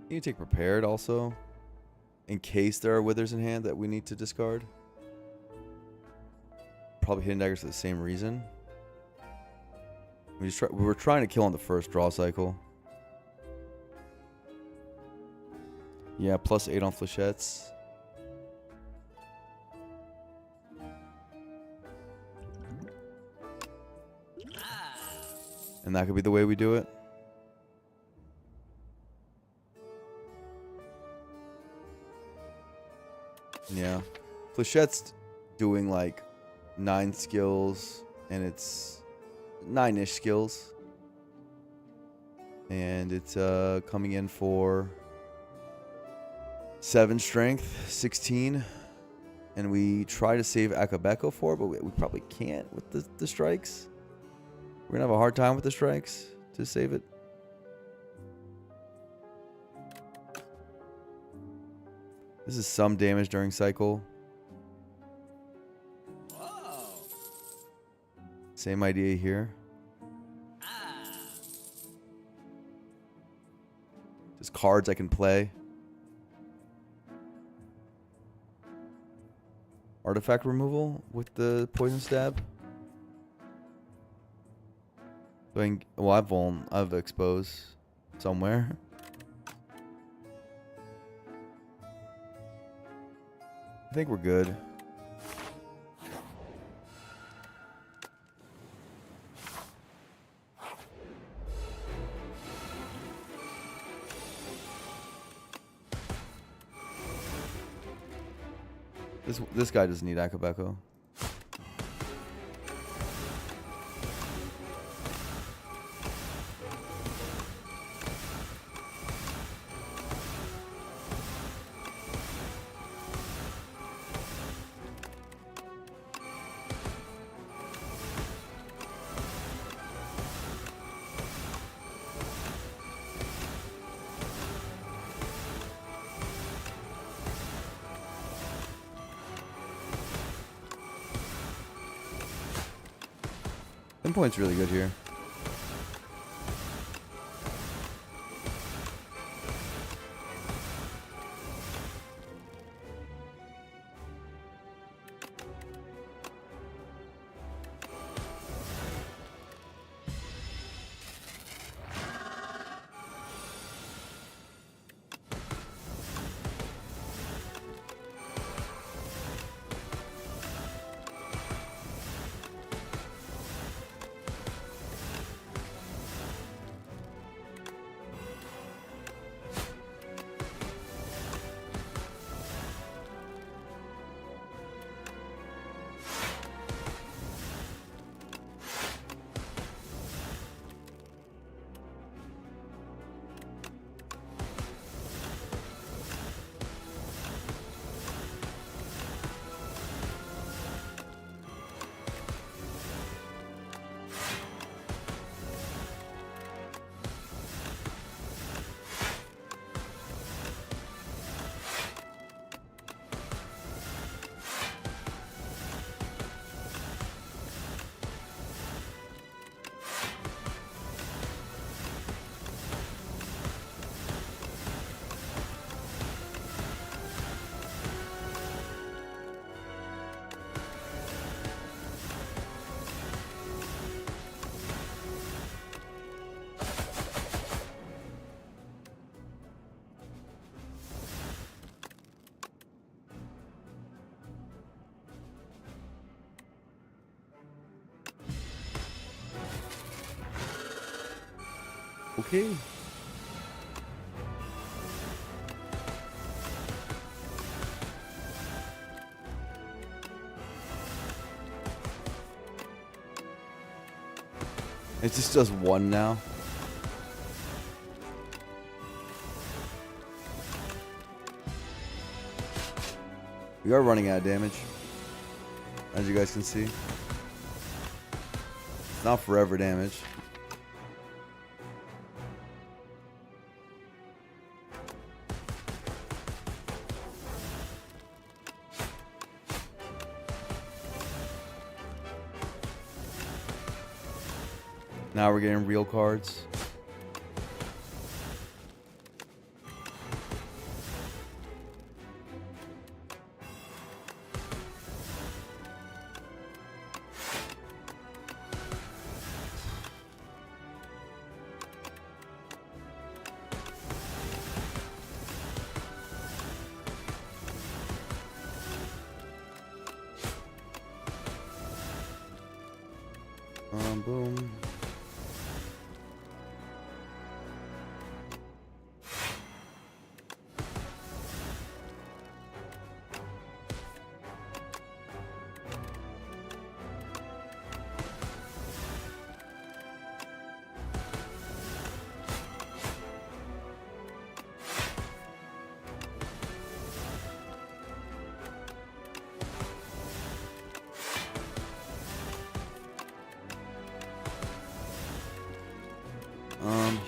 S1: You take Prepared also, in case there are withers in hand that we need to discard. Probably Hidden Daggers for the same reason. We were trying to kill on the first draw cycle. Yeah, +8 on flechettes. And that could be the way we do it. Yeah.
S4: Flechette's doing like 9 skills, and it's 9-ish skills. And it's coming in for 7 strength, 16. And we try to save Akabeko for, but we probably can't with the strikes. We're going to have a hard time with the strikes to save it. This is some damage during cycle.
S2: Whoa.
S4: Same idea here. Just cards I can play. Artifact removal with the poison stab. Well, I've expose somewhere. I think we're good. This guy doesn't need Akabeko. Point's really good here. Okay. It just does 1 now. We are running out of damage, as you guys can see. It's not forever damage. Now we're getting real cards. Boom.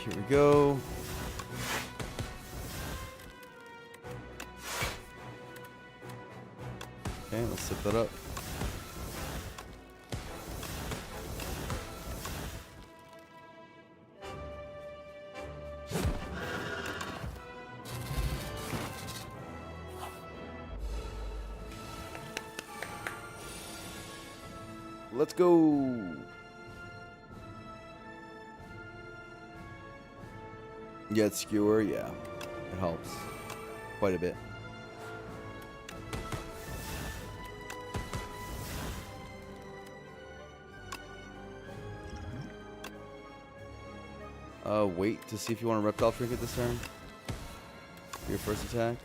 S4: Here we go. Okay, let's set that up. Let's go. Yeah, it's skewer. Yeah, it helps quite a bit. Wait to see if you want a reptile trinket this turn. For your first attack.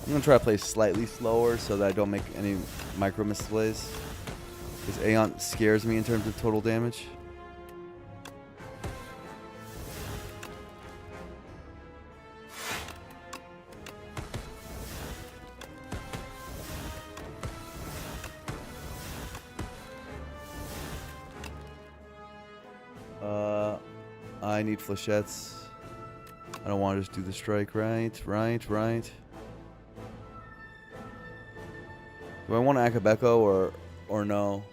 S4: I'm gonna try to play slightly slower so that I don't make any micro misplays. Because A10 scares me in terms of total damage. I need flechettes. I don't want to just do the strike. Right. Do I want to Akabeko or no?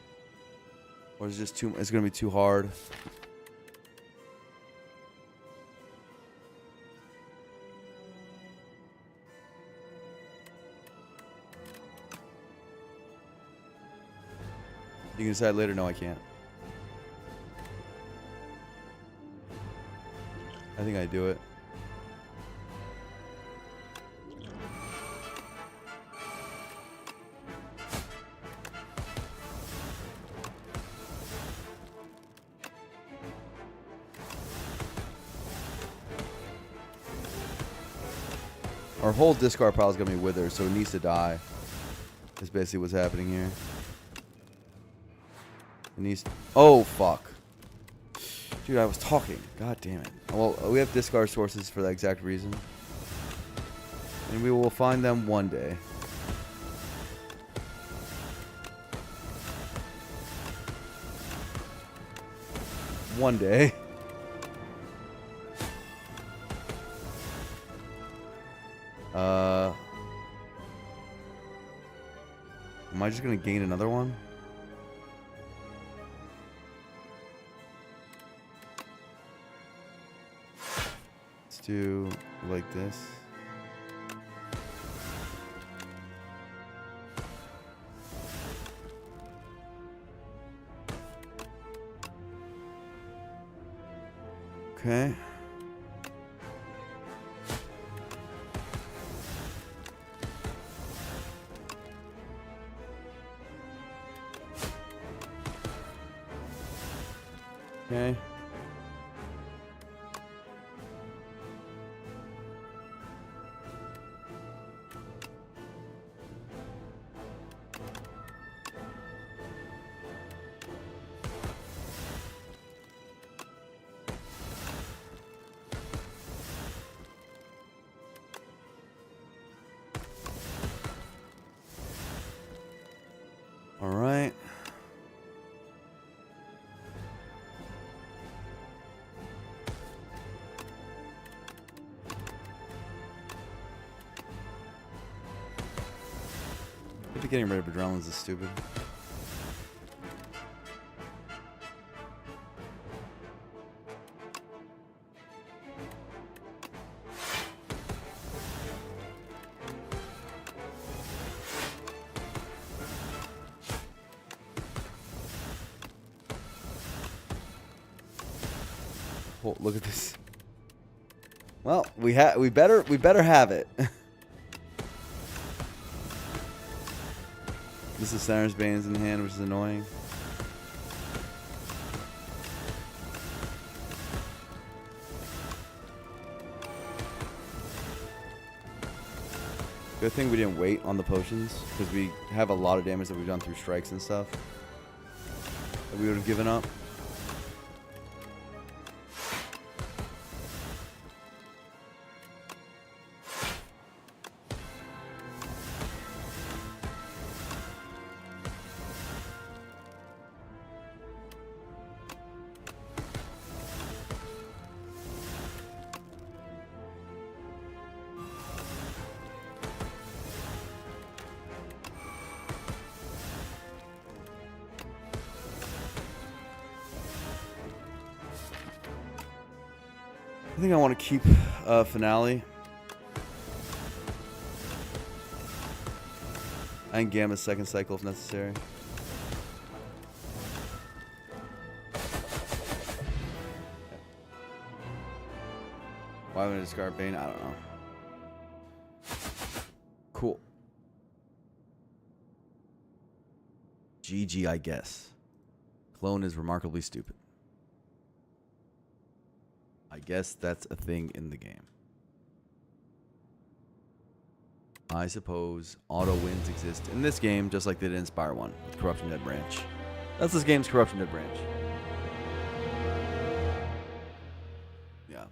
S4: Or is it just too? It's gonna be too hard. You can decide later. No, I can't. I think I do it. Our whole discard pile is going to be withered, so it needs to die. That's basically what's happening here. It needs... Oh, fuck. Dude, I was talking. God damn it. Well, we have discard sources for that exact reason. And we will find them one day. One day. Am I just gonna gain another one? Let's do like this. Okay. Okay. All right. Maybe getting rid of adrenalines is stupid. Oh, look at this. Well, we better have it. This is Saturn's Bane's in hand, which is annoying. Good thing we didn't wait on the potions, because we have a lot of damage that we've done through strikes and stuff that we would have given up. I think I want to keep Finale. And Gamma's second cycle if necessary. Why would I discard Bane? I don't know. Cool. GG, I guess. Clone is remarkably stupid. I guess that's a thing in the game. I suppose auto wins exist in this game just like they did in Spire 1 with Corruption Dead Branch. That's this game's Corruption Dead Branch. Yeah.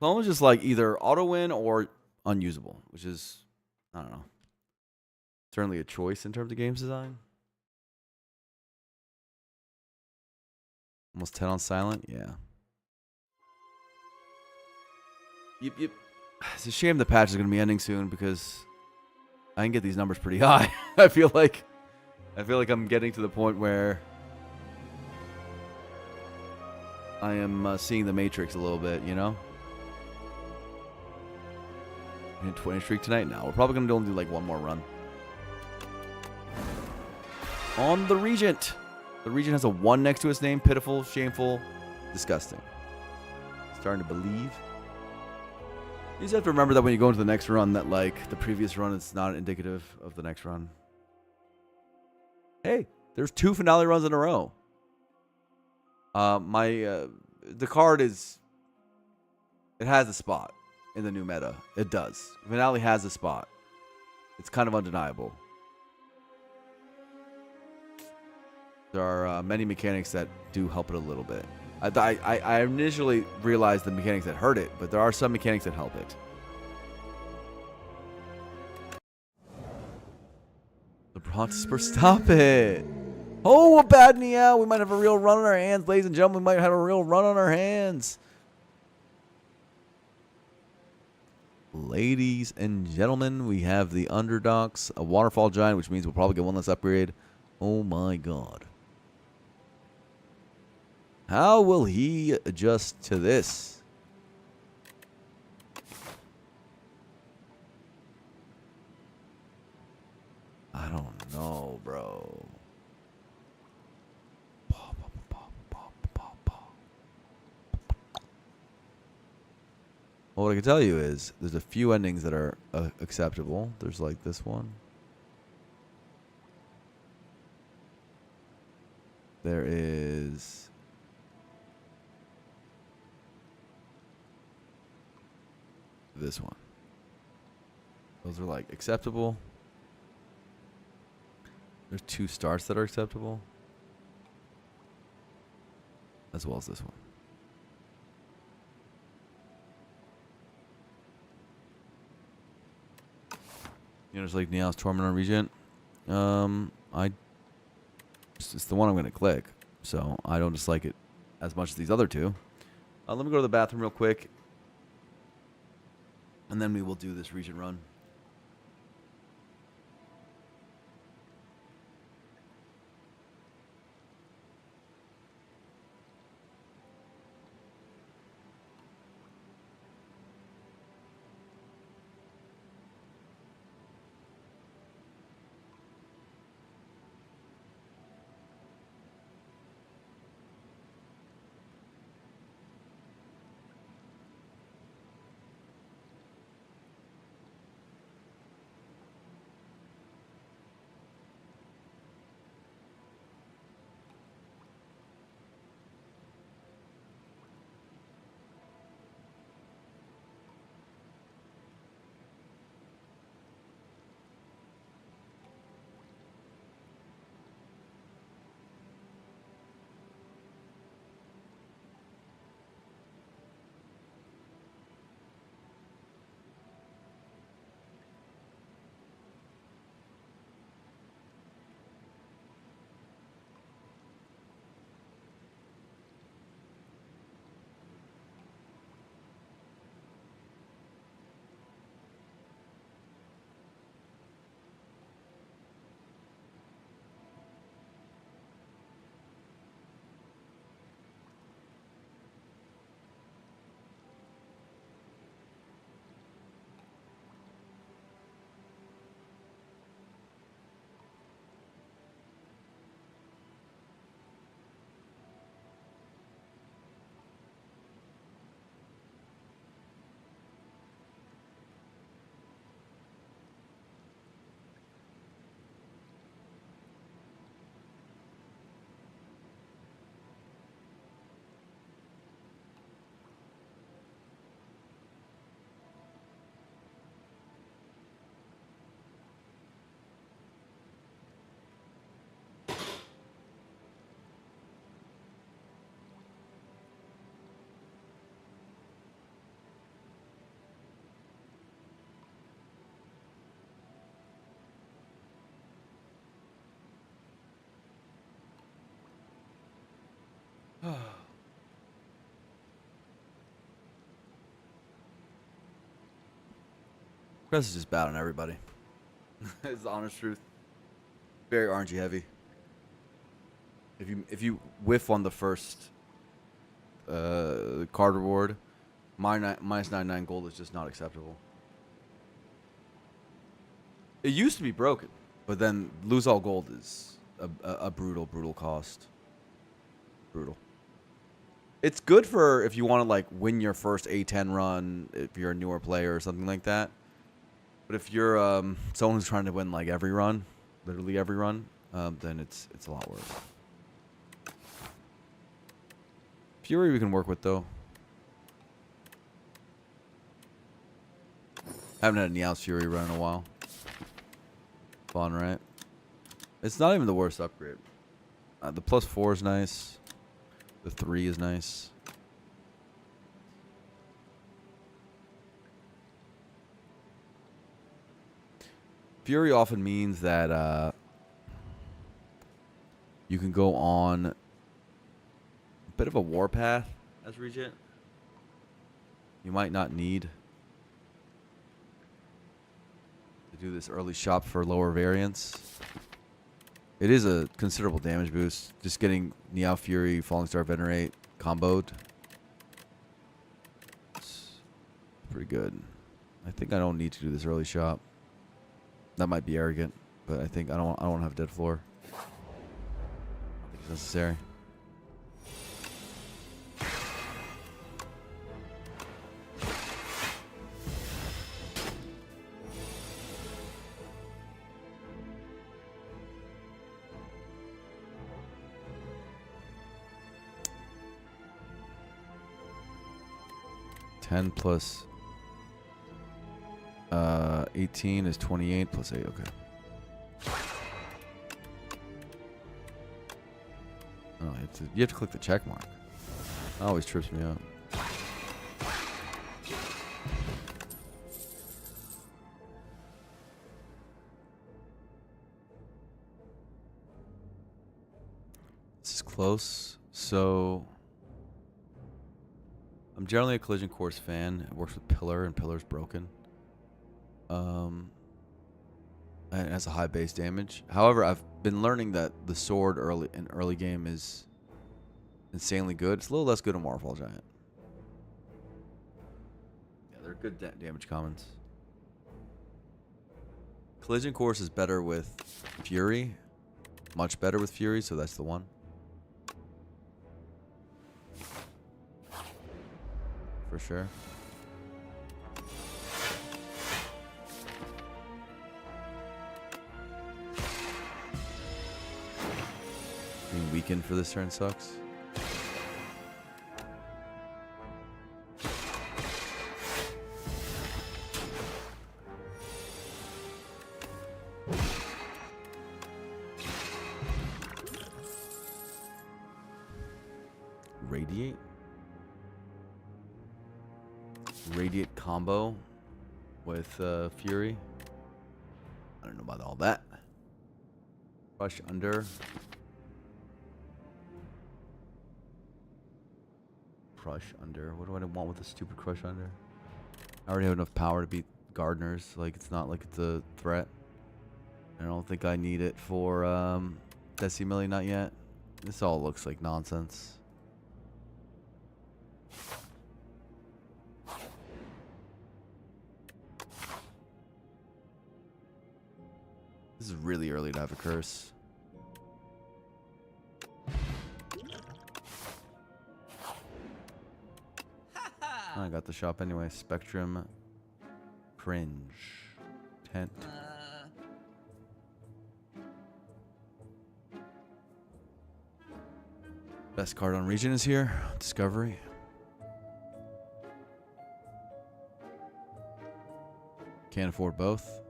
S4: Clone was just like either auto win or unusable, which is, I don't know, certainly a choice in terms of games design. Almost 10 on silent, yeah. Yep. It's a shame the patch is going to be ending soon because I can get these numbers pretty high. I feel like I'm getting to the point where I am seeing the Matrix a little bit, you know? And 20 streak tonight? No, we're probably going to only do like one more run. On the Regent. The Regent has a 1 next to its name. Pitiful, shameful, disgusting. Starting to believe. You just have to remember that when you go into the next run that, like, the previous run is not indicative of the next run. Hey, there's 2 finale runs in a row. The card is... It has a spot in the new meta. It does. Finale has a spot. It's kind of undeniable. There are many mechanics that do help it a little bit. I initially realized the mechanics that hurt it, but there are some mechanics that help it. The Brontospur, stop it! Oh, a bad meow! We might have a real run on our hands, ladies and gentlemen. We might have a real run on our hands. Ladies and gentlemen, we have the Underdogs, a Waterfall Giant, which means we'll probably get one less upgrade. Oh my god. How will he adjust to this? I don't know, bro. Well, what I can tell you is there's a few endings that are acceptable. There's like this one. There is... this one. Those are like acceptable. There's 2 starts that are acceptable. As well as this one. You know, just like Neos Torment on Regent. It's the one I'm going to click. So I don't dislike it as much as these other 2. Let me go to the bathroom real quick. And then we will do this Regent run.
S1: Crest is just bad on everybody. It's the honest truth. Very RNG heavy. If you whiff on the first card reward, minus 99 gold is just not acceptable. It used to be broken, but then lose all gold is a brutal cost. Brutal. It's good for if you want to like win your first A10 run, if you're a newer player or something like that. But if you're someone who's trying to win like every run, literally every run, then it's a lot worse. Fury we can work with though. Haven't had a Niao's Fury run in a while. Fun, right? It's not even the worst upgrade. The +4 is nice. The 3 is nice. Fury often means that you can go on a bit of a warpath as Regent. You might not need to do this early shop for lower variants. It is a considerable damage boost. Just getting Niao Fury, Falling Star Venerate comboed. It's pretty good. I think I don't need to do this early shop. That might be arrogant, but I think I don't have dead floor. I don't think it's necessary. $10 plus 18 is 28 plus 8. Okay. Oh, you have to click the check mark. That always trips me up. This is close. So I'm generally a Collision Course fan. It works with Pillar, and Pillar's broken. And it has a high base damage. However, I've been learning that the sword in early game is insanely good. It's a little less good on Waterfall Giant. Yeah, they're good damage commons. Collision Course is better with Fury. Much better with Fury, so that's the one. For sure. Being weakened for this turn sucks. Radiate? Radiate combo with Fury. I don't know about all that. Crush under. Crush under. What do I want with a stupid crush under? I already have enough power to beat Gardeners. Like, it's not like it's a threat. I don't think I need it for Decimilli, not yet. This all looks like nonsense. This is really early to have a curse. I got the shop anyway. Spectrum. Cringe. Tent. Best card on region is here. Discovery. Can't afford both.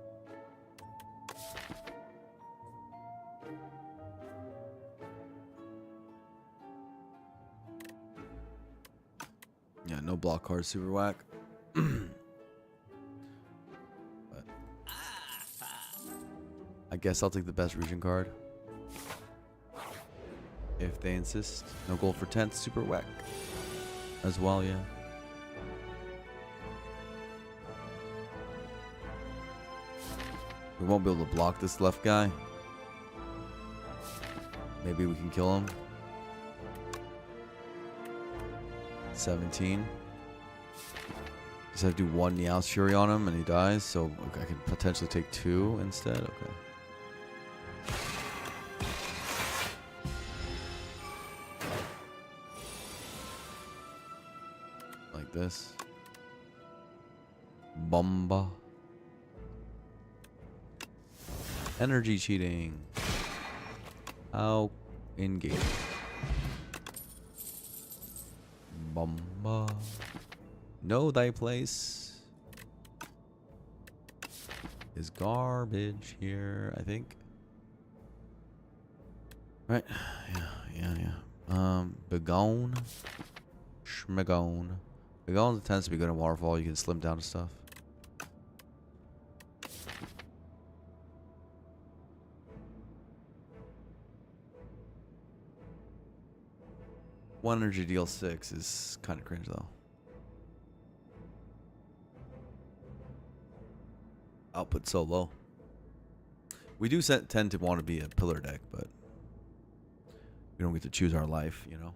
S1: Yeah, no block cards, super whack. But I guess I'll take the best region card. If they insist. No gold for 10th, super whack. As well, yeah.
S4: We won't be able to block this left guy. Maybe we can kill him. 17. Just have to do 1 Meowth Fury on him and he dies, so I could potentially take 2 instead. Okay. Like this. Bomba. Energy cheating. How engaging. Bomba. Know thy place is garbage here, I think. Right? Yeah. Begone. Schmegone. Begone tends to be good in waterfall. You can slim down to stuff. One energy deal 6 is kind of cringe though. Output so low. We do tend to want to be a pillar deck, but we don't get to choose our life, you know?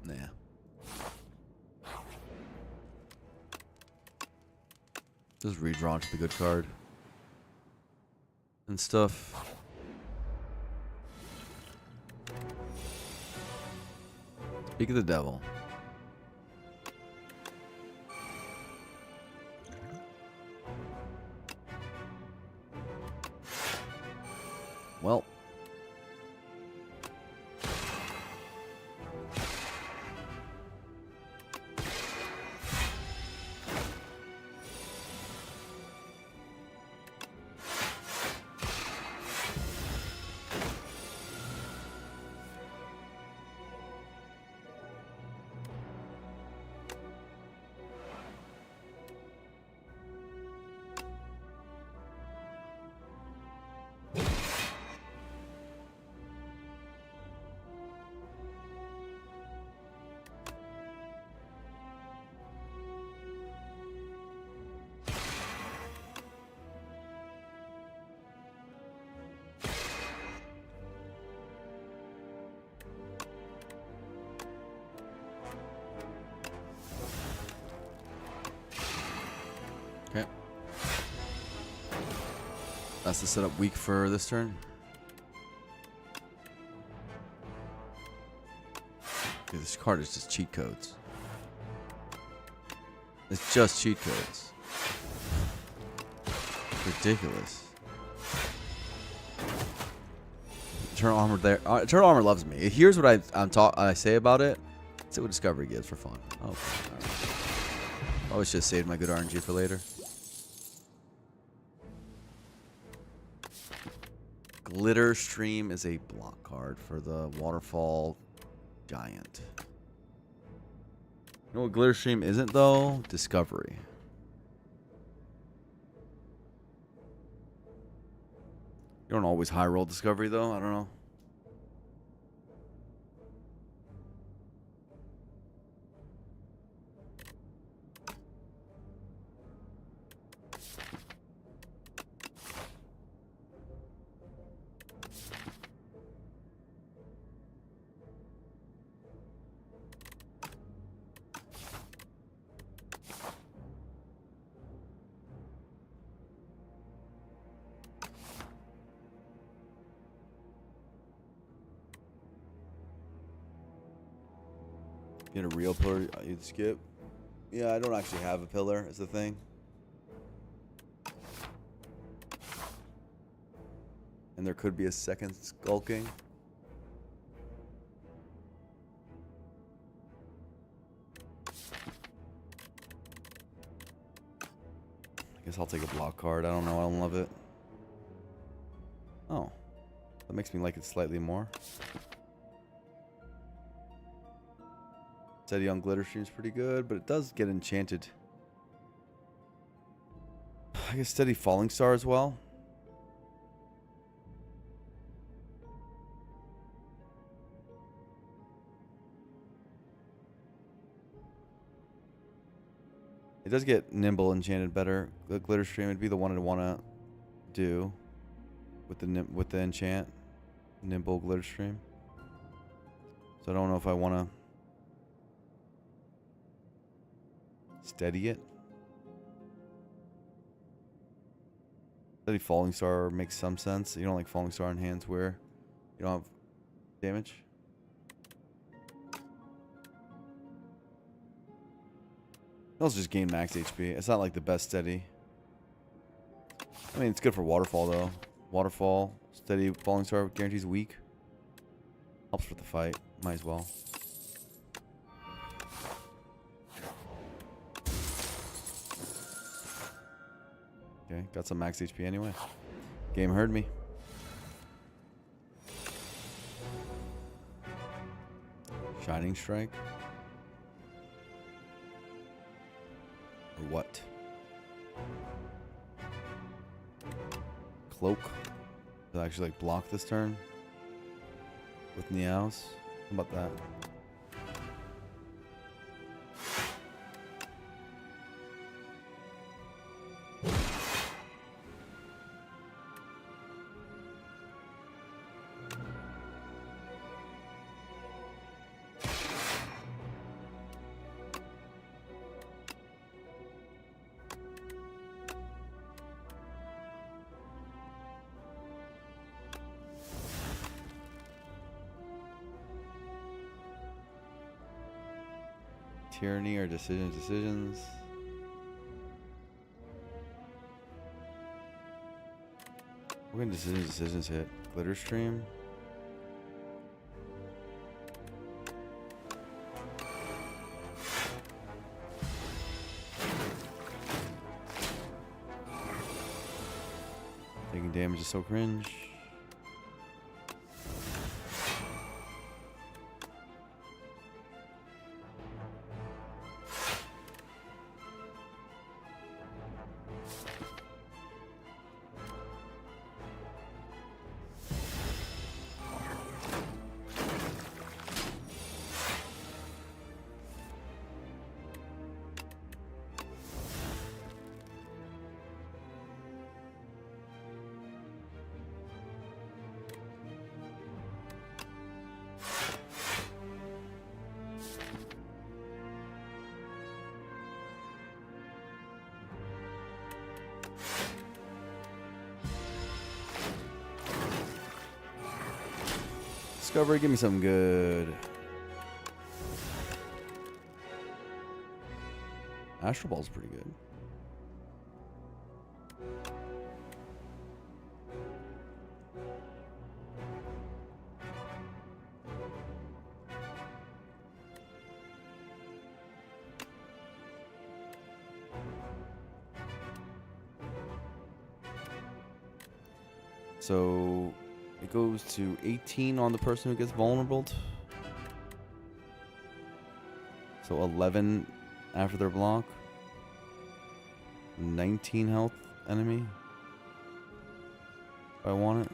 S4: Nah. Just redraw to the good card. And stuff. Speak of the devil. Well. Okay. That's the setup weak for this turn. Okay, this card is just cheat codes. It's just cheat codes. Ridiculous. Eternal Armor there. Eternal Armor loves me. Here's what I say about it. See what Discovery gives for fun. Oh, right. Always just saved my good RNG for later. Glitter Stream is a block card for the Waterfall Giant. You know what Glitter Stream isn't though? Discovery. You don't always high roll Discovery though. I don't know. Get a real pillar you'd skip. Yeah, I don't actually have a pillar is the thing. And And there could be a second skulking. I guess I'll take a block card. I don't know. I don't love it. Oh. That makes me like it slightly more. Steady on Glitter Stream is pretty good, but it does get enchanted. I guess Steady Falling Star as well. It does get Nimble enchanted better. The Glitter Stream would be the one I'd want to do with the enchant. Nimble Glitter Stream. So I don't know if I want to steady it. Steady Falling Star makes some sense. You don't like Falling Star in hands where you don't have damage. You also just gain max HP. It's not like the best steady. I mean, it's good for Waterfall though. Waterfall, Steady Falling Star guarantees weak. Helps with the fight. Might as well. Okay, got some max HP anyway. Game heard me. Shining Strike. Or what? Cloak. Does it actually like block this turn? With Niaos? How about that? Tyranny or decisions. We're gonna decisions hit. Glitter Stream. Taking damage is so cringe. Discovery, give me something good. Astral Ball's pretty good. So it goes to 18 on the person who gets vulnerable. So 11 after their block. 19 health enemy. If I want it.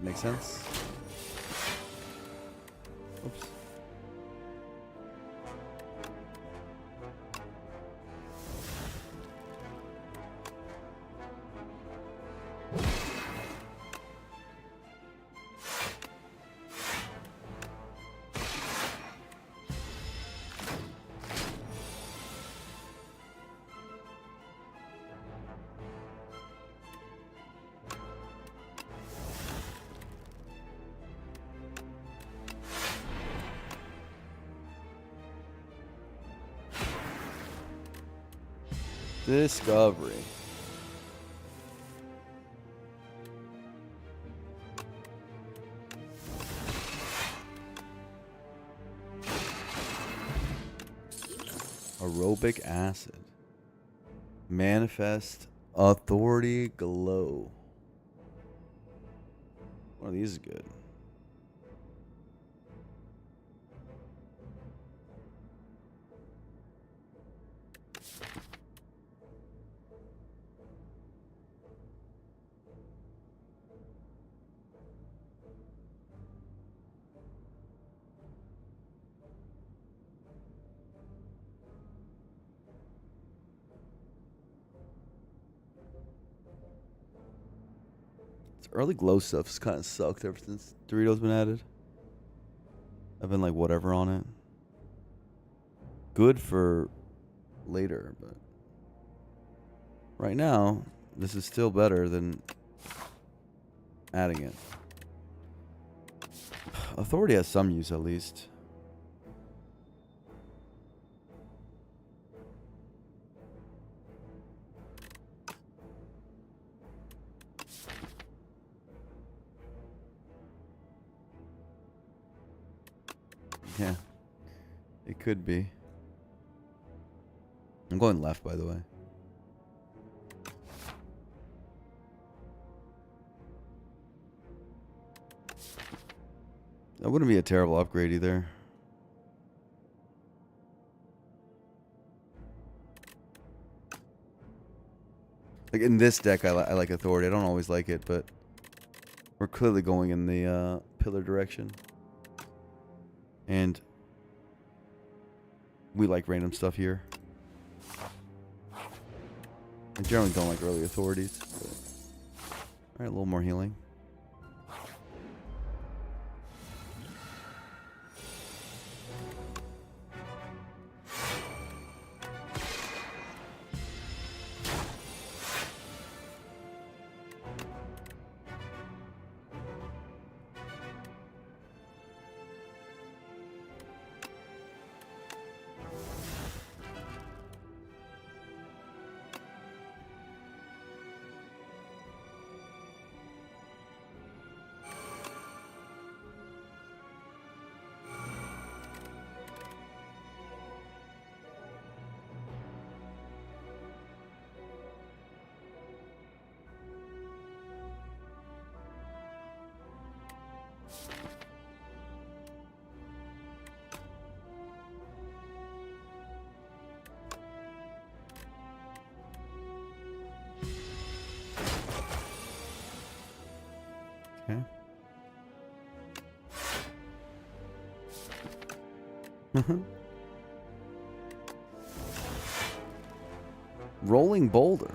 S4: Makes sense. Oops. Discovery. Aerobic acid. Manifest authority glow. One of these is good. Early glow stuff's kind of sucked ever since Doritos been added. I've been like whatever on it. Good for later, but right now this is still better than adding it. Authority has some use at least. Yeah, it could be. I'm going left, by the way. That wouldn't be a terrible upgrade either. Like in this deck, I like Authority. I don't always like it, but we're clearly going in the pillar direction. And we like random stuff here. I generally don't like early authorities. Alright, a little more healing. Okay. Rolling boulder.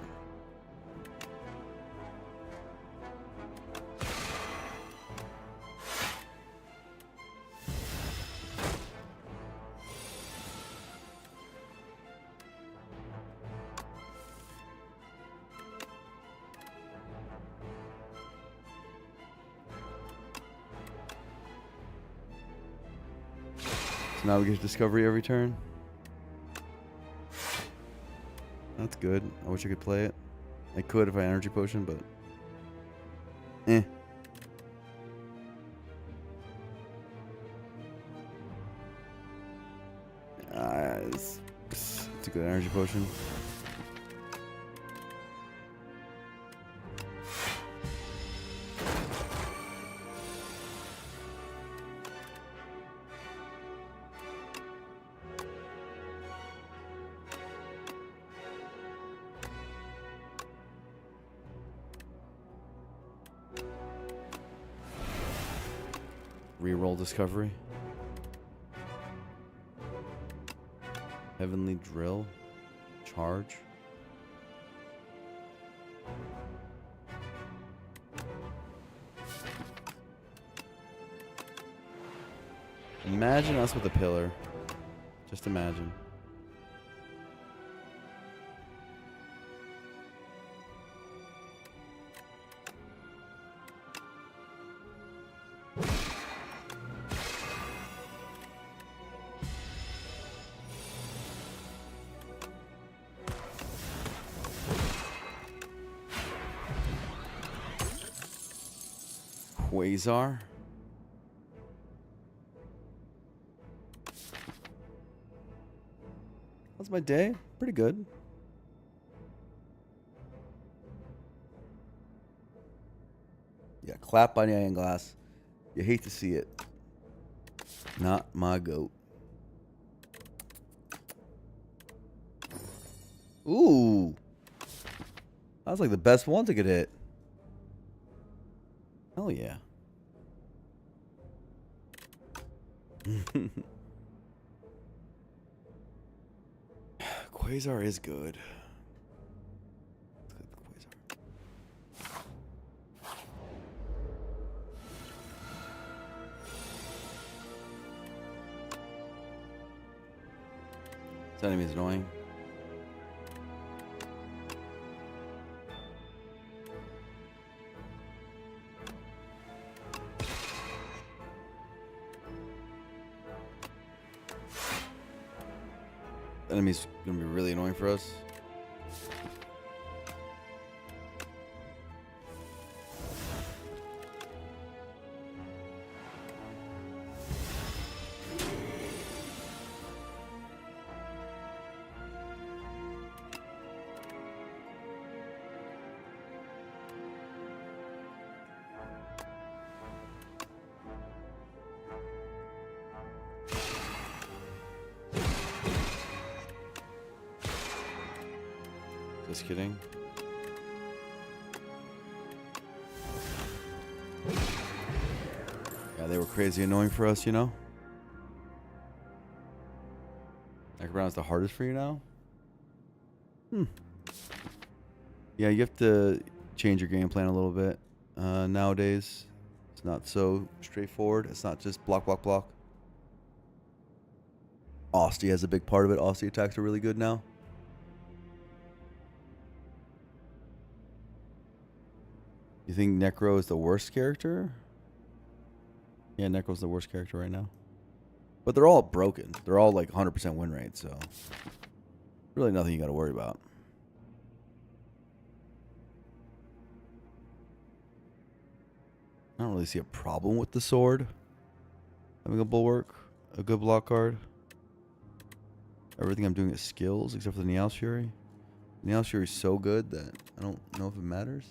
S4: So now we get discovery every turn. That's good. I wish I could play it. I could if I energy potion, but it's a good energy potion. Reroll discovery. Heavenly drill. Charge. Imagine us with a pillar. Just imagine. Quasar. How's my day? Pretty good. Yeah, clap on the iron glass. You hate to see it. Not my goat. Ooh. That was like the best ones I could hit. Hell yeah. Quasar is good. Let's click the Quasar. This enemy is annoying. Enemy's gonna be really annoying for us. Just kidding. Yeah, they were crazy annoying for us, you know? Acrobat is the hardest for you now? Yeah, you have to change your game plan a little bit. Nowadays, it's not so straightforward. It's not just block, block, block. Austie has a big part of it. Austie attacks are really good now. You think Necro is the worst character? Yeah, Necro's the worst character right now. But they're all broken. They're all like 100% win rate, so really nothing you got to worry about. I don't really see a problem with the sword having a bulwark, a good block card. Everything I'm doing is skills except for the Niall Fury. Niall Fury is so good that I don't know if it matters.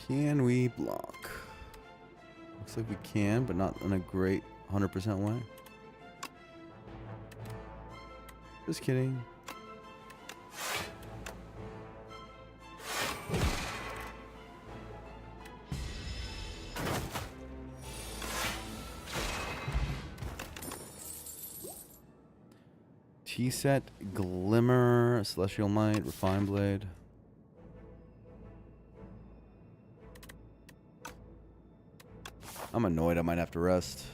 S4: Can we block? Looks like we can, but not in a great 100% way. Just kidding. T-set, Glimmer, Celestial Might, Refined Blade. I'm annoyed I might have to rest.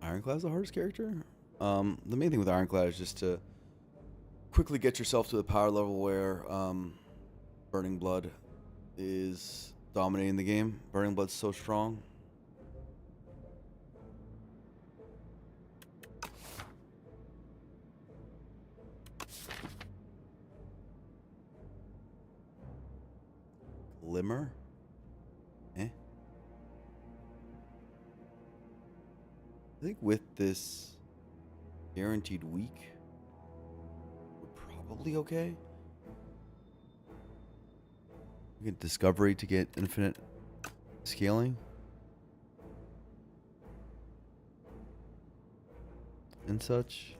S4: Ironclad's the hardest character? The main thing with Ironclad is just to quickly get yourself to the power level where Burning Blood is dominating the game. Burning Blood's so strong. glimmer. Eh. I think with this guaranteed week, we're probably okay. We get discovery to get infinite scaling. And such.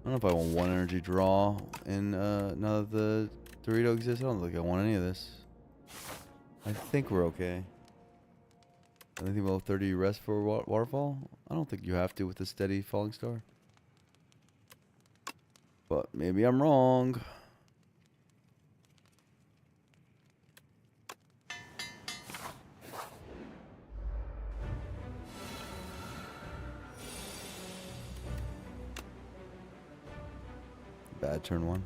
S4: I don't know if I want one energy draw in now that the Dorito exists. I don't think I want any of this. I think we're okay. Anything below 30 rest for waterfall? I don't think you have to with the steady falling star. But maybe I'm wrong. Bad turn one.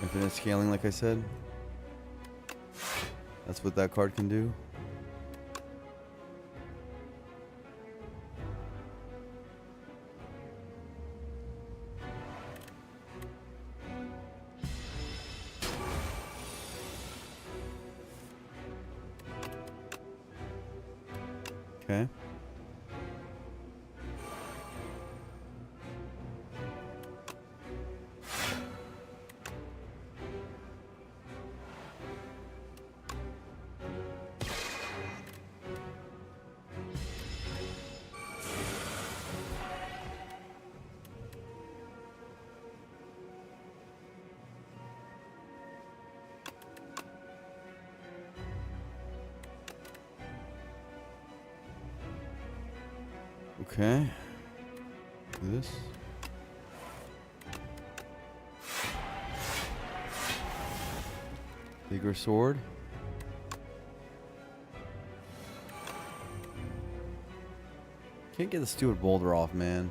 S4: Infinite scaling, like I said. That's what that card can do. Okay. Okay. Do this. Bigger sword. Can't get the stupid boulder off, man.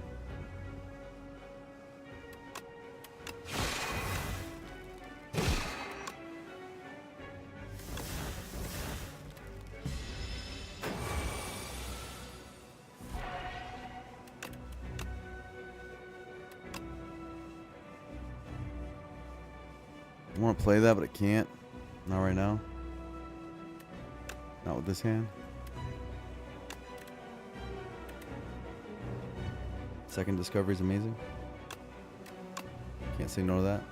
S4: I want to play that, but I can't. Not right now. Not with this hand. Second discovery is amazing. Can't say no to that.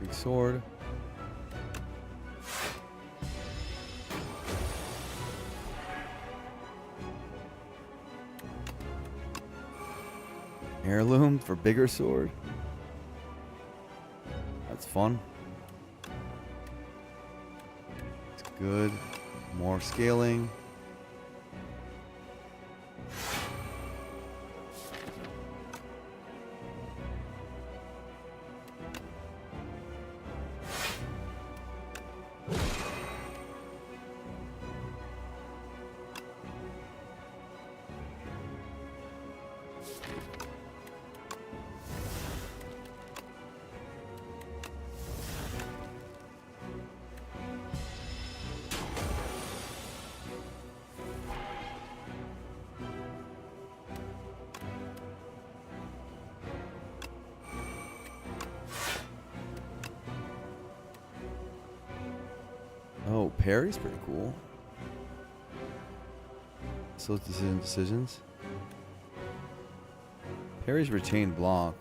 S4: Big sword. Heirloom for bigger sword. That's fun. It's good. More scaling. Oh, parry's pretty cool. So decisions. Parry's retained block.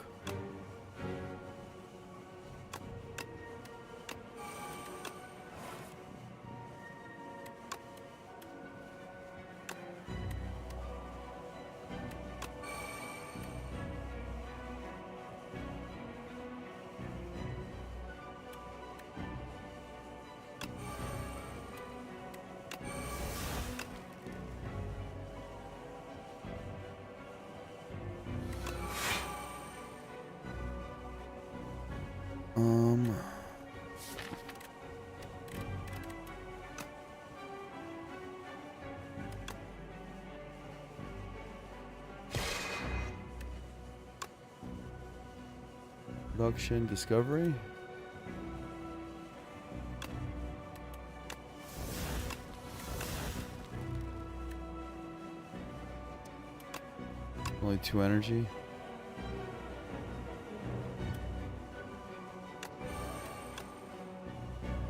S4: Production discovery. Only 2 energy.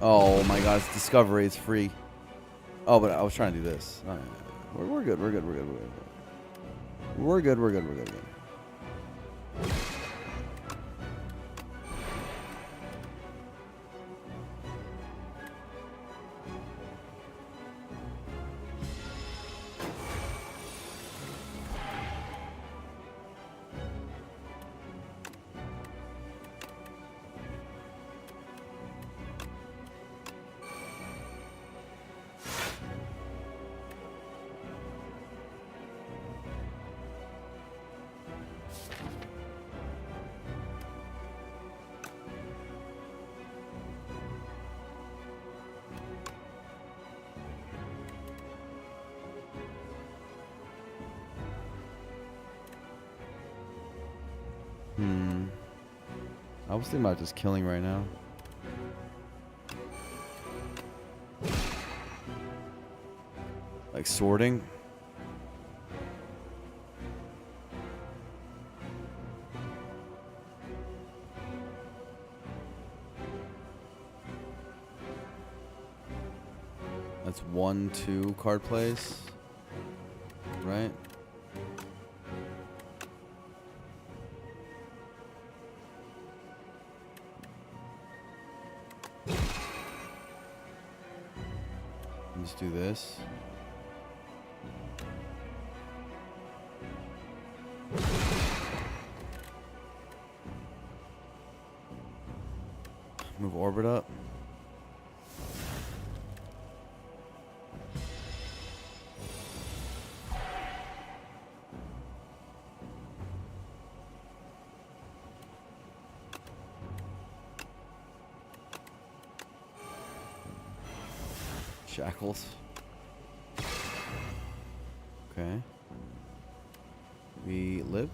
S4: Oh my god, it's discovery, it's free. Oh, but I was trying to do this. Oh, yeah. We're good, we're good, we're good, we're good. We're good, we're good, we're good, we're good. I was thinking about just killing right now. Like sorting. That's 1, 2 card plays. Right? Let's do this. Move orbit up. Shackles. Okay. We live.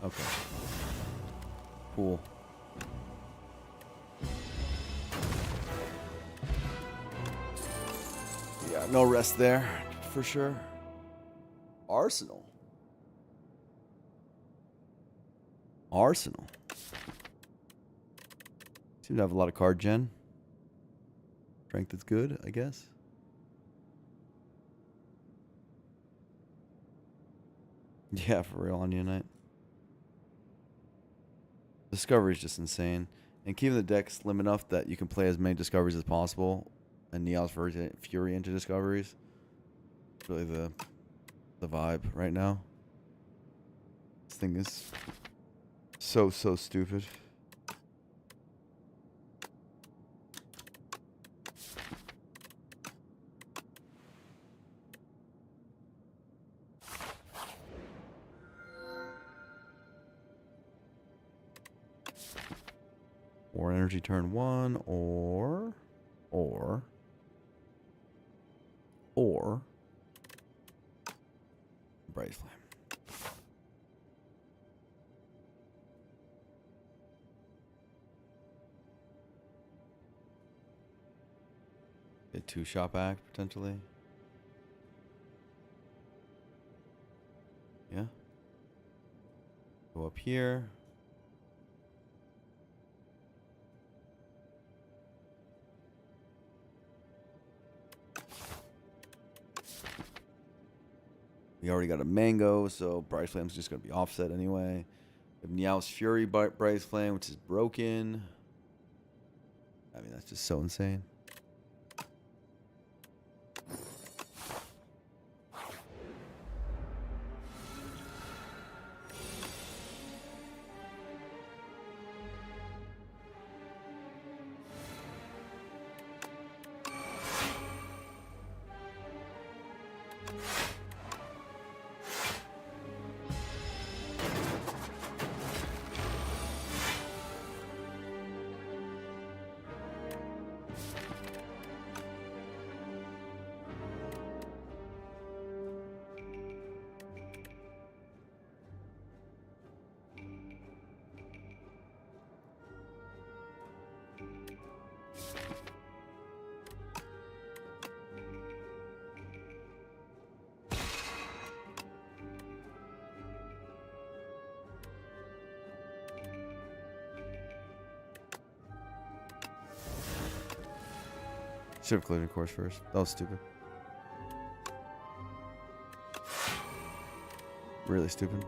S4: Okay. Cool. Yeah, no rest there, for sure. Arsenal. Arsenal. Seem to have a lot of card gen. Strength is good, I guess. Yeah, for real on Unite. Discovery is just insane. And keeping the deck slim enough that you can play as many discoveries as possible and Neos Fury into discoveries. It's really the vibe right now. This thing is so stupid. Or energy turn 1, or Bright Flame. Get 2 shot back potentially. Yeah. Go up here. We already got a mango, so Bryce Flame's just going to be offset anyway. We have Neos Fury Bryce Flame, which is broken. I mean, that's just so insane. Should have collision course first. That was stupid. Really stupid.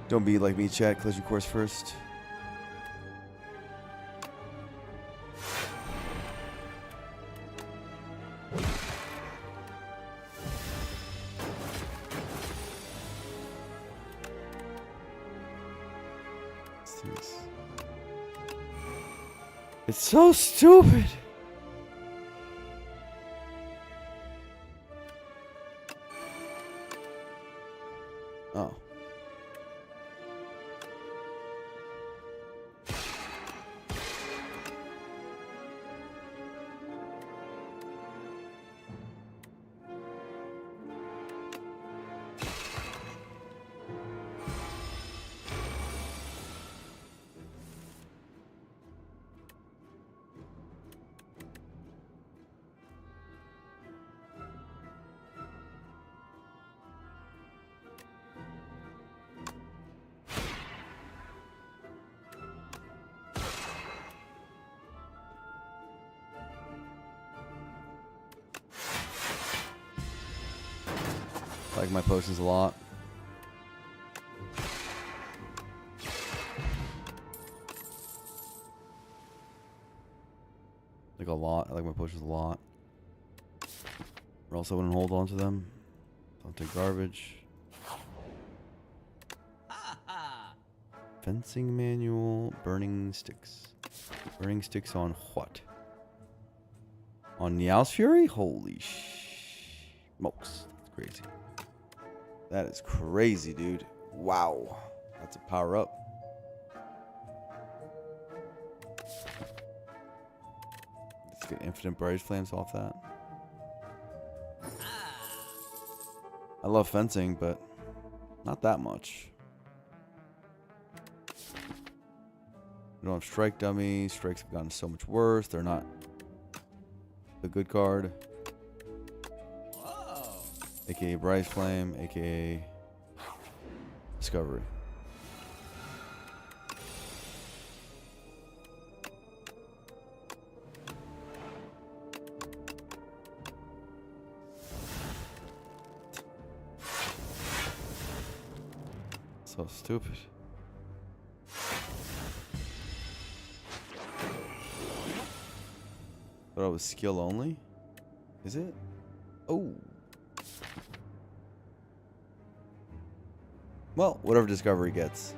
S4: Don't be like me, chat. Collision course first. Let's do this. It's so stupid. Oh. I like my potions a lot. Like a lot. I like my potions a lot. Or else I wouldn't hold on to them. Don't take garbage. Fencing manual. Burning sticks. Burning sticks on what? On Niao's Fury? Holy smokes. That's crazy. That is crazy, dude. Wow. That's a power up. Let's get infinite Brise Flames off that. I love fencing, but not that much. We don't have strike dummy. Strikes have gotten so much worse. They're not the good card. AKA Brise Flame, AKA Discovery. So stupid. Thought it was skill only? Is it? Oh. Well, whatever Discovery gets.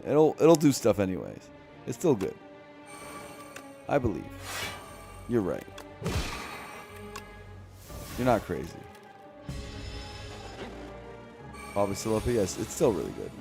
S4: it'll do stuff anyways. It's still good. I believe. You're right. You're not crazy. Probably still OP. Yes, it's still really good.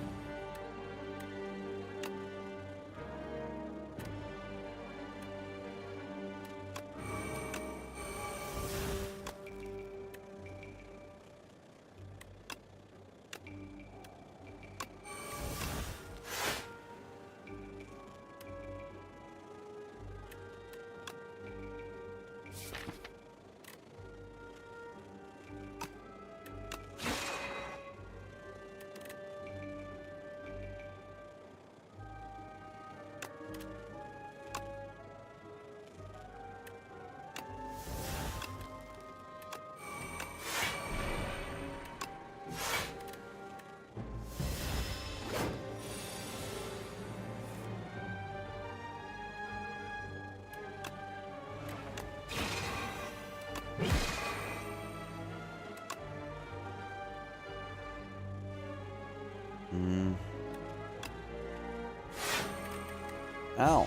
S4: Ow.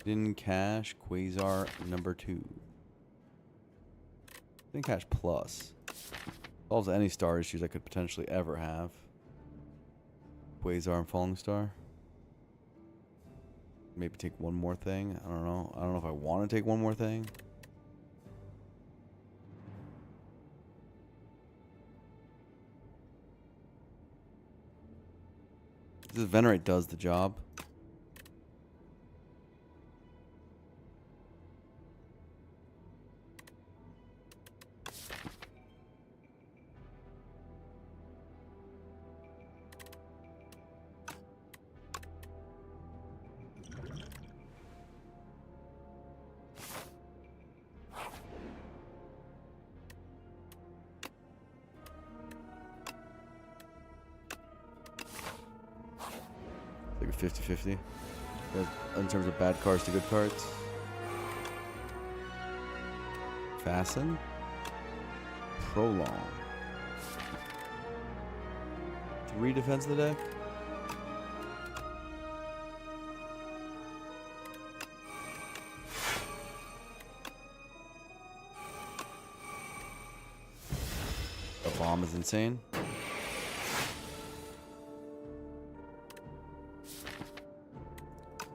S4: Hidden Cache Quasar number 2. Think cash plus. Solves any star issues I could potentially ever have. Quasar and Falling Star. Maybe take one more thing. I don't know. I don't know if I want to take one more thing. This Venerate does the job. Like a 50-50 in terms of bad cards to good cards. Fasten. Prolong. 3 defense of the deck. A bomb is insane.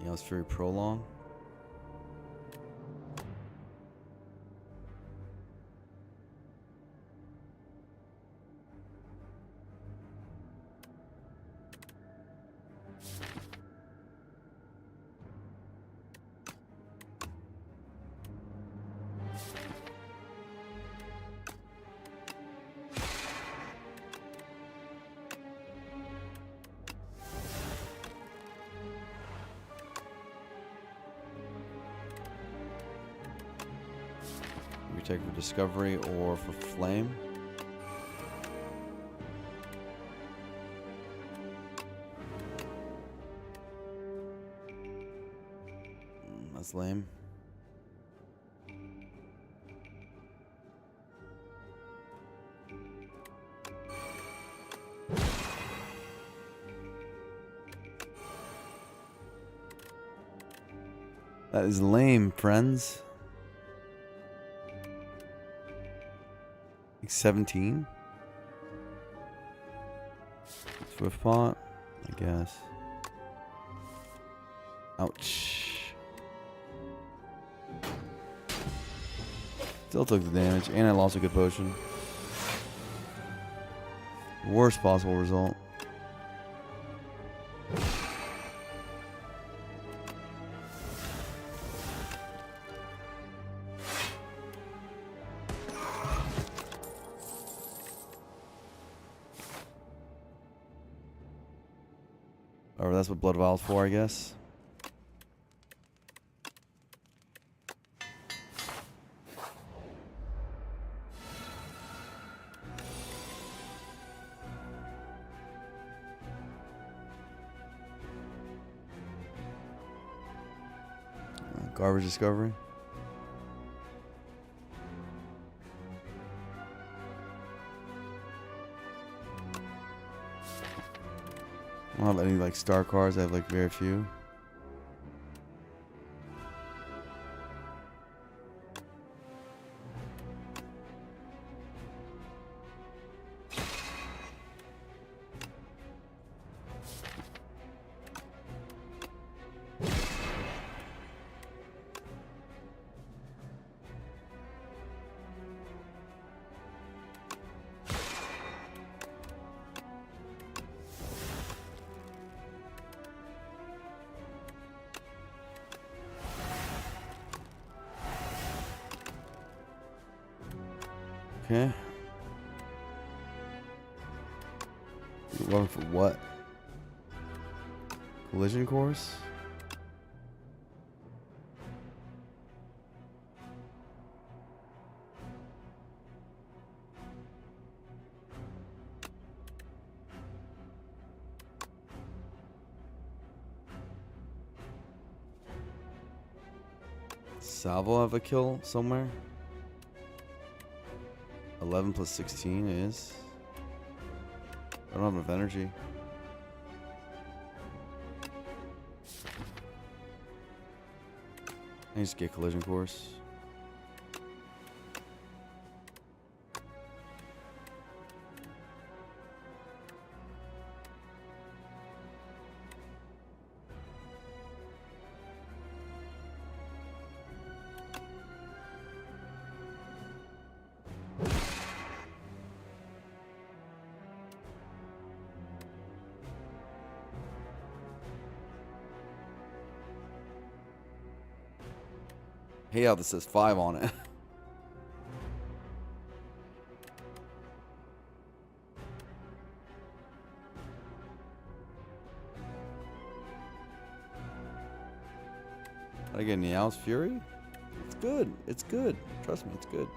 S4: Yeah, it's very prolong. We take for discovery or for flame. That's lame. That is lame, friends. 17? Swift pot, I guess. Ouch. Still took the damage, and I lost a good potion. Worst possible result. Or that's what Blood Vial's for, I guess. Garbage discovery. I don't have any like star cards. I have like very few. Okay. 11 for what? Collision course? Salvo have a kill somewhere? 11 plus 16 is... I don't have enough energy. I just get collision course. Hey, how this says 5 on it. Did I get Niao's Fury? It's good. It's good. Trust me, it's good.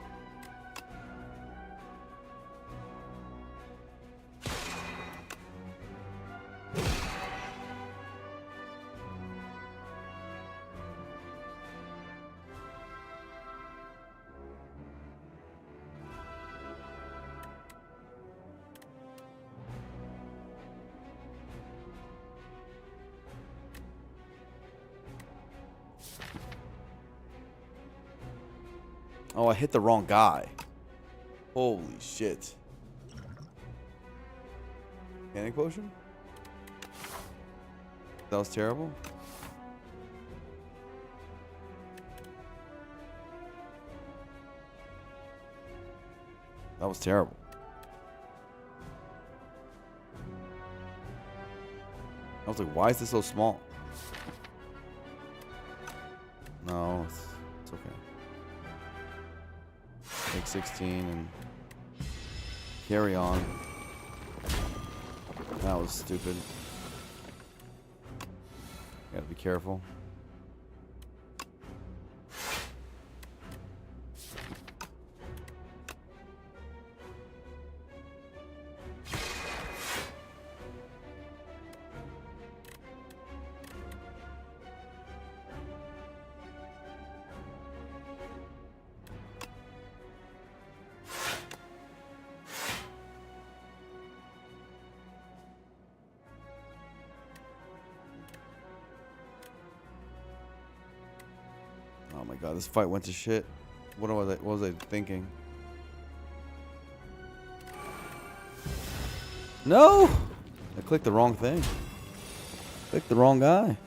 S4: Oh, I hit the wrong guy. Holy shit. Panic potion? That was terrible. That was terrible. I was like, why is this so small? No, it's okay. Take 16 and carry on. That was stupid. Gotta be careful. Oh my god, this fight went to shit. What was I thinking? No! I clicked the wrong thing. Clicked the wrong guy.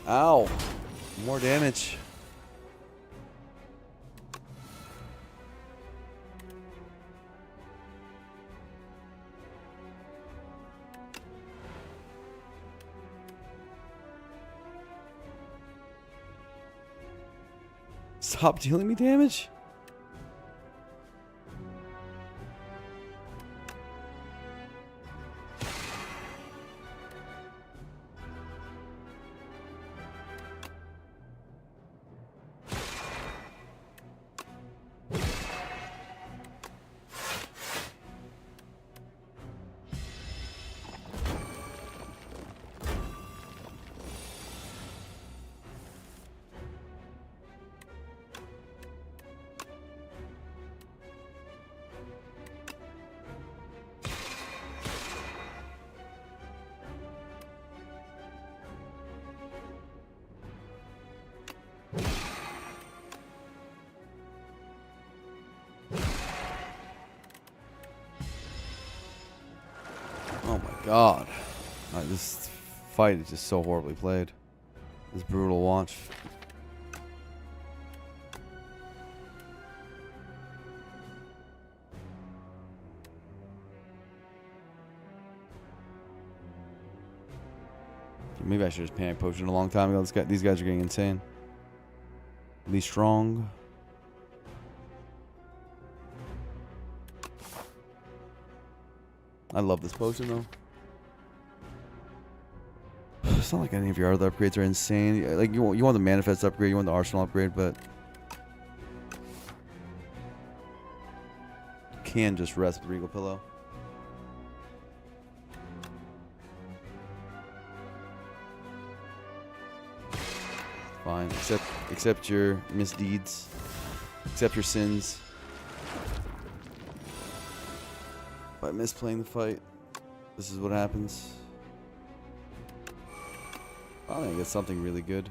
S4: Ow. More damage. Stop dealing me damage. Oh my god. This fight is just so horribly played. It's brutal to watch. Maybe I should just panic potion a long time ago. These guys are getting insane. Be strong. I love this potion though. It's not like any of your other upgrades are insane. Like you want the manifest upgrade, you want the arsenal upgrade, but you can just rest with Regal Pillow. fine. Accept your misdeeds. Accept your sins. By misplaying the fight, this is what happens. I think it's something really good.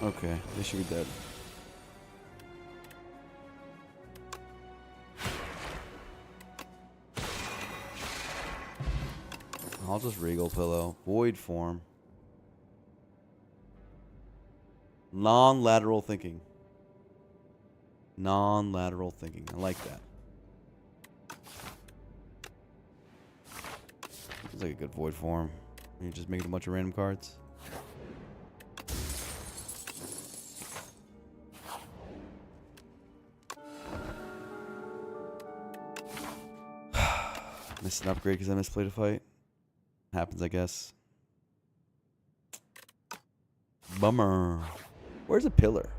S4: Okay, they should be dead. I'll just Regal Pillow. Void form. Non-lateral thinking. Non-lateral thinking. I like that. It's like a good void form. You just make a bunch of random cards. Missed an upgrade because I misplayed a fight. Happens, I guess. Bummer. Where's a pillar?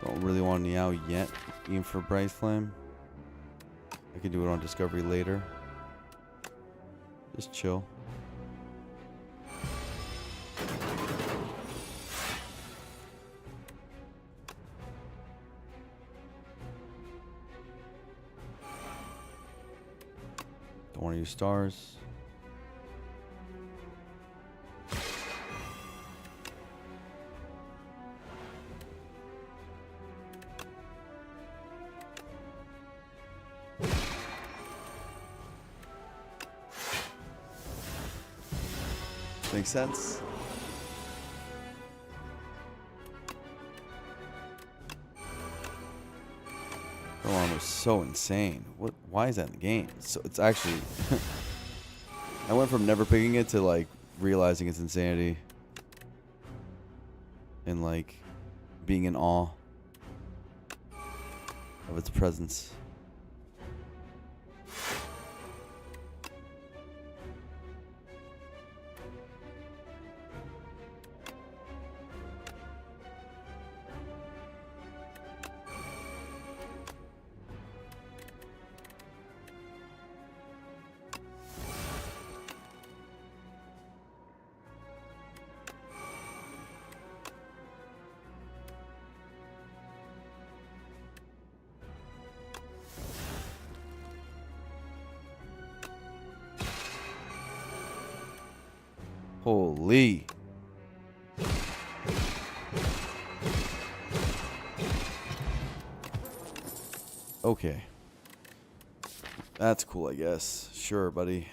S4: Don't really want to Niao yet, even for Bryce Flame. I can do it on Discovery later. Just chill. Don't want to use stars. Makes sense. Alarm was so insane. What? Why is that in the game? It's actually. I went from never picking it to like realizing its insanity and like being in awe of its presence. Holy. Okay. That's cool, I guess. Sure, buddy.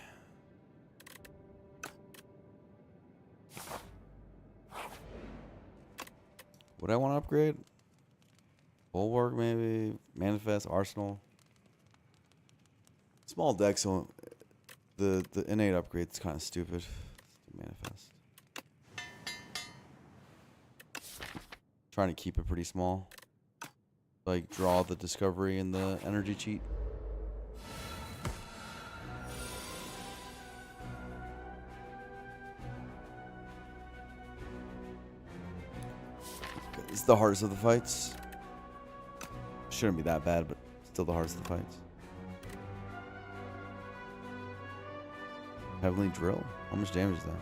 S4: Would I want to upgrade? Bulwark, maybe? Manifest, Arsenal? Small deck, so the innate upgrade's kind of stupid. Manifest. Trying to keep it pretty small. Like draw the discovery and the energy cheat. It's the hardest of the fights. Shouldn't be that bad, but still the hardest of the fights. Heavenly Drill? How much damage is that?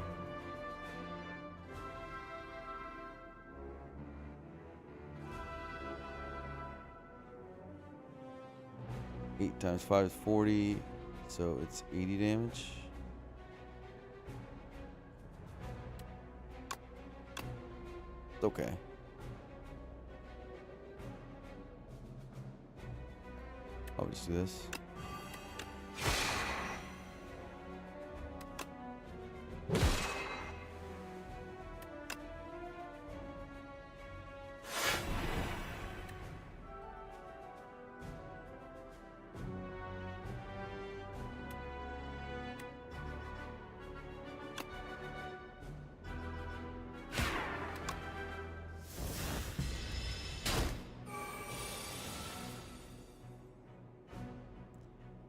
S4: Eight times 5 is 40, so it's 80 damage. It's okay. I'll just do this.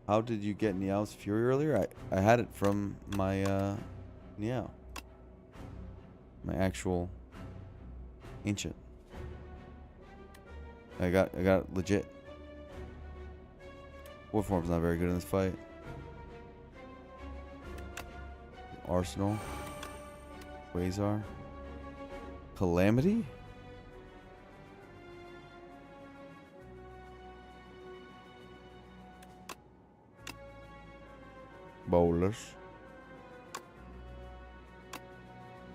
S4: How did you get Niao's Fury earlier? I had it from my Niao. My actual ancient. I got it legit. War form's not very good in this fight. Arsenal. Quasar. Calamity? Bowlers.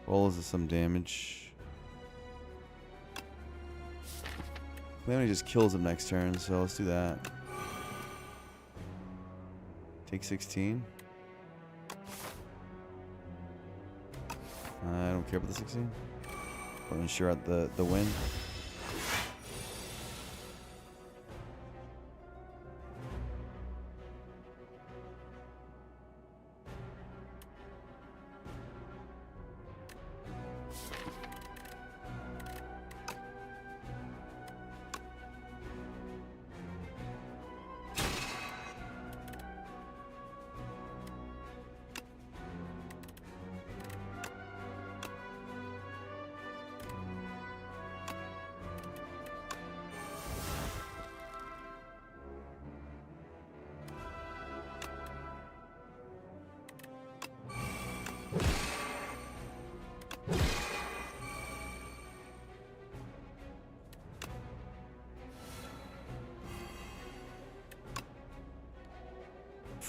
S4: Bowlers is some damage. Calamity just kills him next turn, so let's do that. Take 16. I don't care about the 16. But ensure out the win.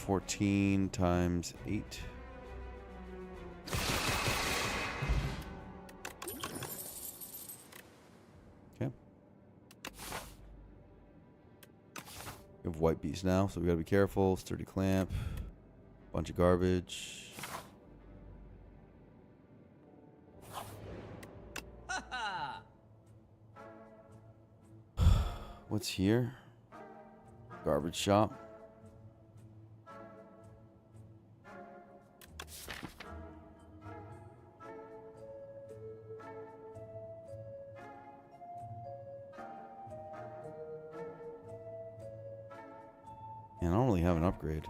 S4: $14 times 8. Okay. We have white beast now, so we gotta be careful. Sturdy clamp. Bunch of garbage. What's here? Garbage shop. And I don't really have an upgrade.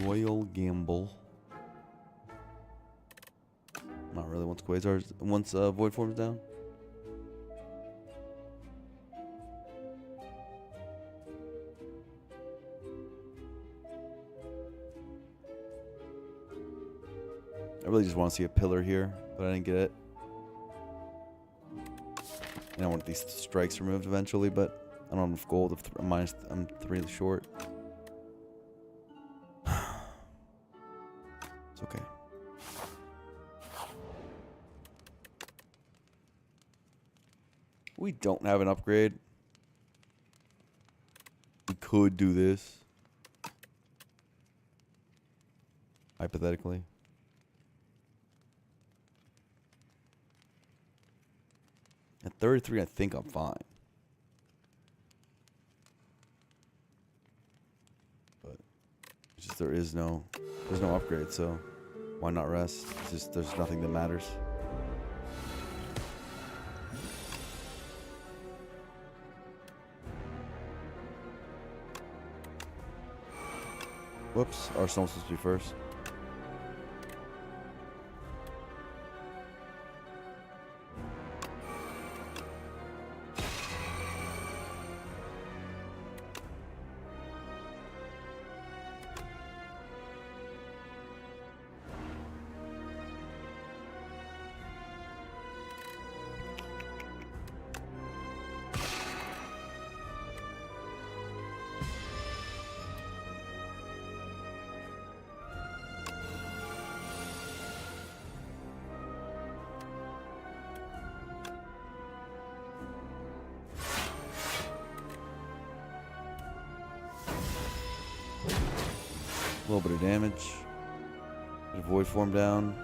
S4: Royal Gamble. Not really once Quasar's once Void Form's down. I really just want to see a pillar here, but I didn't get it. And I want these strikes removed eventually, but I don't have enough gold. I'm 3 short. It's okay. We don't have an upgrade. We could do this. Hypothetically. At 33, I think I'm fine. But it's just there's no upgrade, so why not rest? It's just there's nothing that matters. Whoops, Arsenal's supposed to be first. A little bit of damage. Bit of void form down.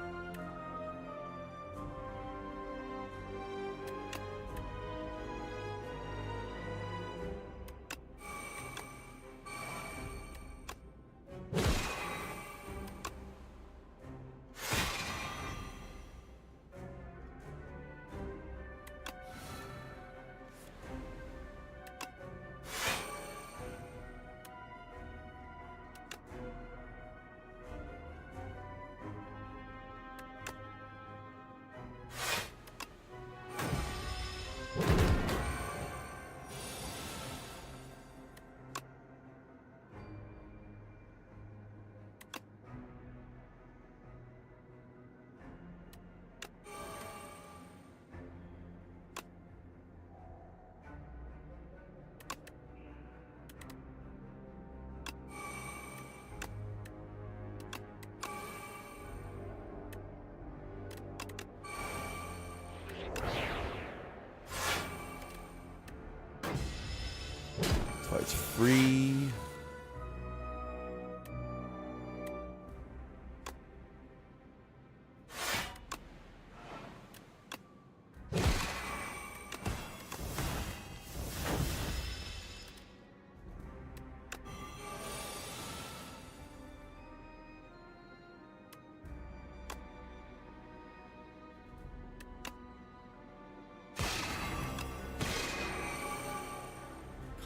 S4: It's free.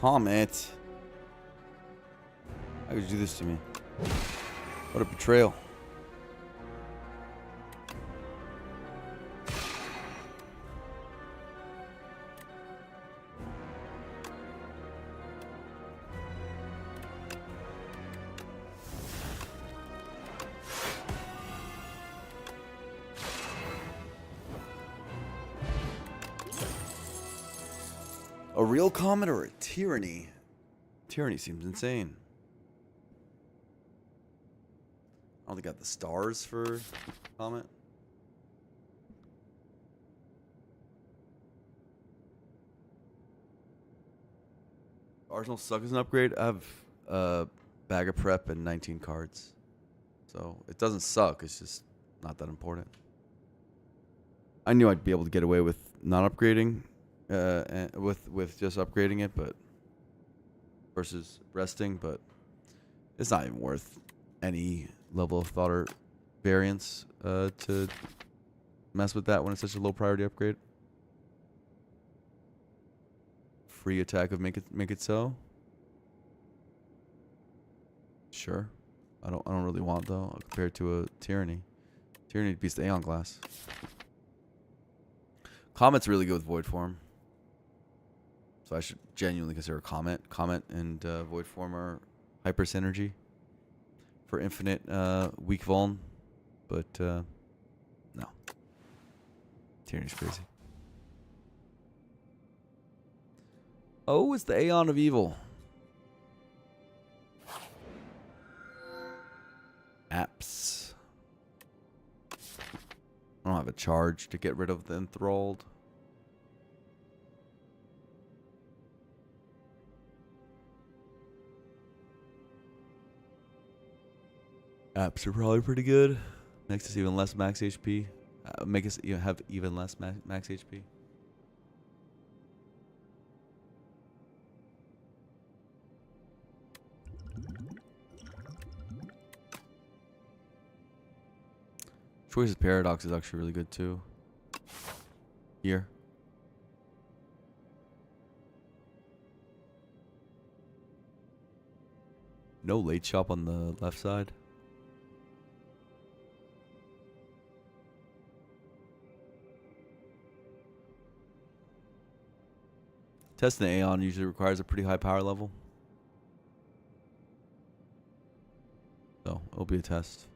S4: Comet. How could you do this to me? What a betrayal. A real comet or a tyranny? Tyranny seems insane. I don't think I got the stars for comet. Arsenal suck as an upgrade. I have a bag of prep and 19 cards. So it doesn't suck. It's just not that important. I knew I'd be able to get away with not upgrading, with just upgrading it, but versus resting. But it's not even worth any level of thought or variance to mess with that when it's such a low priority upgrade. Free attack of make it so. Sure. I don't really want though compared to a tyranny. Tyranny beats the Aeon Glass. Comet's really good with void form. So I should genuinely consider Comet. Comet and void form are hyper synergy for infinite weak vuln. But no. Tyranny's crazy. Oh, it's the Aeon of Evil. Apps. I don't have a charge to get rid of the enthralled. Apps are probably pretty good. Makes us even less max HP. Make us even have even less max HP. Choice's Paradox is actually really good too. Here. No late shop on the left side. Testing the Aeon usually requires a pretty high power level. So, it'll be a test.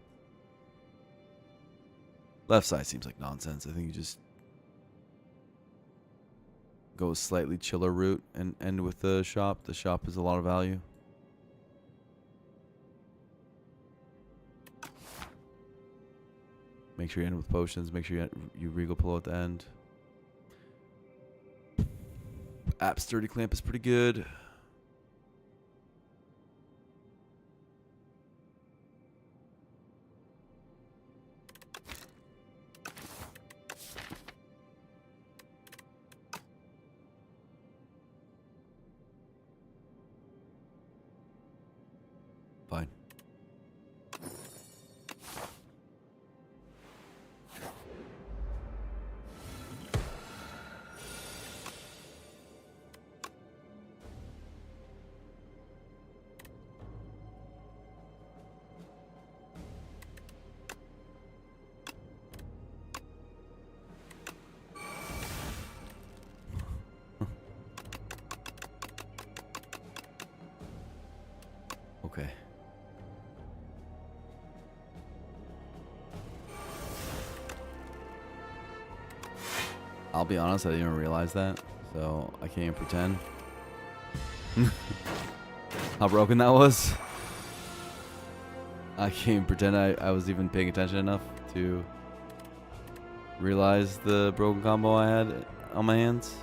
S4: Left side seems like nonsense. I think you just go a slightly chiller route and end with the shop. The shop is a lot of value. Make sure you end with potions. Make sure you regal pillow at the end. App Sturdy Clamp is pretty good. Fine. Okay. I'll be honest, I didn't even realize that, so I can't even pretend how broken that was. I can't even pretend I was even paying attention enough to realize the broken combo I had on my hands.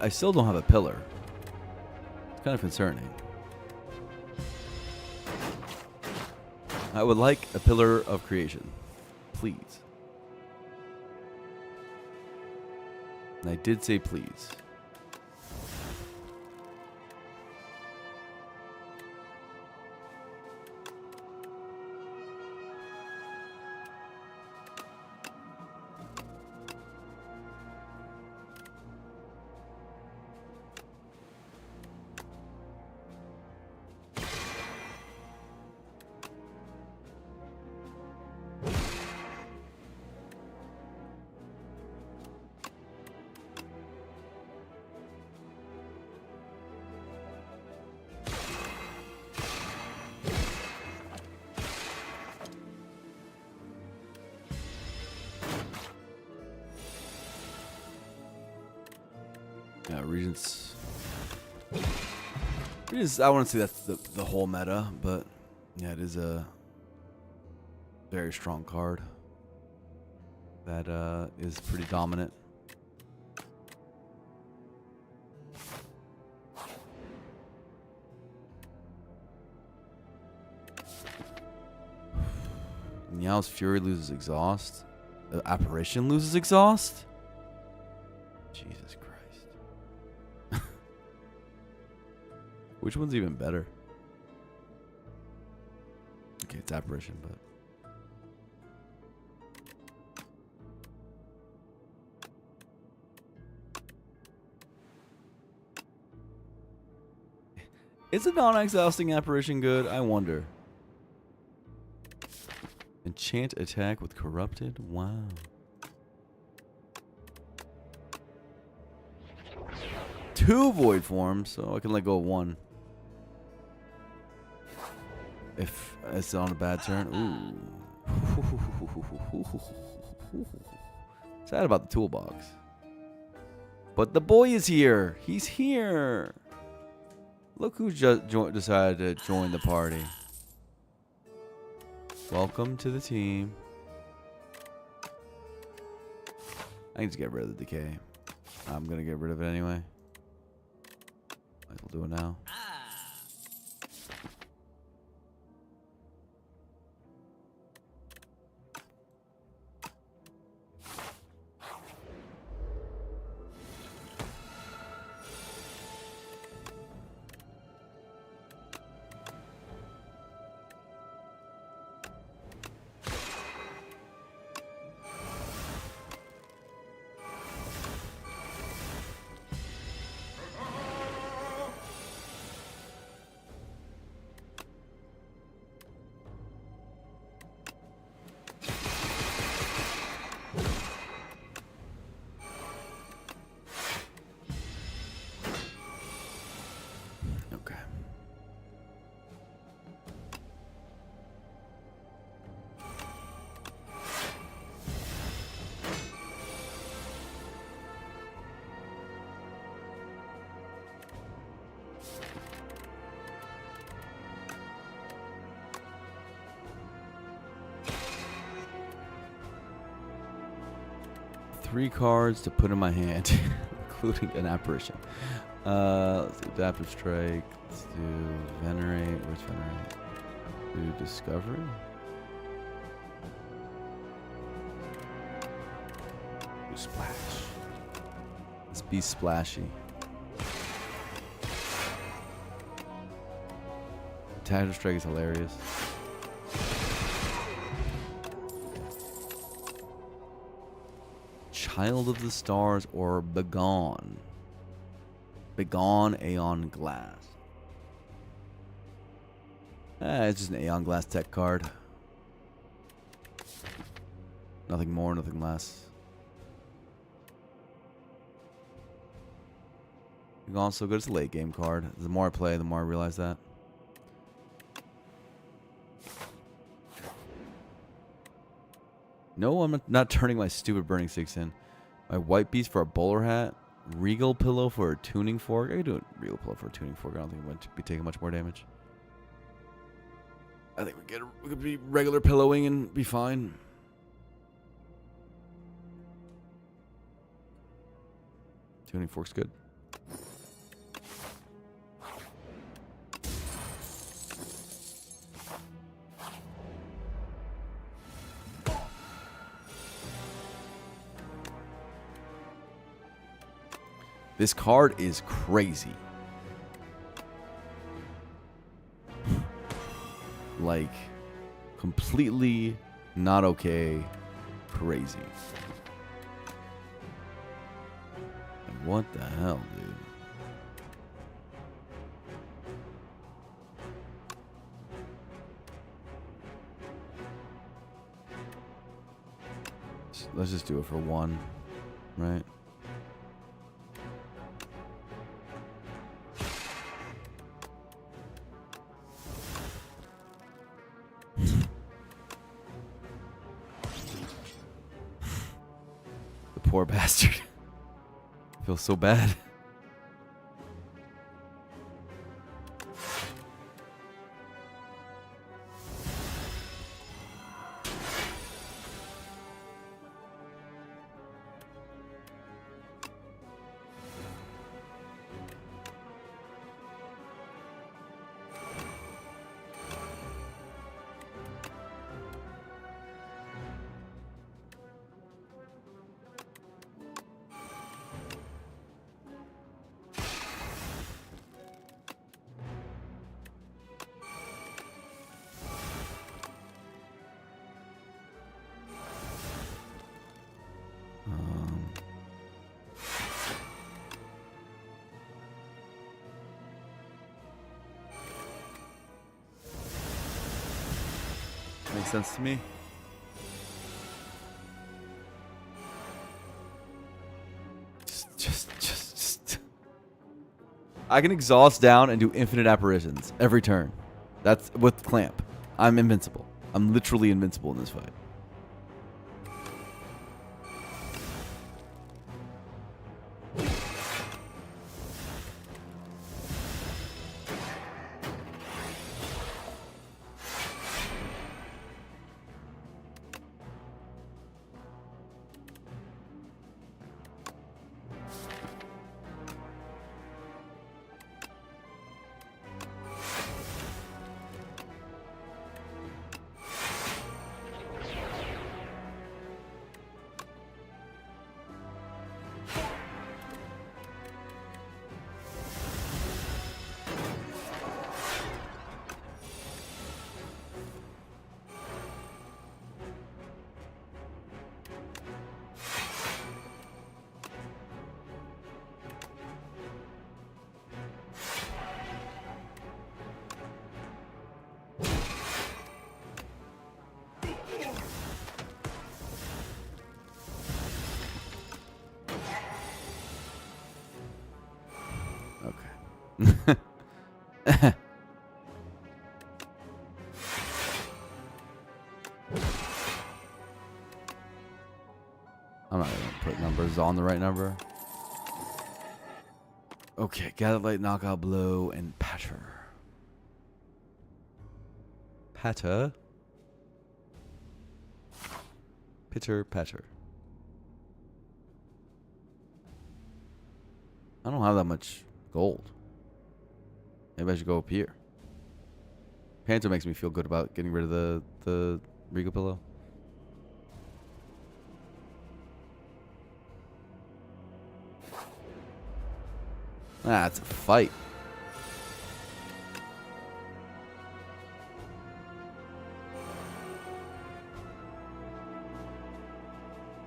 S4: I still don't have a pillar. It's kind of concerning. I would like a pillar of creation. Please. And I did say please. Yeah, Regents. I want to say that's the whole meta, but yeah, it is a very strong card that is pretty dominant. Meow's Fury loses exhaust. Apparition loses exhaust? Jesus Christ. Which one's even better? Okay, it's Apparition, but... Is a non-exhausting Apparition good? I wonder. Enchant attack with Corrupted? Wow. Two Void Forms, so I can let go of one. If it's on a bad turn. Ooh. Sad about the toolbox. But the boy is here. He's here. Look who just decided to join the party. Welcome to the team. I need to get rid of the decay. I'm going to get rid of it anyway. Might as well do it now.
S1: 3 cards to put in my hand, including an apparition. Let's do Adaptive Strike. Let's do Venerate. Where's Venerate? Do Discovery. Do Splash. Let's be splashy. Adaptive Strike is hilarious. Child of the Stars or Begone. Begone Aeon Glass. It's just an Aeon Glass tech card. Nothing more, nothing less. Begone's so good, it's a late game card. The more I play, the more I realize that. No, I'm not turning my stupid Burning Six in. My White Beast for a bowler hat. Regal Pillow for a tuning fork. I could do a Regal Pillow for a tuning fork. I don't think I'm going to be taking much more damage. I think we could be regular pillowing and be fine. Tuning fork's good. This card is crazy. Like, completely not okay. Crazy. Like, what the hell, dude? Let's just do it for 1, right? Poor bastard. I feel so bad. Makes sense to me. Just. I can exhaust down and do infinite apparitions every turn. That's with Clamp. I'm invincible. I'm literally invincible in this fight. I'm not gonna put numbers on the right number. Okay, Gather Light, Knockout Blow, and Patter. Patter. Pitter, patter. I don't have that much gold. Maybe I should go up here. Panto makes me feel good about getting rid of the Rico pillow. Ah, it's a fight.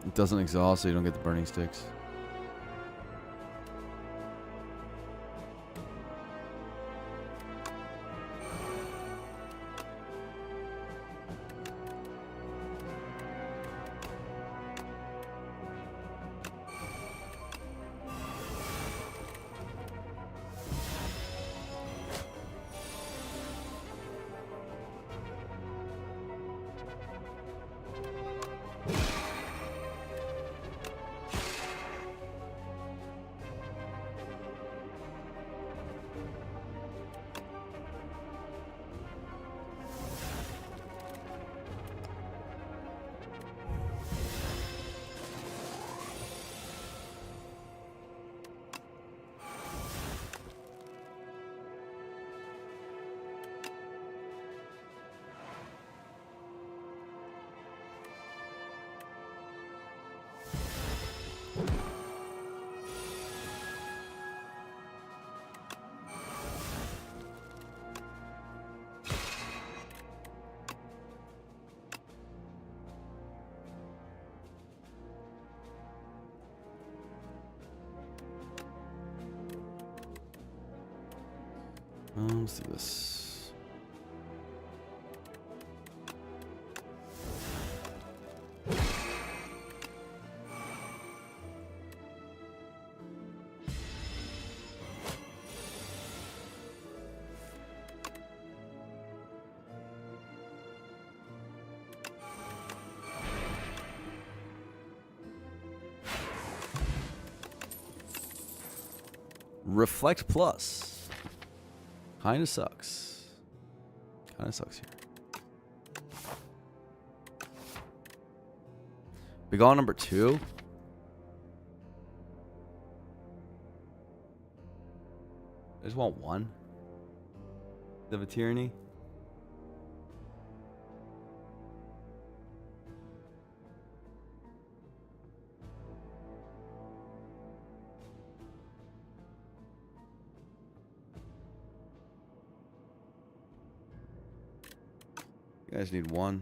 S1: It doesn't exhaust, so you don't get the burning sticks. Let's do this. Reflect Plus. Kinda sucks. Kinda sucks here. Big on number 2. I just want one. Of a tyranny. You guys need one.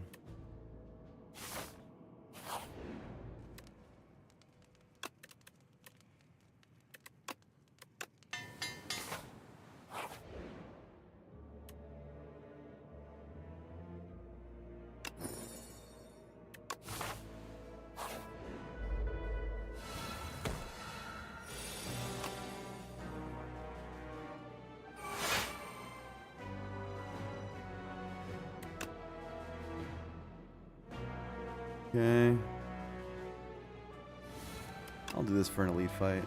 S1: Okay. I'll do this for an elite fight.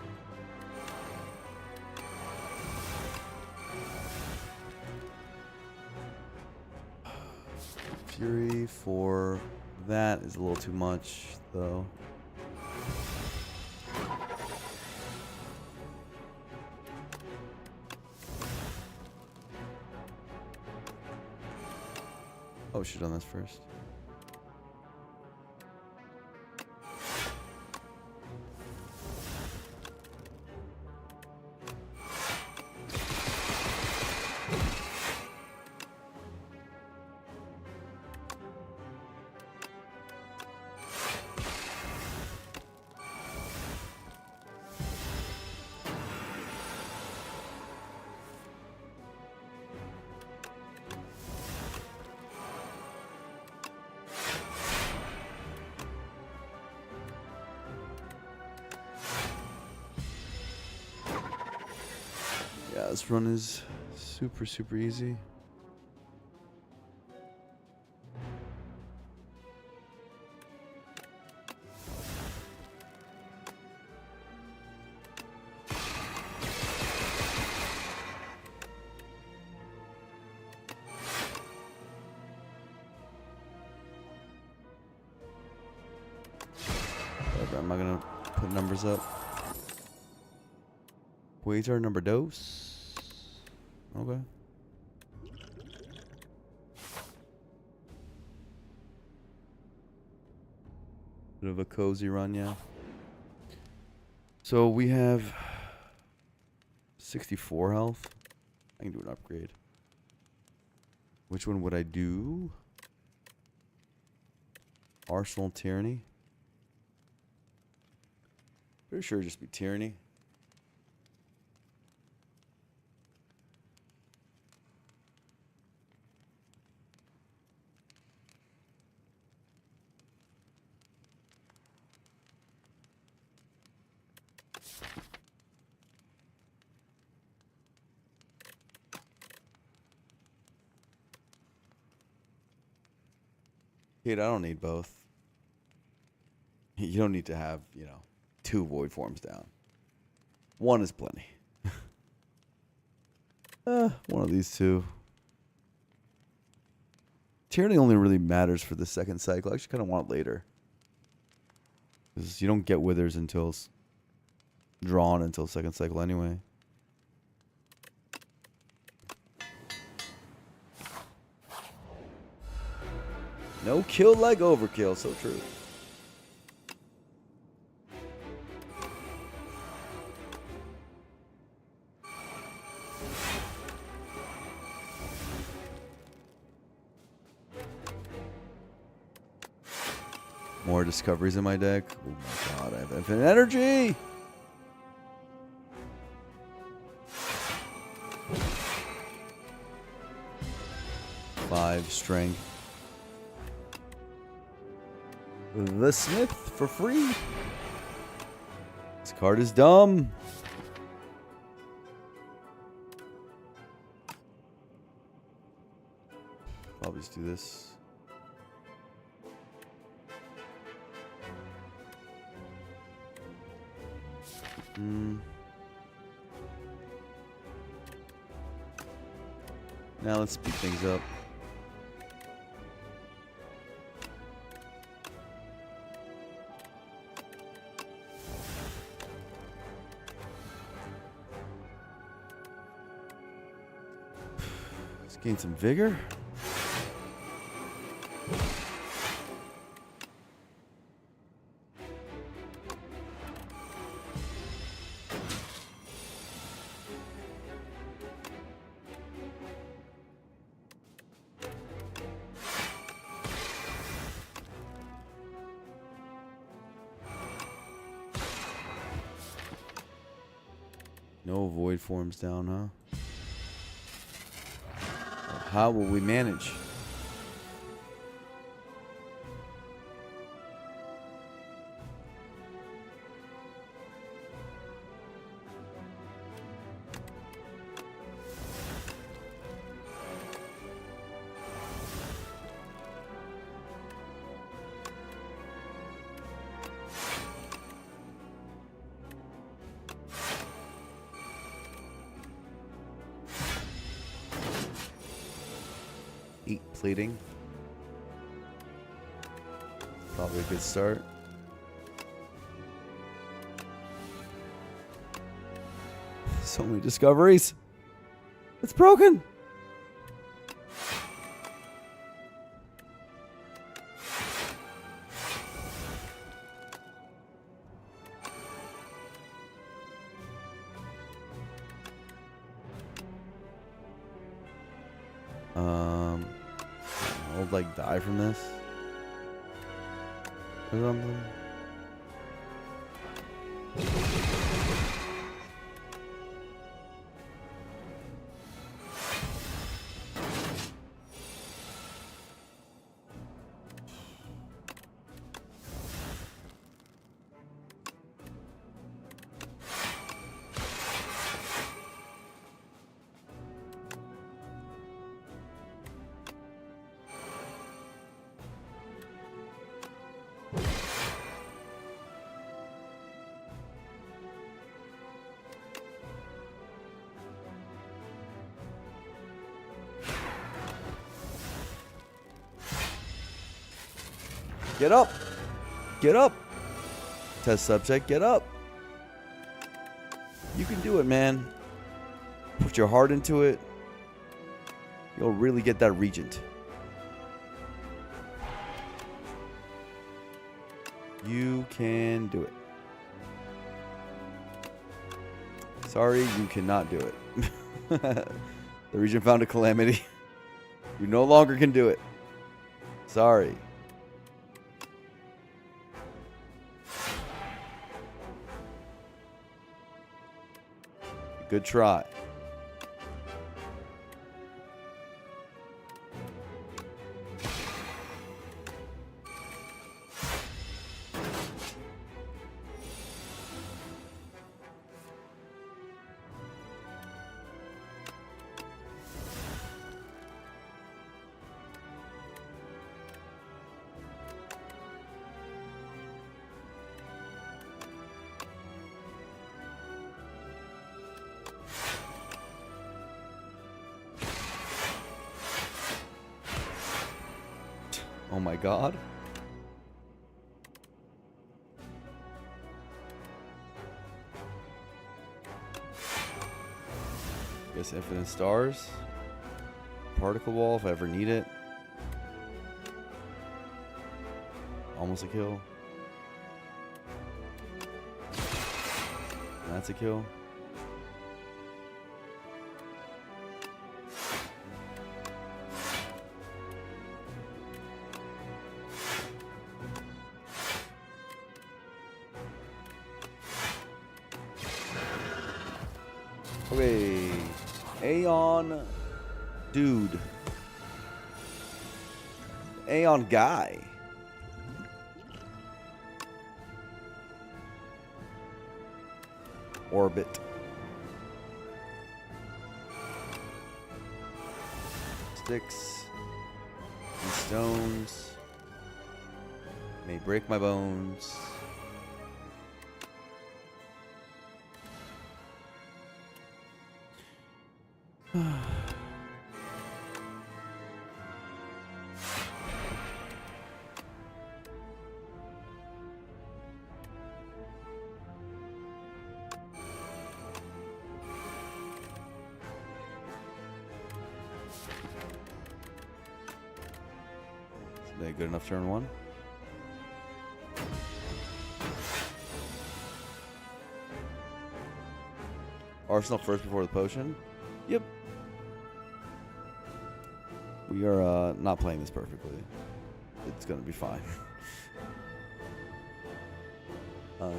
S1: Fury for that is a little too much, though. Oh, should have done this first. Yeah, this run is super, super easy. Whatever, I'm not gonna put numbers up.
S4: Quasar number dos. Okay. Bit of a cozy run, yeah. So we have 64 health. I can do an upgrade. Which one would I do? Arsenal Tyranny. Pretty sure it'd just be Tyranny. Dude, I don't need both. You don't need to have, 2 void forms down. One is plenty. One of these two. Tyranny only really matters for the second cycle. I actually kind of want it later. Because you don't get withers until drawn until second cycle anyway. No kill like overkill. So true. More discoveries in my deck. Oh my god, I have infinite energy! Five strength. The Smith for free. This card is dumb. I'll just do this. Now let's speed things up. Let's gain some vigor. No void forms down, huh? How will we manage? Pleading. Probably a good start. So many discoveries. It's broken. I'll like die from this or something. Get up! Get up! Test subject, get up! You can do it, man. Put your heart into it. You'll really get that Regent. You can do it. Sorry, you cannot do it. The Regent found a calamity. You no longer can do it. Sorry. Good try. Oh my god. Guess infinite stars. Particle wall if I ever need it. Almost a kill. That's a kill. Okay, A10 dude. A10 guy. Orbit. Sticks and stones may break my bones. Is that good enough turn one? Arsenal first before the potion? Yep. We are not playing this perfectly. It's gonna be fine. I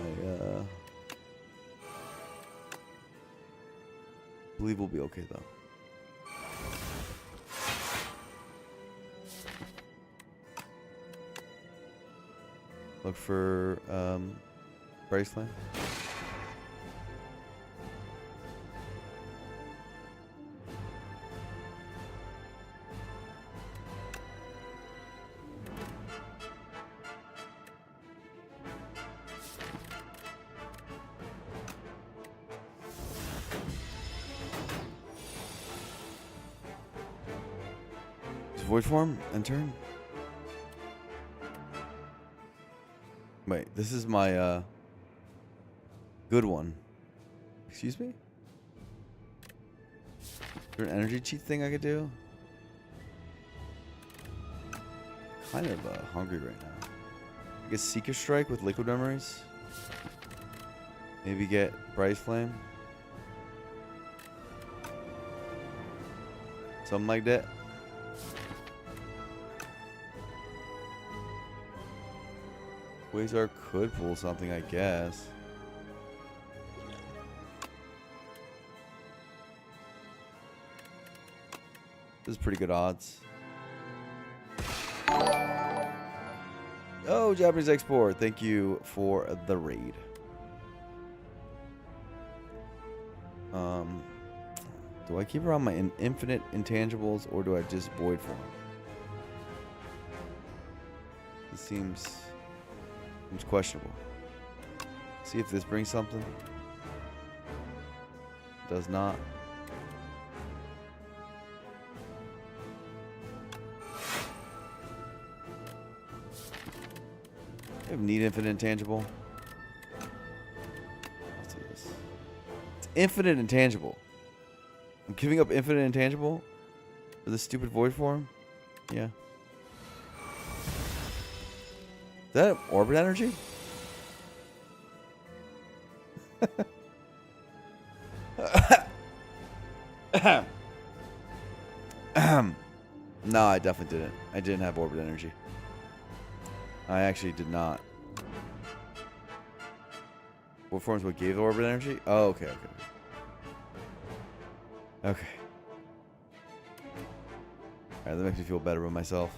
S4: believe we'll be okay though. Look for Bracelet. Void form and turn. Wait, this is my good one. Excuse me? Is there an energy cheat thing I could do? Kind of hungry right now. I guess Seeker Strike with Liquid Memories. Maybe get Bryce Flame. Something like that. Quasar could pull something, I guess. This is pretty good odds. Oh, Japanese Export, thank you for the raid. Do I keep around my infinite intangibles or do I just void form? This seems questionable. See if this brings something. Does not. I have need infinite intangible. Let's do this. It's infinite intangible. I'm giving up infinite intangible for this stupid void form? Yeah. Is that orbit energy? No, I definitely didn't. I didn't have orbit energy. I actually did not. What forms what gave the orbit energy? Oh, okay, okay. Okay. Alright, that makes me feel better about myself.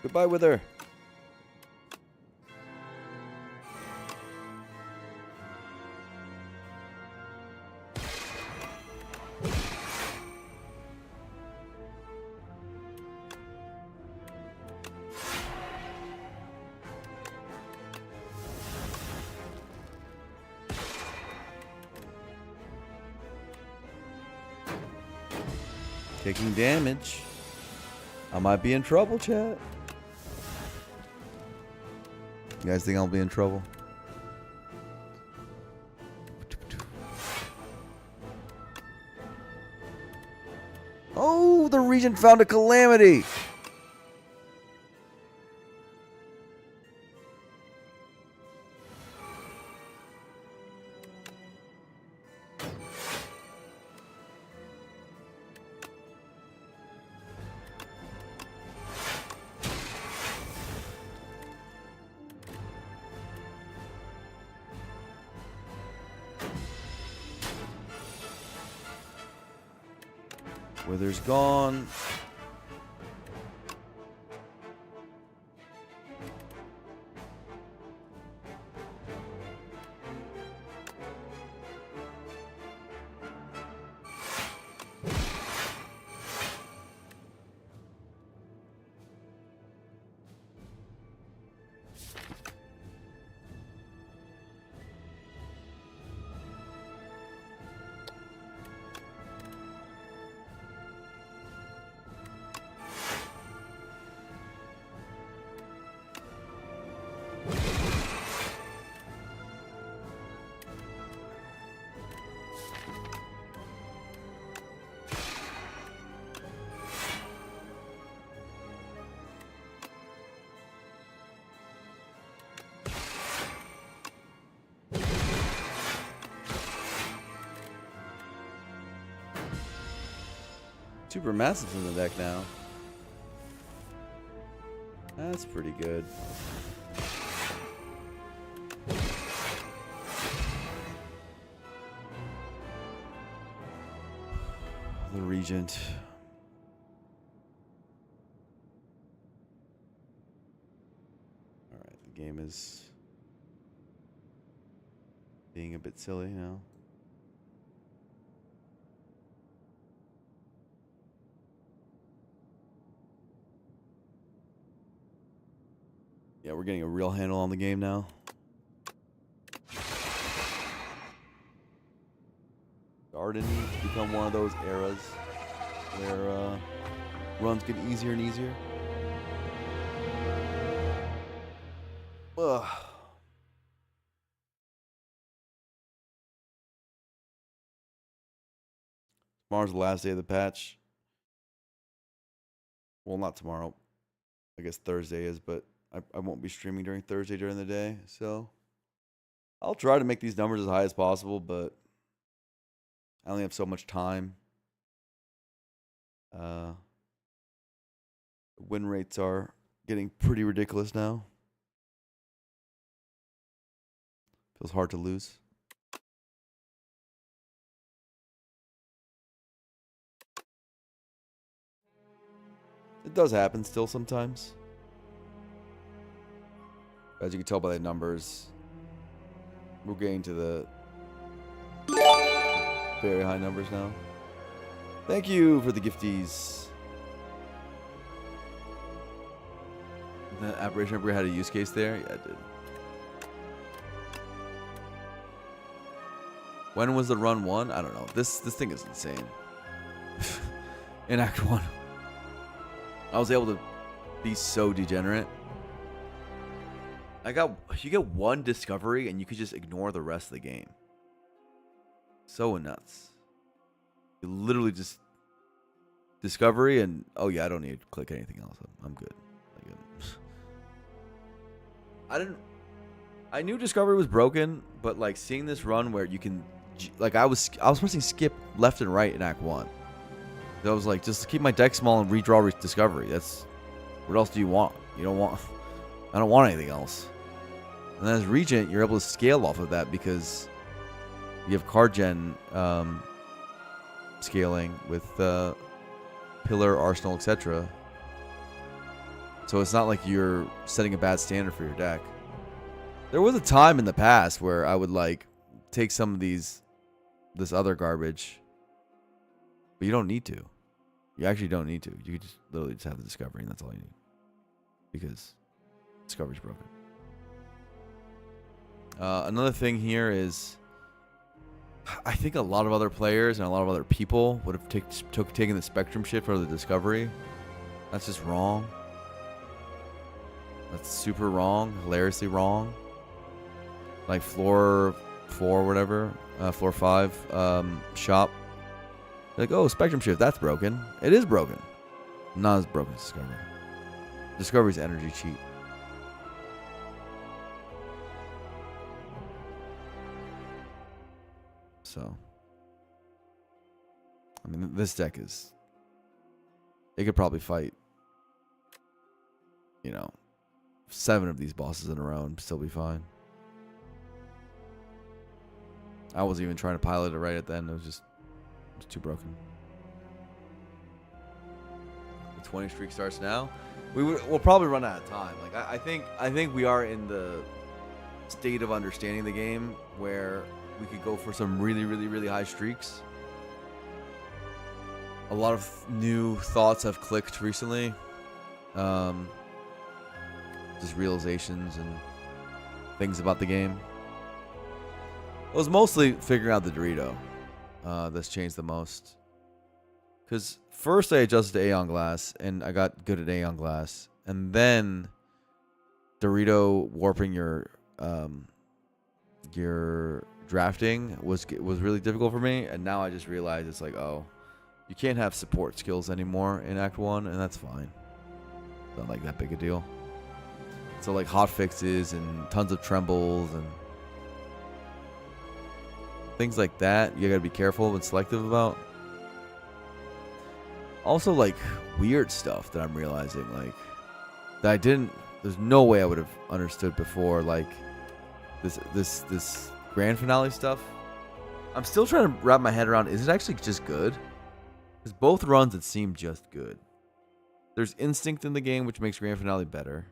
S4: Goodbye, Wither. Taking damage. I might be in trouble, chat. You guys think I'll be in trouble? Oh, the Regent found a calamity. Wither's gone. Super Massive's in the deck now. That's pretty good. The Regent. Alright, the game is being a bit silly now. Yeah, we're getting a real handle on the game now. Garden needs to become one of those eras where runs get easier and easier. Ugh. Tomorrow's the last day of the patch. Well, not tomorrow. I guess Thursday is, but I won't be streaming during Thursday during the day, so I'll try to make these numbers as high as possible, but I only have so much time. Win rates are getting pretty ridiculous now. Feels hard to lose. It does happen still sometimes. As you can tell by the numbers, we're getting to the very high numbers now. Thank you for the gifties. The Aberration Emperor had a use case there? Yeah, it did. When was the run 1? I don't know. This thing is insane. In Act 1. I was able to be so degenerate. You get one discovery and you could just ignore the rest of the game. So nuts. You literally just discovery and oh yeah, I don't need to click anything else. I'm good. I knew discovery was broken, but like seeing this run where you can, like I was pressing skip left and right in Act 1. So I was like, just keep my deck small and redraw discovery. That's what else do you want? You don't want. I don't want anything else. And then as Regent, you're able to scale off of that because you have card gen scaling with Pillar, Arsenal, etc. So it's not like you're setting a bad standard for your deck. There was a time in the past where I would like take some of this other garbage, but you don't need to. You actually don't need to. You could just literally just have the discovery, and that's all you need. Because discovery's broken. Another thing here is, I think a lot of other players and a lot of other people would have taken the spectrum shift over the discovery. That's just wrong. That's super wrong, hilariously wrong. Like floor 4, whatever, floor 5, shop. Like, oh, spectrum shift, that's broken. It is broken. Not as broken as discovery. Discovery's energy cheat. So, I mean, this deck is. It could probably fight, 7 of these bosses in a row and still be fine. I wasn't even trying to pilot it right at the end. It was too broken. The 20 streak starts now. We'll probably run out of time. Like I think we are in the state of understanding the game where we could go for some really, really, really high streaks. A lot of new thoughts have clicked recently. Just realizations and things about the game. It was mostly figuring out the Dorito that's changed the most. Because first I adjusted to Aeon Glass, and I got good at Aeon Glass. And then Dorito warping your drafting was really difficult for me. And now I just realized it's like, oh, you can't have support skills anymore in Act 1, and that's fine. Not like that big a deal. So like hot fixes and tons of trembles and things like that, you gotta be careful and selective about. Also, like weird stuff that I'm realizing, like that there's no way I would have understood before, like this grand finale stuff. I'm still trying to wrap my head around, is it actually just good? Because both runs it seemed just good. There's instinct in the game, which makes grand finale better.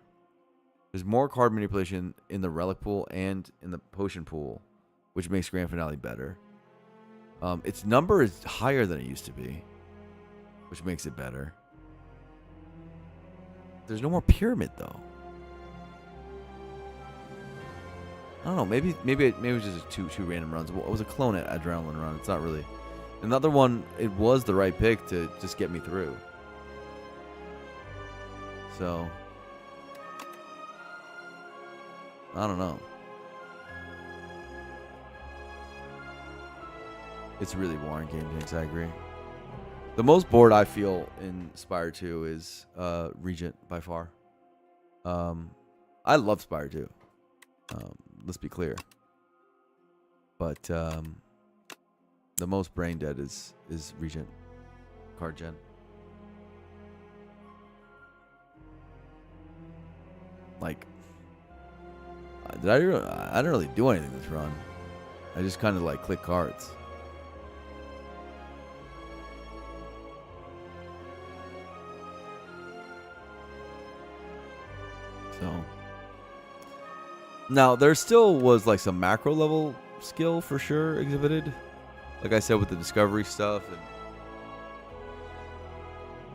S4: There's more card manipulation in the relic pool and in the potion pool, which makes grand finale better. Its number is higher than it used to be, which makes it better. There's no more pyramid though. I don't know. Maybe it was just two random runs. It was a clone at Adrenaline run. It's not really. Another one. It was the right pick to just get me through. So I don't know. It's a really boring game, Jinx. I agree. The most bored I feel in Spire 2 is Regent by far. I love Spire 2. Let's be clear. But the most brain dead is Regent card gen. Like, I didn't really do anything this run. I just kind of like click cards.
S1: So now there still was like some macro level skill for sure exhibited, like I said with the discovery stuff,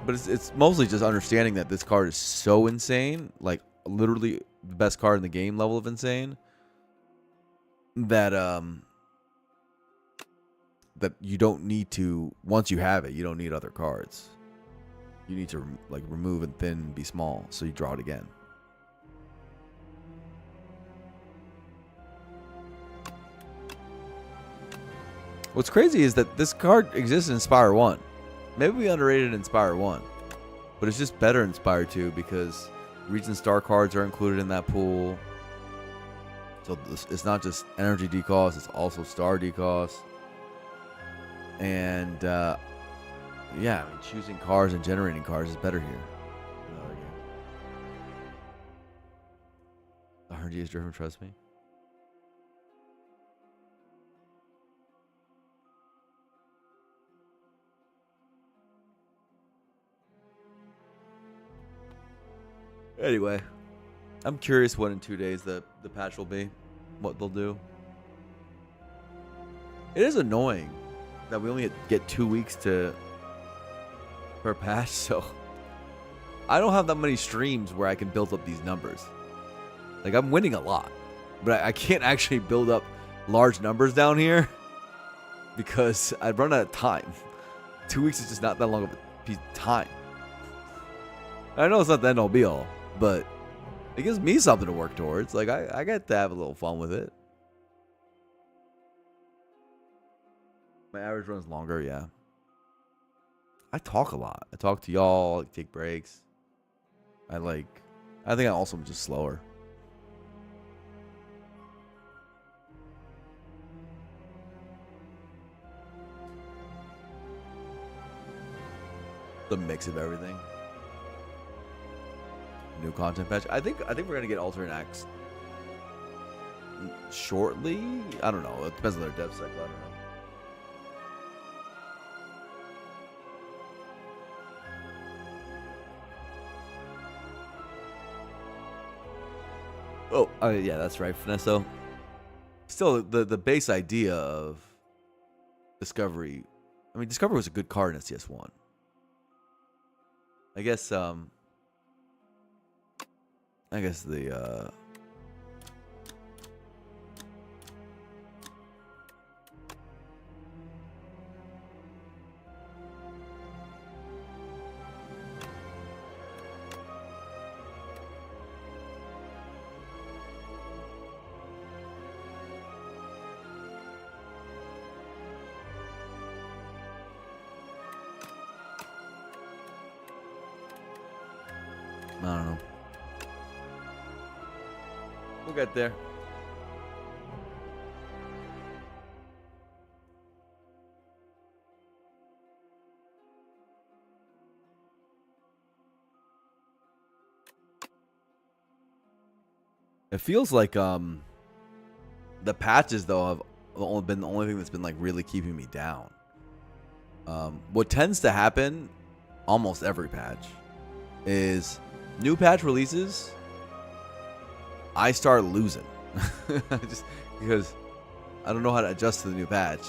S1: but it's mostly just understanding that this card is so insane, like literally the best card in the game level of insane, that that you don't need to, once you have it, you don't need other cards. You need to like remove and thin and be small, so you draw it again. What's crazy is that this card exists in Inspire 1. Maybe we underrated Inspire 1, but it's just better in Inspire 2 because Region Star cards are included in that pool. So it's not just energy decost, it's also star decost. And yeah, I mean, choosing cards and generating cards is better here. The RG is driven, trust me. Anyway, I'm curious what in 2 days the patch will be, what they'll do. It is annoying that we only get 2 weeks per patch, so I don't have that many streams where I can build up these numbers. Like, I'm winning a lot, but I can't actually build up large numbers down here because I'd run out of time. 2 weeks is just not that long of a piece of time. I know it's not the end all be all, but it gives me something to work towards. Like, I get to have a little fun with it. My average run's longer, yeah. I talk a lot. I talk to y'all, I take breaks. I think I also am just slower. The mix of everything. New content patch. I think we're gonna get alternate acts shortly. I don't know. It depends on their dev cycle. I don't know. Oh, yeah, that's right, Finesso. Still, the base idea of Discovery. I mean, Discovery was a good card in CS1. I guess the I don't know. We'll get there. It feels like the patches though have only been the only thing that's been like really keeping me down. What tends to happen almost every patch is new patch releases, I start losing. Just because I don't know how to adjust to the new patch.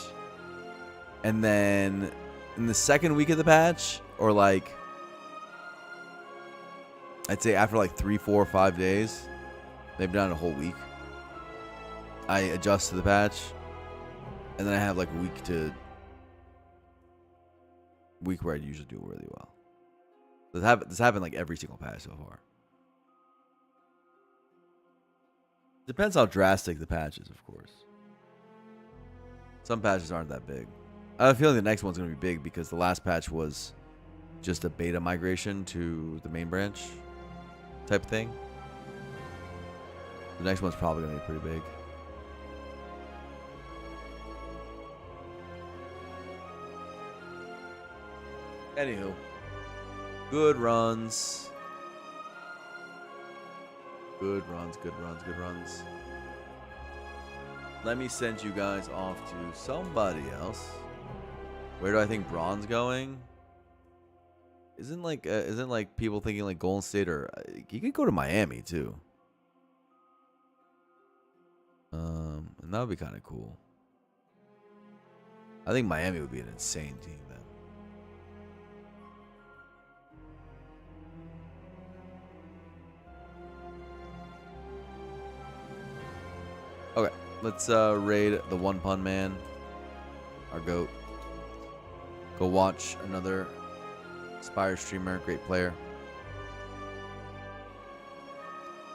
S1: And then in the second week of the patch, or like I'd say after like 3, 4, 5 days, maybe not a whole week, I adjust to the patch, and then I have like a week where I usually do really well. This happened like every single patch so far. Depends how drastic the patch is, of course. Some patches aren't that big. I have a feeling the next one's going to be big because the last patch was just a beta migration to the main branch type thing. The next one's probably going to be pretty big. Anywho. Good runs. Good runs, good runs, good runs. Let me send you guys off to somebody else. Where do I think Braun's going? isn't like people thinking like Golden State or you could go to Miami too. And that would be kind of cool. I think Miami would be an insane team then. Okay, let's raid the One Pun Man, our goat. Go watch another Spire streamer, great player.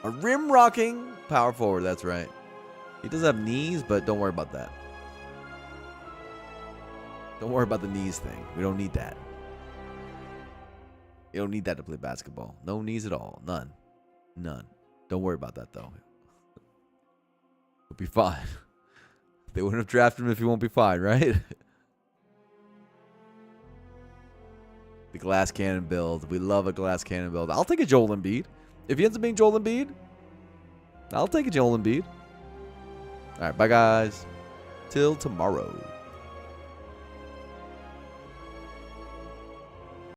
S1: A rim rocking power forward, that's right. He does have knees, but don't worry about that. Don't worry about the knees thing. We don't need that. You don't need that to play basketball. No knees at all. None. None. Don't worry about that, though. We'll be fine. They wouldn't have drafted him if he won't be fine, right? The glass cannon build. We love a glass cannon build. I'll take a Joel Embiid. If he ends up being Joel Embiid, I'll take a Joel Embiid. All right, bye, guys. Till tomorrow.